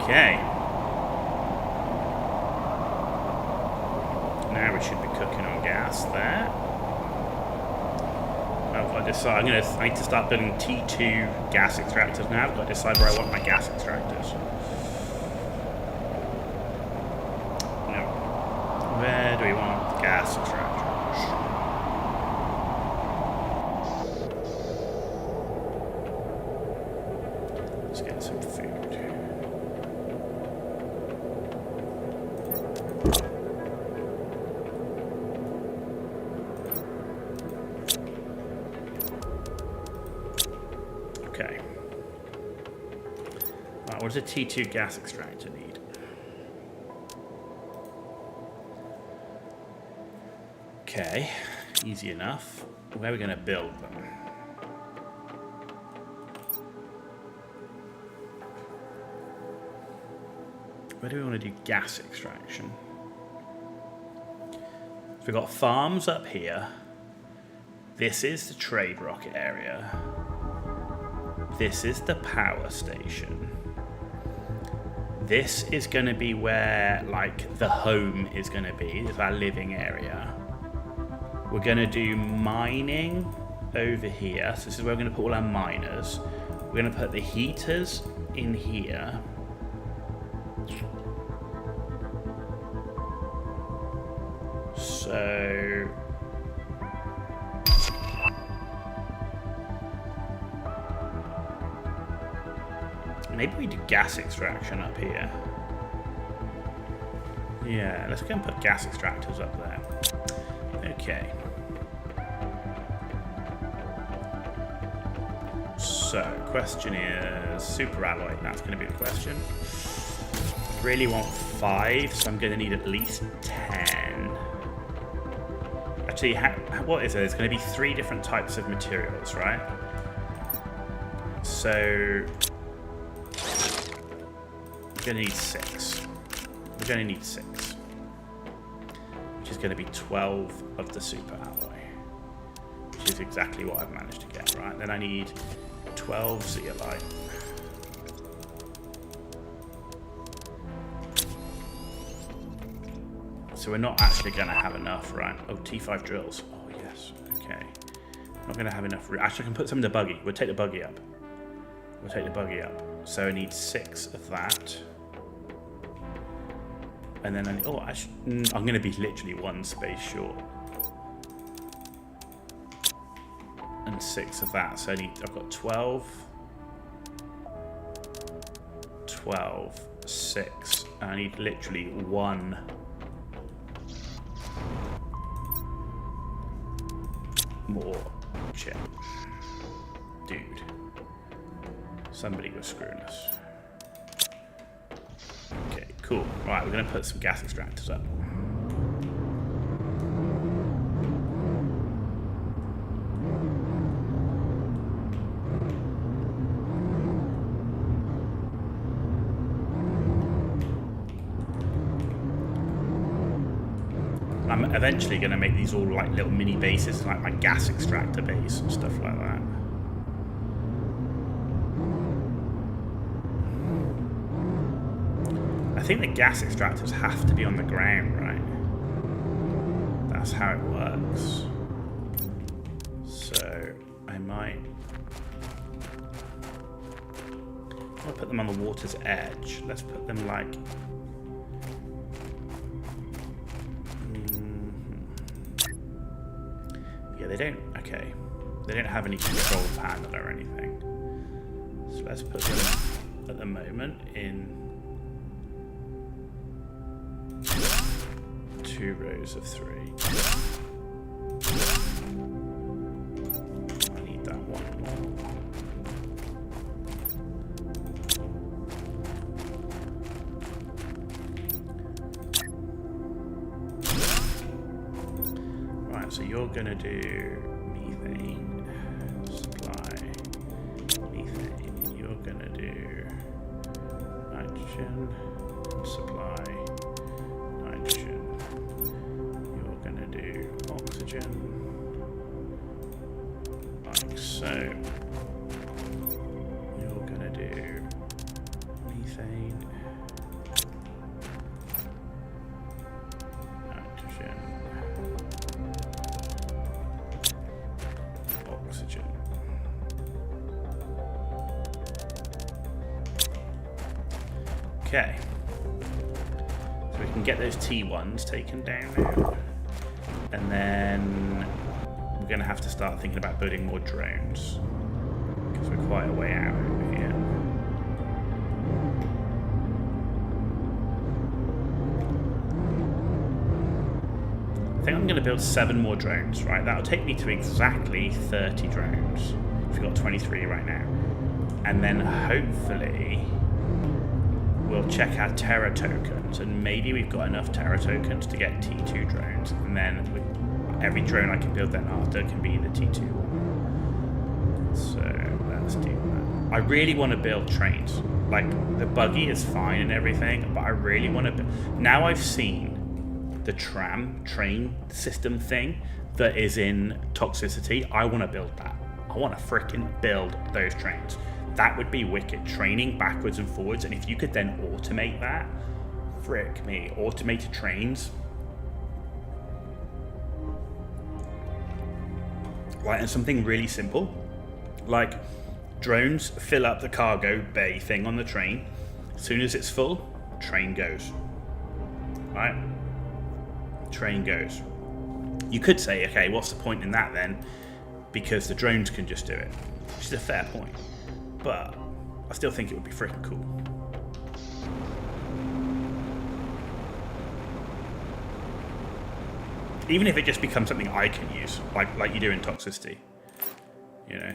Okay. Now we should be cooking on gas there. I've got to decide. I need to start building T2 gas extractors now. I've got to decide where I want my gas extractors. No. Where do we want the gas extractors? Let's get some food. Okay. Right, what does a T2 gas extractor need? Okay, easy enough. Where are we going to build them? Where do we want to do gas extraction? So we've got farms up here. This is the trade rocket area. This is the power station. This is going to be where, like, the home is going to be. This is our living area. We're going to do mining over here. So this is where we're going to put all our miners. We're going to put the heaters in here. So... maybe we do gas extraction up here. Yeah, let's go and put gas extractors up there. Okay. So, question is super alloy. That's going to be the question. Really want 5, so I'm going to need at least 10. Actually, what is it? There's going to be 3 different types of materials, right? So... we're going to need 6. We're going to need 6. Which is going to be 12 of the super alloy. Which is exactly what I've managed to get, right? Then I need 12 zeolite. So we're not actually going to have enough, right? Oh, T5 drills. Oh, yes. Okay. Not going to have enough. Actually, I can put some in the buggy. We'll take the buggy up. We'll take the buggy up. So I need 6 of that. And then I'm going to be literally 1 space short. And 6 of that. So I've got 12. 12. 6. And I need literally 1. More chip. Dude. Somebody was screwing us. Okay, cool. Right, we're going to put some gas extractors up. I'm eventually going to make these all like little mini bases, like my gas extractor base and stuff like that. I think the gas extractors have to be on the ground, right? That's how it works. So I might... I'll put them on the water's edge. Let's put them like... Yeah, they don't... Okay. They don't have any control panel or anything. So let's put them at the moment in 2 rows of 3. I need that one more. Right, so you're going to do methane. nitrogen, and supply nitrogen. You're going to do oxygen, like so. You're going to do methane, nitrogen, oxygen. Okay, so we can get those T1s taken down now, and then we're going to have to start thinking about building more drones, because we're quite a way out over here. I think I'm going to build 7 more drones, right? That'll take me to exactly 30 drones. We've got 23 right now. And then hopefully we'll check our Terra tokens, and maybe we've got enough Terra tokens to get T2 drones, and then every drone I can build then after can be the T2 one. So let's do that. I really want to build trains. Like, the buggy is fine and everything, but I really want to build. Now I've seen the train system thing that is in Toxicity, I want to build that. I want to frickin' build those trains. That would be wicked. Training backwards and forwards, and if you could then automate that, frick me, automated trains. Like, and something really simple, like drones fill up the cargo bay thing on the train. As soon as it's full, train goes. Right? Train goes. You could say, okay, what's the point in that then? Because the drones can just do it, which is a fair point. But I still think it would be freaking cool. Even if it just becomes something I can use, like you do in Toxicity, you know.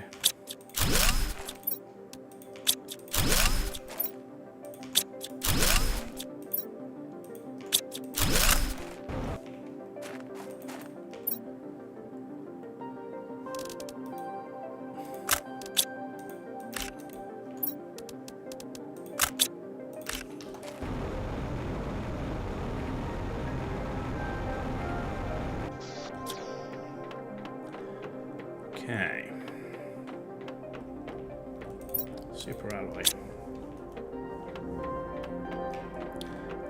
Okay. Super alloy.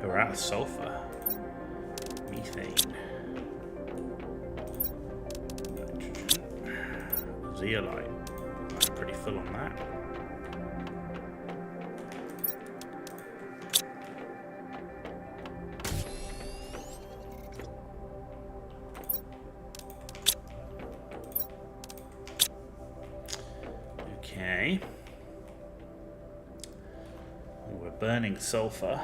We're out of sulfur. Methane. Nitrogen. Zeolite. I'm pretty full on that. Okay. We're burning sulfur.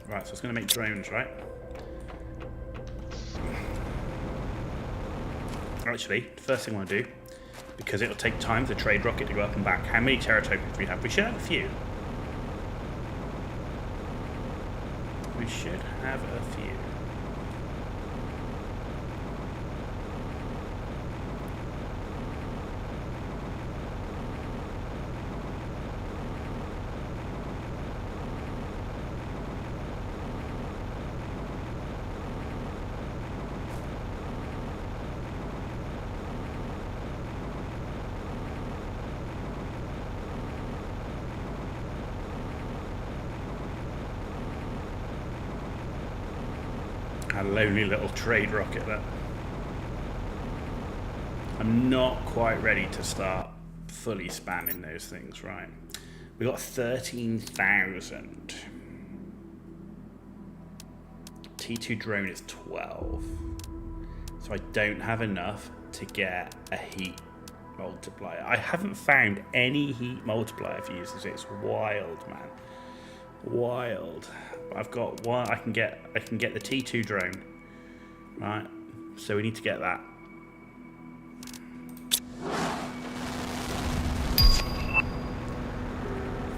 Right, so it's going to make drones, right? Actually, the first thing I want to do, because it'll take time for the trade rocket to go up and back. How many Terra tokens do we have? We should have a few. We should have a few. A lonely little trade rocket there. I'm not quite ready to start fully spamming those things, right? We got 13,000. T2 drone is 12. So I don't have enough to get a heat multiplier. I haven't found any heat multiplier for users. It's wild, man. Wild. I've got one. I can get the T2 drone, right? So we need to get that.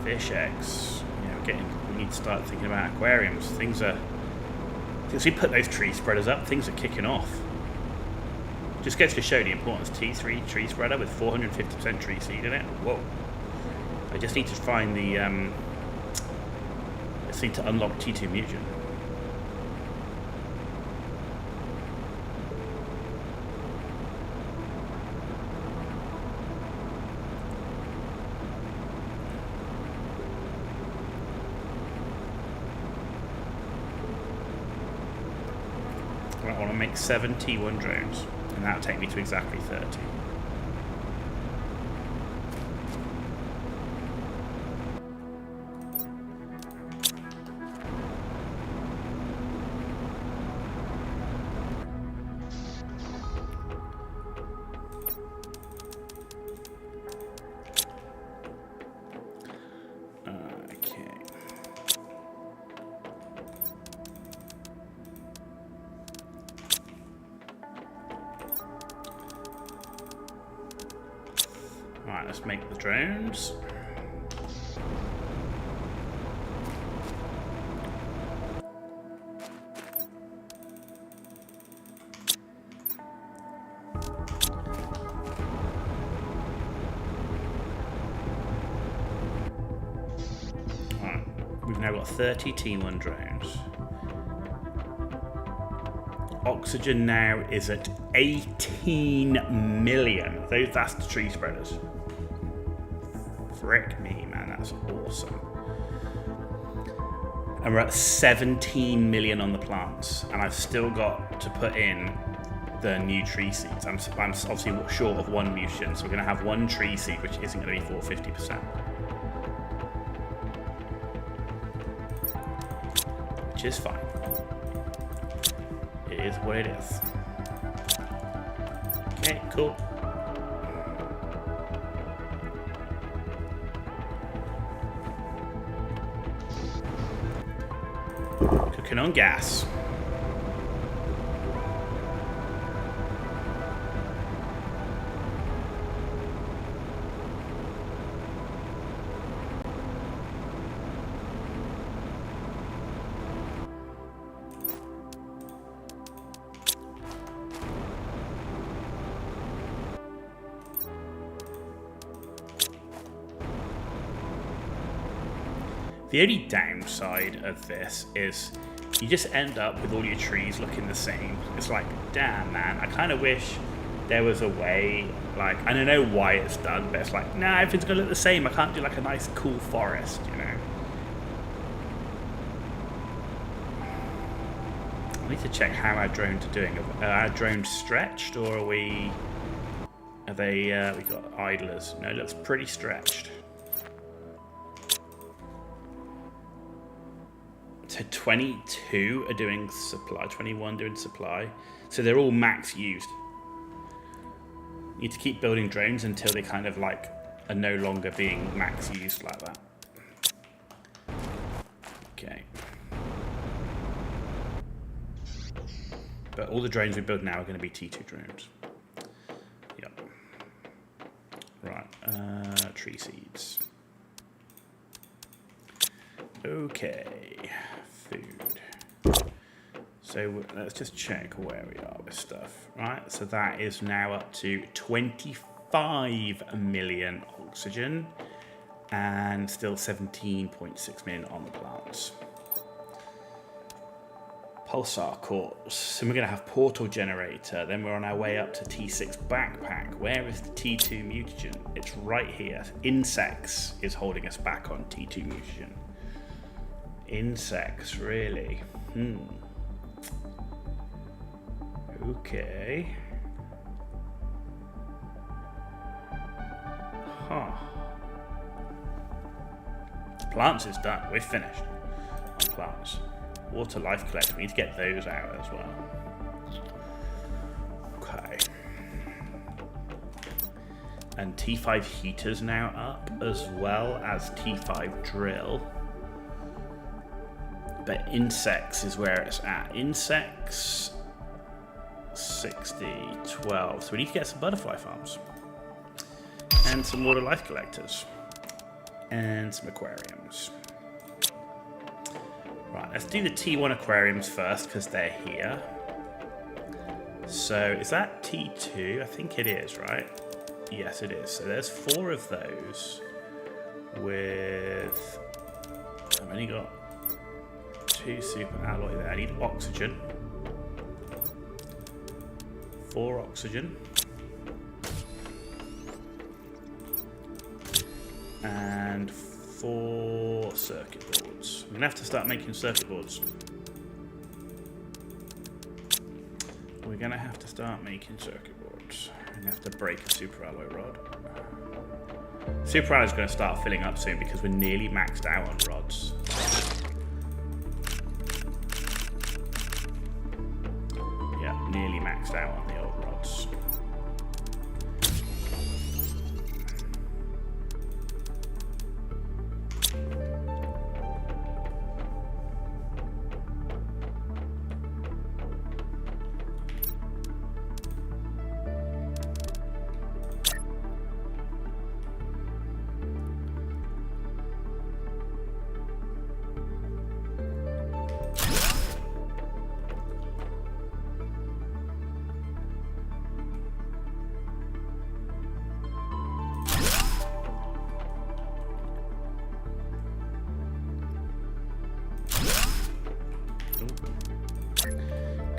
Fish eggs. Yeah, we need to start thinking about aquariums. Things are. Since we put those tree spreaders up, things are kicking off. Just goes to show the importance. T3 tree spreader with 450% tree seed in it. Whoa. I just need to find the just need to unlock T2 mutagen. I want to make 7 T1 drones, and that'll take me to exactly 30. Alright, let's make the drones. Alright, we've now got 30 T1 drones. Oxygen now is at 18 million. That's the tree spreaders. Frick me, man, that's awesome. And we're at 17 million on the plants, and I've still got to put in the new tree seeds. I'm obviously short of 1 mutation, so we're going to have 1 tree seed, which isn't going to be 450%. Which is fine. It is what it is. Okay, cool. Cooking on gas. The only downside of this is you just end up with all your trees looking the same. It's like, damn, man, I kind of wish there was a way, like, I don't know why it's done, but it's like, nah, everything's going to look the same. I can't do like a nice, cool forest, you know? I need to check how our drones are doing. Are our drones stretched, or are they, we got idlers. No, it looks pretty stretched. So 22 are doing supply, 21 doing supply. So they're all max used. You need to keep building drones until they kind of like are no longer being max used like that. Okay. But all the drones we build now are going to be T2 drones. Yep. Right, tree seeds. Okay. Food. So let's just check where we are with stuff. Right, so that is now up to 25 million oxygen and still 17.6 million on the plants. Pulsar cores. So we're going to have portal generator. Then we're on our way up to T6 backpack. Where is the T2 mutagen? It's right here. Insects is holding us back on T2 mutagen. Insects, really? Okay. Huh. Plants is done. We're finished on plants. Water life collector. We need to get those out as well. Okay. And T5 heaters now up, as well as T5 drill. But insects is where it's at. Insects, 60, 12. So we need to get some butterfly farms. And some water life collectors. And some aquariums. Right, let's do the T1 aquariums first, because they're here. So is that T2? I think it is, right? Yes, it is. So there's 4 of those. with... I've only got 2 super alloy there. I need oxygen. 4 oxygen. And 4 circuit boards. I'm going to have to start making circuit boards. We're going to have to start making circuit boards. We're going to have to break a super alloy rod. Super alloy is going to start filling up soon because we're nearly maxed out on rods. Yeah, nearly maxed out on the old rods.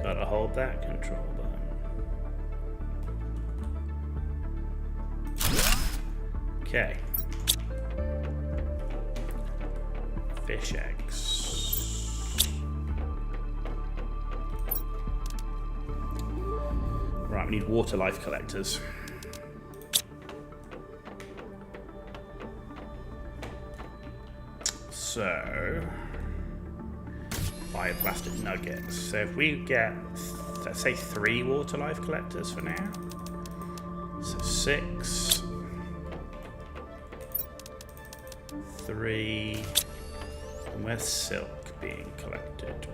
Gotta hold that control button. Okay. Fish eggs. Right, we need water life collectors. So... bioplastic nuggets. So if we get, let's say 3 water life collectors for now. So 6, 3, and where's silk being collected?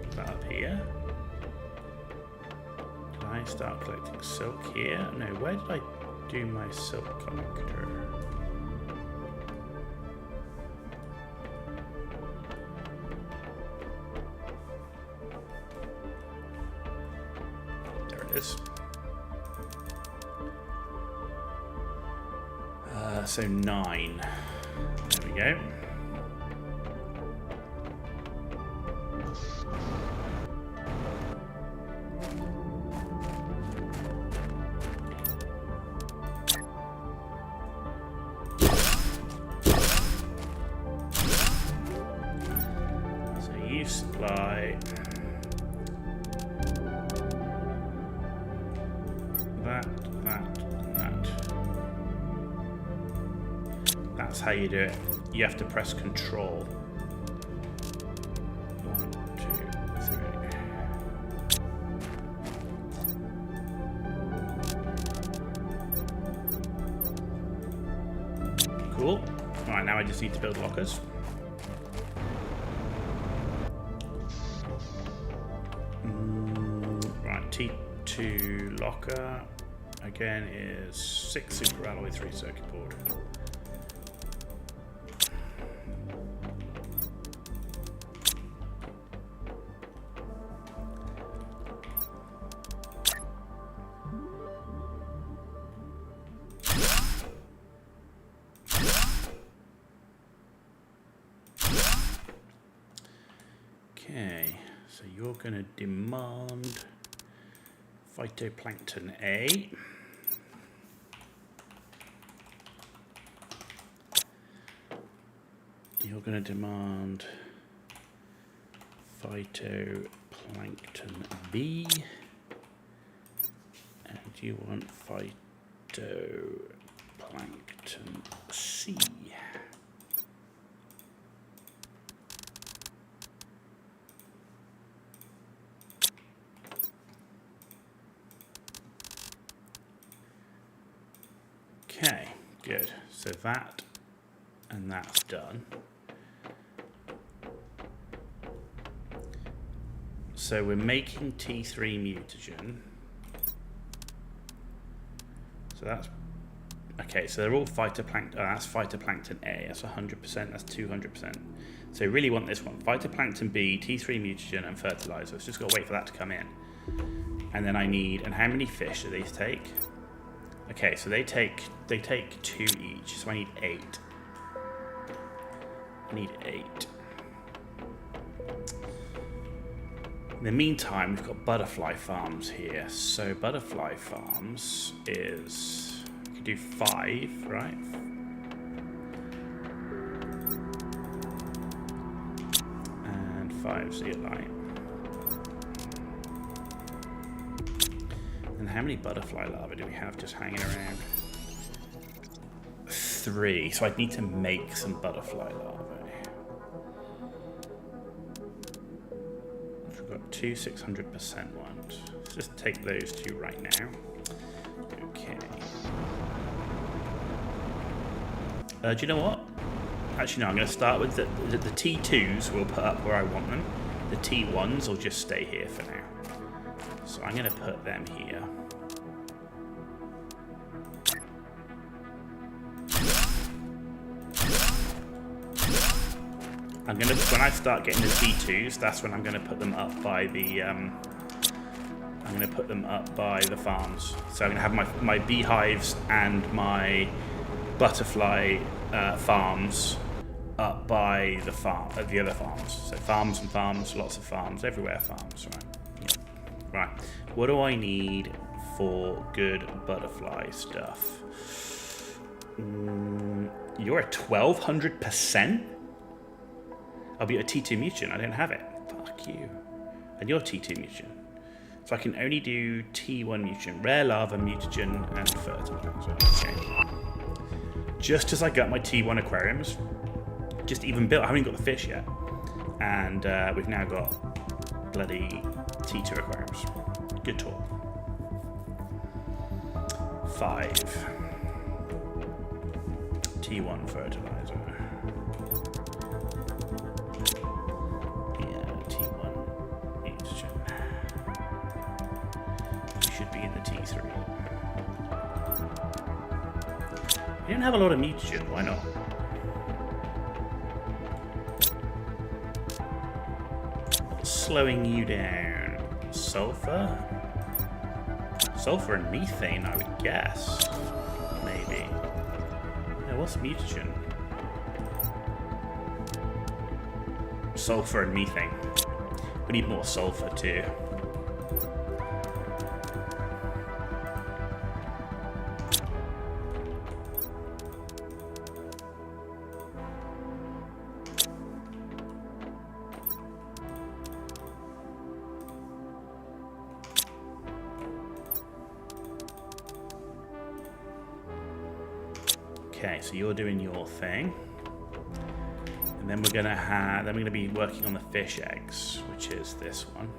Is that up here? Can I start collecting silk here? No, where did I do my silk collector? So 9. There we go. So you supply that. That's how you do it. You have to press control. 1, 2, 3. Cool. Alright, now I just need to build lockers. Right, T2 locker again is 6 super alloy, 3 circuit board. Okay, so you're going to demand phytoplankton A. You're going to demand phytoplankton B. And you want phytoplankton C. Okay, good. So that and that's done. So we're making T3 mutagen. So that's okay. So they're all phytoplankton. Oh, that's phytoplankton A. That's 100%. That's 200%. So we really want this one: phytoplankton B, T3 mutagen, and fertilizer. So just got to wait for that to come in. And then I need. And how many fish do these take? Okay, so they take 2 each, so I need 8. I need 8. In the meantime, we've got butterfly farms here. So butterfly farms is, we could do 5, right? And 5 zeolite. And how many butterfly larvae do we have just hanging around? 3. So I'd need to make some butterfly larvae. We've got 2 600% ones. Let's just take those 2 right now. Okay. Do you know what? Actually, no, I'm going to start with the T2s we'll put up where I want them. The T1s will just stay here for now. So I'm going to put them here. I'm gonna, when I start getting the T2s, that's when I'm gonna put them up by the farms. So I'm gonna have my beehives and my butterfly farms up by the other farms. So farms and farms, lots of farms, everywhere farms, right? Yeah. Right. What do I need for good butterfly stuff? You're at 1200%? I'll be a T2 mutant. I don't have it. Fuck you. And you're T2 mutant. So I can only do T1 mutant, rare lava, mutagen, and fertilizer. Okay. Just as I got my T1 aquariums, just even built, I haven't got the fish yet. And we've now got bloody T2 aquariums. Good talk. 5. T1 fertilizer. You don't have a lot of mutagen, why not? What's slowing you down? Sulfur? Sulfur and methane, I would guess. Maybe. Yeah, what's mutagen? Sulfur and methane. We need more sulfur too. Okay, so you're doing your thing, and then we're gonna be working on the fish eggs, which is this one.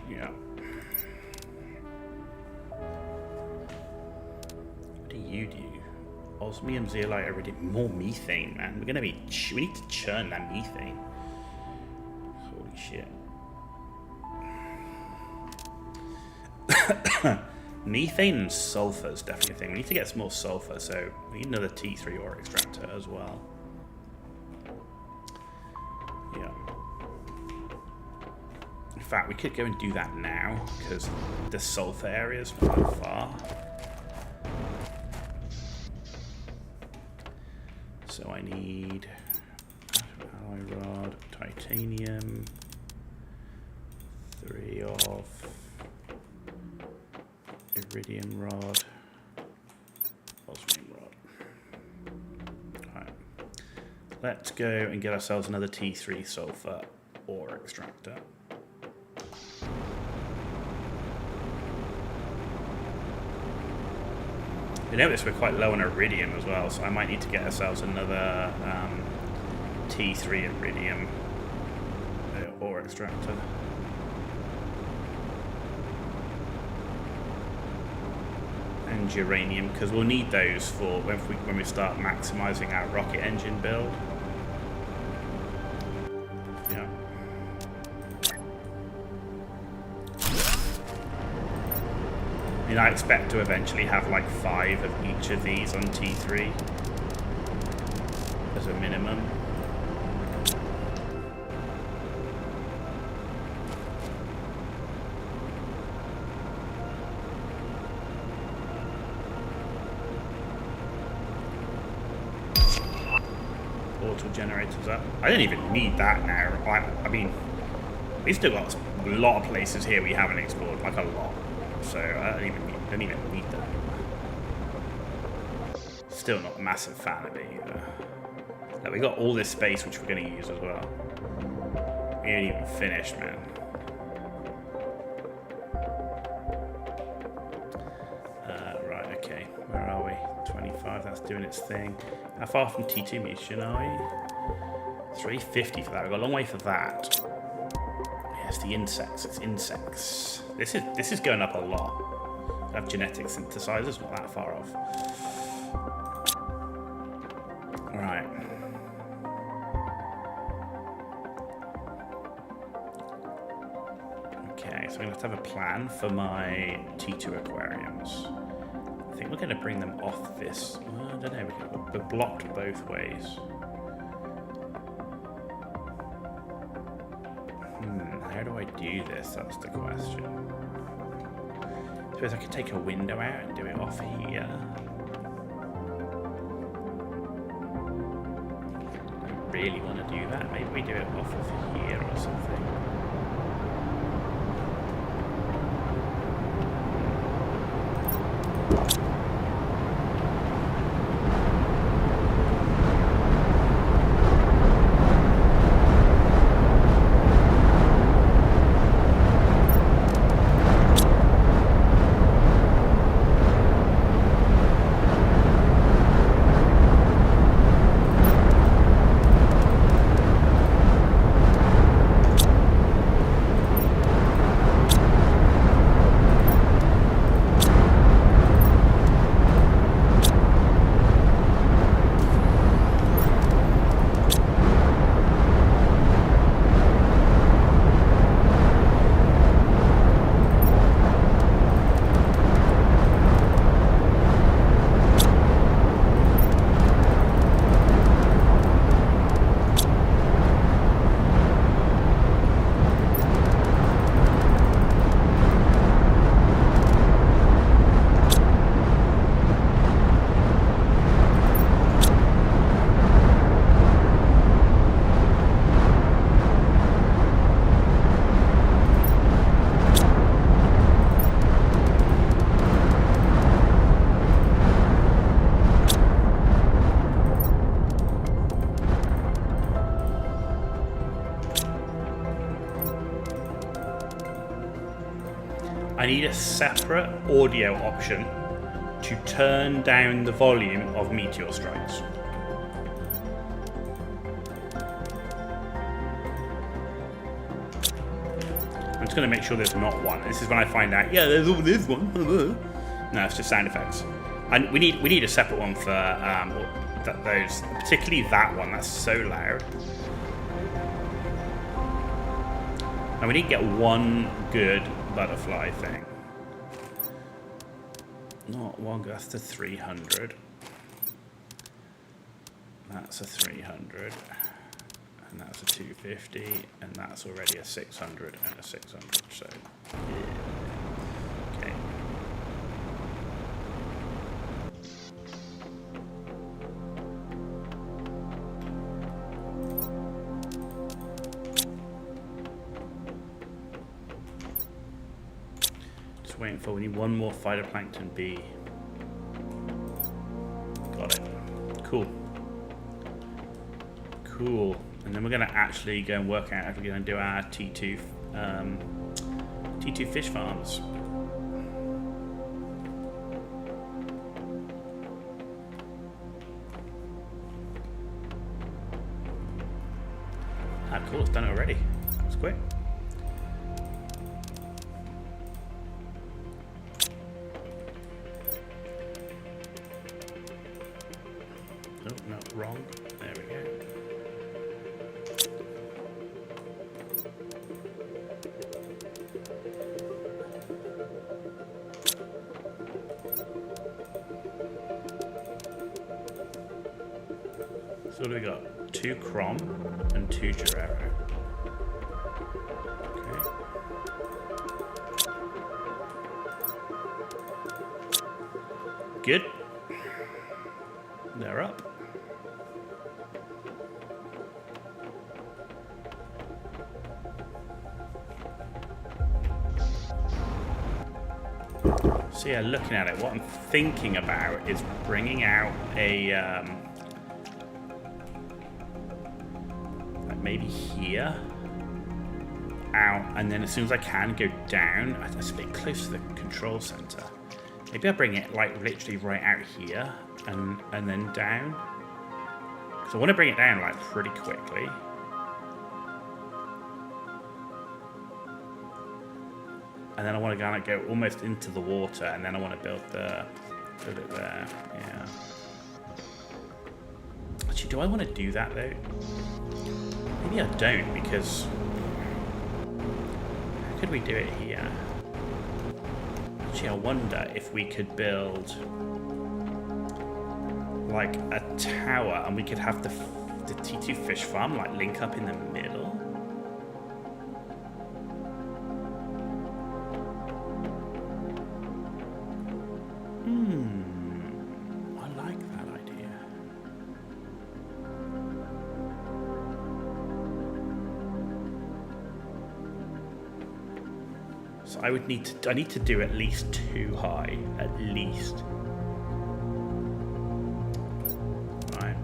Yeah. What do you do? Osmium, zeolite, iridium, more methane, man. We need to churn that methane. Holy shit. Methane and sulfur is definitely a thing. We need to get some more sulfur, so we need another T3 ore extractor as well. Yeah. In fact, we could go and do that now, because the sulfur area is not that far. So I need alloy rod, titanium, 3 of iridium rod, osmium rod. Alright. Let's go and get ourselves another T3 sulfur ore extractor. You notice we're quite low on iridium as well, so I might need to get ourselves another T3 iridium ore extractor. And uranium, because we'll need those for when we start maximizing our rocket engine build. Yeah. I mean, I expect to eventually have like 5 of each of these on T3 as a minimum. portal generators up. I don't even need that now. I mean, we've still got a lot of places here we haven't explored, like a lot. So I don't even need that. Still not a massive fan of it either. Like, we got all this space which we're going to use as well. We ain't even finished, man. Right, okay. Where are we? 25, that's doing its thing. How far from T2 mission are we? 350 for that. We've got a long way for that. Yes, the insects. It's insects. This is going up a lot. I have genetic synthesizers, not that far off. Right. Okay, so I'm going to have a plan for my T2 aquariums. I think we're going to bring them off this. I don't know, we're blocked both ways. How do I do this? That's the question. I suppose I could take a window out and do it off here. I don't really want to do that. Maybe we do it off of here or something. I need a separate audio option to turn down the volume of meteor strikes. I'm just going to make sure there's not one. This is when I find out, yeah, there's one. No, it's just sound effects. And we need a separate one for those, particularly that one. That's so loud. And we need to get one good butterfly thing. Not one, that's the 300. That's a 300. And that's a 250. And that's already a 600 and a 600. So, yeah. Okay. Waiting for, we need one more phytoplankton bee. Got it. Cool. Cool. And then we're going to actually go and work out how we're going to do our T2 fish farms. Ah, cool. It's done it already. That was quick. Oh, no, wrong. There we go. So what do we got? 2 Crom and 2 Gerero. Okay. Good. They're up. So yeah, looking at it, what I'm thinking about is bringing out a like maybe here, out, and then as soon as I can go down. That's a bit close to the control center. Maybe I'll bring it like literally right out here and then down. Because I want to bring it down like pretty quickly. And then I want to kind of go almost into the water, and then I want to build it there. Yeah. Actually, do I want to do that though? Maybe I don't, because how could we do it here? Actually, I wonder if we could build like a tower, and we could have the T2 fish farm like link up in the middle. I like that idea. So I need to do at least 2 high, at least. Right.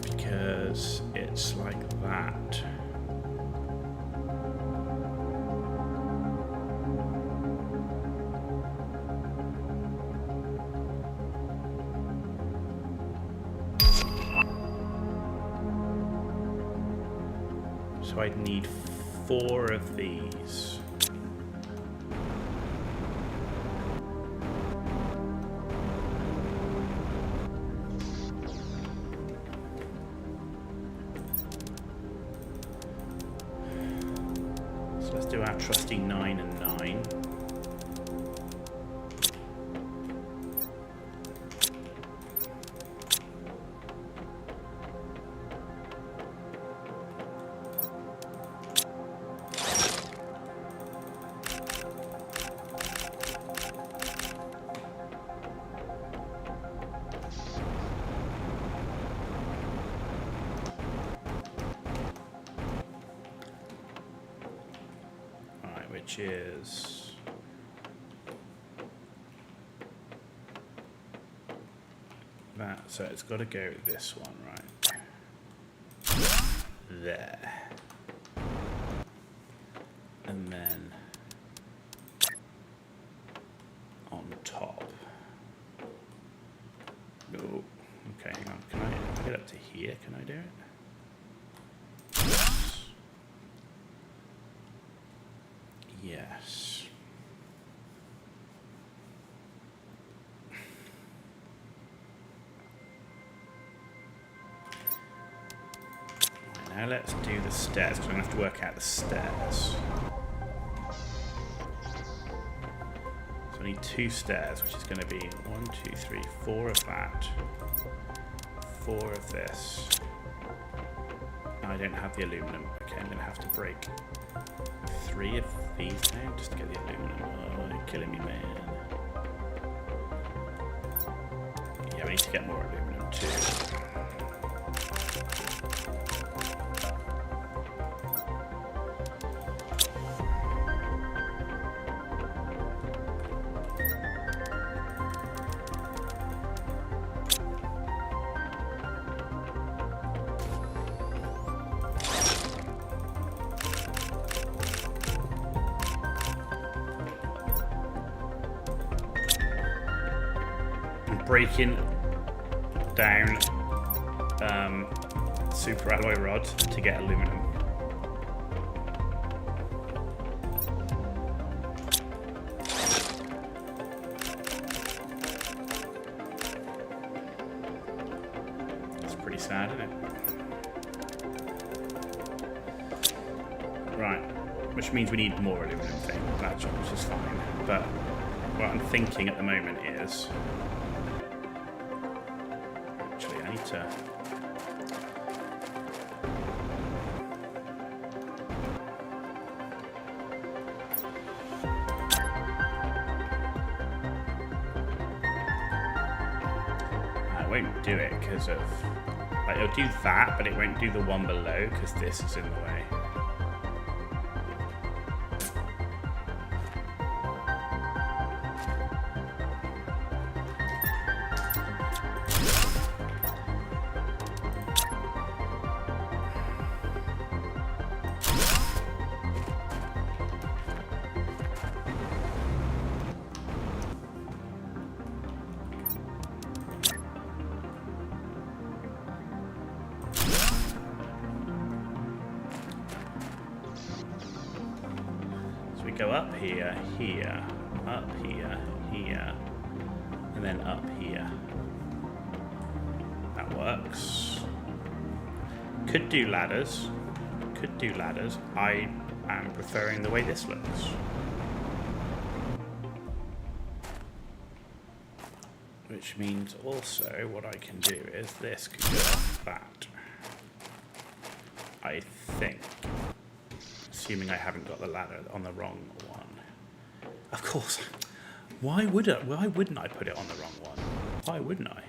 Because it's like that. So I'd need 4 of these. So let's do our trusty 9 and 9. Which is that, so it's got to go with this one, right there, and then on top. Oh, okay, hang on, can I get up to here? Can I do it? Yes. Right, now let's do the stairs, because I'm going to have to work out the stairs. So I need 2 stairs, which is going to be 1, 2, 3, 4 of that, 4 of this. I don't have the aluminum. Okay, I'm going to have to break 3 of these down just to get the aluminum. Oh, you're killing me, man. Yeah, we need to get more aluminum too. Breaking down super alloy rod to get aluminum. That's pretty sad, isn't it? Right, which means we need more aluminum thing, which is fine. But what I'm thinking at the moment is to I won't do it because of like it'll do that, but it won't do the one below because this is in the way. go up here, here, up here, here, and then up here. That works. Could do ladders. Could do ladders. I am preferring the way this looks. Which means also what I can do is this can go off that. I think. Assuming I haven't got the ladder on the wrong one. Of course. Why wouldn't I put it on the wrong one? Why wouldn't I?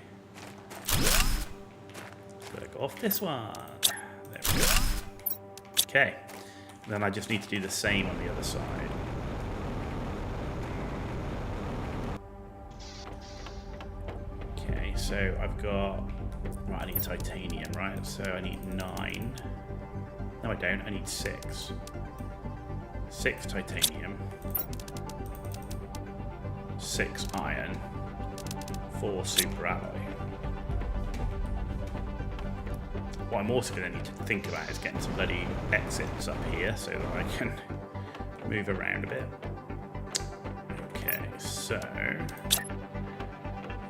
Gotta go off this one. There we go. Okay. Then I just need to do the same on the other side. Okay, so I've got... Right, I need titanium, right? So I need 9. No, I don't. I need 6. 6 titanium. 6 iron. 4 super alloy. What I'm also going to need to think about is getting some bloody exits up here so that I can move around a bit. Okay, so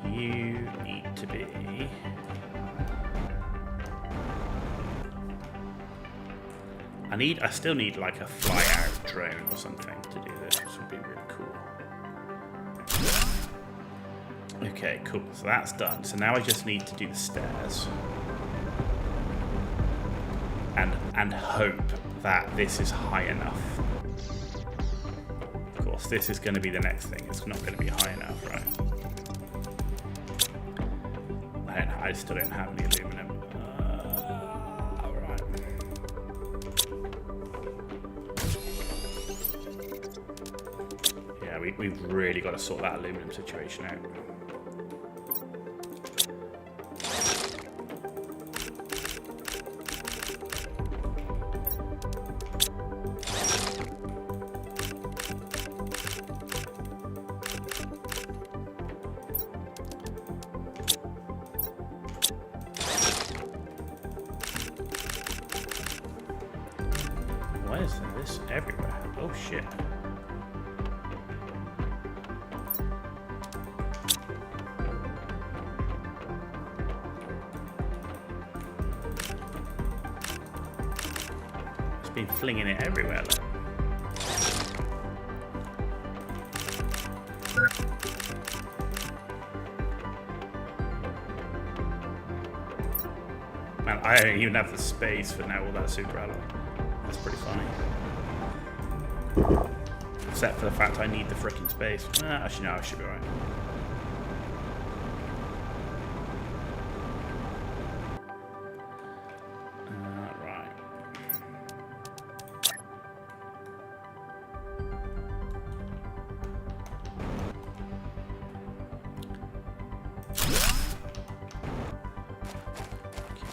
you need to be... I still need like a fly-out drone or something to do this, which would be really cool. Okay, cool. So that's done. So now I just need to do the stairs. And hope that this is high enough. Of course, this is going to be the next thing. It's not going to be high enough, right? I still don't have any aluminum. Alright. Yeah, we've really got to sort that aluminum situation out. Why is this everywhere? Oh shit. It's been flinging it everywhere, look. Man, I don't even have the space for now all that super alloy. That's pretty funny. Except for the fact I need the frickin' space. Actually, no, I should be alright. Right.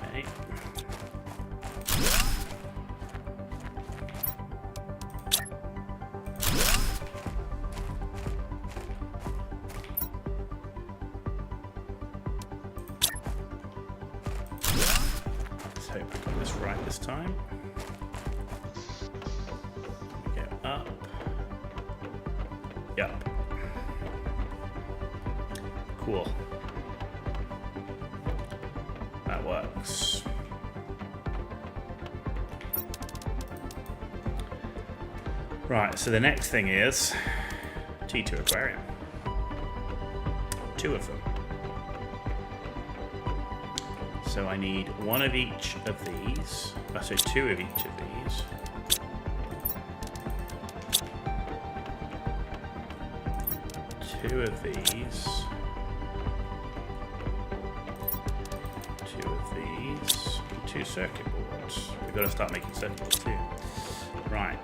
Okay. Let's hope I got this right this time. Go up. Yep. Cool. That works. Right, so the next thing is T2 aquarium. 2 of them. So I need 1 of each of these. So 2 of each of these. Two of these. 2 of these. 2 circuit boards. We've got to start making circuit boards too. Right.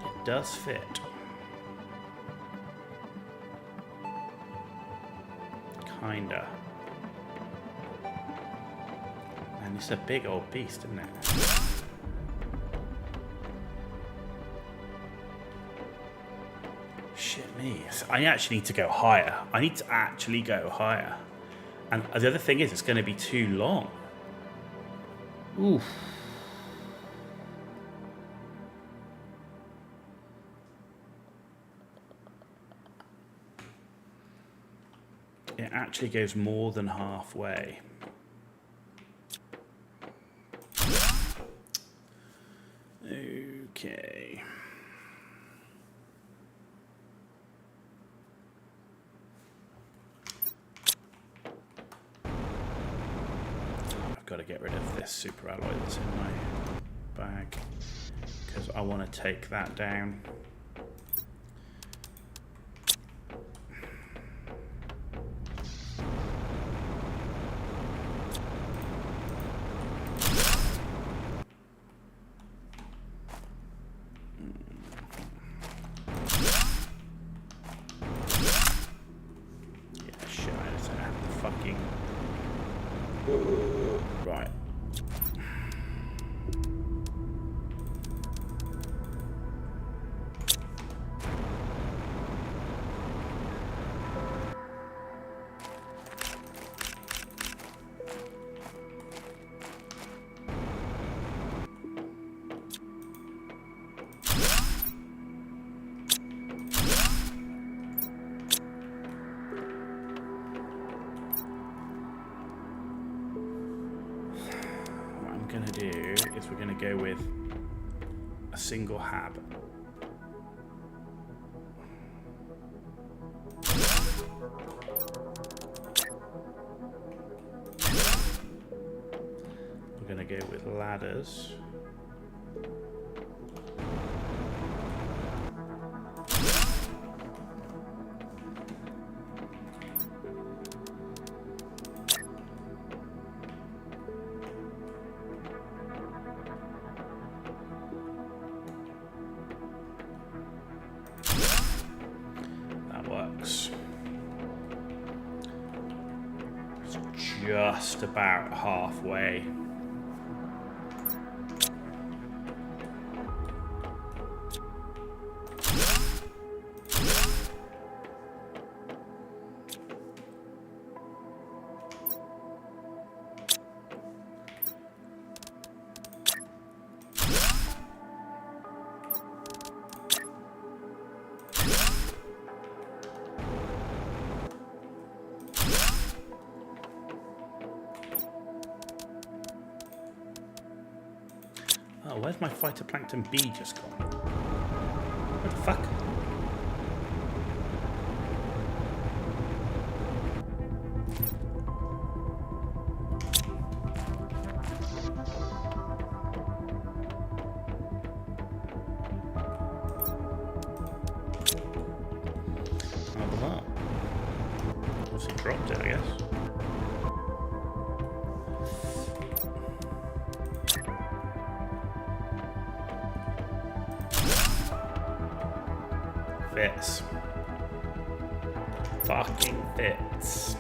It does fit. Kinda. And it's a big old beast, isn't it? Shit me. I actually need to go higher. I need to actually go higher. And the other thing is, it's going to be too long. Oof. It actually goes more than halfway. Okay. I've got to get rid of this super alloy that's in my bag because I want to take that down. Right. Going to do is we're going to go with a single hab. We're going to go with ladders. Just about halfway. Oh, where's my phytoplankton B just gone? What the fuck? Oh, well. What's he dropped it, I guess? Fits. Fucking fits.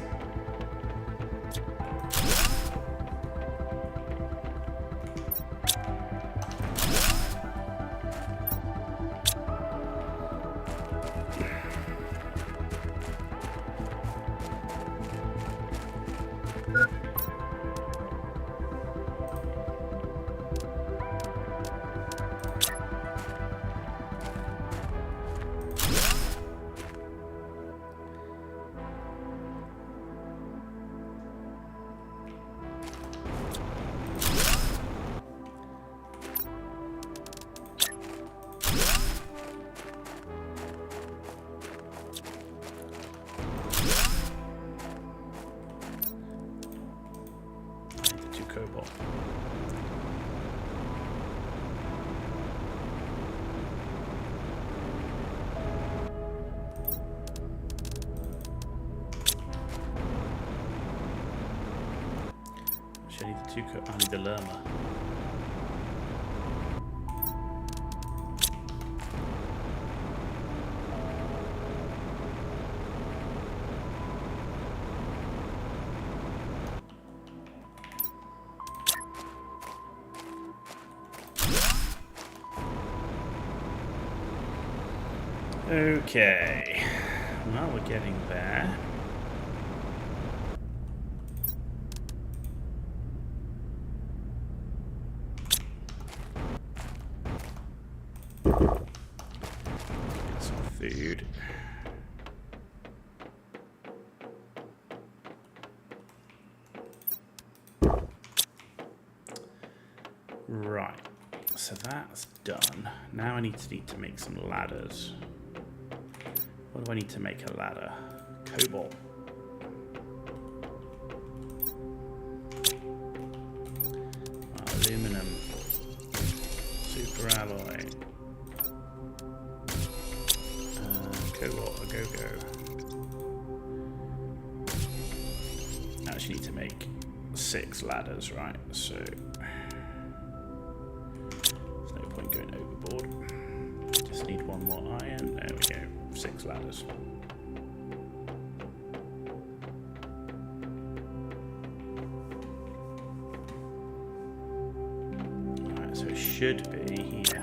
Cobalt. Actually, I need the I need the llama. Okay, well, we're getting there. food. Right, so that's done. Now I need to make some ladders. What do I need to make a ladder? Cobalt. Aluminum. Super alloy. Cobalt, a go-go. Actually need to make 6 ladders, right? So there's no point going overboard. Just need 1 more iron. There we go. 6 ladders. Alright, so it should be here.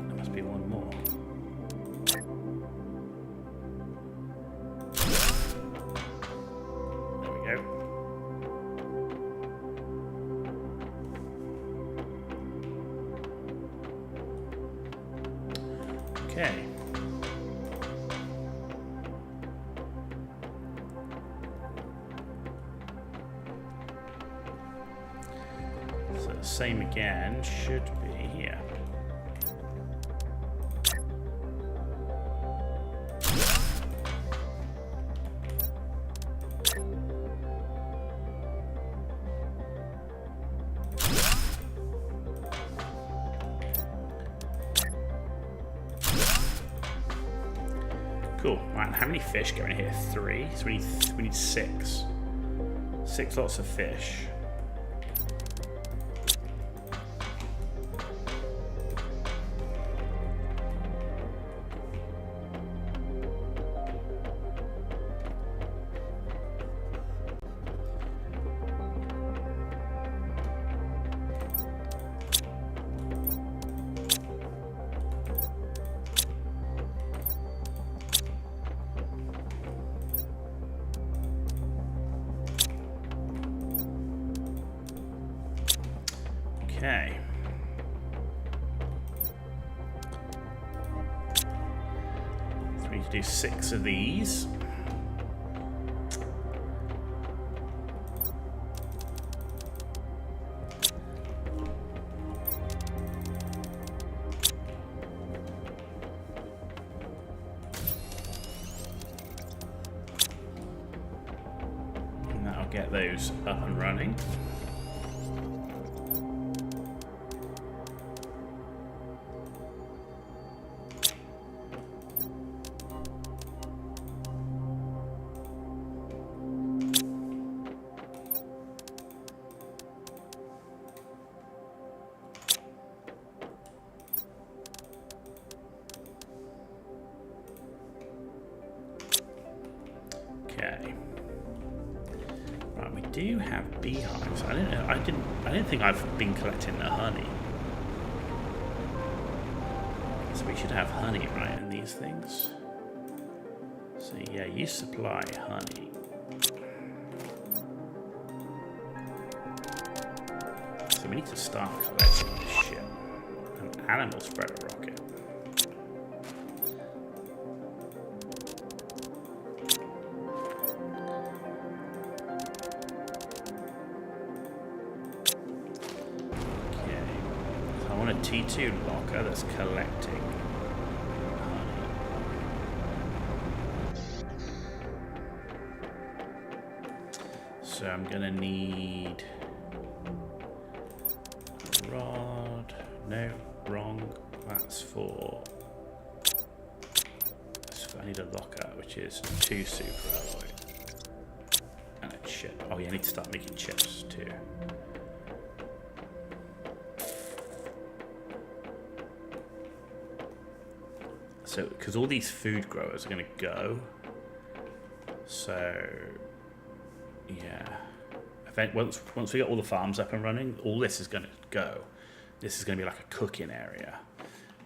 There must be 1 more. Okay. So the same again should be here. Cool. Right, how many fish go in here? 3. So we need 6. 6 lots of fish. Okay. So we need to do 6 of these. And that'll get those up and running. Okay. Right, we do have beehives. I didn't think I've been collecting the honey. So we should have honey, right, in these things. So yeah, you supply honey. So we need to start collecting this shit. An animal spreader rocket. A T2 locker that's collecting honey. So I'm gonna need a rod. No, wrong. That's for. I need a locker, which is 2 super alloy and a chip. Oh yeah, I need to start making chips too. So, because all these food growers are going to go, so yeah. Once we get all the farms up and running, all this is going to go. This is going to be like a cooking area.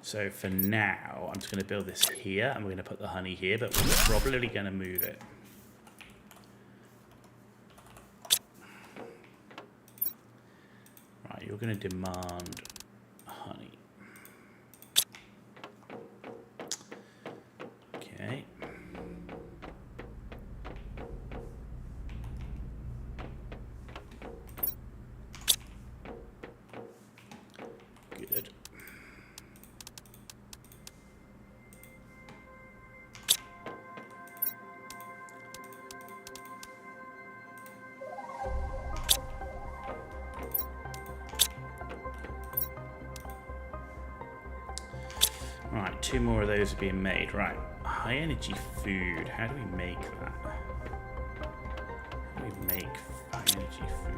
So for now, I'm just going to build this here, and we're going to put the honey here, but we're probably going to move it. Right, you're going to demand honey. Okay. Good. Right, 2 more of those are being made. Right, high energy food. How do we make that? How do we make high energy food?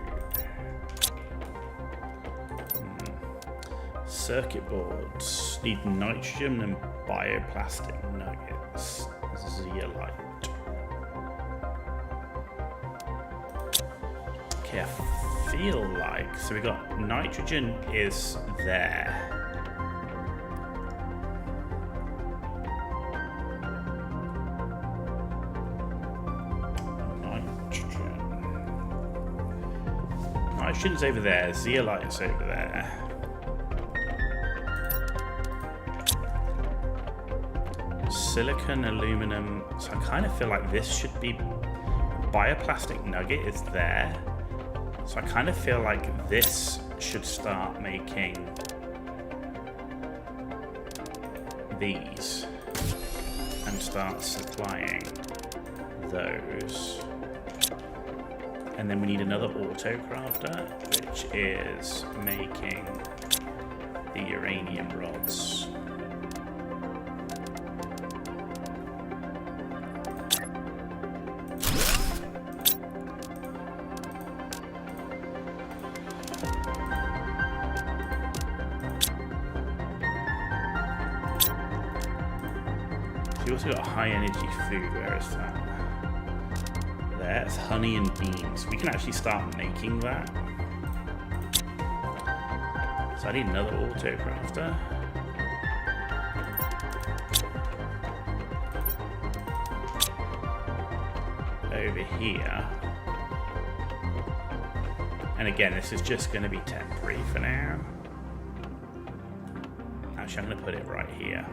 Circuit boards need nitrogen and bioplastic nuggets. Zeolite. Okay, I feel like, so we got nitrogen is there. Nitrogen's over there, zeolite is over there. Silicon, aluminum. So I kind of feel like this should be. Bioplastic nugget is there. So I kind of feel like this should start making these and start supplying those. And then we need another auto crafter, which is making the uranium rods. So you also got high energy food. Where is that? There's honey and beans. We can actually start making that. So I need another auto crafter. Over here. And again, this is just going to be temporary for now. Actually, I'm going to put it right here.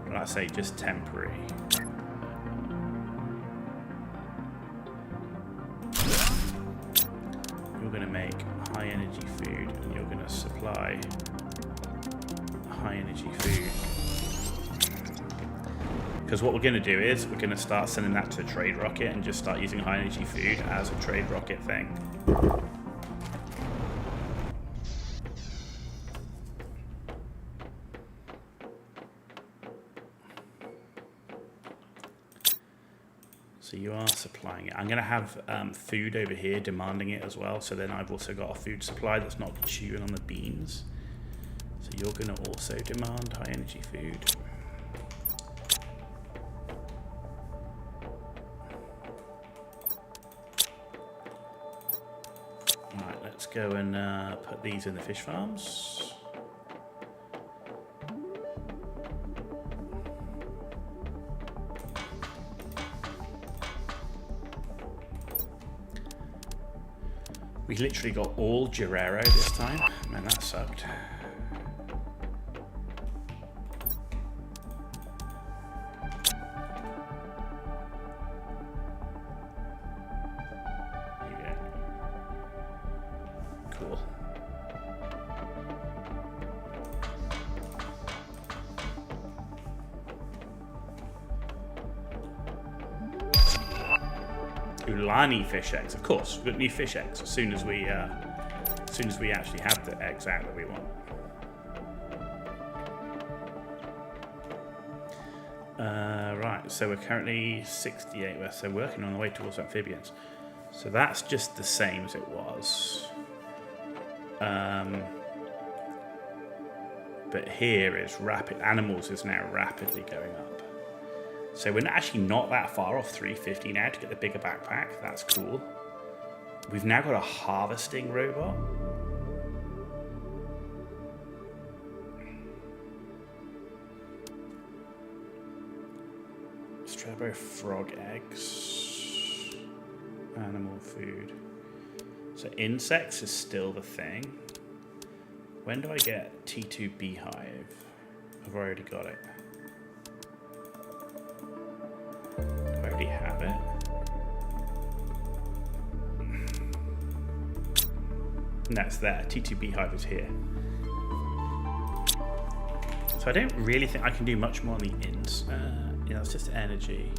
Well, I say just temporary. You're going to make high energy food, and you're going to supply high energy food. Because what we're going to do is we're going to start sending that to a trade rocket and just start using high energy food as a trade rocket thing. So you are supplying it. I'm going to have food over here demanding it as well. So then I've also got a food supply that's not chewing on the beans. So you're going to also demand high energy food. Alright, let's go and put these in the fish farms. We literally got all Guerrero this time. Man, that sucked. There you go. Cool. Ulani fish eggs, of course. We've got new fish eggs as soon as we actually have the eggs out that we want. Right, so we're currently 68. So working on the way towards amphibians. So that's just the same as it was. But here is rapid. Animals is now rapidly going up. So we're actually not that far off 350 now to get the bigger backpack. That's cool. We've now got a harvesting robot. Strawberry frog eggs. Animal food. So insects is still the thing. When do I get T2 beehive? I've already got it. Do I already have it? And that's there. T2 beehive is here. So I don't really think I can do much more on the yeah, it's just energy.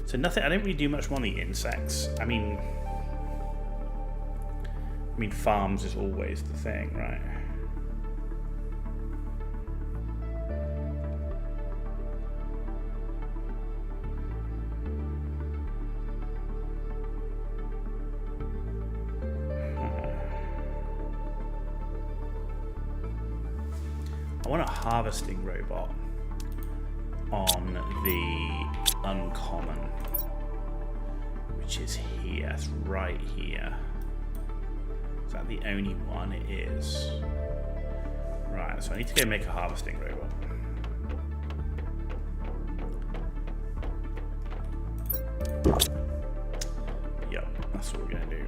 So nothing. I don't really do much more on the insects. I mean, farms is always the thing, right? I want a harvesting robot on the uncommon, which is here. It's right here. Is that the only one? It is. Right, so I need to go make a harvesting robot. Yep, that's what we're gonna do.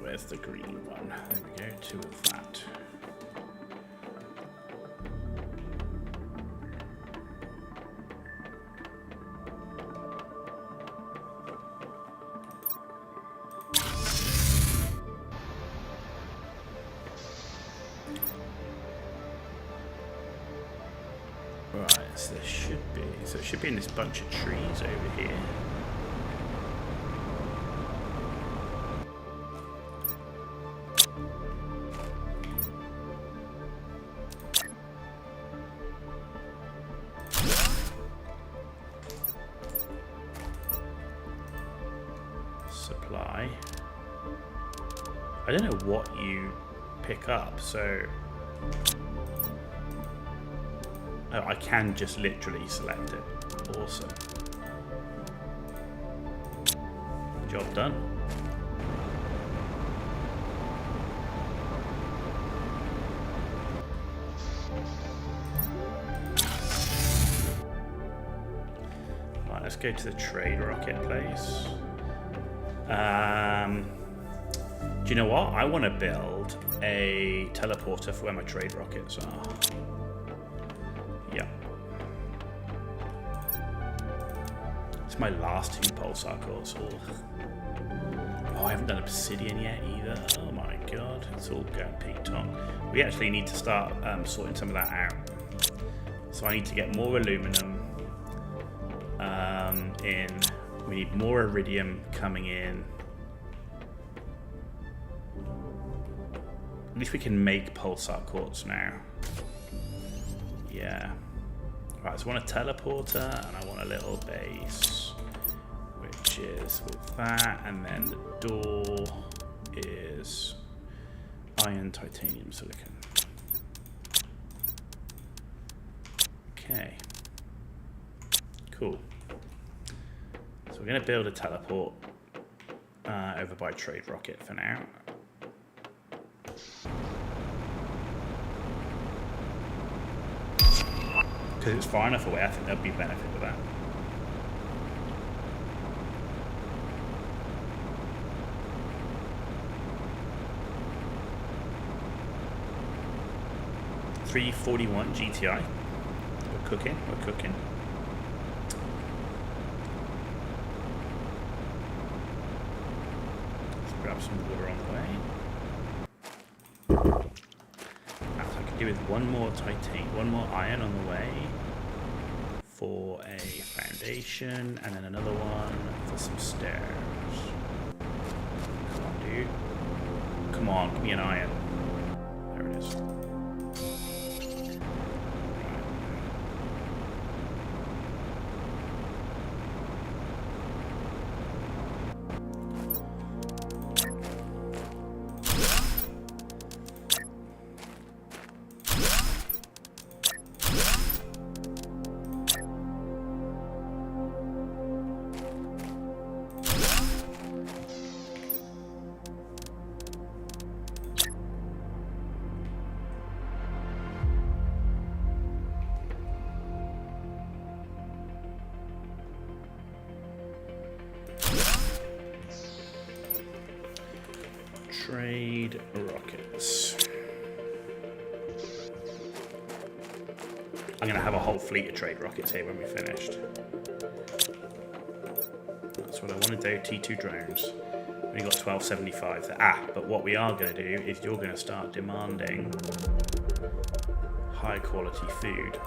Where's the green one? There we go, 2 of that. Right, so there should be. So it should be in this bunch of trees over here. Supply. I don't know what you pick up, so oh, I can just literally select it. Awesome. Job done. Right, let's go to the trade rocket place. Do you know what? I want to build a teleporter for where my trade rockets are. Yeah. It's my last 2 pulsar cores. Oh, I haven't done obsidian yet either. Oh my god. It's all going peak-tong. We actually need to start sorting some of that out. So I need to get more aluminum in. We need more iridium coming in. At least we can make pulsar quartz now. Yeah. Right, so I want a teleporter and I want a little base, which is with that, and then the door is iron, titanium, silicon. Okay. Cool. So we're going to build a teleport over by trade rocket for now. Because it's far enough away, I think there'll be benefit with that. $341 GTI. We're cooking. We're cooking. Let's grab some water on the way. Perhaps I could do with one more titanium, one more iron on the way for a foundation, and then another one for some stairs. Come on, dude. Come on, give me an iron. There it is. Trade rockets. I'm going to have a whole fleet of trade rockets here when we're finished. That's what I want to do. T2 drones. We got 1275 there. But what we are going to do is you're going to start demanding high quality food.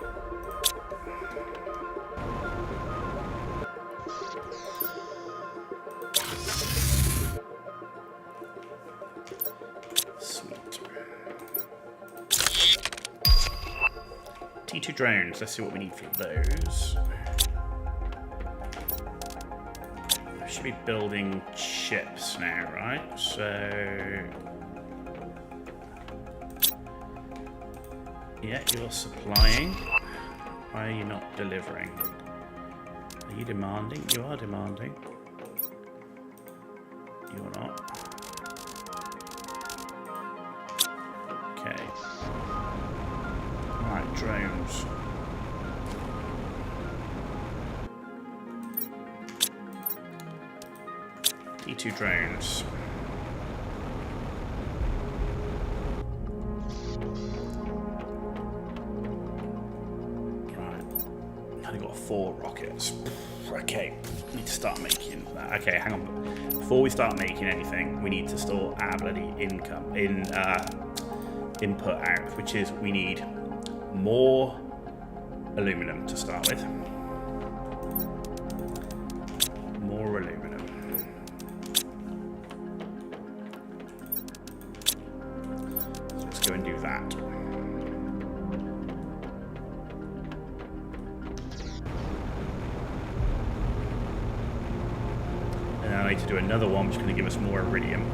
Sweet. T2 drones. Let's see what we need for those. I should be building ships now, right? So yeah, you're supplying. Why are you not delivering? Are you demanding? You are demanding. You're not. Okay. Alright, drones. T2 drones. Right. I've got 4 rockets. Okay, need to start making that. Okay, hang on. Before we start making anything, we need to store our bloody income in input out, which is we need more aluminum to start with. More aluminum. So let's go and do that. And then I need to do another one, which is going to give us more iridium.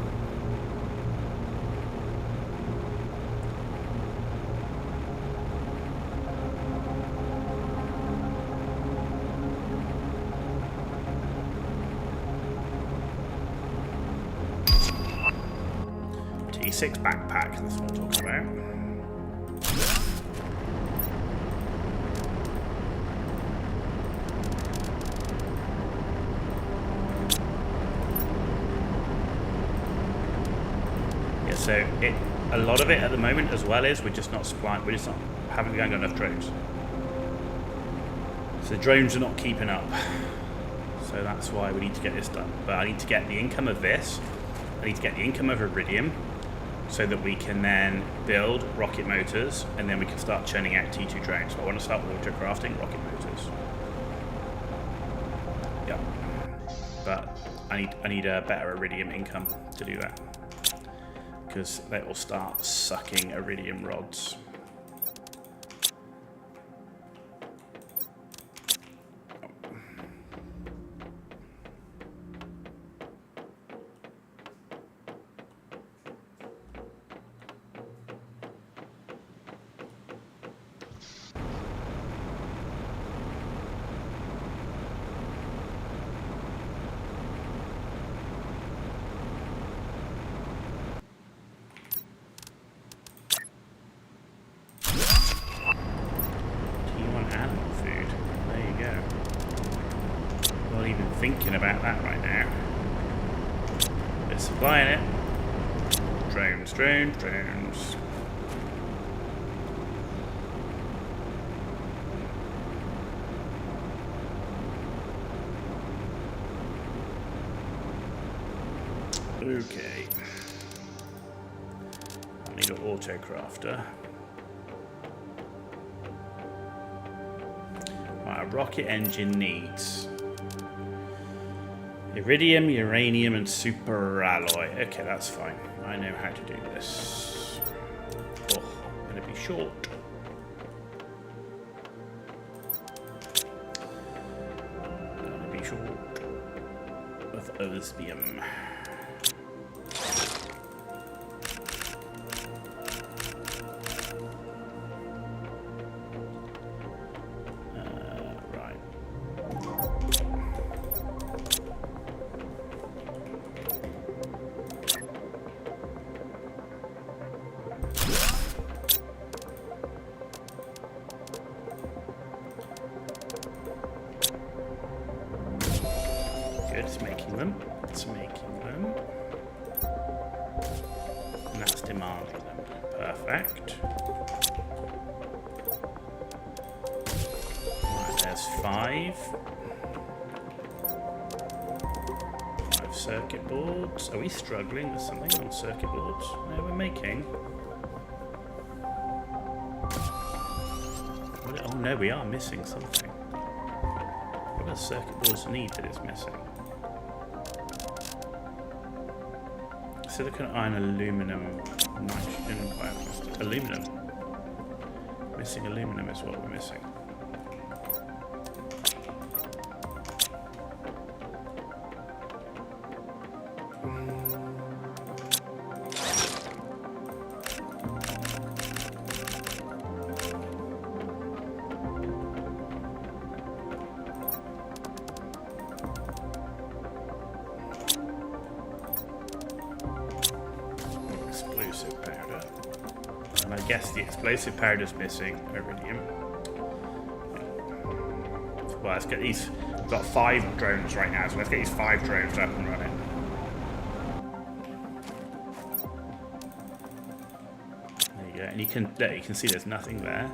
T6 backpack, that's what I'm talking about. Yeah, so a lot of it at the moment as well is we're just not supplying, haven't got enough drones. So the drones are not keeping up. So that's why we need to get this done. But I need to get the income of this. I need to get the income of iridium, so that we can then build rocket motors, and then we can start churning out T2 drones. So I want to start auto-crafting rocket motors. Yeah. But I need a better iridium income to do that, because they will start sucking iridium rods. Thinking about that right now. They're supplying it. Drones, drones, drones. Okay. I need an auto-crafter. Right, a rocket engine needs iridium, uranium, and super alloy. Okay, that's fine. I know how to do this. Oh, I'm going to be short. I'm going to be short of osmium. It's making them. It's making them. demanding them. Perfect. Right, there's 5. 5 circuit boards. Are we struggling with something on circuit boards? No, we're making. Oh no, we are missing something. What does circuit boards need that it's missing? Silicon, iron, aluminum, nitrogen, bioplastic. Aluminum. Missing aluminum is what we're missing. And I guess the explosive powder's missing iridium. Well, let's get these. We've got 5 drones right now, so let's get these 5 drones up and running. There you go, and you can see there's nothing there.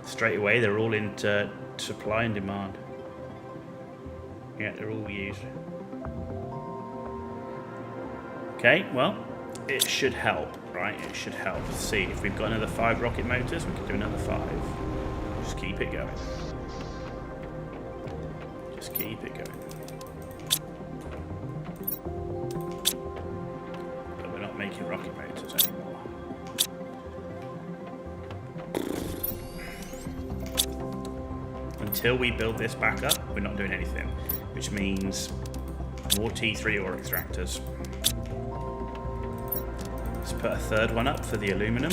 Straight away, they're all into supply and demand. Yeah, they're all used. Okay, well, it should help, right? It should help. Let's see, if we've got another 5 rocket motors, we can do another 5. Just keep it going. Just keep it going. But we're not making rocket motors anymore. Until we build this back up, we're not doing anything. Which means more T3 ore extractors. Let's put a 3rd one up for the aluminum.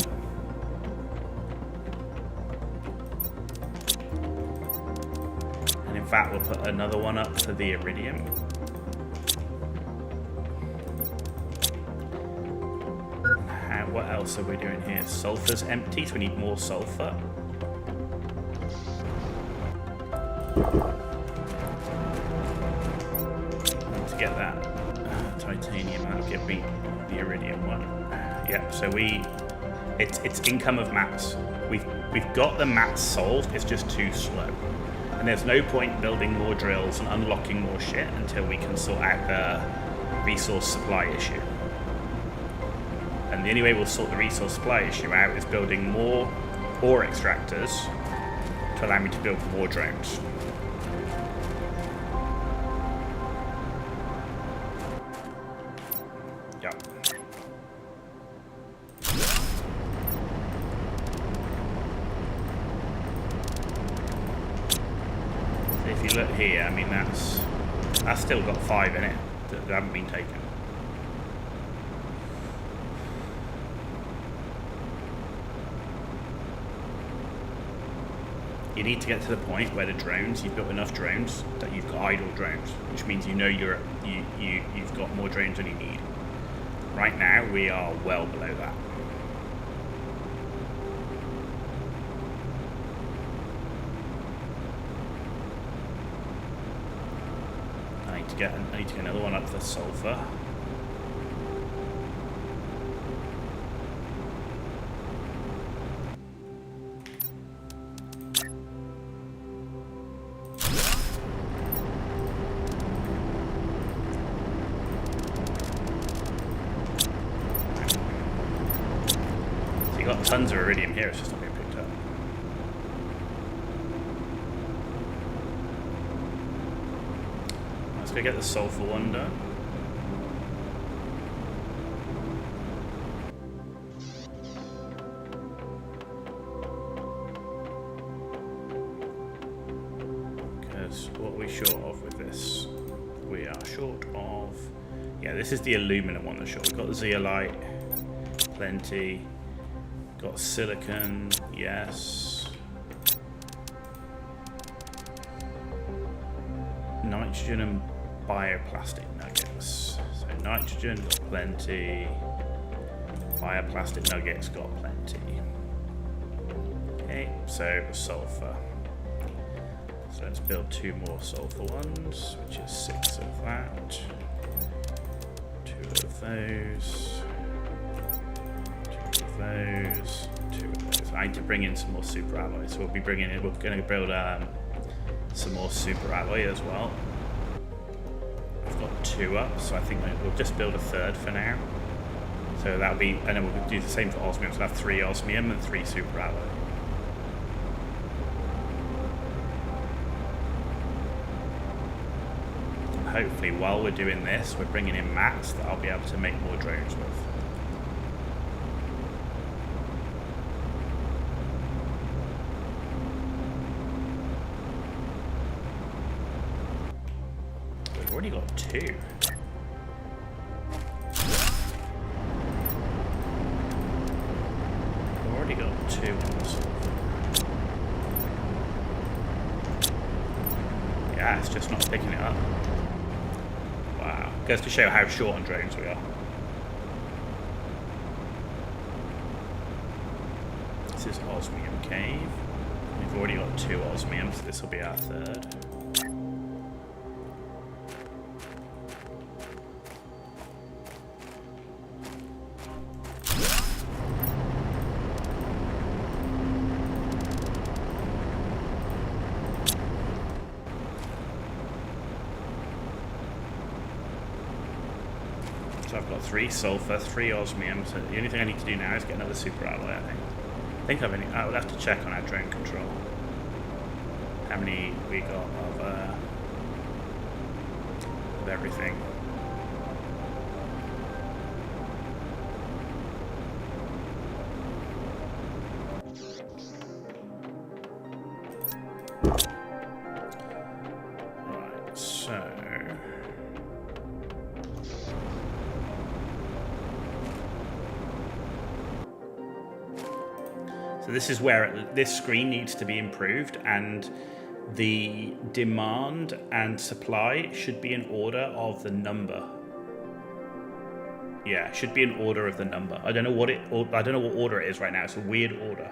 And in fact, we'll put another one up for the iridium. What else are we doing here? Sulfur's empty, so we need more sulfur. To get that titanium, that'll give me the iridium one. Yeah, so it's income of mats. We've got the mats solved. It's just too slow, and there's no point building more drills and unlocking more shit until we can sort out the resource supply issue. And the only way we'll sort the resource supply issue out is building more ore extractors to allow me to build more drones. Yep. So if you look here, I mean that's still got 5 in it that haven't been taken. You need to get to the point where the drones, you've built enough drones that you've got idle drones, which means you know you've got more drones than you need. Right now, we are well below that. I need to get another one up for sulfur. Got tons of iridium here, it's just not being picked up. Let's go get the sulfur one done. Because what are we short of with this? We are short of... Yeah, this is the aluminum one that's short. We've got the zeolite, plenty. Got silicon, yes. Nitrogen and bioplastic nuggets. So nitrogen, got plenty. Bioplastic nuggets, got plenty. Okay, so sulfur. So let's build 2 more sulfur ones, which is 6 of that. 2 of those. I need to bring in some more super alloy. So we'll be bringing in. We're going to build some more super alloy as well. I've got 2 up, so I think we'll just build a 3rd for now. So that'll be, and then we'll do the same for osmium. So we'll have 3 osmium and 3 super alloy. And hopefully, while we're doing this, we're bringing in mats that I'll be able to make more drones with. We've already got 2. Got 2 on this one. Yeah, it's just not picking it up. Wow. Goes to show how short on drones we are. This is Osmium Cave. We've already got 2 osmiums, so this will be our 3rd. So I've got 3 sulfur, 3 osmium. So the only thing I need to do now is get another super alloy, I think. I would have to check on our drone control. How many we got of everything. Right, so this is where this screen needs to be improved, and the demand and supply should be in order of the number. Yeah, should be in order of the number. I don't know what order it is right now. It's a weird order.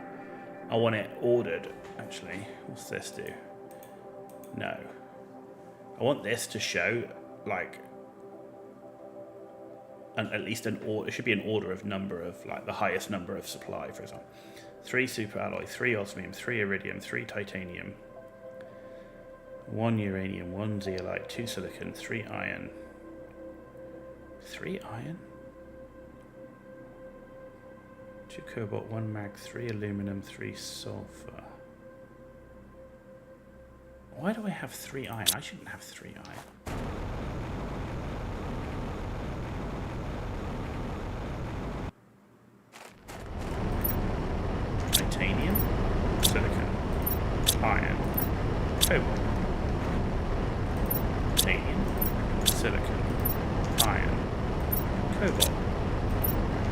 I want it ordered. Actually, what's this do? No, I want this to show like at least an order. It should be an order of number of like the highest number of supply, for example. 3 super alloy, 3 osmium, 3 iridium, 3 titanium, 1 uranium, 1 zeolite, 2 silicon, 3 iron. 3 iron? 2 cobalt, 1 mag, 3 aluminum, 3 sulfur. Why do I have 3 iron? I shouldn't have 3 iron. Titanium, silicon, iron, cobalt. Titanium, silicon, iron, cobalt,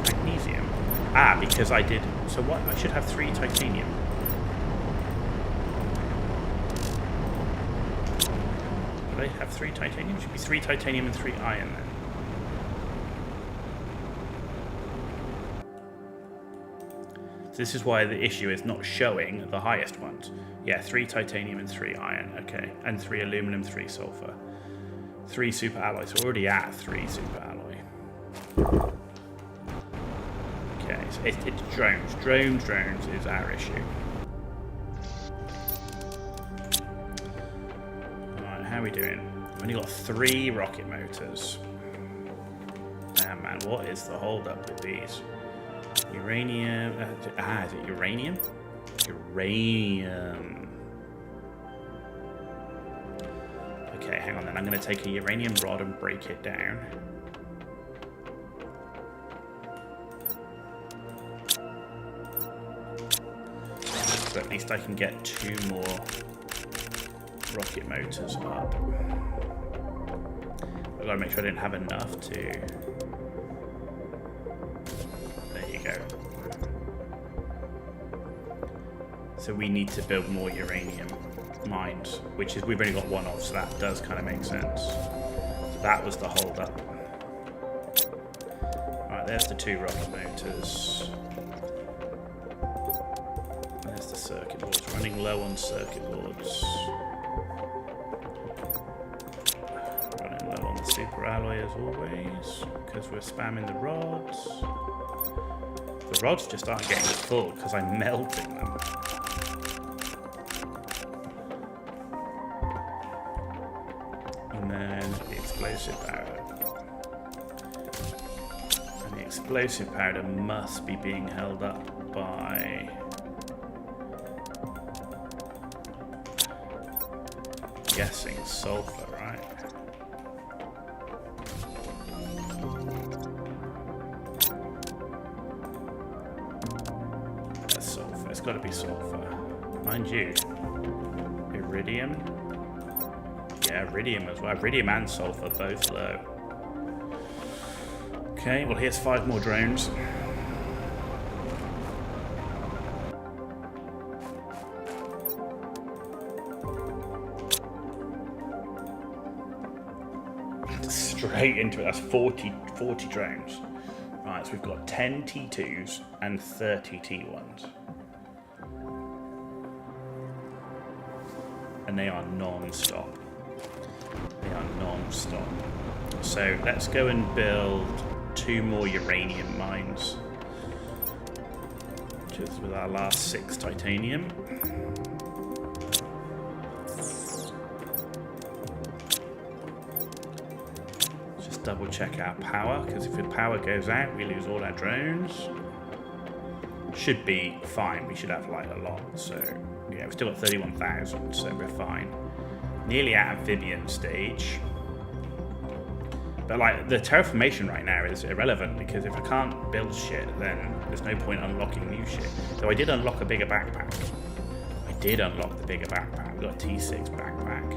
magnesium. Ah, because I did. So what? I should have 3 titanium. Would I have 3 titanium? Should be 3 titanium and 3 iron then. So this is why the issue is not showing the highest ones. Yeah, 3 titanium and 3 iron, okay. And 3 aluminum, 3 sulfur. 3 super alloys. So we're already at 3 super alloy. Okay, so it's drones. Drones is our issue. Alright, how are we doing? We've only got 3 rocket motors. Damn man, what is the hold up with these? Uranium. Is it uranium? Uranium. Okay, hang on then. I'm going to take a uranium rod and break it down. So at least I can get 2 more rocket motors up. I've got to make sure I didn't have enough to. Go. So we need to build more uranium mines, which is we've only got 1 of, so that does kind of make sense. So that was the hold up. Alright, there's the 2 rocket motors. There's the circuit boards. Running low on circuit boards. Running low on the super alloy as always, because we're spamming the rods. The rods just aren't getting full because I'm melting them. And then the explosive powder. And the explosive powder must be being held up by... I'm guessing sulfur, right? That's sulfur. It's got to be sulfur. Mind you, iridium. Yeah, iridium as well. Iridium and sulfur both low. Okay, well here's 5 more drones. Straight into it. That's 40 drones. Right, so we've got 10 T2s and 30 T1s. And they are non-stop. They are non-stop. So let's go and build 2 more uranium mines. Just with our last 6 titanium. Just double check our power, because if the power goes out, we lose all our drones. Should be fine. We should have like a lot. So yeah, we've still got 31,000, so we're fine. Nearly at amphibian stage. But like the terraformation right now is irrelevant because if I can't build shit, then there's no point unlocking new shit. So I did unlock a bigger backpack. I did unlock the bigger backpack. We got a T6 backpack.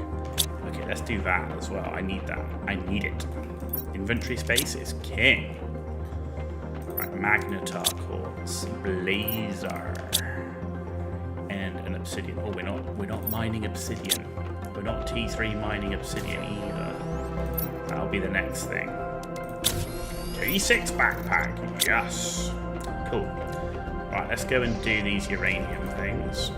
Okay, let's do that as well. I need that. I need it. Inventory space is king. Right, magnetar quartz, blazer, and an obsidian. Oh, we're not mining obsidian. We're not T3 mining obsidian either. That'll be the next thing. T6 backpack, yes. Cool. Right, let's go and do these uranium things.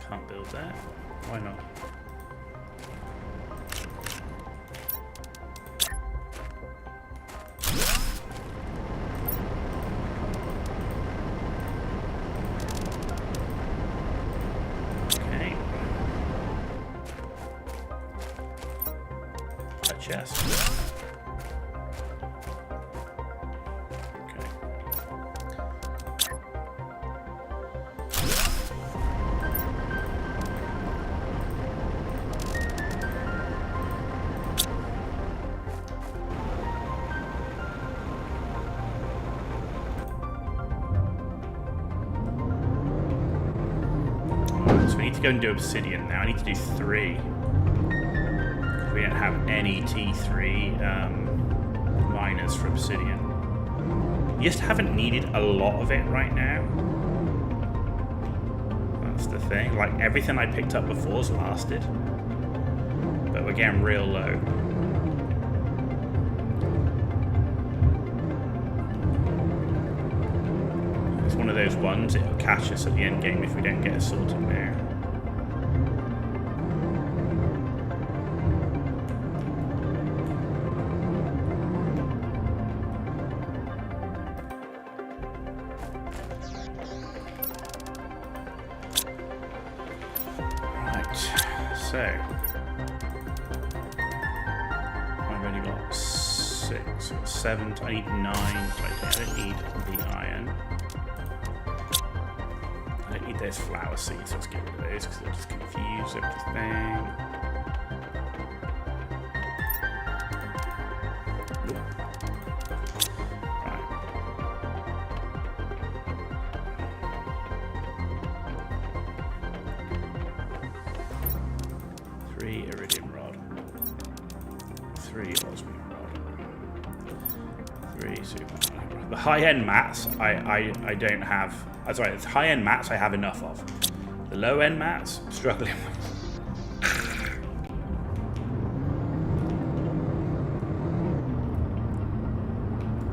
Can't build that. Why not? Okay. A chest. So we need to go and do obsidian now. I need to do 3. We don't have any T3 miners for obsidian. You just haven't needed a lot of it right now. That's the thing. Like, everything I picked up before's lasted. But we're getting real low. It's one of those ones, it'll catch us at the end game if we don't get it sorted now. So, I've only got 6 or 7, I need 9, so I don't need the iron. I don't need those flower seeds, let's get rid of those because they'll just confuse everything. Nope. Right. 3 super. The high-end mats I don't have. Sorry, it's high-end mats I have enough of. The low-end mats, struggling with.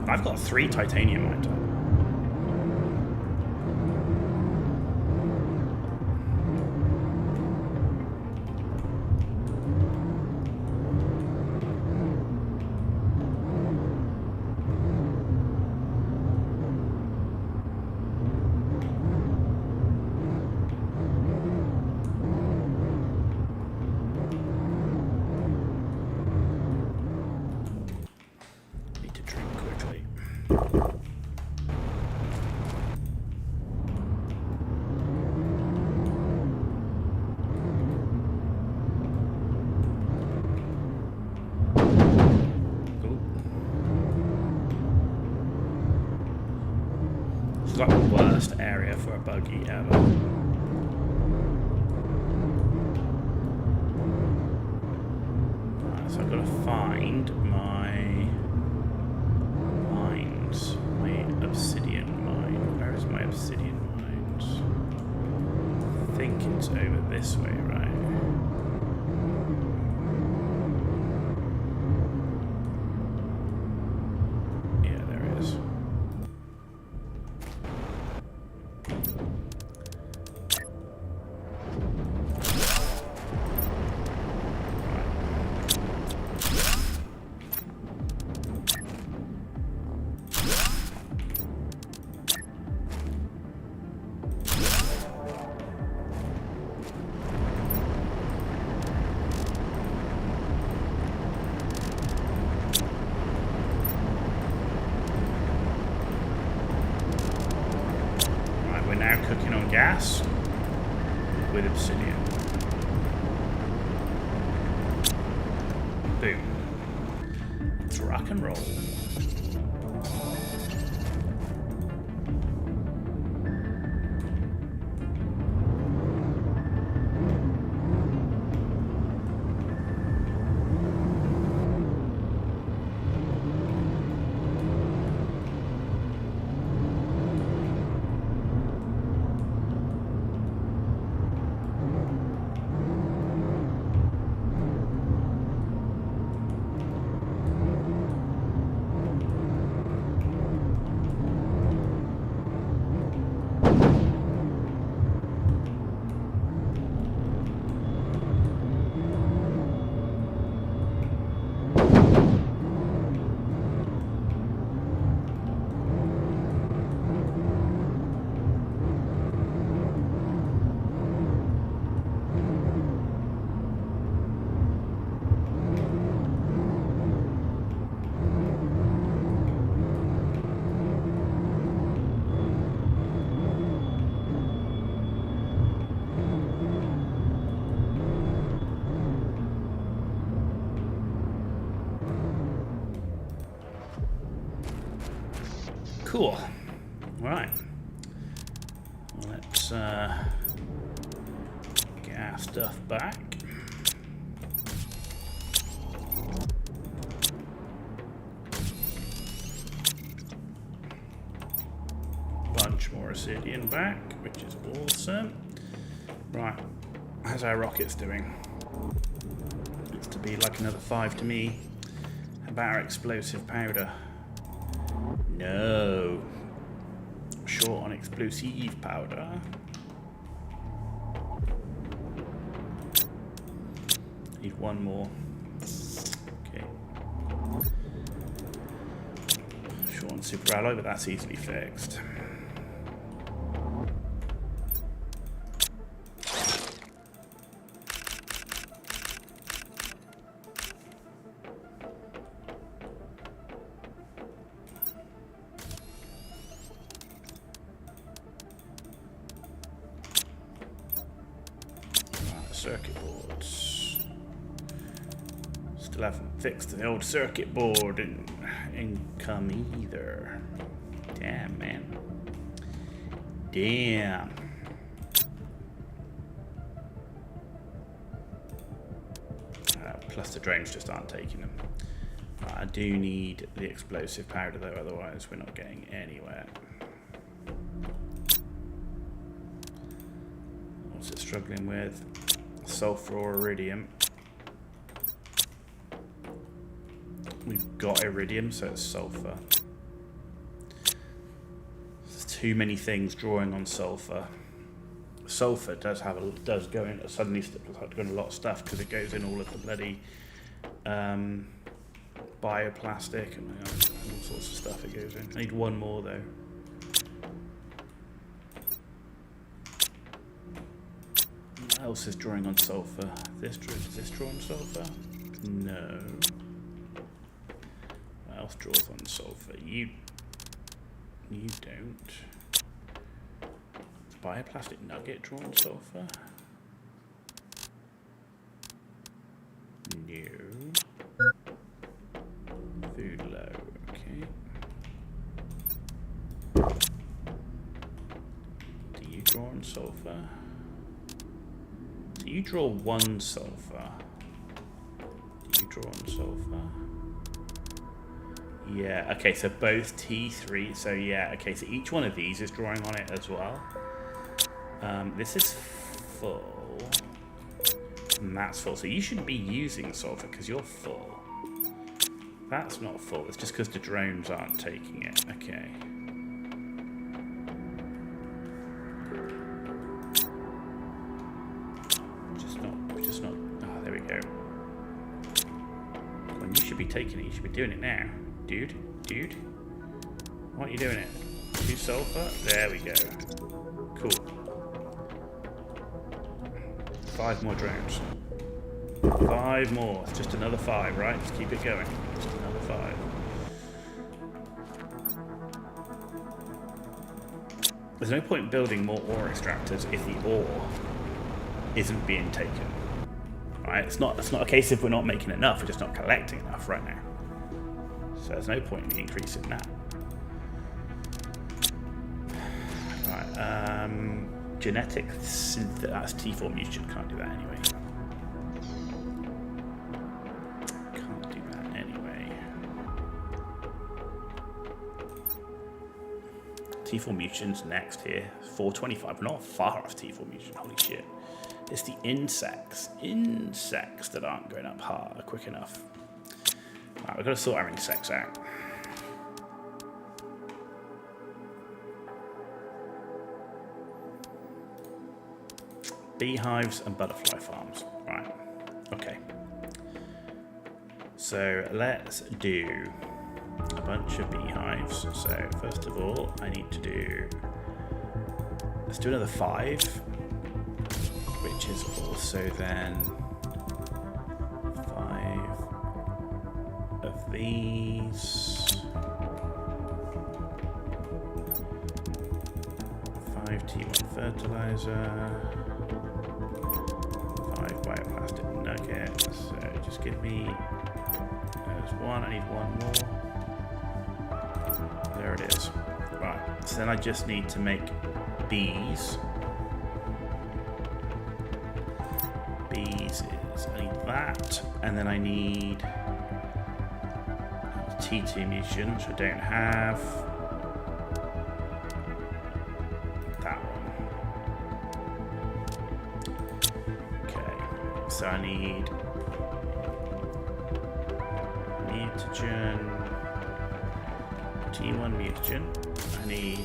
I've got 3 titanium mine type. Need to drink quickly. This is like the worst area for a buggy ever. Right, so I've got to find my mines. My obsidian mine. Where is my obsidian mines? I think it's over this way, right? Yeah, there it is. We're now cooking on gas with obsidian. Boom. Let's rock and roll. Cool. Right. Let's get our stuff back. Bunch more obsidian back, which is awesome. Right. How's our rockets doing? Looks to be like another 5 to me. How about our explosive powder? No. Short on explosive powder. Need one more. Okay. Short on super alloy, but that's easily fixed. Circuit boards. Still haven't fixed the old circuit board and income either. Damn, man. Damn. Plus the drones just aren't taking them. Right, I do need the explosive powder though, otherwise we're not getting anywhere. What's it struggling with? Sulfur or iridium. We've got iridium, so it's sulfur. There's too many things drawing on sulfur. Sulfur does go in suddenly start doing a lot of stuff because it goes in all of the bloody bioplastic and all sorts of stuff it goes in. I need one more though. What else is drawing on sulfur? Is this drawing sulfur? No. What else draws on sulfur? You don't. Bioplastic nugget draw on sulfur? No. Food low, okay. Do you draw on sulfur? Do you draw one sulfur? Do you draw on sulfur? Yeah, okay, so both T3, so yeah, okay, so each one of these is drawing on it as well. This is full, and that's full, so you shouldn't be using sulfur because you're full. That's not full, it's just because the drones aren't taking it, okay. Just not, oh, there we go. When you should be taking it, you should be doing it now. Dude, why aren't you doing it? 2 sulfur, there we go. Cool. 5 more drones. 5 more. It's just another 5, right? Just keep it going. Just another 5. There's no point building more ore extractors if the ore isn't being taken. Right? It's not a case of we're not making enough, we're just not collecting enough right now. So there's no point in me increasing that. Right, genetic synth, that's T4 mutation, can't do that anyway. Can't do that anyway. T4 mutation's next here. 425, we're not far off T4 mutation, holy shit. It's the insects that aren't going up hard quick enough. Right, we've got to sort our insects out. Beehives and butterfly farms. Right. Okay. So let's do a bunch of beehives. So first of all, I need to do. Let's do another 5, which is also then 5 of these. 5 T1 fertilizer. Bioplastic nuggets, so just give me, there's 1, I need 1 more, there it is. Right, so then I just need to make bees. Bees is, I need that, and then I need T2 mutation, which I don't have. So I need mutagen, T1 mutagen, I need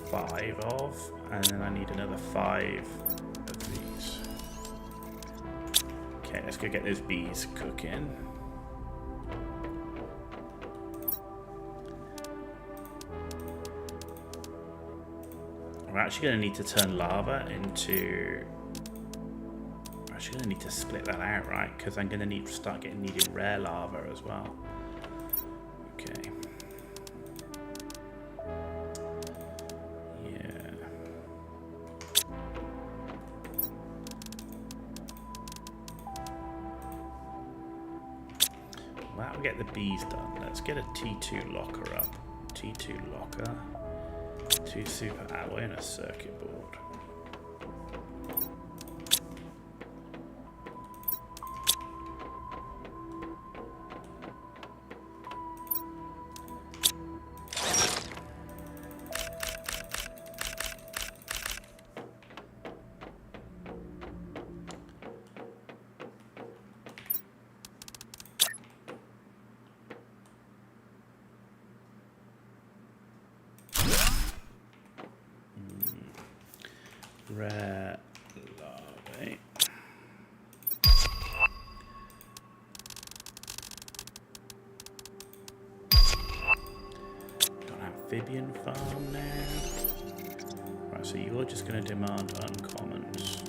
5 of, and then I need another 5 of these. Okay, let's go get those bees cooking. We're actually going to need to turn lava into... I'm going to need to split that out, right? Because I'm going to need to start needing rare lava as well. Okay. Yeah. Well, that'll get the bees done. Let's get a T2 locker up. T2 locker. 2 super alloy and a circuit board. Rare larvae. Got an amphibian farm now. Right, so you're just going to demand uncommons.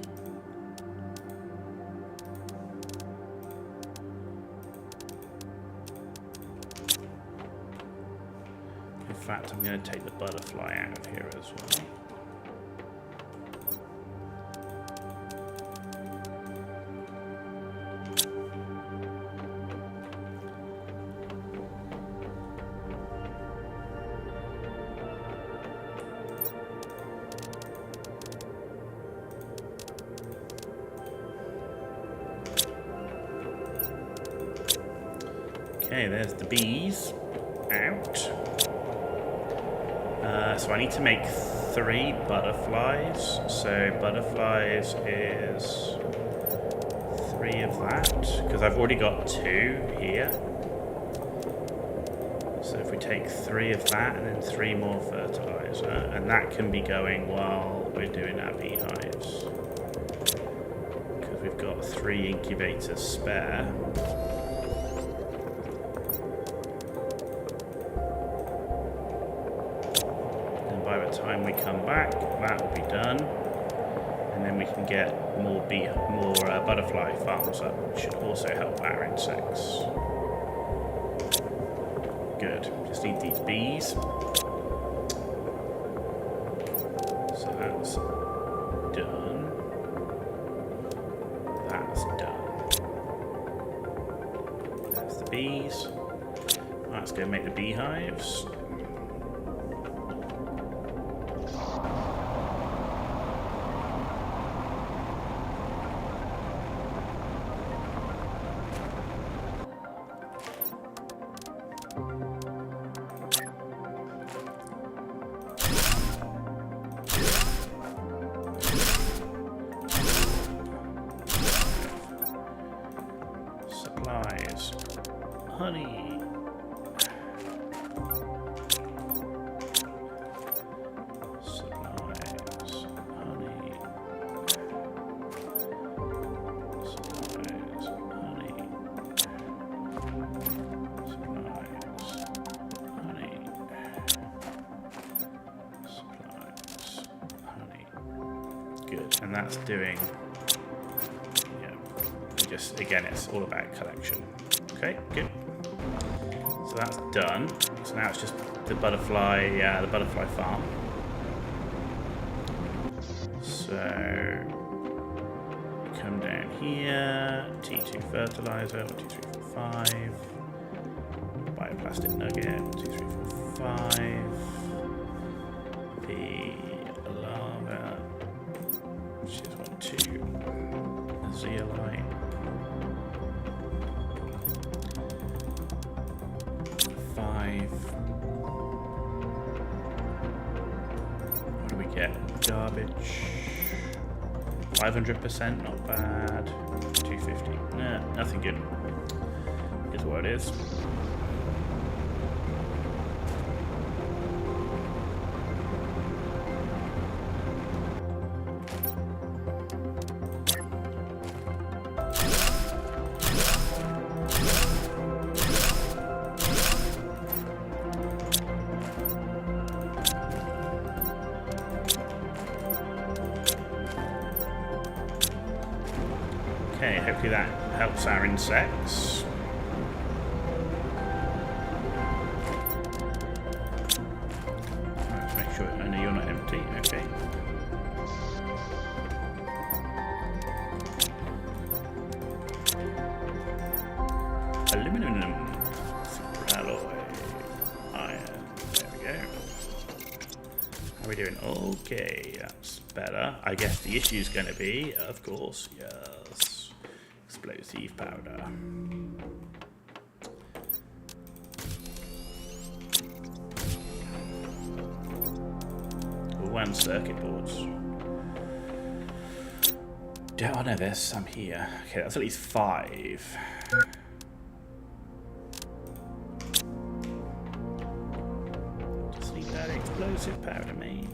In fact, I'm going to take the butterfly out of here as well. Okay, there's the bees out. So I need to make 3 butterflies. So butterflies is 3 of that, because I've already got 2 here. So if we take 3 of that and then 3 more fertilizer, and that can be going while we're doing our beehives, because we've got 3 incubators spare. Time we come back, that will be done, and then we can get more butterfly farms up, which should also help our insects. Good. Just need these bees. So that's done. That's done. That's the bees. Right, let's go make the beehives. Supplies. Honey. Supplies. Honey. Supplies. Honey. Supplies. Honey. Supplies. Honey. Good. And that's doing... Just again, it's all about collection. Okay, good. So that's done. So now it's just the butterfly farm. So come down here. T2 fertilizer. 1, 2, 3, 4, 5. Bioplastic nugget. 1, 2, 3, 4, 5. The lava, which is 1, 2. Zeolite. 5. What do we get? Garbage. 500%, not bad. 250. Nah, nothing good. Is what it is. Okay, hopefully that helps our insects. Let's make sure, I know you're not empty, okay. Aluminum, superalloy, iron, there we go. How are we doing? Okay, that's better. I guess the issue is going to be, of course, yes, explosive powder. One circuit boards. Oh no, there's some here. Okay, that's at least 5. Just need that explosive powder, mate.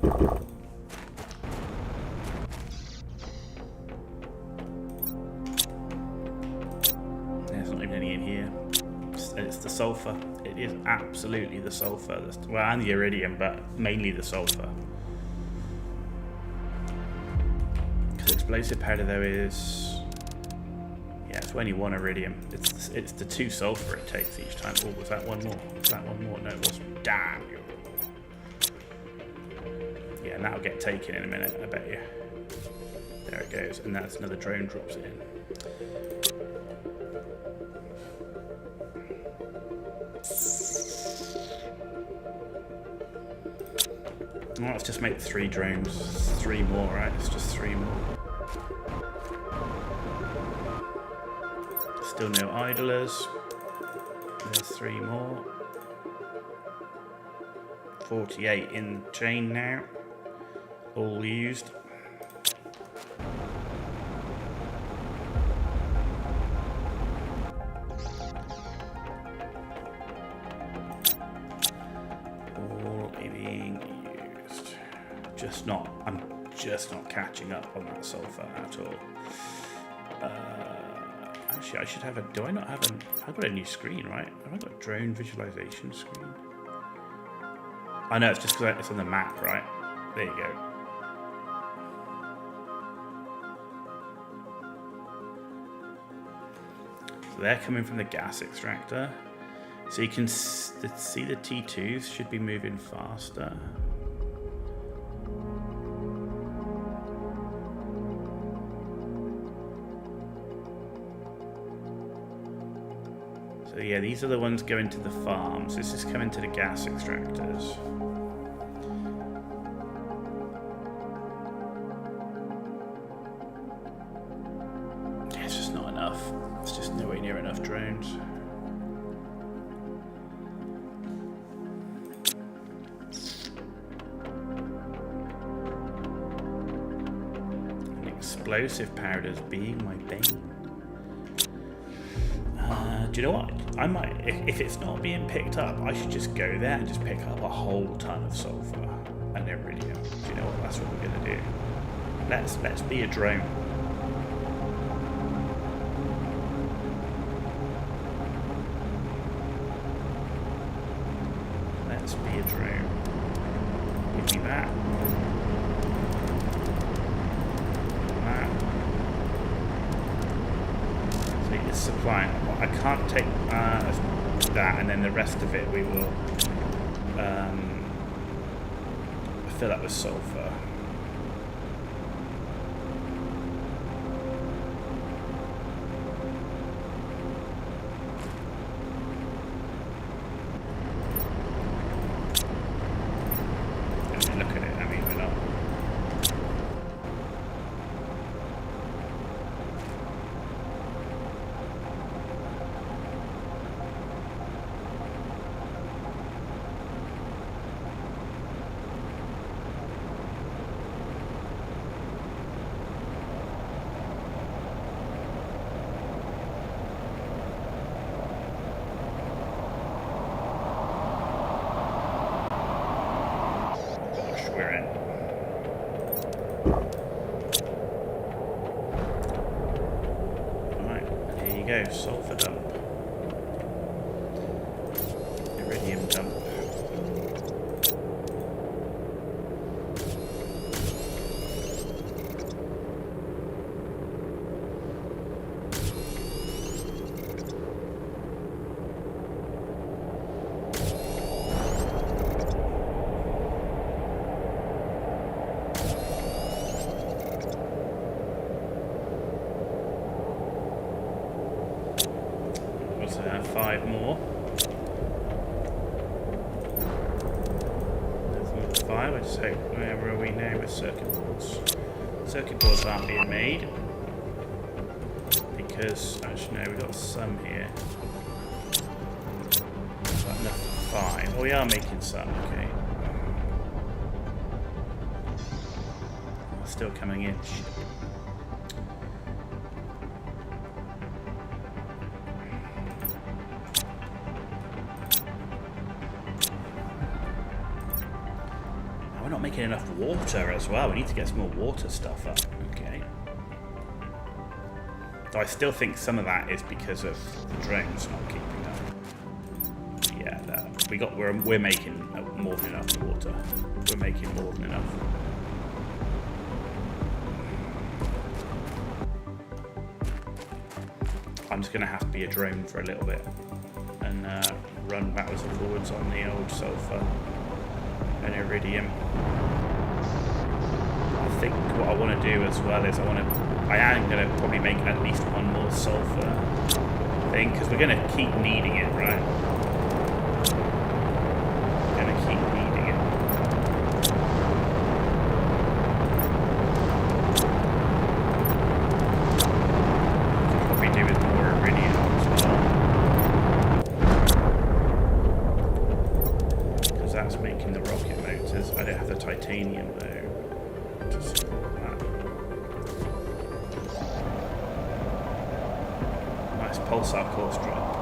sulfur. It is absolutely the sulfur. Well, and the iridium, but mainly the sulfur. Because explosive powder though is... Yeah, it's only 1 iridium. It's the 2 sulfur it takes each time. Oh, was that 1 more? Was that 1 more? No, it wasn't. Damn you. Yeah, and that'll get taken in a minute, I bet you. There it goes, and that's another drone drops it in. Oh, let's just make 3 drones. 3 more, right? It's just 3 more. Still no idlers. There's 3 more. 48 in chain now. All used. All being used. I'm just not catching up on that sulfur at all. Actually, I should have a... Do I not have a... I've got a new screen, right? Have I got a drone visualization screen? I know, it's just because it's on the map, right? There you go. So they're coming from the gas extractor. So you can see the T2s should be moving faster. So yeah, these are the ones going to the farms. This is coming to the gas extractors. Yeah, it's just not enough. It's just nowhere near enough drones. And explosive powders being my bane. Do you know what? I might, if it's not being picked up, I should just go there and just pick up a whole ton of sulfur and iridium. Do you know what? That's what we're gonna do. Let's be a drone. Let's be a drone. Give me that. Supply. I can't take that, and then the rest of it we will fill up with sulfur. I mean, look at it. I mean, we're not. Go, sulfur dump. Iridium dump. There's 5 more. There's 5. I just hope. Where are we now with circuit boards? Circuit boards aren't being made because actually no, we've got some here. Got enough for 5. Oh, we are making some. Okay. Still coming in. We're not making enough water as well. We need to get some more water stuff up. Okay. Though I still think some of that is because of the drones not keeping up. we're making more than enough water. We're making more than enough. I'm just gonna have to be a drone for a little bit and run backwards and forwards on the old sulfur and iridium. I think what I want to do as well is I am gonna probably make at least one more sulfur thing because we're gonna keep needing it, right? Titanium though. Just that. Nice pulsar course drop.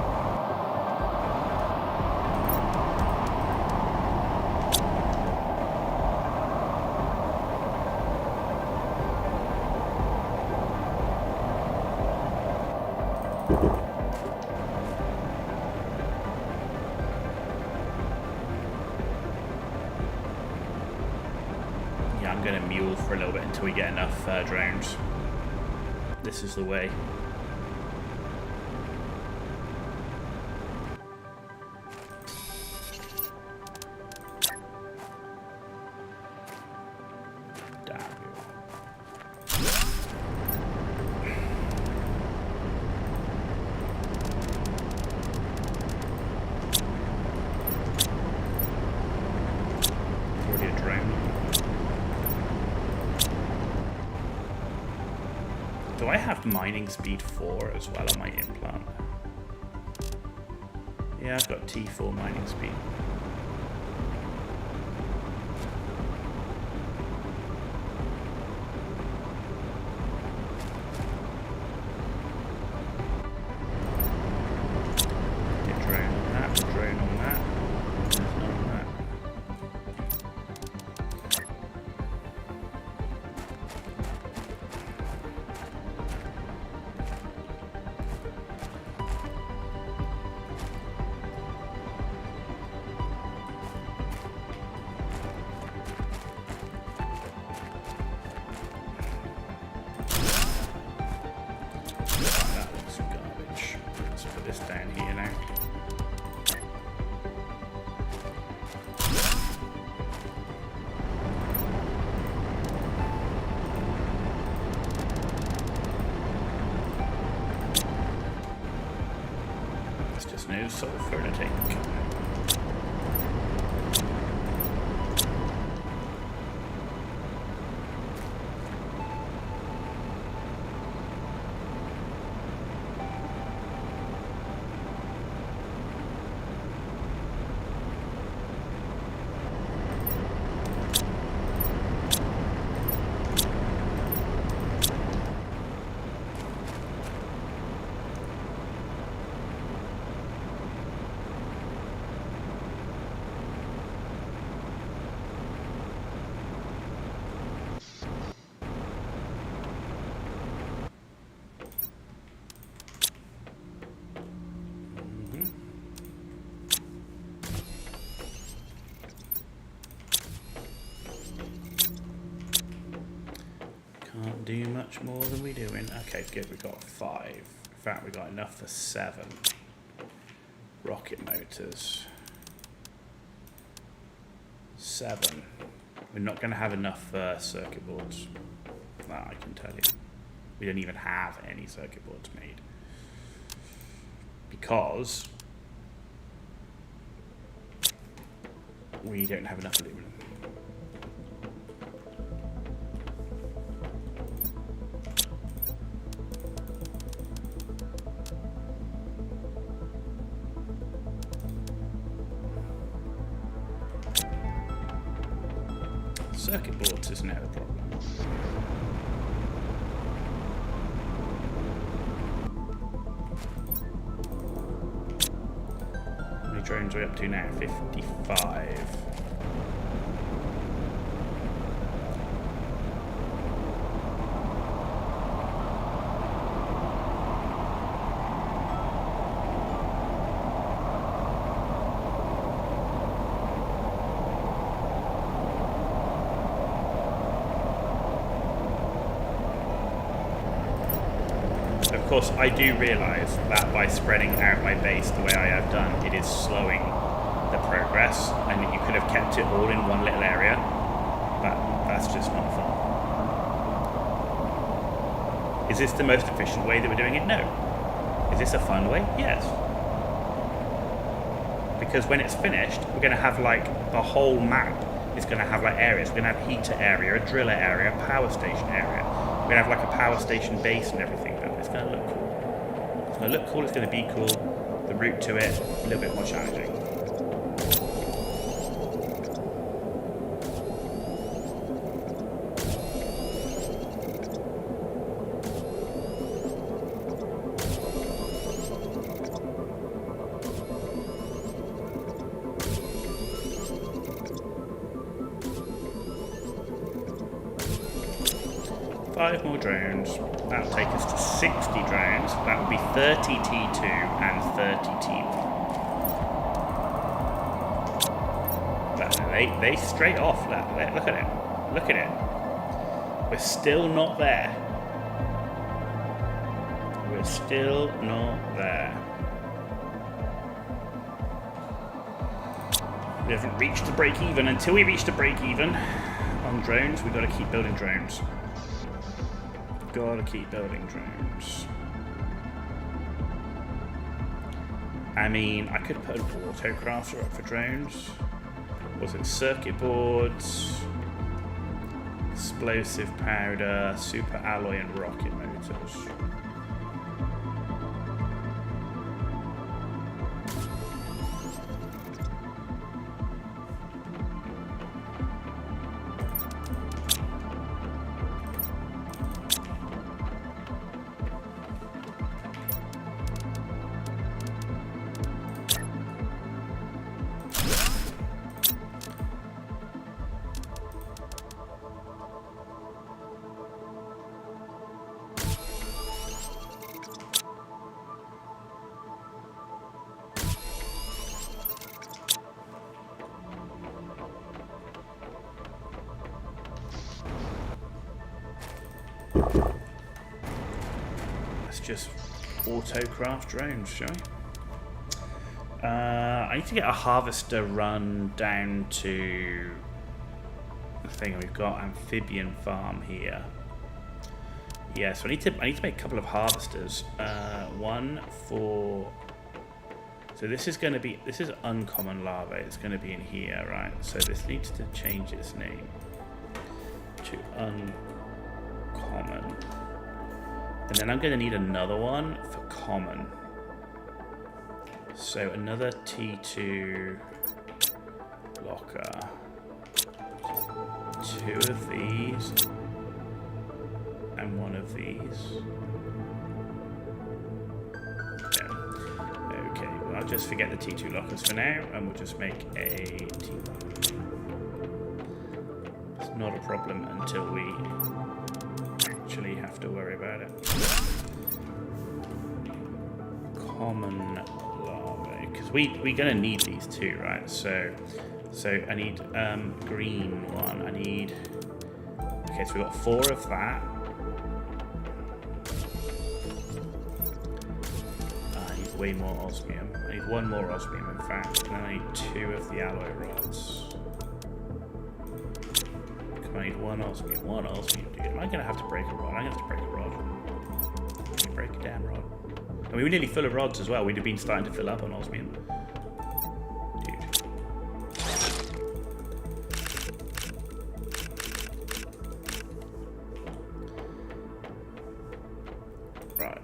I'm going to mule for a little bit until we get enough drones. This is the way. Already a drone. Do I have mining speed 4 as well on my implant? Yeah, I've got T4 mining speed. Get drone on that, drone on that, none on that. This down here now. It's just no sulfur to take. Can't do much more than we're doing. Okay, good, we got 5. In fact, we got enough for 7. Rocket motors. 7. We're not going to have enough circuit boards. That I can tell you. We don't even have any circuit boards made. Because we don't have enough aluminum. Circuit boards is now the problem. How many drones are we up to now? 55. Of course, I do realise that by spreading out my base the way I have done, it is slowing the progress, and you could have kept it all in one little area, but that's just not fun. Is this the most efficient way that we're doing it? No. Is this a fun way? Yes. Because when it's finished, we're going to have like the whole map is going to have like areas. We're going to have heater area, a driller area, a power station area. We're going to have like a power station base and everything, but it's going to look cool. It's going to look cool, it's going to be cool. The route to it, a little bit more challenging. 5 more drones. That'll take us to 60 drones. That would be 30 T2 and 30 T1. But they straight off. Look at it. Look at it. We're still not there. We're still not there. We haven't reached the break even. Until we reach the break even on drones, we've got to keep building drones. Gotta keep building drones. I mean, I could put an autocrafter up for drones. Was it circuit boards, explosive powder, super alloy, and rocket motors? Let's just autocraft drones, shall we? I need to get a harvester run down to the thing. We've got amphibian farm here. Yeah, so I need to make a couple of harvesters. One for. So this is uncommon lava. It's going to be in here, right? So this needs to change its name to uncommon. And then I'm going to need another one for common. So another T2 locker. 2 of these. And 1 of these. Yeah. Okay, well, I'll just forget the T2 lockers for now, and we'll just make a T1. It's not a problem until we actually have to worry about it. Common larvae, because we're gonna need these too, right? So I need green one. I need. Okay, so we've got 4 of that. I need way more osmium. I need 1 more osmium, in fact, and I need 2 of the alloy rods. I need 1 osmium. 1 osmium, dude. Am I going to have to break a rod? I'm going to have to break a rod. Break a damn rod. I mean, we're nearly full of rods as well. We'd have been starting to fill up on osmium. Dude. Right.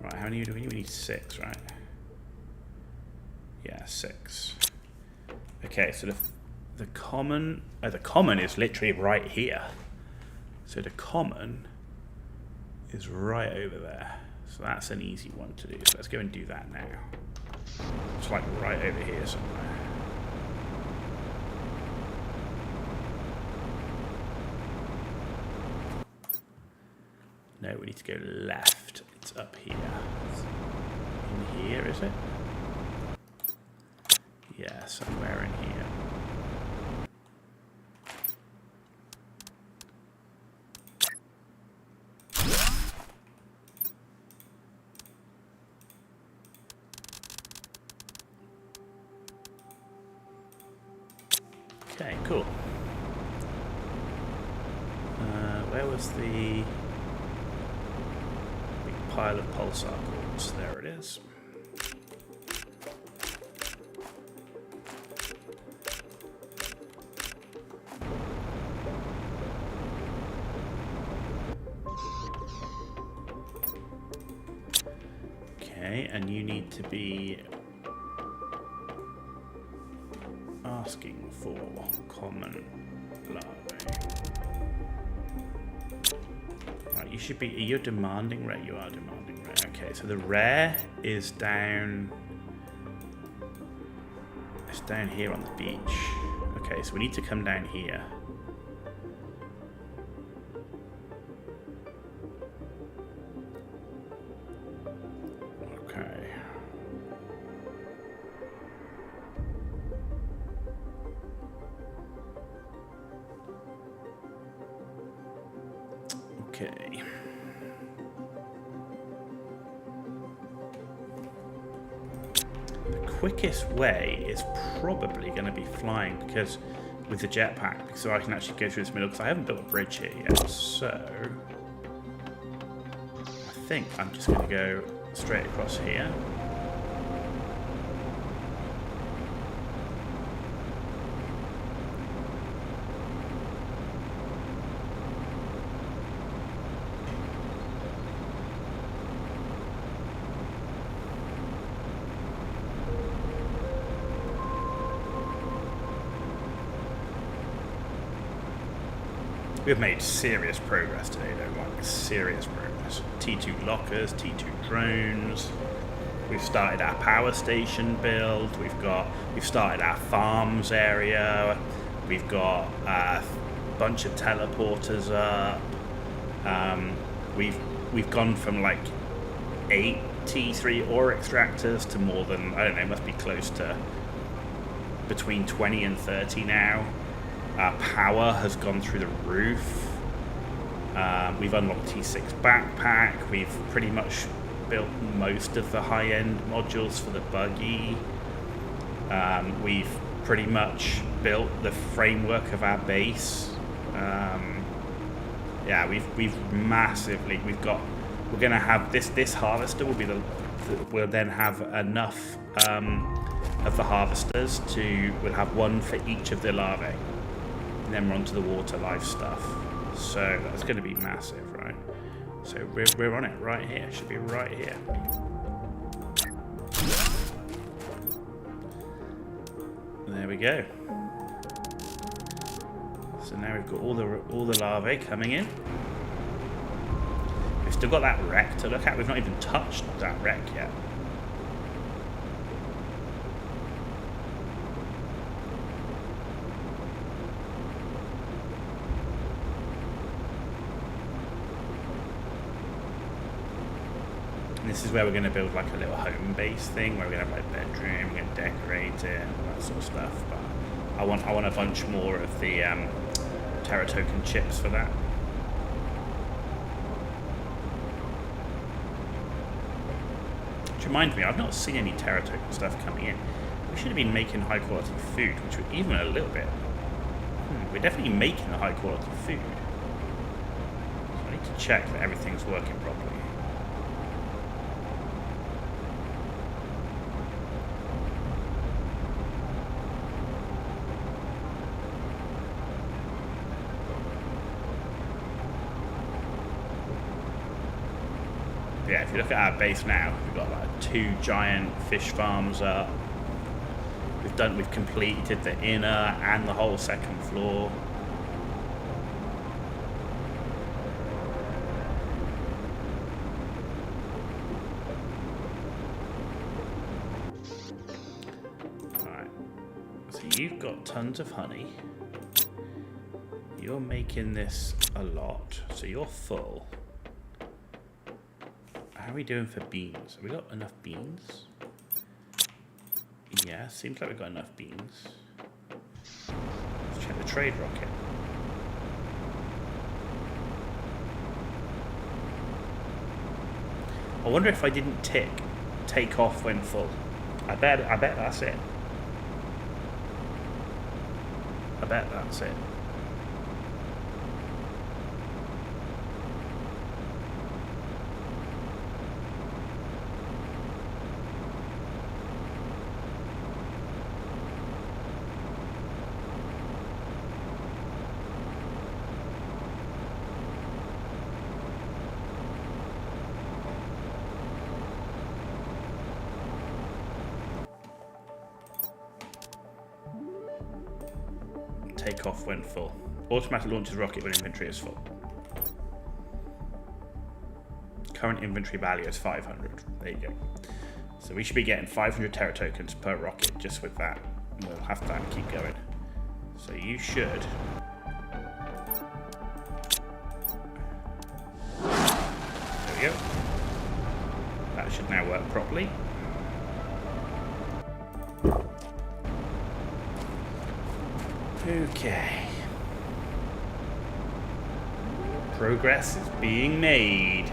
Right, how many do we need? We need 6, right? Yeah, 6. Okay, so the common is literally right here. So the common is right over there. So that's an easy one to do. So let's go and do that now. It's like right over here somewhere. No, we need to go left. It's up here. In here, is it? Yeah, somewhere in here. Okay, cool. Where was the big pile of pulsar cores? There it is. Okay, and you need to be asking for common larvae. Right, you should be. You're demanding rare. You are demanding rare. Okay, so the rare is down. It's down here on the beach. Okay, so we need to come down here. Okay. Okay. The quickest way is probably going to be flying because with the jetpack, so I can actually go through this middle because I haven't built a bridge here yet. So I think I'm just going to go straight across here. We've made serious progress today, though, like serious progress. T2 lockers, T2 drones. We've started our power station build. We've started our farms area. We've got a bunch of teleporters up. We've gone from like 8 T3 ore extractors to more than, I don't know, it must be close to between 20 and 30 now. Our power has gone through the roof. We've unlocked T6 backpack. We've pretty much built most of the high-end modules for the buggy. We've pretty much built the framework of our base. Yeah, we've massively. We're going to have this harvester will be we'll then have enough of the harvesters we'll have one for each of the larvae. And then we're onto the water life stuff. So that's going to be massive, right? So we're on it right here. Should be right here. There we go. So now we've got all the larvae coming in. We've still got that wreck to look at. We've not even touched that wreck yet. This is where we're going to build like a little home base thing where we're going to have like a bedroom, we're going to decorate it and all that sort of stuff. But I want a bunch more of the Terra token chips for that. Which reminds me, I've not seen any Terra token stuff coming in. We should have been making high quality food, which would even a little bit. We're definitely making the high quality food. So I need to check that everything's working properly. Yeah, if you look at our base now, we've got like 2 giant fish farms up. We've completed the inner and the whole second floor. Alright. So you've got tons of honey. You're making this a lot, so you're full. How are we doing for beans? Have we got enough beans? Yeah, seems like we've got enough beans. Let's check the trade rocket. I wonder if I didn't take off when full. I bet that's it. I bet that's it. Take off when full. Automatic launches rocket when inventory is full. Current inventory value is 500. There you go. So we should be getting 500 Terra tokens per rocket just with that. And we'll have to keep going. So you should. There we go. That should now work properly. Okay. Progress is being made.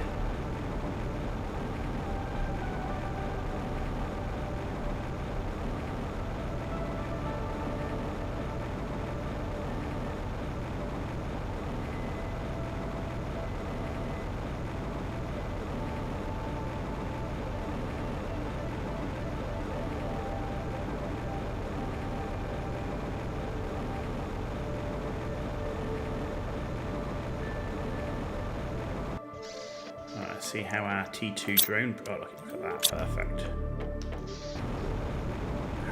See how our T2 drone. Oh, look at that. Perfect.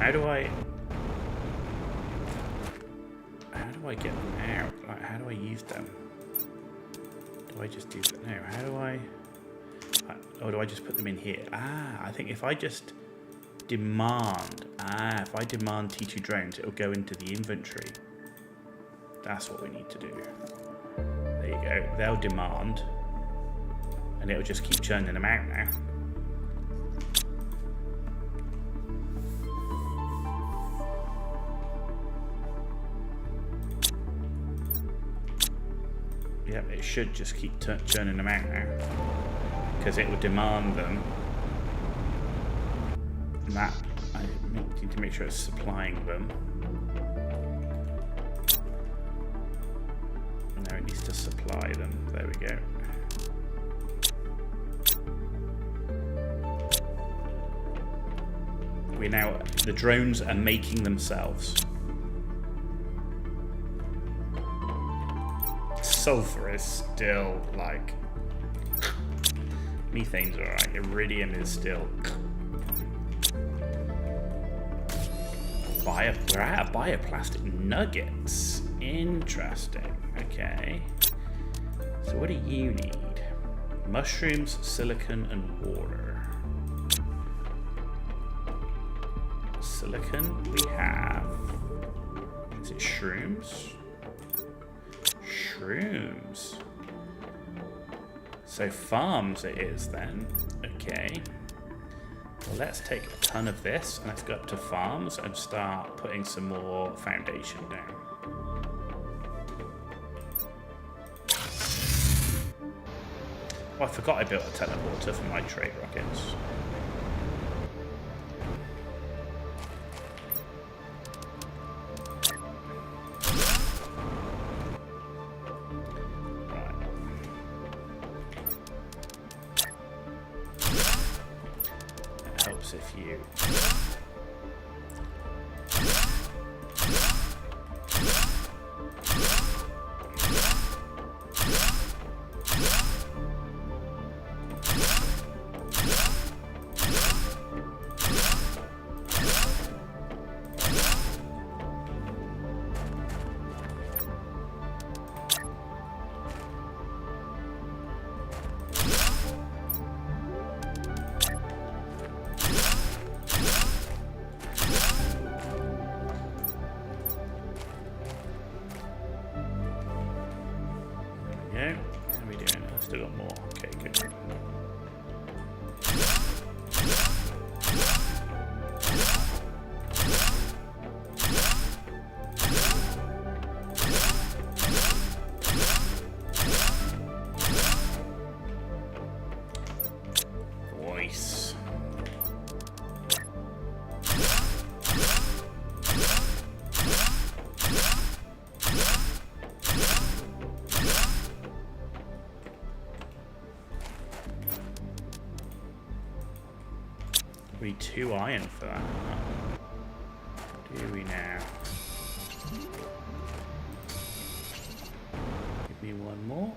How do I get them out? Like, how do I use them? Do I just do that? No. How do I? Or do I just put them in here? Ah, I think if I just demand. If I demand T2 drones, it'll go into the inventory. That's what we need to do. There you go. They'll demand. And it'll just keep churning them out now. Yep, it should just keep churning them out now. Because it will demand them. And that, I need to make sure it's supplying them. Now it needs to supply them. There we go. The drones are making themselves. Sulfur is still like, methane's alright, iridium is still. We're out of bioplastic nuggets. Interesting. Okay. So what do you need? Mushrooms, silicon, and water. Silicon, we have. Is it shrooms? Shrooms. So farms it is then. Okay. Well, let's take a ton of this and let's go up to farms and start putting some more foundation down. Oh, I forgot I built a teleporter for my trade rockets. If you how are we doing? I've still got more. Okay, good. Voice. We need 2 iron for that. Do we now? Give me 1 more.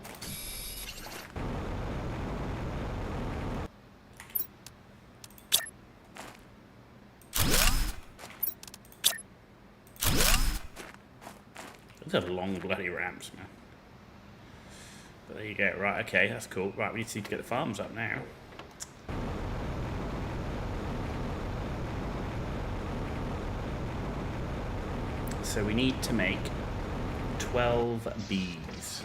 Those are long bloody ramps, man. But there you go. Right, okay, that's cool. Right, we need to get the farms up now. So we need to make 12 bees.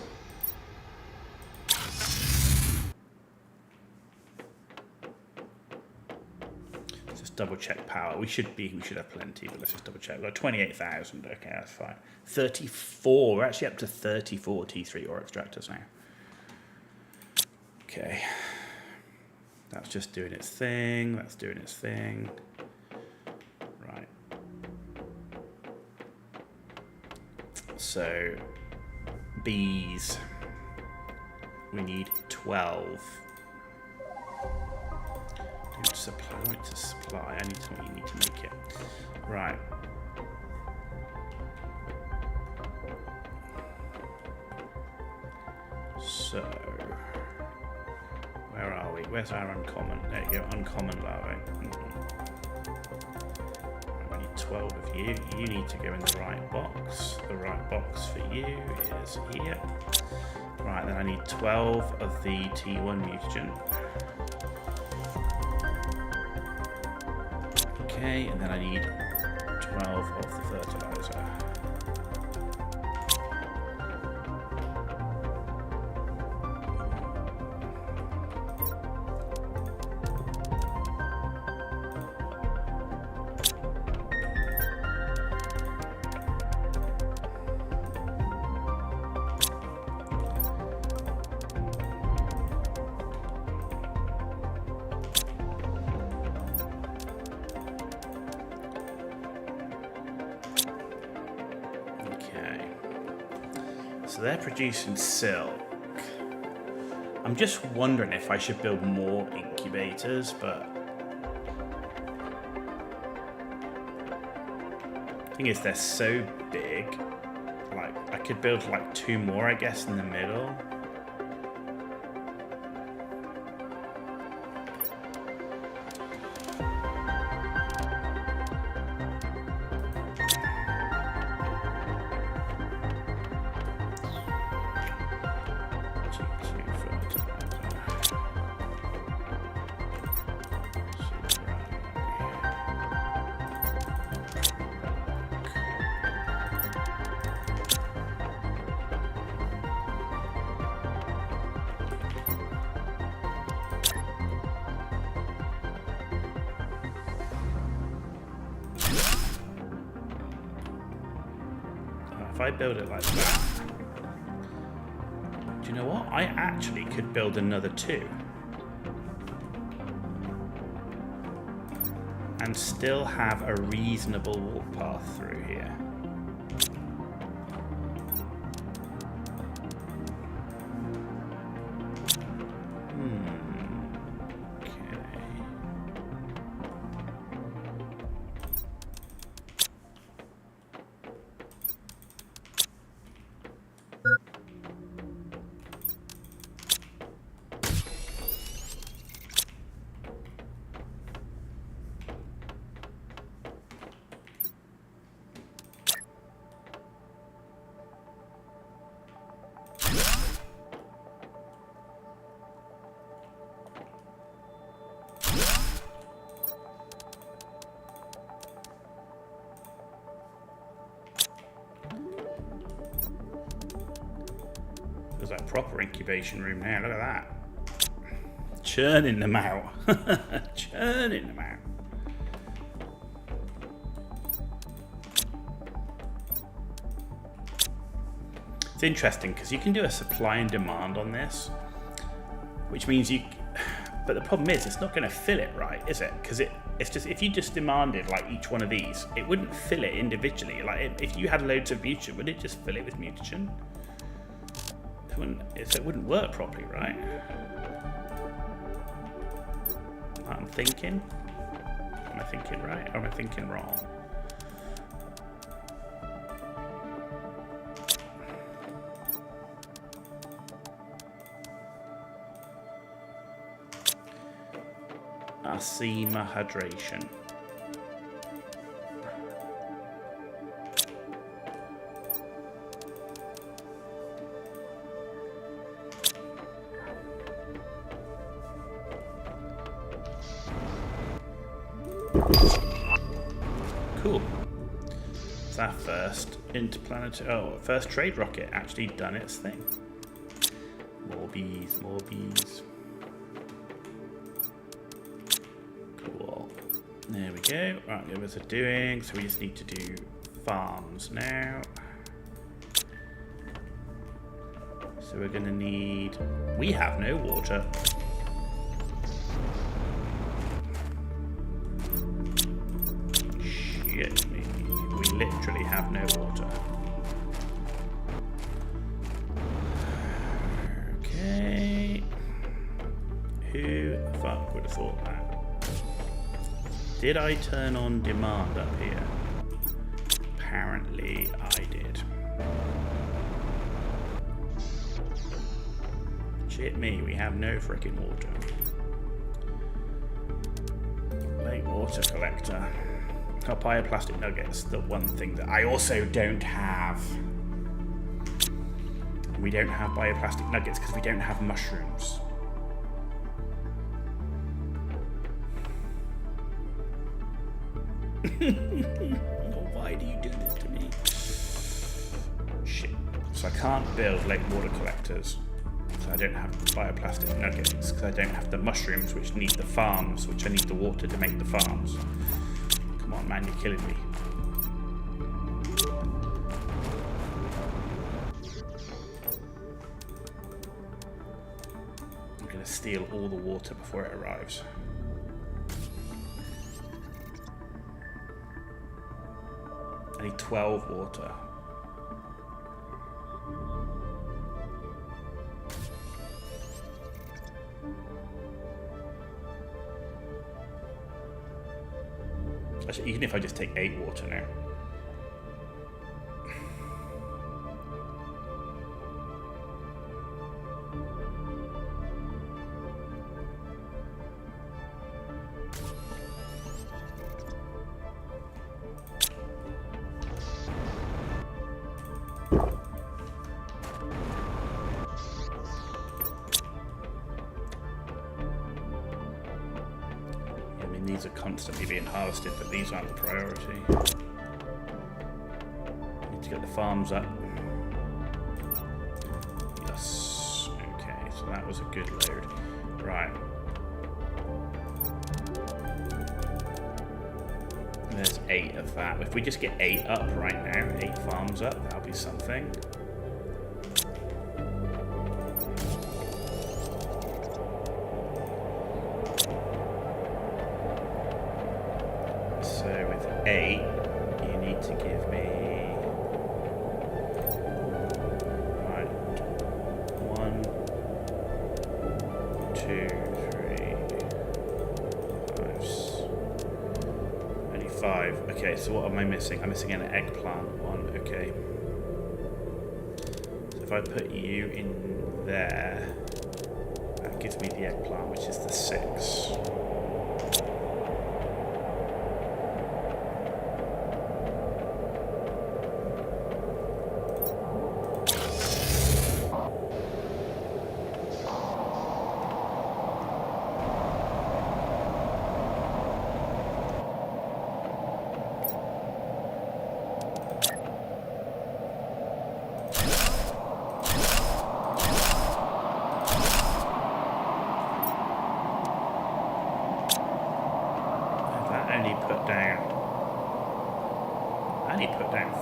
Let's just double check power. We should have plenty, but let's just double check. We've got 28,000. Okay, that's fine. 34. We're actually up to 34 T3 ore extractors now. Okay. That's just doing its thing. That's doing its thing. Right. So, bees. We need 12. Don't supply. I want it to supply. I need something you need to make it. Right. So, where are we? Where's our uncommon? There you go, uncommon larvae. We need 12 of you. You need to go in the right box. The right box for you is here. Right, then I need 12 of the T1 mutagen. Okay, and then I need 12 of the fertilizer. So they're producing silk. I'm just wondering if I should build more incubators, but the thing is they're so big. Like I could build like 2 more, I guess, in the middle. If I build it like that, do you know what? I actually could build another 2 and still have a reasonable walk path through here. There's that proper incubation room now, look at that. Churning them out. Churning them out. It's interesting because you can do a supply and demand on this, which means you... But the problem is it's not going to fill it right, is it? Because it's just, if you just demanded like each one of these, it wouldn't fill it individually. Like if you had loads of mutagen, would it just fill it with mutagen? It wouldn't work properly, right? I'm thinking. Am I thinking right or am I thinking wrong? Asima hydration. Cool. It's our first interplanetary. Oh, first trade rocket actually done its thing. More bees, more bees. Cool. There we go. Right, the others are doing. So we just need to do farms now. So we're gonna need. We have no water. Shit me. We literally have no water. Okay. Who the fuck would have thought that? Did I turn on demand up here? Apparently I did. Shit me, we have no freaking water. Lake water collector. Bioplastic nuggets, the one thing that I also don't have. We don't have bioplastic nuggets because we don't have mushrooms. Why do you do this to me? Shit. So I can't build lake water collectors. So I don't have bioplastic nuggets because I don't have the mushrooms which need the farms, which I need the water to make the farms. Come on, man, you're killing me. I'm gonna steal all the water before it arrives. I need 12 water. Actually, even if I just take 8 water now. These are constantly being harvested, but these aren't the priority. Need to get the farms up. Yes. Okay, so that was a good load. Right. There's 8 of that. If we just get 8 up right now, 8 farms up, that'll be something. So with 8, you need to give me right 1, 2, 3, 5. Only 5. Okay, so what am I missing? I'm missing an eggplant one. Okay. So if I put you in there, that gives me the eggplant, which is the 6.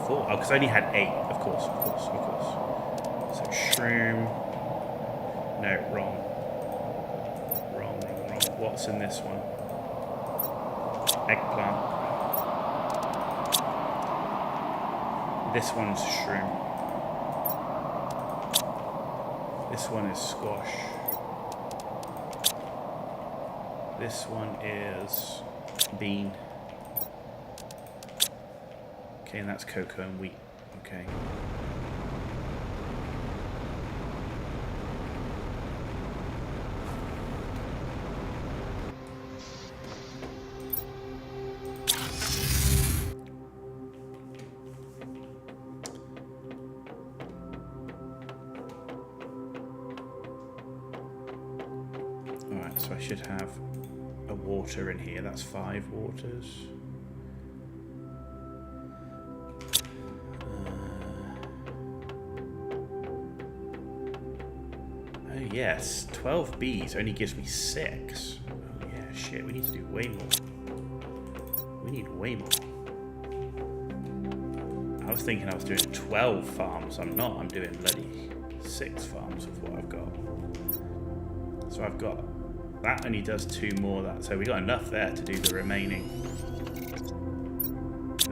Oh, because I only had 8, of course. So shroom. No, wrong. What's in this one? Eggplant. This one's shroom. This one is squash. This one is Bean. Okay, and that's cocoa and wheat. Okay. Alright, so I should have a water in here. That's 5 waters. Oh yes, 12 bees only gives me 6. Oh yeah, shit, we need to do way more. We need way more. I was thinking I was doing 12 farms. I'm not, I'm doing bloody 6 farms with what I've got. So I've got, that only does 2 more. So we got enough there to do the remaining.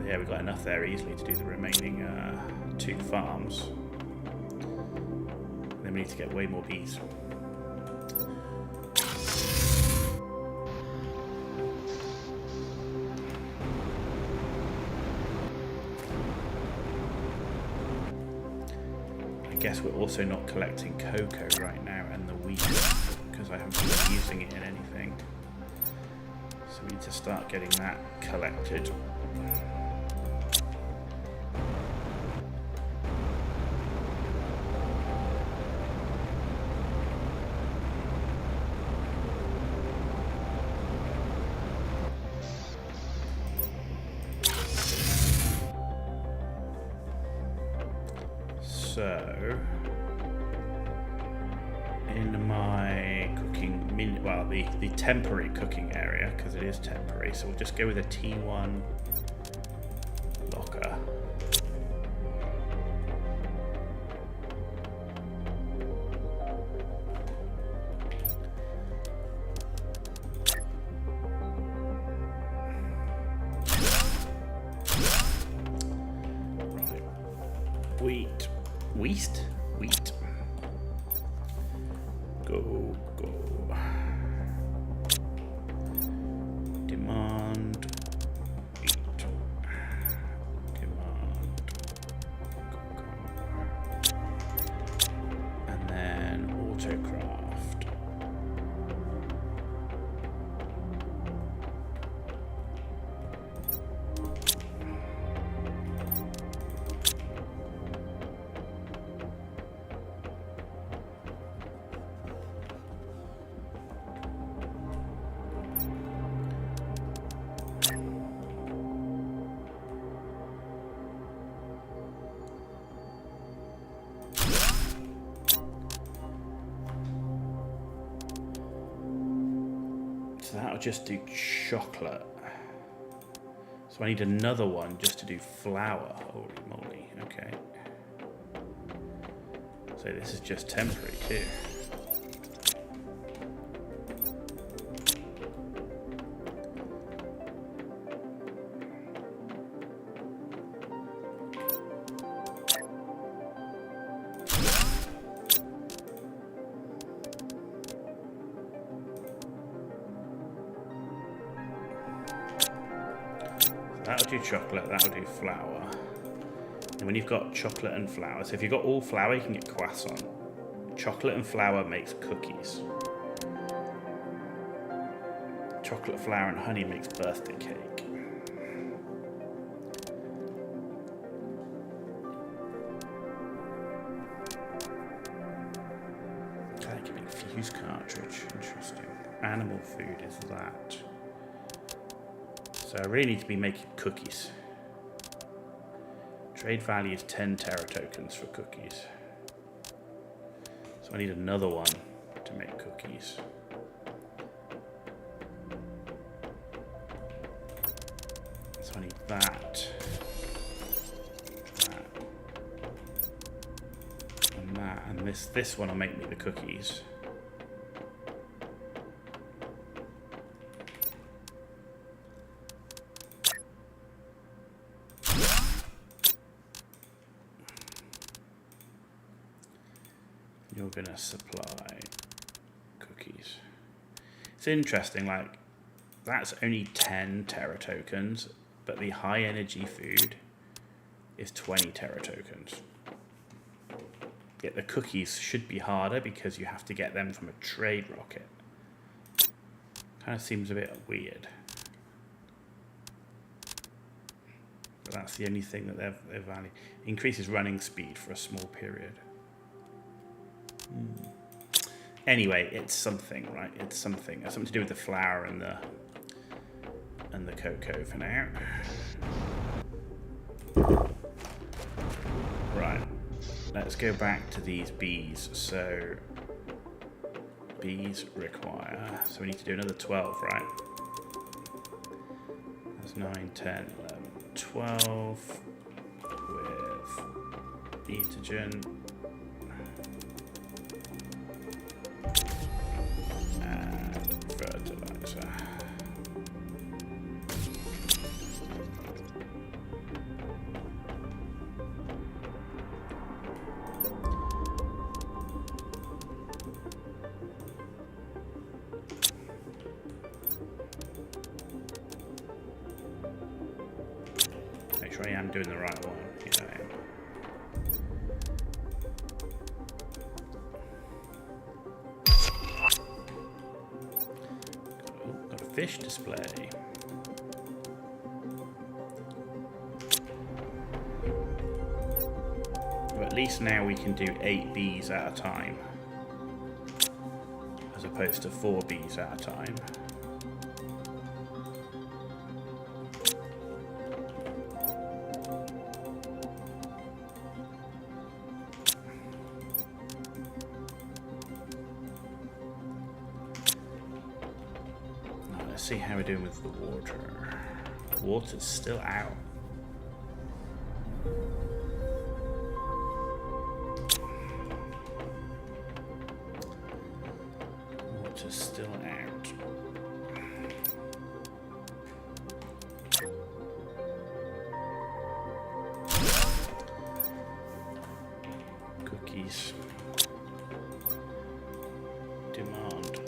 Yeah, we got enough there easily to do the remaining 2 farms. And then we need to get way more bees. I guess we're also not collecting cocoa right now and the wheat because I haven't been using it in anything. So we need to start getting that collected. So, in my cooking, well, the temporary cooking area, because it is temporary, so we'll just go with a T1 locker. Right. Wheat. Wheat. Go. Demand. Wheat. Demand. Go. And then autocraft. So that'll just do chocolate. So I need another one just to do flour. Holy moly, okay. So this is just temporary too. That'll do chocolate, that'll do flour. And when you've got chocolate and flour, so if you've got all flour, you can get croissant. Chocolate and flour makes cookies. Chocolate, flour, and honey makes birthday cake. Okay, give me a fuse cartridge. Interesting. Animal food is that. So I really need to be making cookies. Trade value is 10 Terra tokens for cookies. So I need another one to make cookies. So I need that. And that. And this one will make me the cookies. You're gonna supply cookies. It's interesting, like That's only 10 Terra tokens, but the high energy food is 20 Terra tokens. Yet the cookies should be harder because you have to get them from a trade rocket. Kind of seems a bit weird. But that's the only thing that they're valuing. Increases running speed for a small period. Anyway, it's something, right? It's something. It's something to do with the flour and the cocoa for now. Right. Let's go back to these bees. So bees require. So we need to do another 12, right? That's 9, 10, 11, 12 with etogen. And fertilizer. Make sure I am doing the right one. Yeah, I am. Oh, got a fish display. But at least now we can do 8 bees at a time, as opposed to 4 bees at a time. Let's see how we're doing with the water. The water's still out. Water's still out. Cookies. Demand.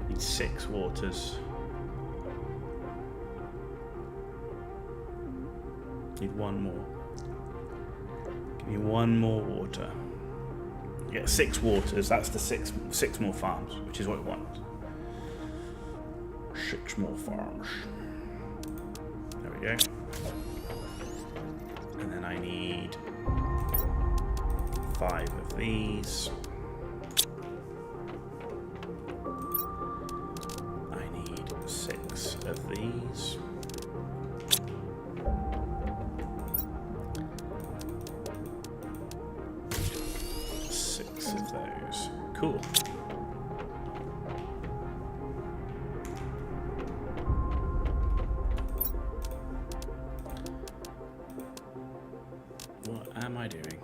Need 6 waters. Need 1 more. Give me 1 more water. You get 6 waters. That's the 6 more farms, which is what we want. 6 more farms. There we go. And then I need 5 of these. I need 6 of these. Of those. Cool. What am I doing?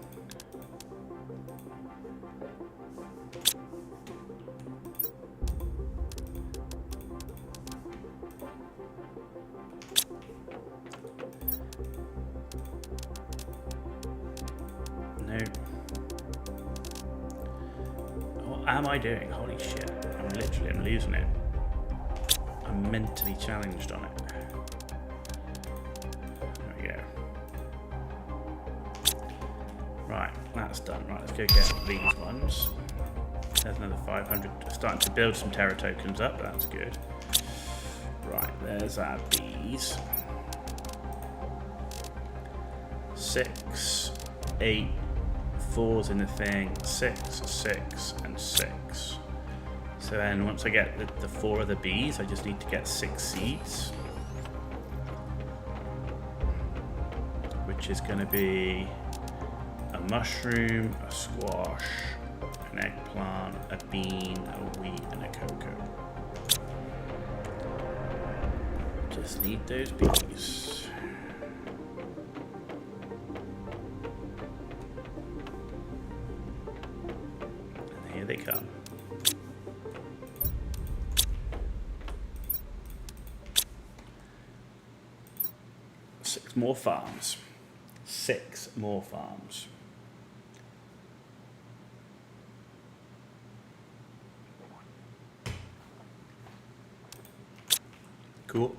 No. What am I doing? Holy shit. I'm losing it. I'm mentally challenged on it. There we go. Right, that's done. Right, let's go get these ones. There's another 500. Starting to build some Terra tokens up. That's good. Right, there's our bees. 6, 8, 4's in the thing, 6, 6, and 6. So then once I get the 4 of the bees, I just need to get 6 seeds. Which is going to be a mushroom, a squash, an eggplant, a bean, a wheat, and a cocoa. Just need those bees. Here they come. 6 more farms. 6 more farms. Cool.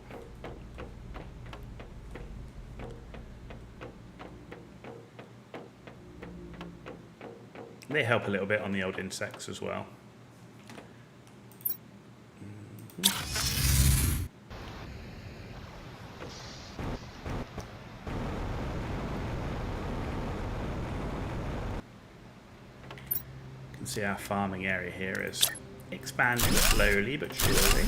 They help a little bit on the old insects as well. You can see our farming area here is expanding slowly but surely.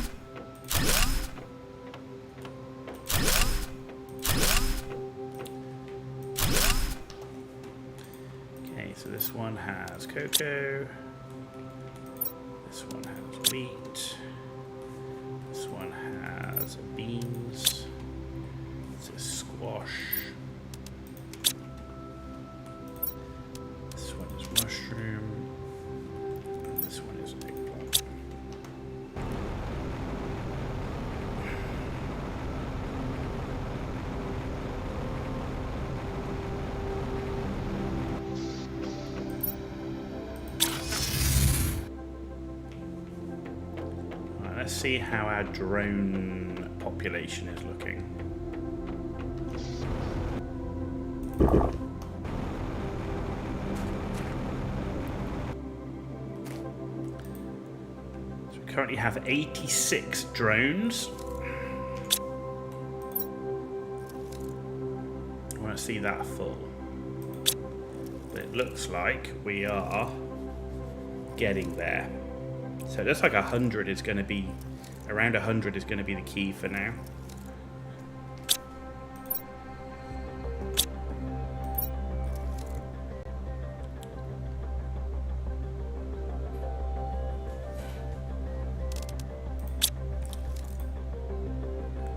So this one has cocoa, this one has wheat, this one has beans, this is squash, this one is mushroom, and this one is eggplant. Let's see how our drone population is looking. So we currently have 86 drones. I want to see that full. But it looks like we are getting there. So it looks like 100 is going to be, around 100 is going to be the key for now.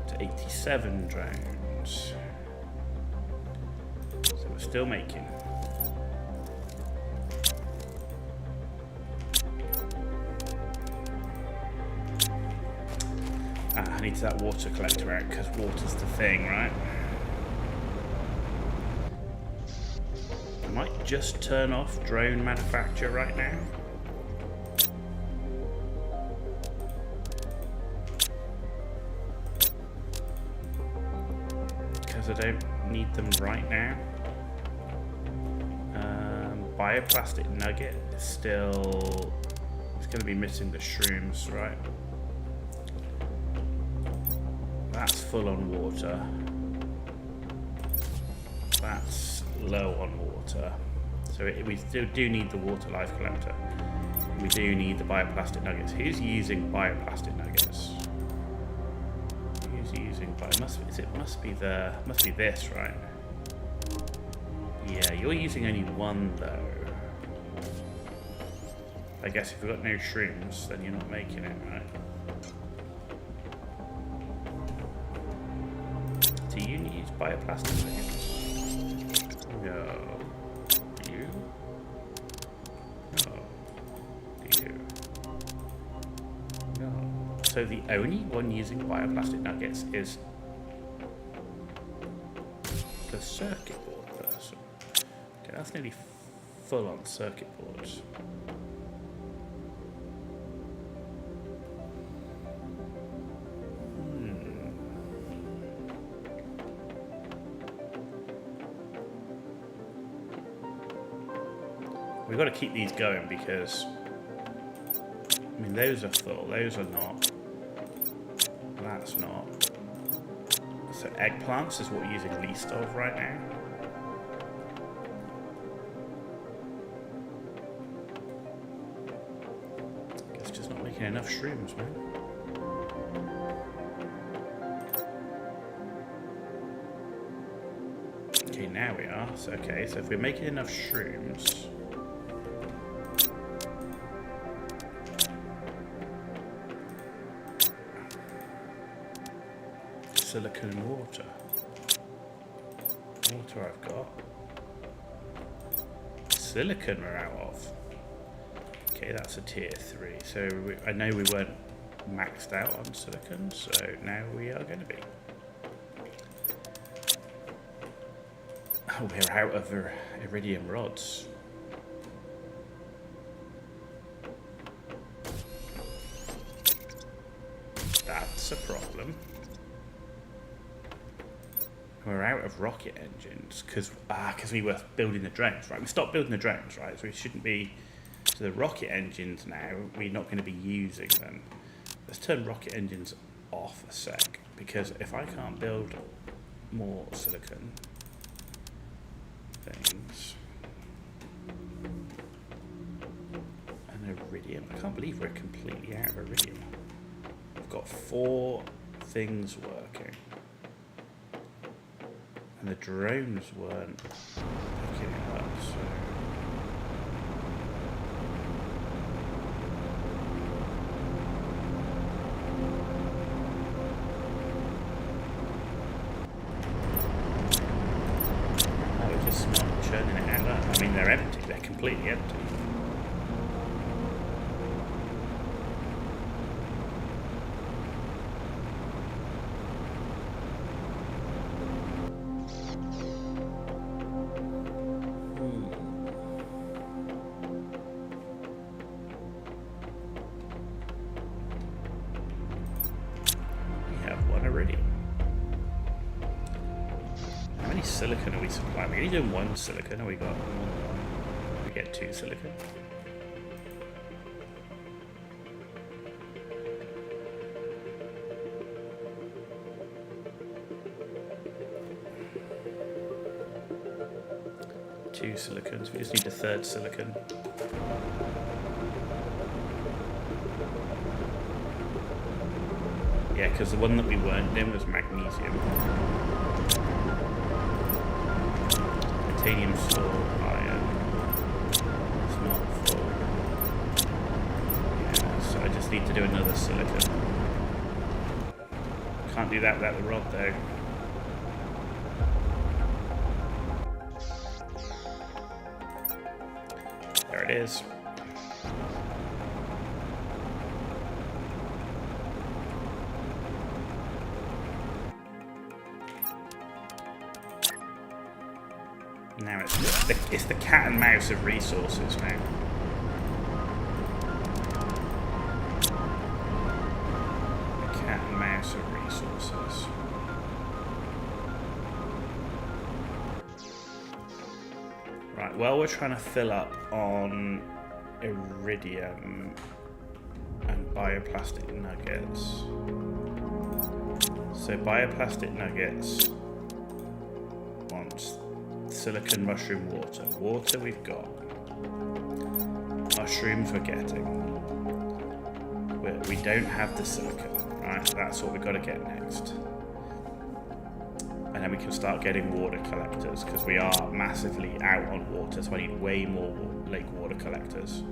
To 87 drones. So we're still making. I need that water collector out because water's the thing, right? I might just turn off drone manufacture right now. Because I don't need them right now. Bioplastic nugget is still... It's going to be missing the shrooms, right? That's full on water. That's low on water. So we still do need the water life collector. We do need the bioplastic nuggets. Who's using bioplastic nuggets? Who's using must be this, right? Yeah, you're using only one though. I guess if you've got no shrooms, then you're not making it, right? Do you need bioplastic nuggets? No. You? No. Do you? No. So the only one using bioplastic nuggets is the circuit board person. Okay, that's nearly full on circuit boards. We've got to keep these going because, I mean, those are full, those are not. That's not. So eggplants is what we're using least of right now. Guess just not making enough shrooms, man. Okay, now we are. So, okay, so if we're making enough shrooms. Silicon water. Water I've got. Silicon we're out of. Okay, that's a tier 3. So I know we weren't maxed out on silicon, so now we are going to be. we're out of iridium rods. That's a problem. We're out of rocket engines because we were building the drones, right? We stopped building the drones, right? So we shouldn't be. So the rocket engines now, we're not going to be using them. Let's turn rocket engines off a sec, because if I can't build more silicon things and iridium, I can't believe we're completely out of iridium. I've got 4 things working. And the drones weren't picking it up, so... Oh, we're just not churning it out. I mean, they're empty. They're completely empty. Silicon are we supplying? We're only doing 1 silicon, or we got more than 1? We get 2 silicon. Two silicons. We just need a 3rd silicon. Yeah, because the one that we weren't in was magnesium. Titanium soul iron. It's not full. Yeah, so I just need to do another silicon. Can't do that without the rod though. There it is. Now it's the cat and mouse of resources now. The cat and mouse of resources. Right, well, we're trying to fill up on iridium and bioplastic nuggets. So bioplastic nuggets wants silicon, mushroom, water. Water we've got. Mushrooms we're getting. We don't have the silicon, right? That's what we've got to get next. And then we can start getting water collectors, because we are massively out on water, so I need way more lake water collectors.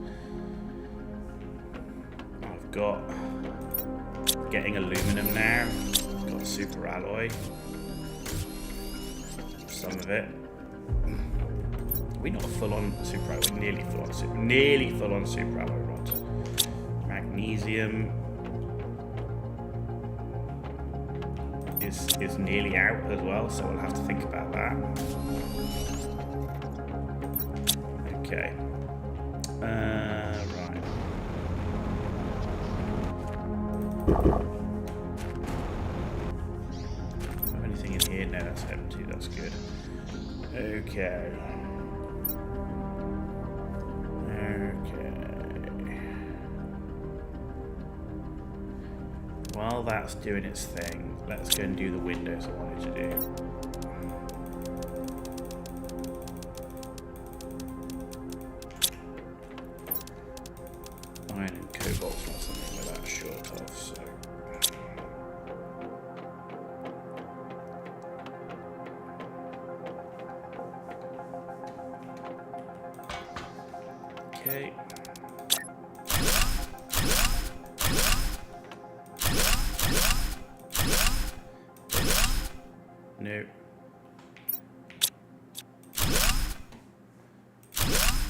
I've got getting aluminum now. I've got super alloy. Some of it. We're not full on super alloy, nearly full on super alloy rods. Magnesium is nearly out as well, so we'll have to think about that. Okay. Right. Have anything in here? No, that's empty. That's good. Okay. While that's doing its thing, let's go and do the windows I wanted to do. Iron and cobalt's not something we're that short of, so... Okay. No.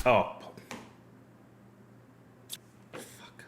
Oh. Fuck.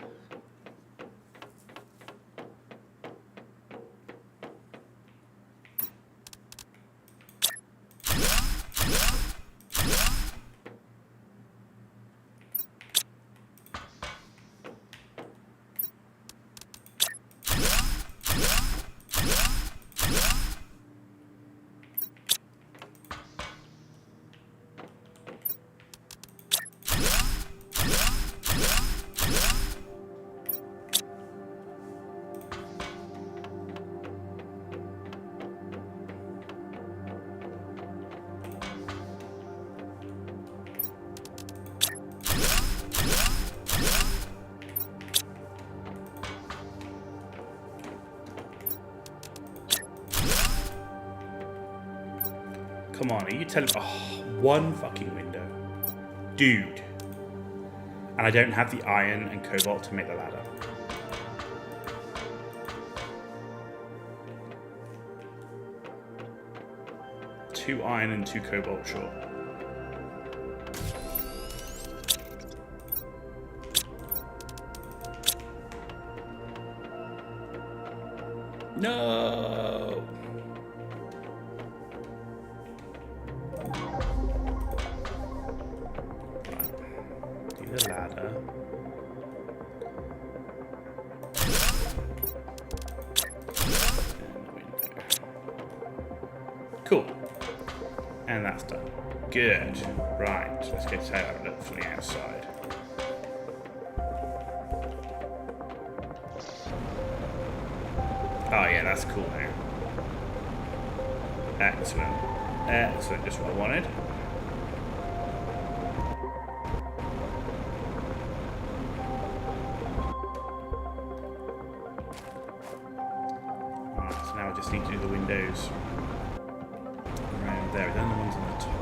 Come on, are you telling me? Oh, one fucking window. Dude. And I don't have the iron and cobalt to make the ladder. Two iron and two cobalt short. No. Right. Do the ladder. Cool. And that's done. Good. Right. Let's get to have a look from the outside. Oh yeah, that's cool now. Excellent. Excellent, just what I wanted. Right, so now I just need to do the windows around there. Then the ones on the top.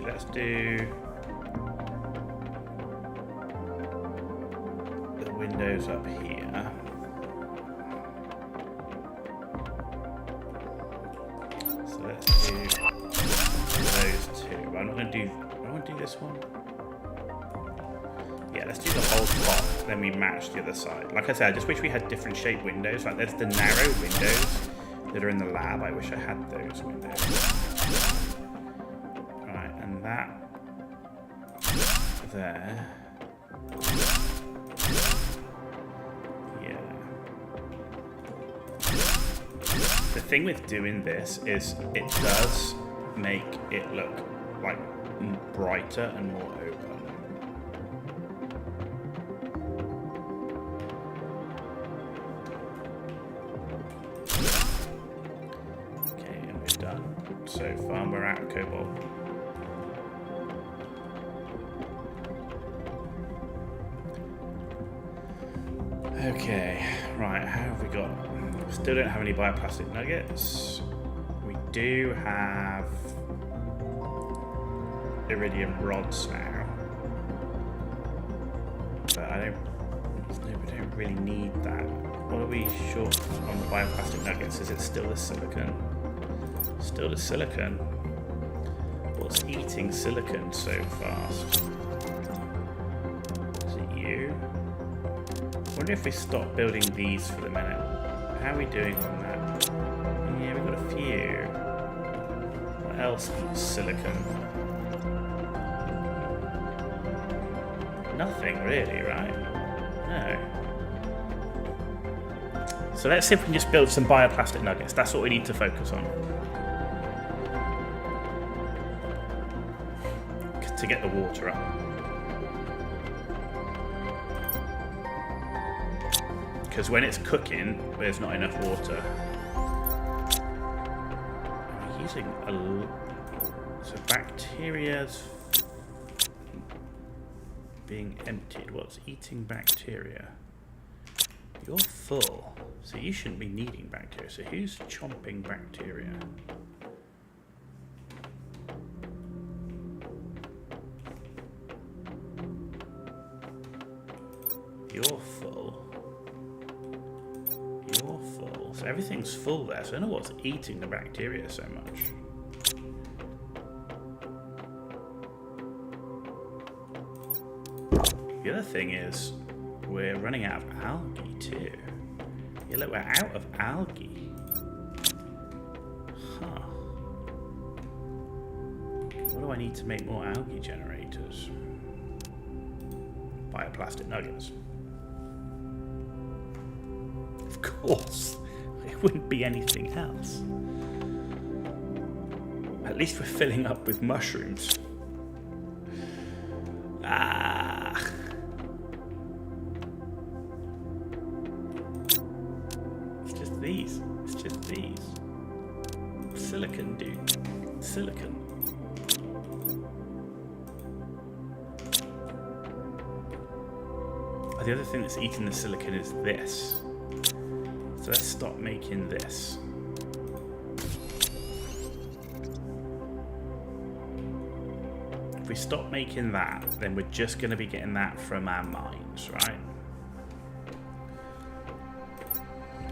Let's do the windows up here. So let's do those two. I'm not going to do. I want to do this one. Yeah, let's do the whole top. Then we match the other side. Like I said, I just wish we had different shaped windows. Like there's the narrow windows that are in the lab. I wish I had those windows. That there. Yeah. The thing with doing this is it does make it look like brighter and more open. Okay, and we're done. So far we're out of cobalt. Okay, right, how have we got? Still don't have any bioplastic nuggets. We do have iridium rods now. But we don't really need that. What are we short on the bioplastic nuggets? Is it still the silicon? Still the silicon? What's eating silicon so fast? Is it you? I wonder if we stop building these for the minute. How are we doing on that? Yeah, we've got a few. What else eats silicon? Nothing really, right? No. So let's see if we can just build some bioplastic nuggets. That's what we need to focus on. To get the water up. Because when it's cooking, there's not enough water. I'm using a... So bacteria's being emptied. What's eating bacteria? You're full, so you shouldn't be needing bacteria. So who's chomping bacteria? You're full. You're full. So everything's full there. So I don't know what's eating the bacteria so much. The other thing is, we're running out of algae too. Yeah, look, we're out of algae. Huh. What do I need to make more algae generators? Bioplastic nuggets. Of course. It wouldn't be anything else. At least we're filling up with mushrooms. Silicon. Oh, the other thing that's eating the silicon is this. So let's stop making this. If we stop making that, then we're just going to be getting that from our mines, right?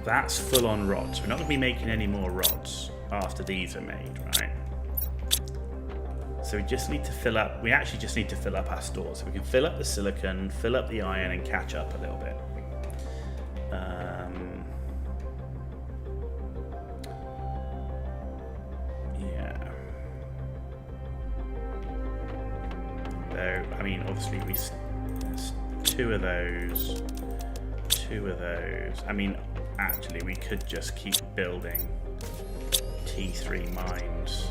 That's full on rods. We're not going to be making any more rods after these are made, right? So we just need to fill up, we actually just need to fill up our stores. So we can fill up the silicon, fill up the iron, and catch up a little bit. Yeah. Though, I mean, obviously there's two of those. I mean, actually we could just keep building T3 mines.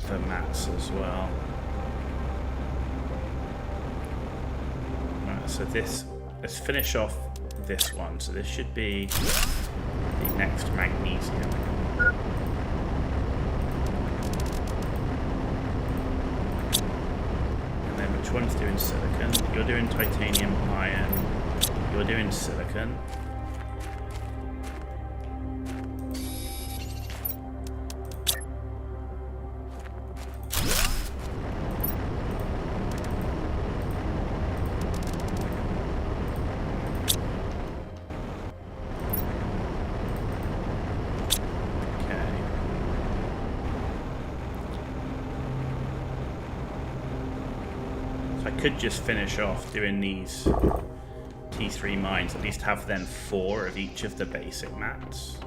For mats as well. Right, so this, let's finish off this one. So this should be the next magnesium. And then which one's doing silicon? You're doing titanium iron. You're doing silicon. Could just finish off doing these T3 mines, at least have then 4 of each of the basic mats.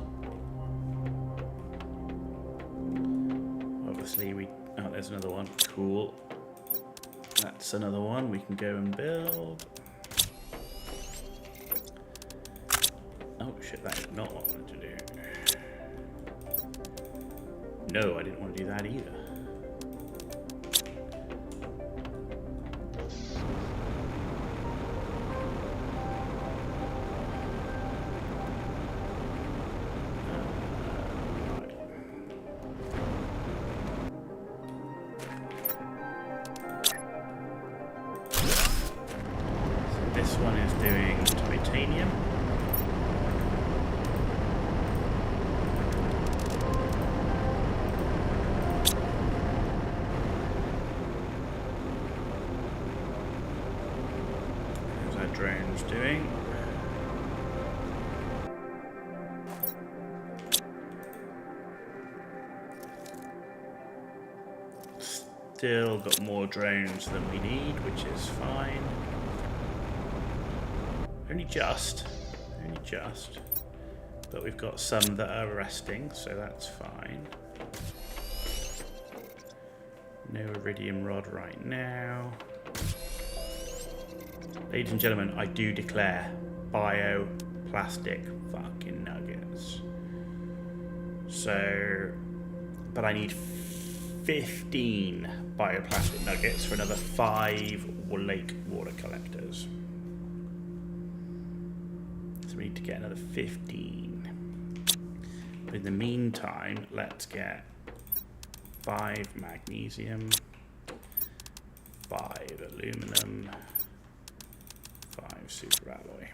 Obviously oh, there's another one, cool. That's another one we can go and build. Oh shit, that is not what I wanted to do. No, I didn't want to do that either. This one is doing titanium. How's our drones doing? Still got more drones than we need, which is fine. Only just, but we've got some that are resting, so that's fine. No iridium rod right now. Ladies and gentlemen, I do declare bioplastic fucking nuggets. So, but I need 15 bioplastic nuggets for another 5 lake water collectors. We need to get another 15. But in the meantime, let's get 5 magnesium, 5 aluminum, 5 super alloy.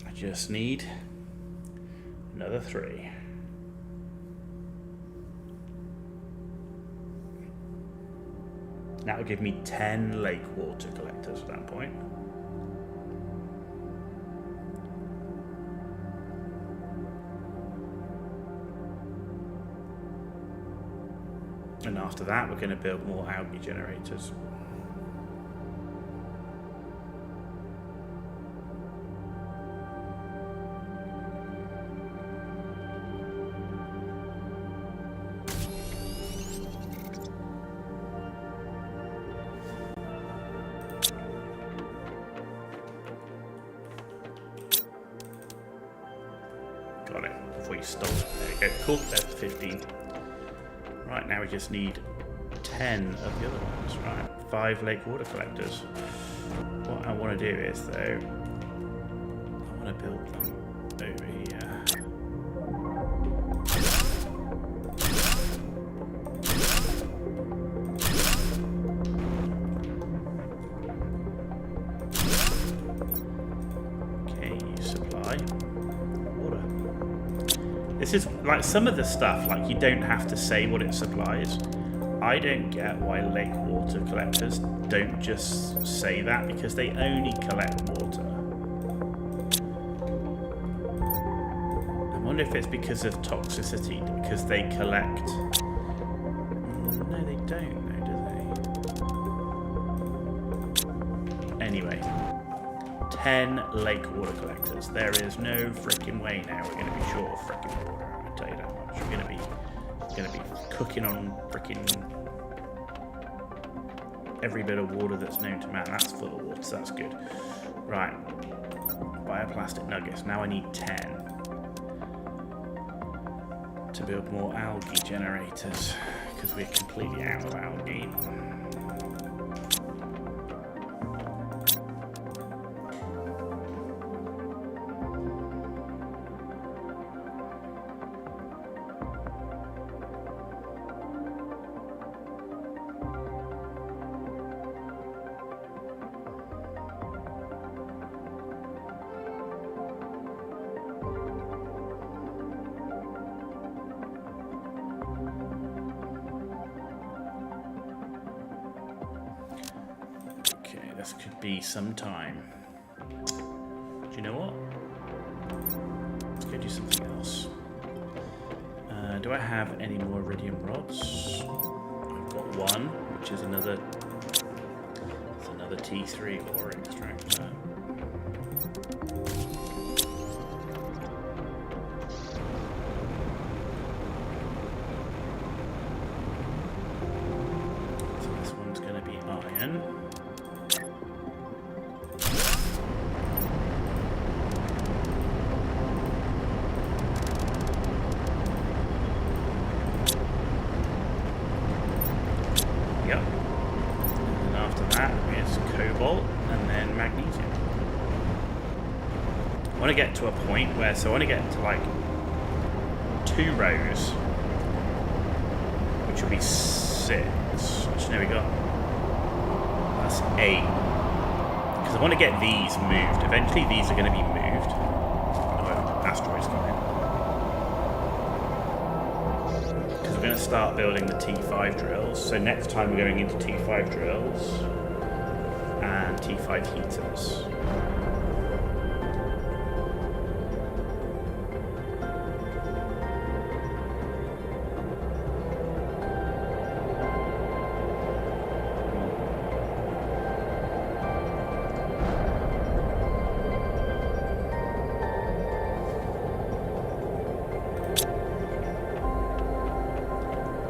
I just need another 3. That will give me 10 lake water collectors at that point. And after that, we're going to build more algae generators. Got it. Before you stole it. There you go. Cool. That's 15. Right. Right, now we just need 10 of the other ones. Right, 5 lake water collectors. What I want to do is, though, I want to build them over here. Okay, you supply water. This is like some of the stuff, like you don't have to say what it supplies. I don't get why lake water collectors don't just say that, because they only collect water. I wonder if it's because of toxicity, because they collect... No, they don't, though, do they? Anyway, 10 lake water collectors. There is no freaking way now we're going to be short of freaking water. I'll tell you that much. We're going to be cooking on freaking every bit of water that's known to man. That's full of water, so that's good. Right, bioplastic nuggets. Now I need 10 to build more algae generators, because we're completely out of algae. This could be some time. Do you know what? Let's go do something else. Do I have any more iridium rods? I've got one, which is another T3 ore extractor. So this one's going to be iron. Yep. And after that is cobalt and then magnesium. I want to get to a point where, so I want to get to like 2 rows, which will be 6. Actually, no, we got, that's 8. Because I want to get these moved. Eventually these are going to be moved. Oh, asteroids coming. We're going to start building the T5 drills. So next time we're going into T5 drills and T5 heaters.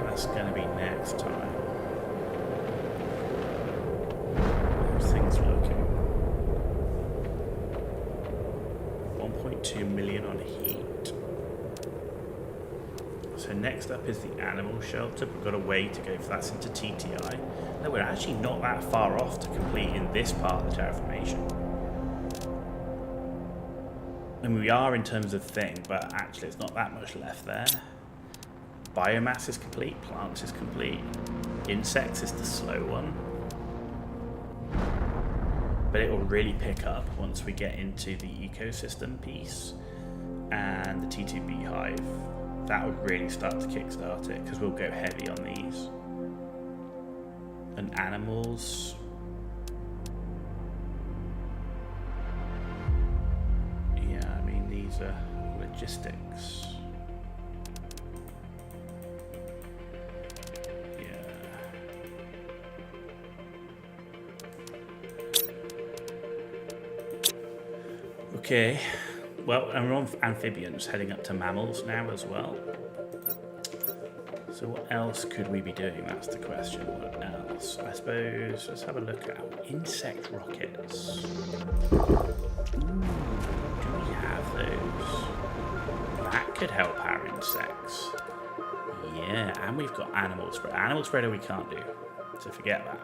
That's going to be next time. How's things looking? 1.2 million on heat. So next up is the animal shelter. We've got a way to go for that's into TTI. No, we're actually not that far off to completing this part of the terraformation. And we are in terms of thing, but actually it's not that much left there. Biomass is complete, plants is complete, insects is the slow one. But it will really pick up once we get into the ecosystem piece and the T2 beehive. That would really start to kickstart it, because we'll go heavy on these. And animals. Yeah, I mean, these are logistics. Okay, well, and we're on amphibians, heading up to mammals now as well. So what else could we be doing? That's the question. What else? I suppose, let's have a look at insect rockets. Ooh, do we have those? That could help our insects. Yeah, and we've got animal spreader. Animal spreader we can't do, so forget that.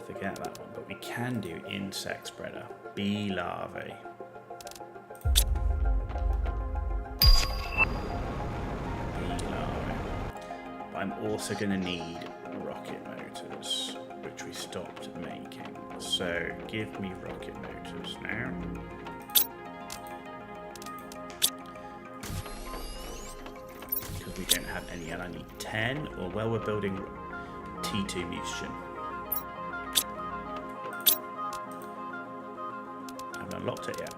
Forget that one, but we can do insect spreader. Bee larvae. Bee larvae. But I'm also going to need rocket motors, which we stopped making. So give me rocket motors now. Because we don't have any, and I need 10. Or well, we're building T2 mutagen. Haven't unlocked it yet.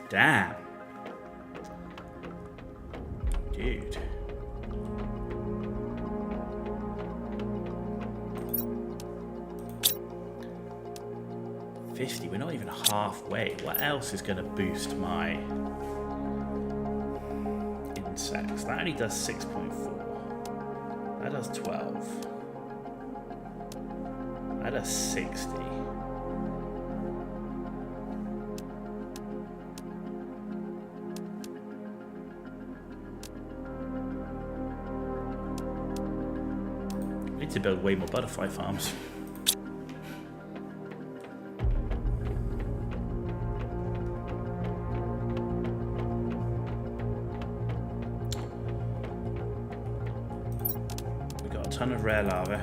Damn. Dude. $50, we're not even halfway. What else is going to boost my insects? That only does 6.4. That does 12. That does 60. We need to build way more butterfly farms. Ton of rare larvae.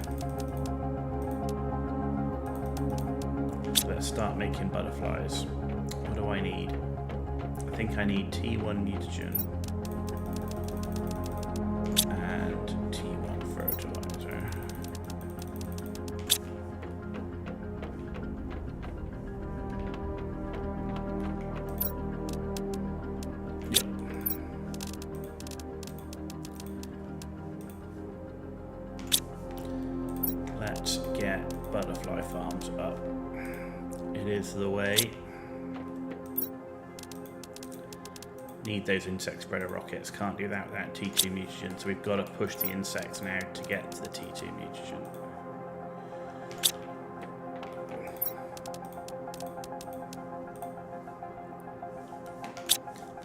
Let's start making butterflies. What do I need? I think I need T1 mutagen and T1 fertilizer. Yep. Let's get butterfly farms up. It is the way. Need those insect spreader rockets. Can't do that without T2 mutagen. So we've got to push the insects now to get to the T2 mutagen.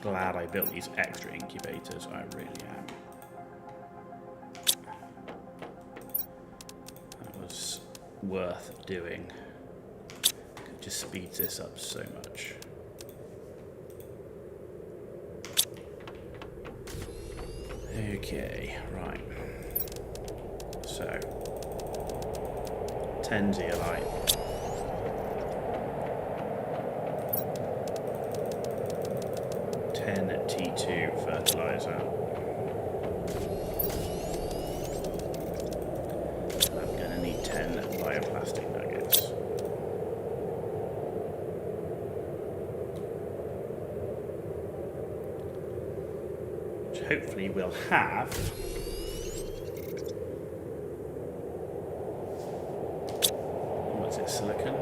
Glad I built these extra incubators. I really am. Worth doing. It just speeds this up so much. Okay, right. So 10 zeolite. 10 T2 fertilizer. I'm gonna need 10 bioplastic nuggets. Which hopefully we'll have. What's it, silicon?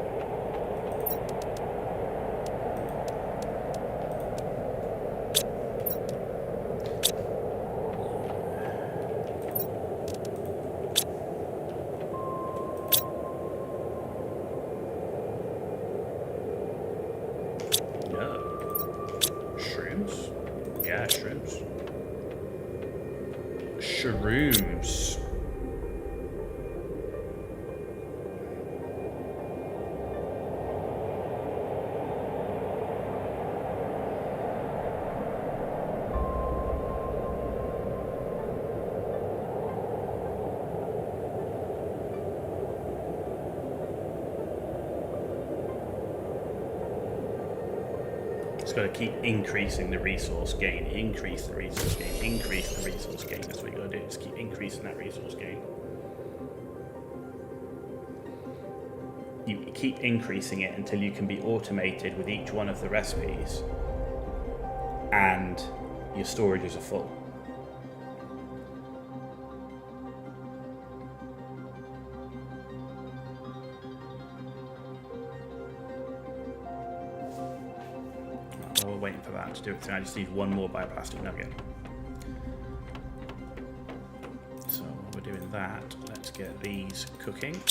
Shrooms. It's got to keep increasing the resource gain, increase the resource gain, increase the resource gain. That's what you got to do, just keep increasing that resource gain. You keep increasing it until you can be automated with each one of the recipes and your storages are full. Waiting for that to do it. So I just need one more bioplastic nugget. So while we're doing that, let's get these cooking.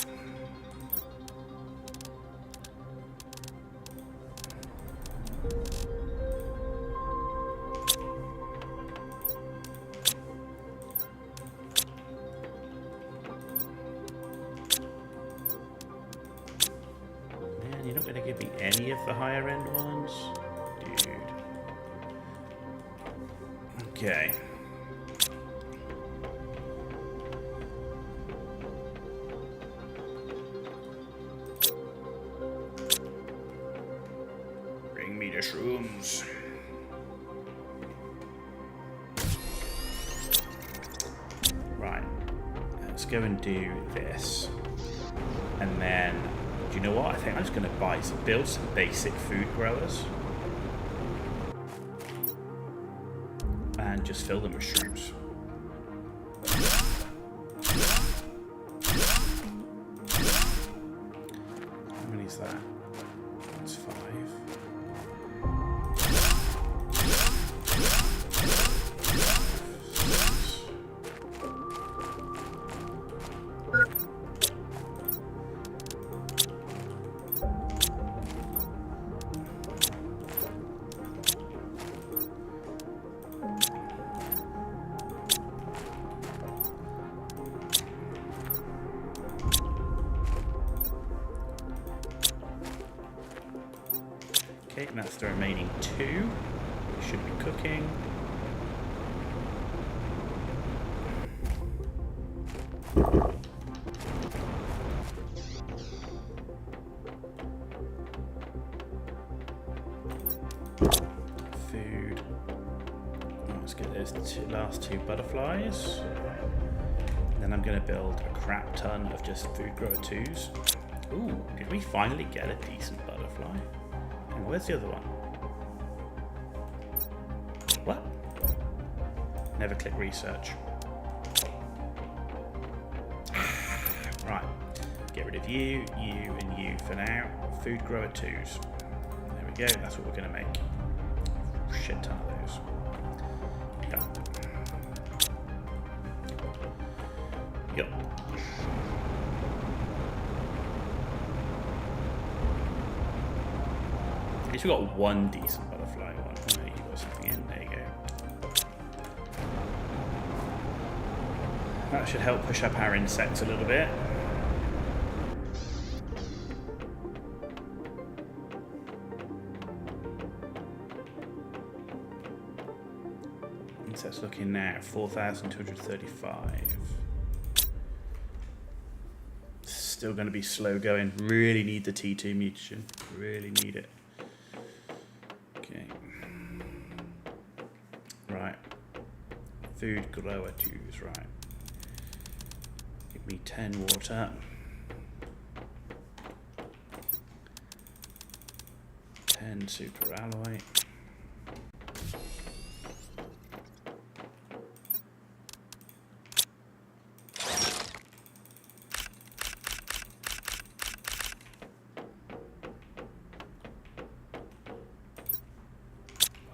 any of the higher end ones? Dude. Okay. Bring me the shrooms. Right. Let's go and do this. And then, do you know what? I think I'm just going to build some basic food growers. And just fill them with shrooms. How many is that? That's 5. Okay, and that's the remaining 2. We should be cooking. Food. Let's get those last 2 butterflies. Then I'm going to build a crap ton of just food grower 2s. Ooh, did we finally get a decent butterfly? And where's the other one? What? Never click research. Right. Get rid of you, and you for now. Food grower 2s. There we go. That's what we're going to make. Shit ton of those. Yep. Yep. At least we got one decent butterfly one. Oh, you got something in. There you go. That should help push up our insects a little bit. Insects looking now at 4,235. Still going to be slow going. Really need the T2 mutation. Really need it. Okay. Right. Food grower 2s. Right. Give me 10 water. 10 super alloy.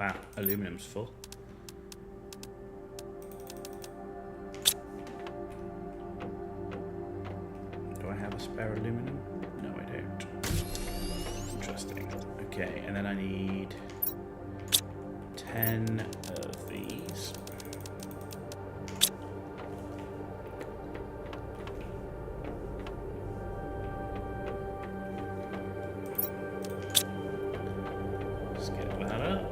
Wow, aluminum's full. Do I have a spare aluminum? No, I don't. Interesting. Okay, and then I need 10 of these. Let's get that up.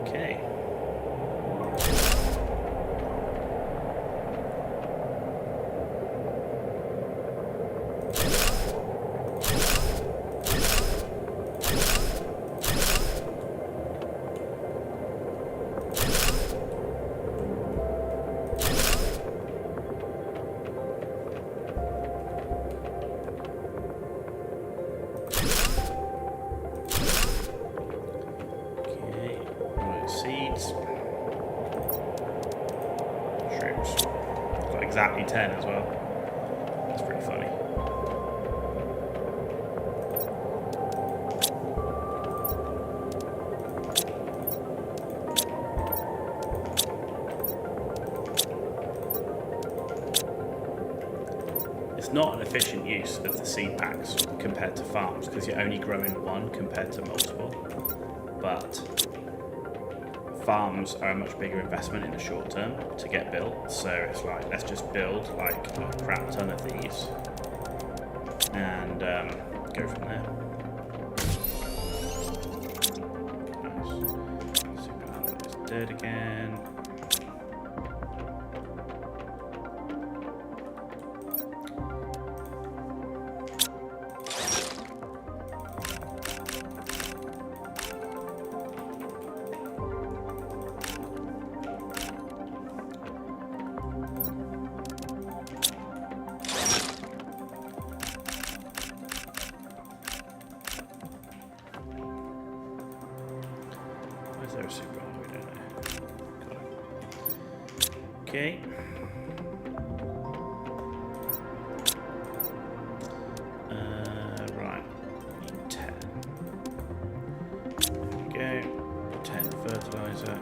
Okay. Okay, right, seeds. Shrooms. Got exactly 10 as well. That's pretty funny. it's not an efficient use of the seed packs compared to farms because you're only growing one compared to multiple. But farms are a much bigger investment in the short term to get built, so it's like, let's just build like a crap ton of these and go from there. Nice. Super Alloy is dead again. Is there a super alloy down there? Got it. Okay. Right. Need 10. There we go. 10 fertilizer.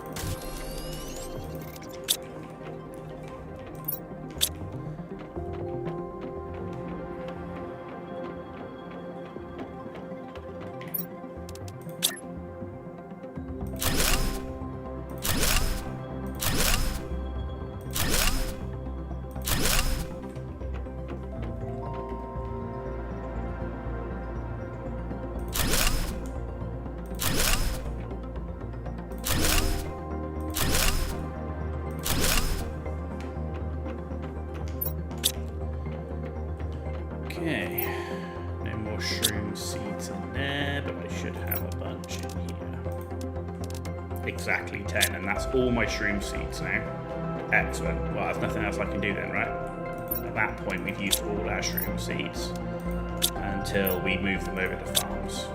Okay, no more shroom seeds in there, but I should have a bunch in here. Exactly 10, and that's all my shroom seeds now. Excellent. Well, there's nothing else I can do then, right? At that point, we've used all our shroom seeds until we move them over to farms.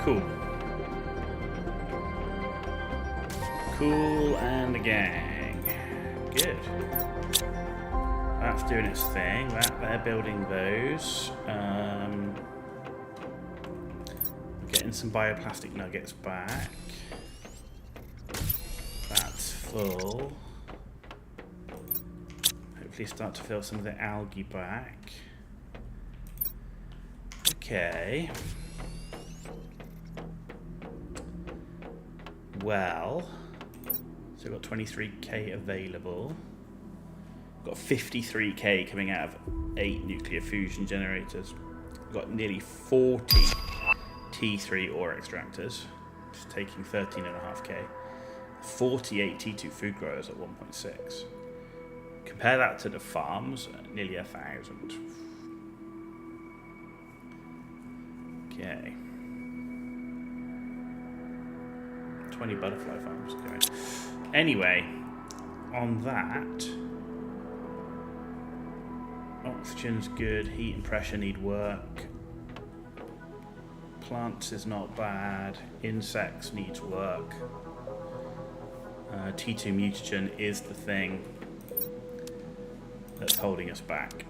Cool. Cool and the gang. Good. That's doing its thing. They're building those. Getting some bioplastic nuggets back. That's full. Hopefully start to fill some of the algae back. Okay. Well, so we've got 23k available. We've got 53k coming out of 8 nuclear fusion generators. We've got nearly 40 T3 ore extractors, just taking 13.5k. 48 T2 food growers at 1.6. Compare that to the farms, nearly 1,000. Okay. 20 butterfly farms going. Anyway, on that, oxygen's good, heat and pressure need work. Plants is not bad. Insects needs work. T2 mutagen is the thing that's holding us back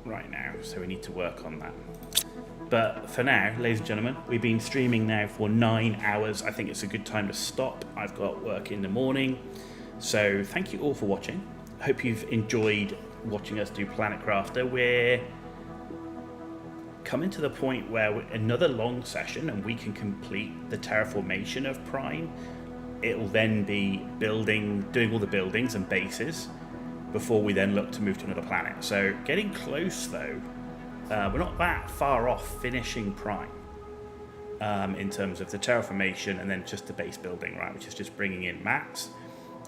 right now, so we need to work on that. But for now, ladies and gentlemen, we've been streaming now for 9 hours. I think it's a good time to stop. I've got work in the morning. So thank you all for watching. I hope you've enjoyed watching us do Planet Crafter. We're coming to the point where another long session and we can complete the terraformation of Prime. It will then be doing all the buildings and bases before we then look to move to another planet. So getting close though. We're not that far off finishing Prime in terms of the terraformation and then just the base building, right, which is just bringing in mats,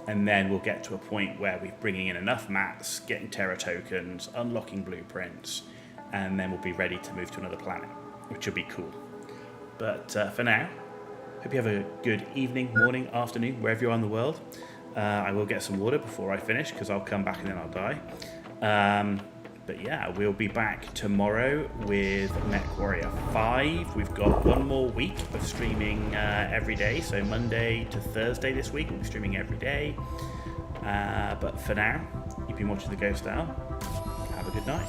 and then we'll get to a point where we're bringing in enough mats, getting Terra tokens, unlocking blueprints, and then we'll be ready to move to another planet, which will be cool. But for now, hope you have a good evening, morning, afternoon, wherever you are in the world. I will get some water before I finish because I'll come back and then I'll die. But yeah, we'll be back tomorrow with MechWarrior 5. We've got one more week of streaming every day. So Monday to Thursday this week, we'll be streaming every day. But for now, you've been watching The Ghost Hour. Have a good night.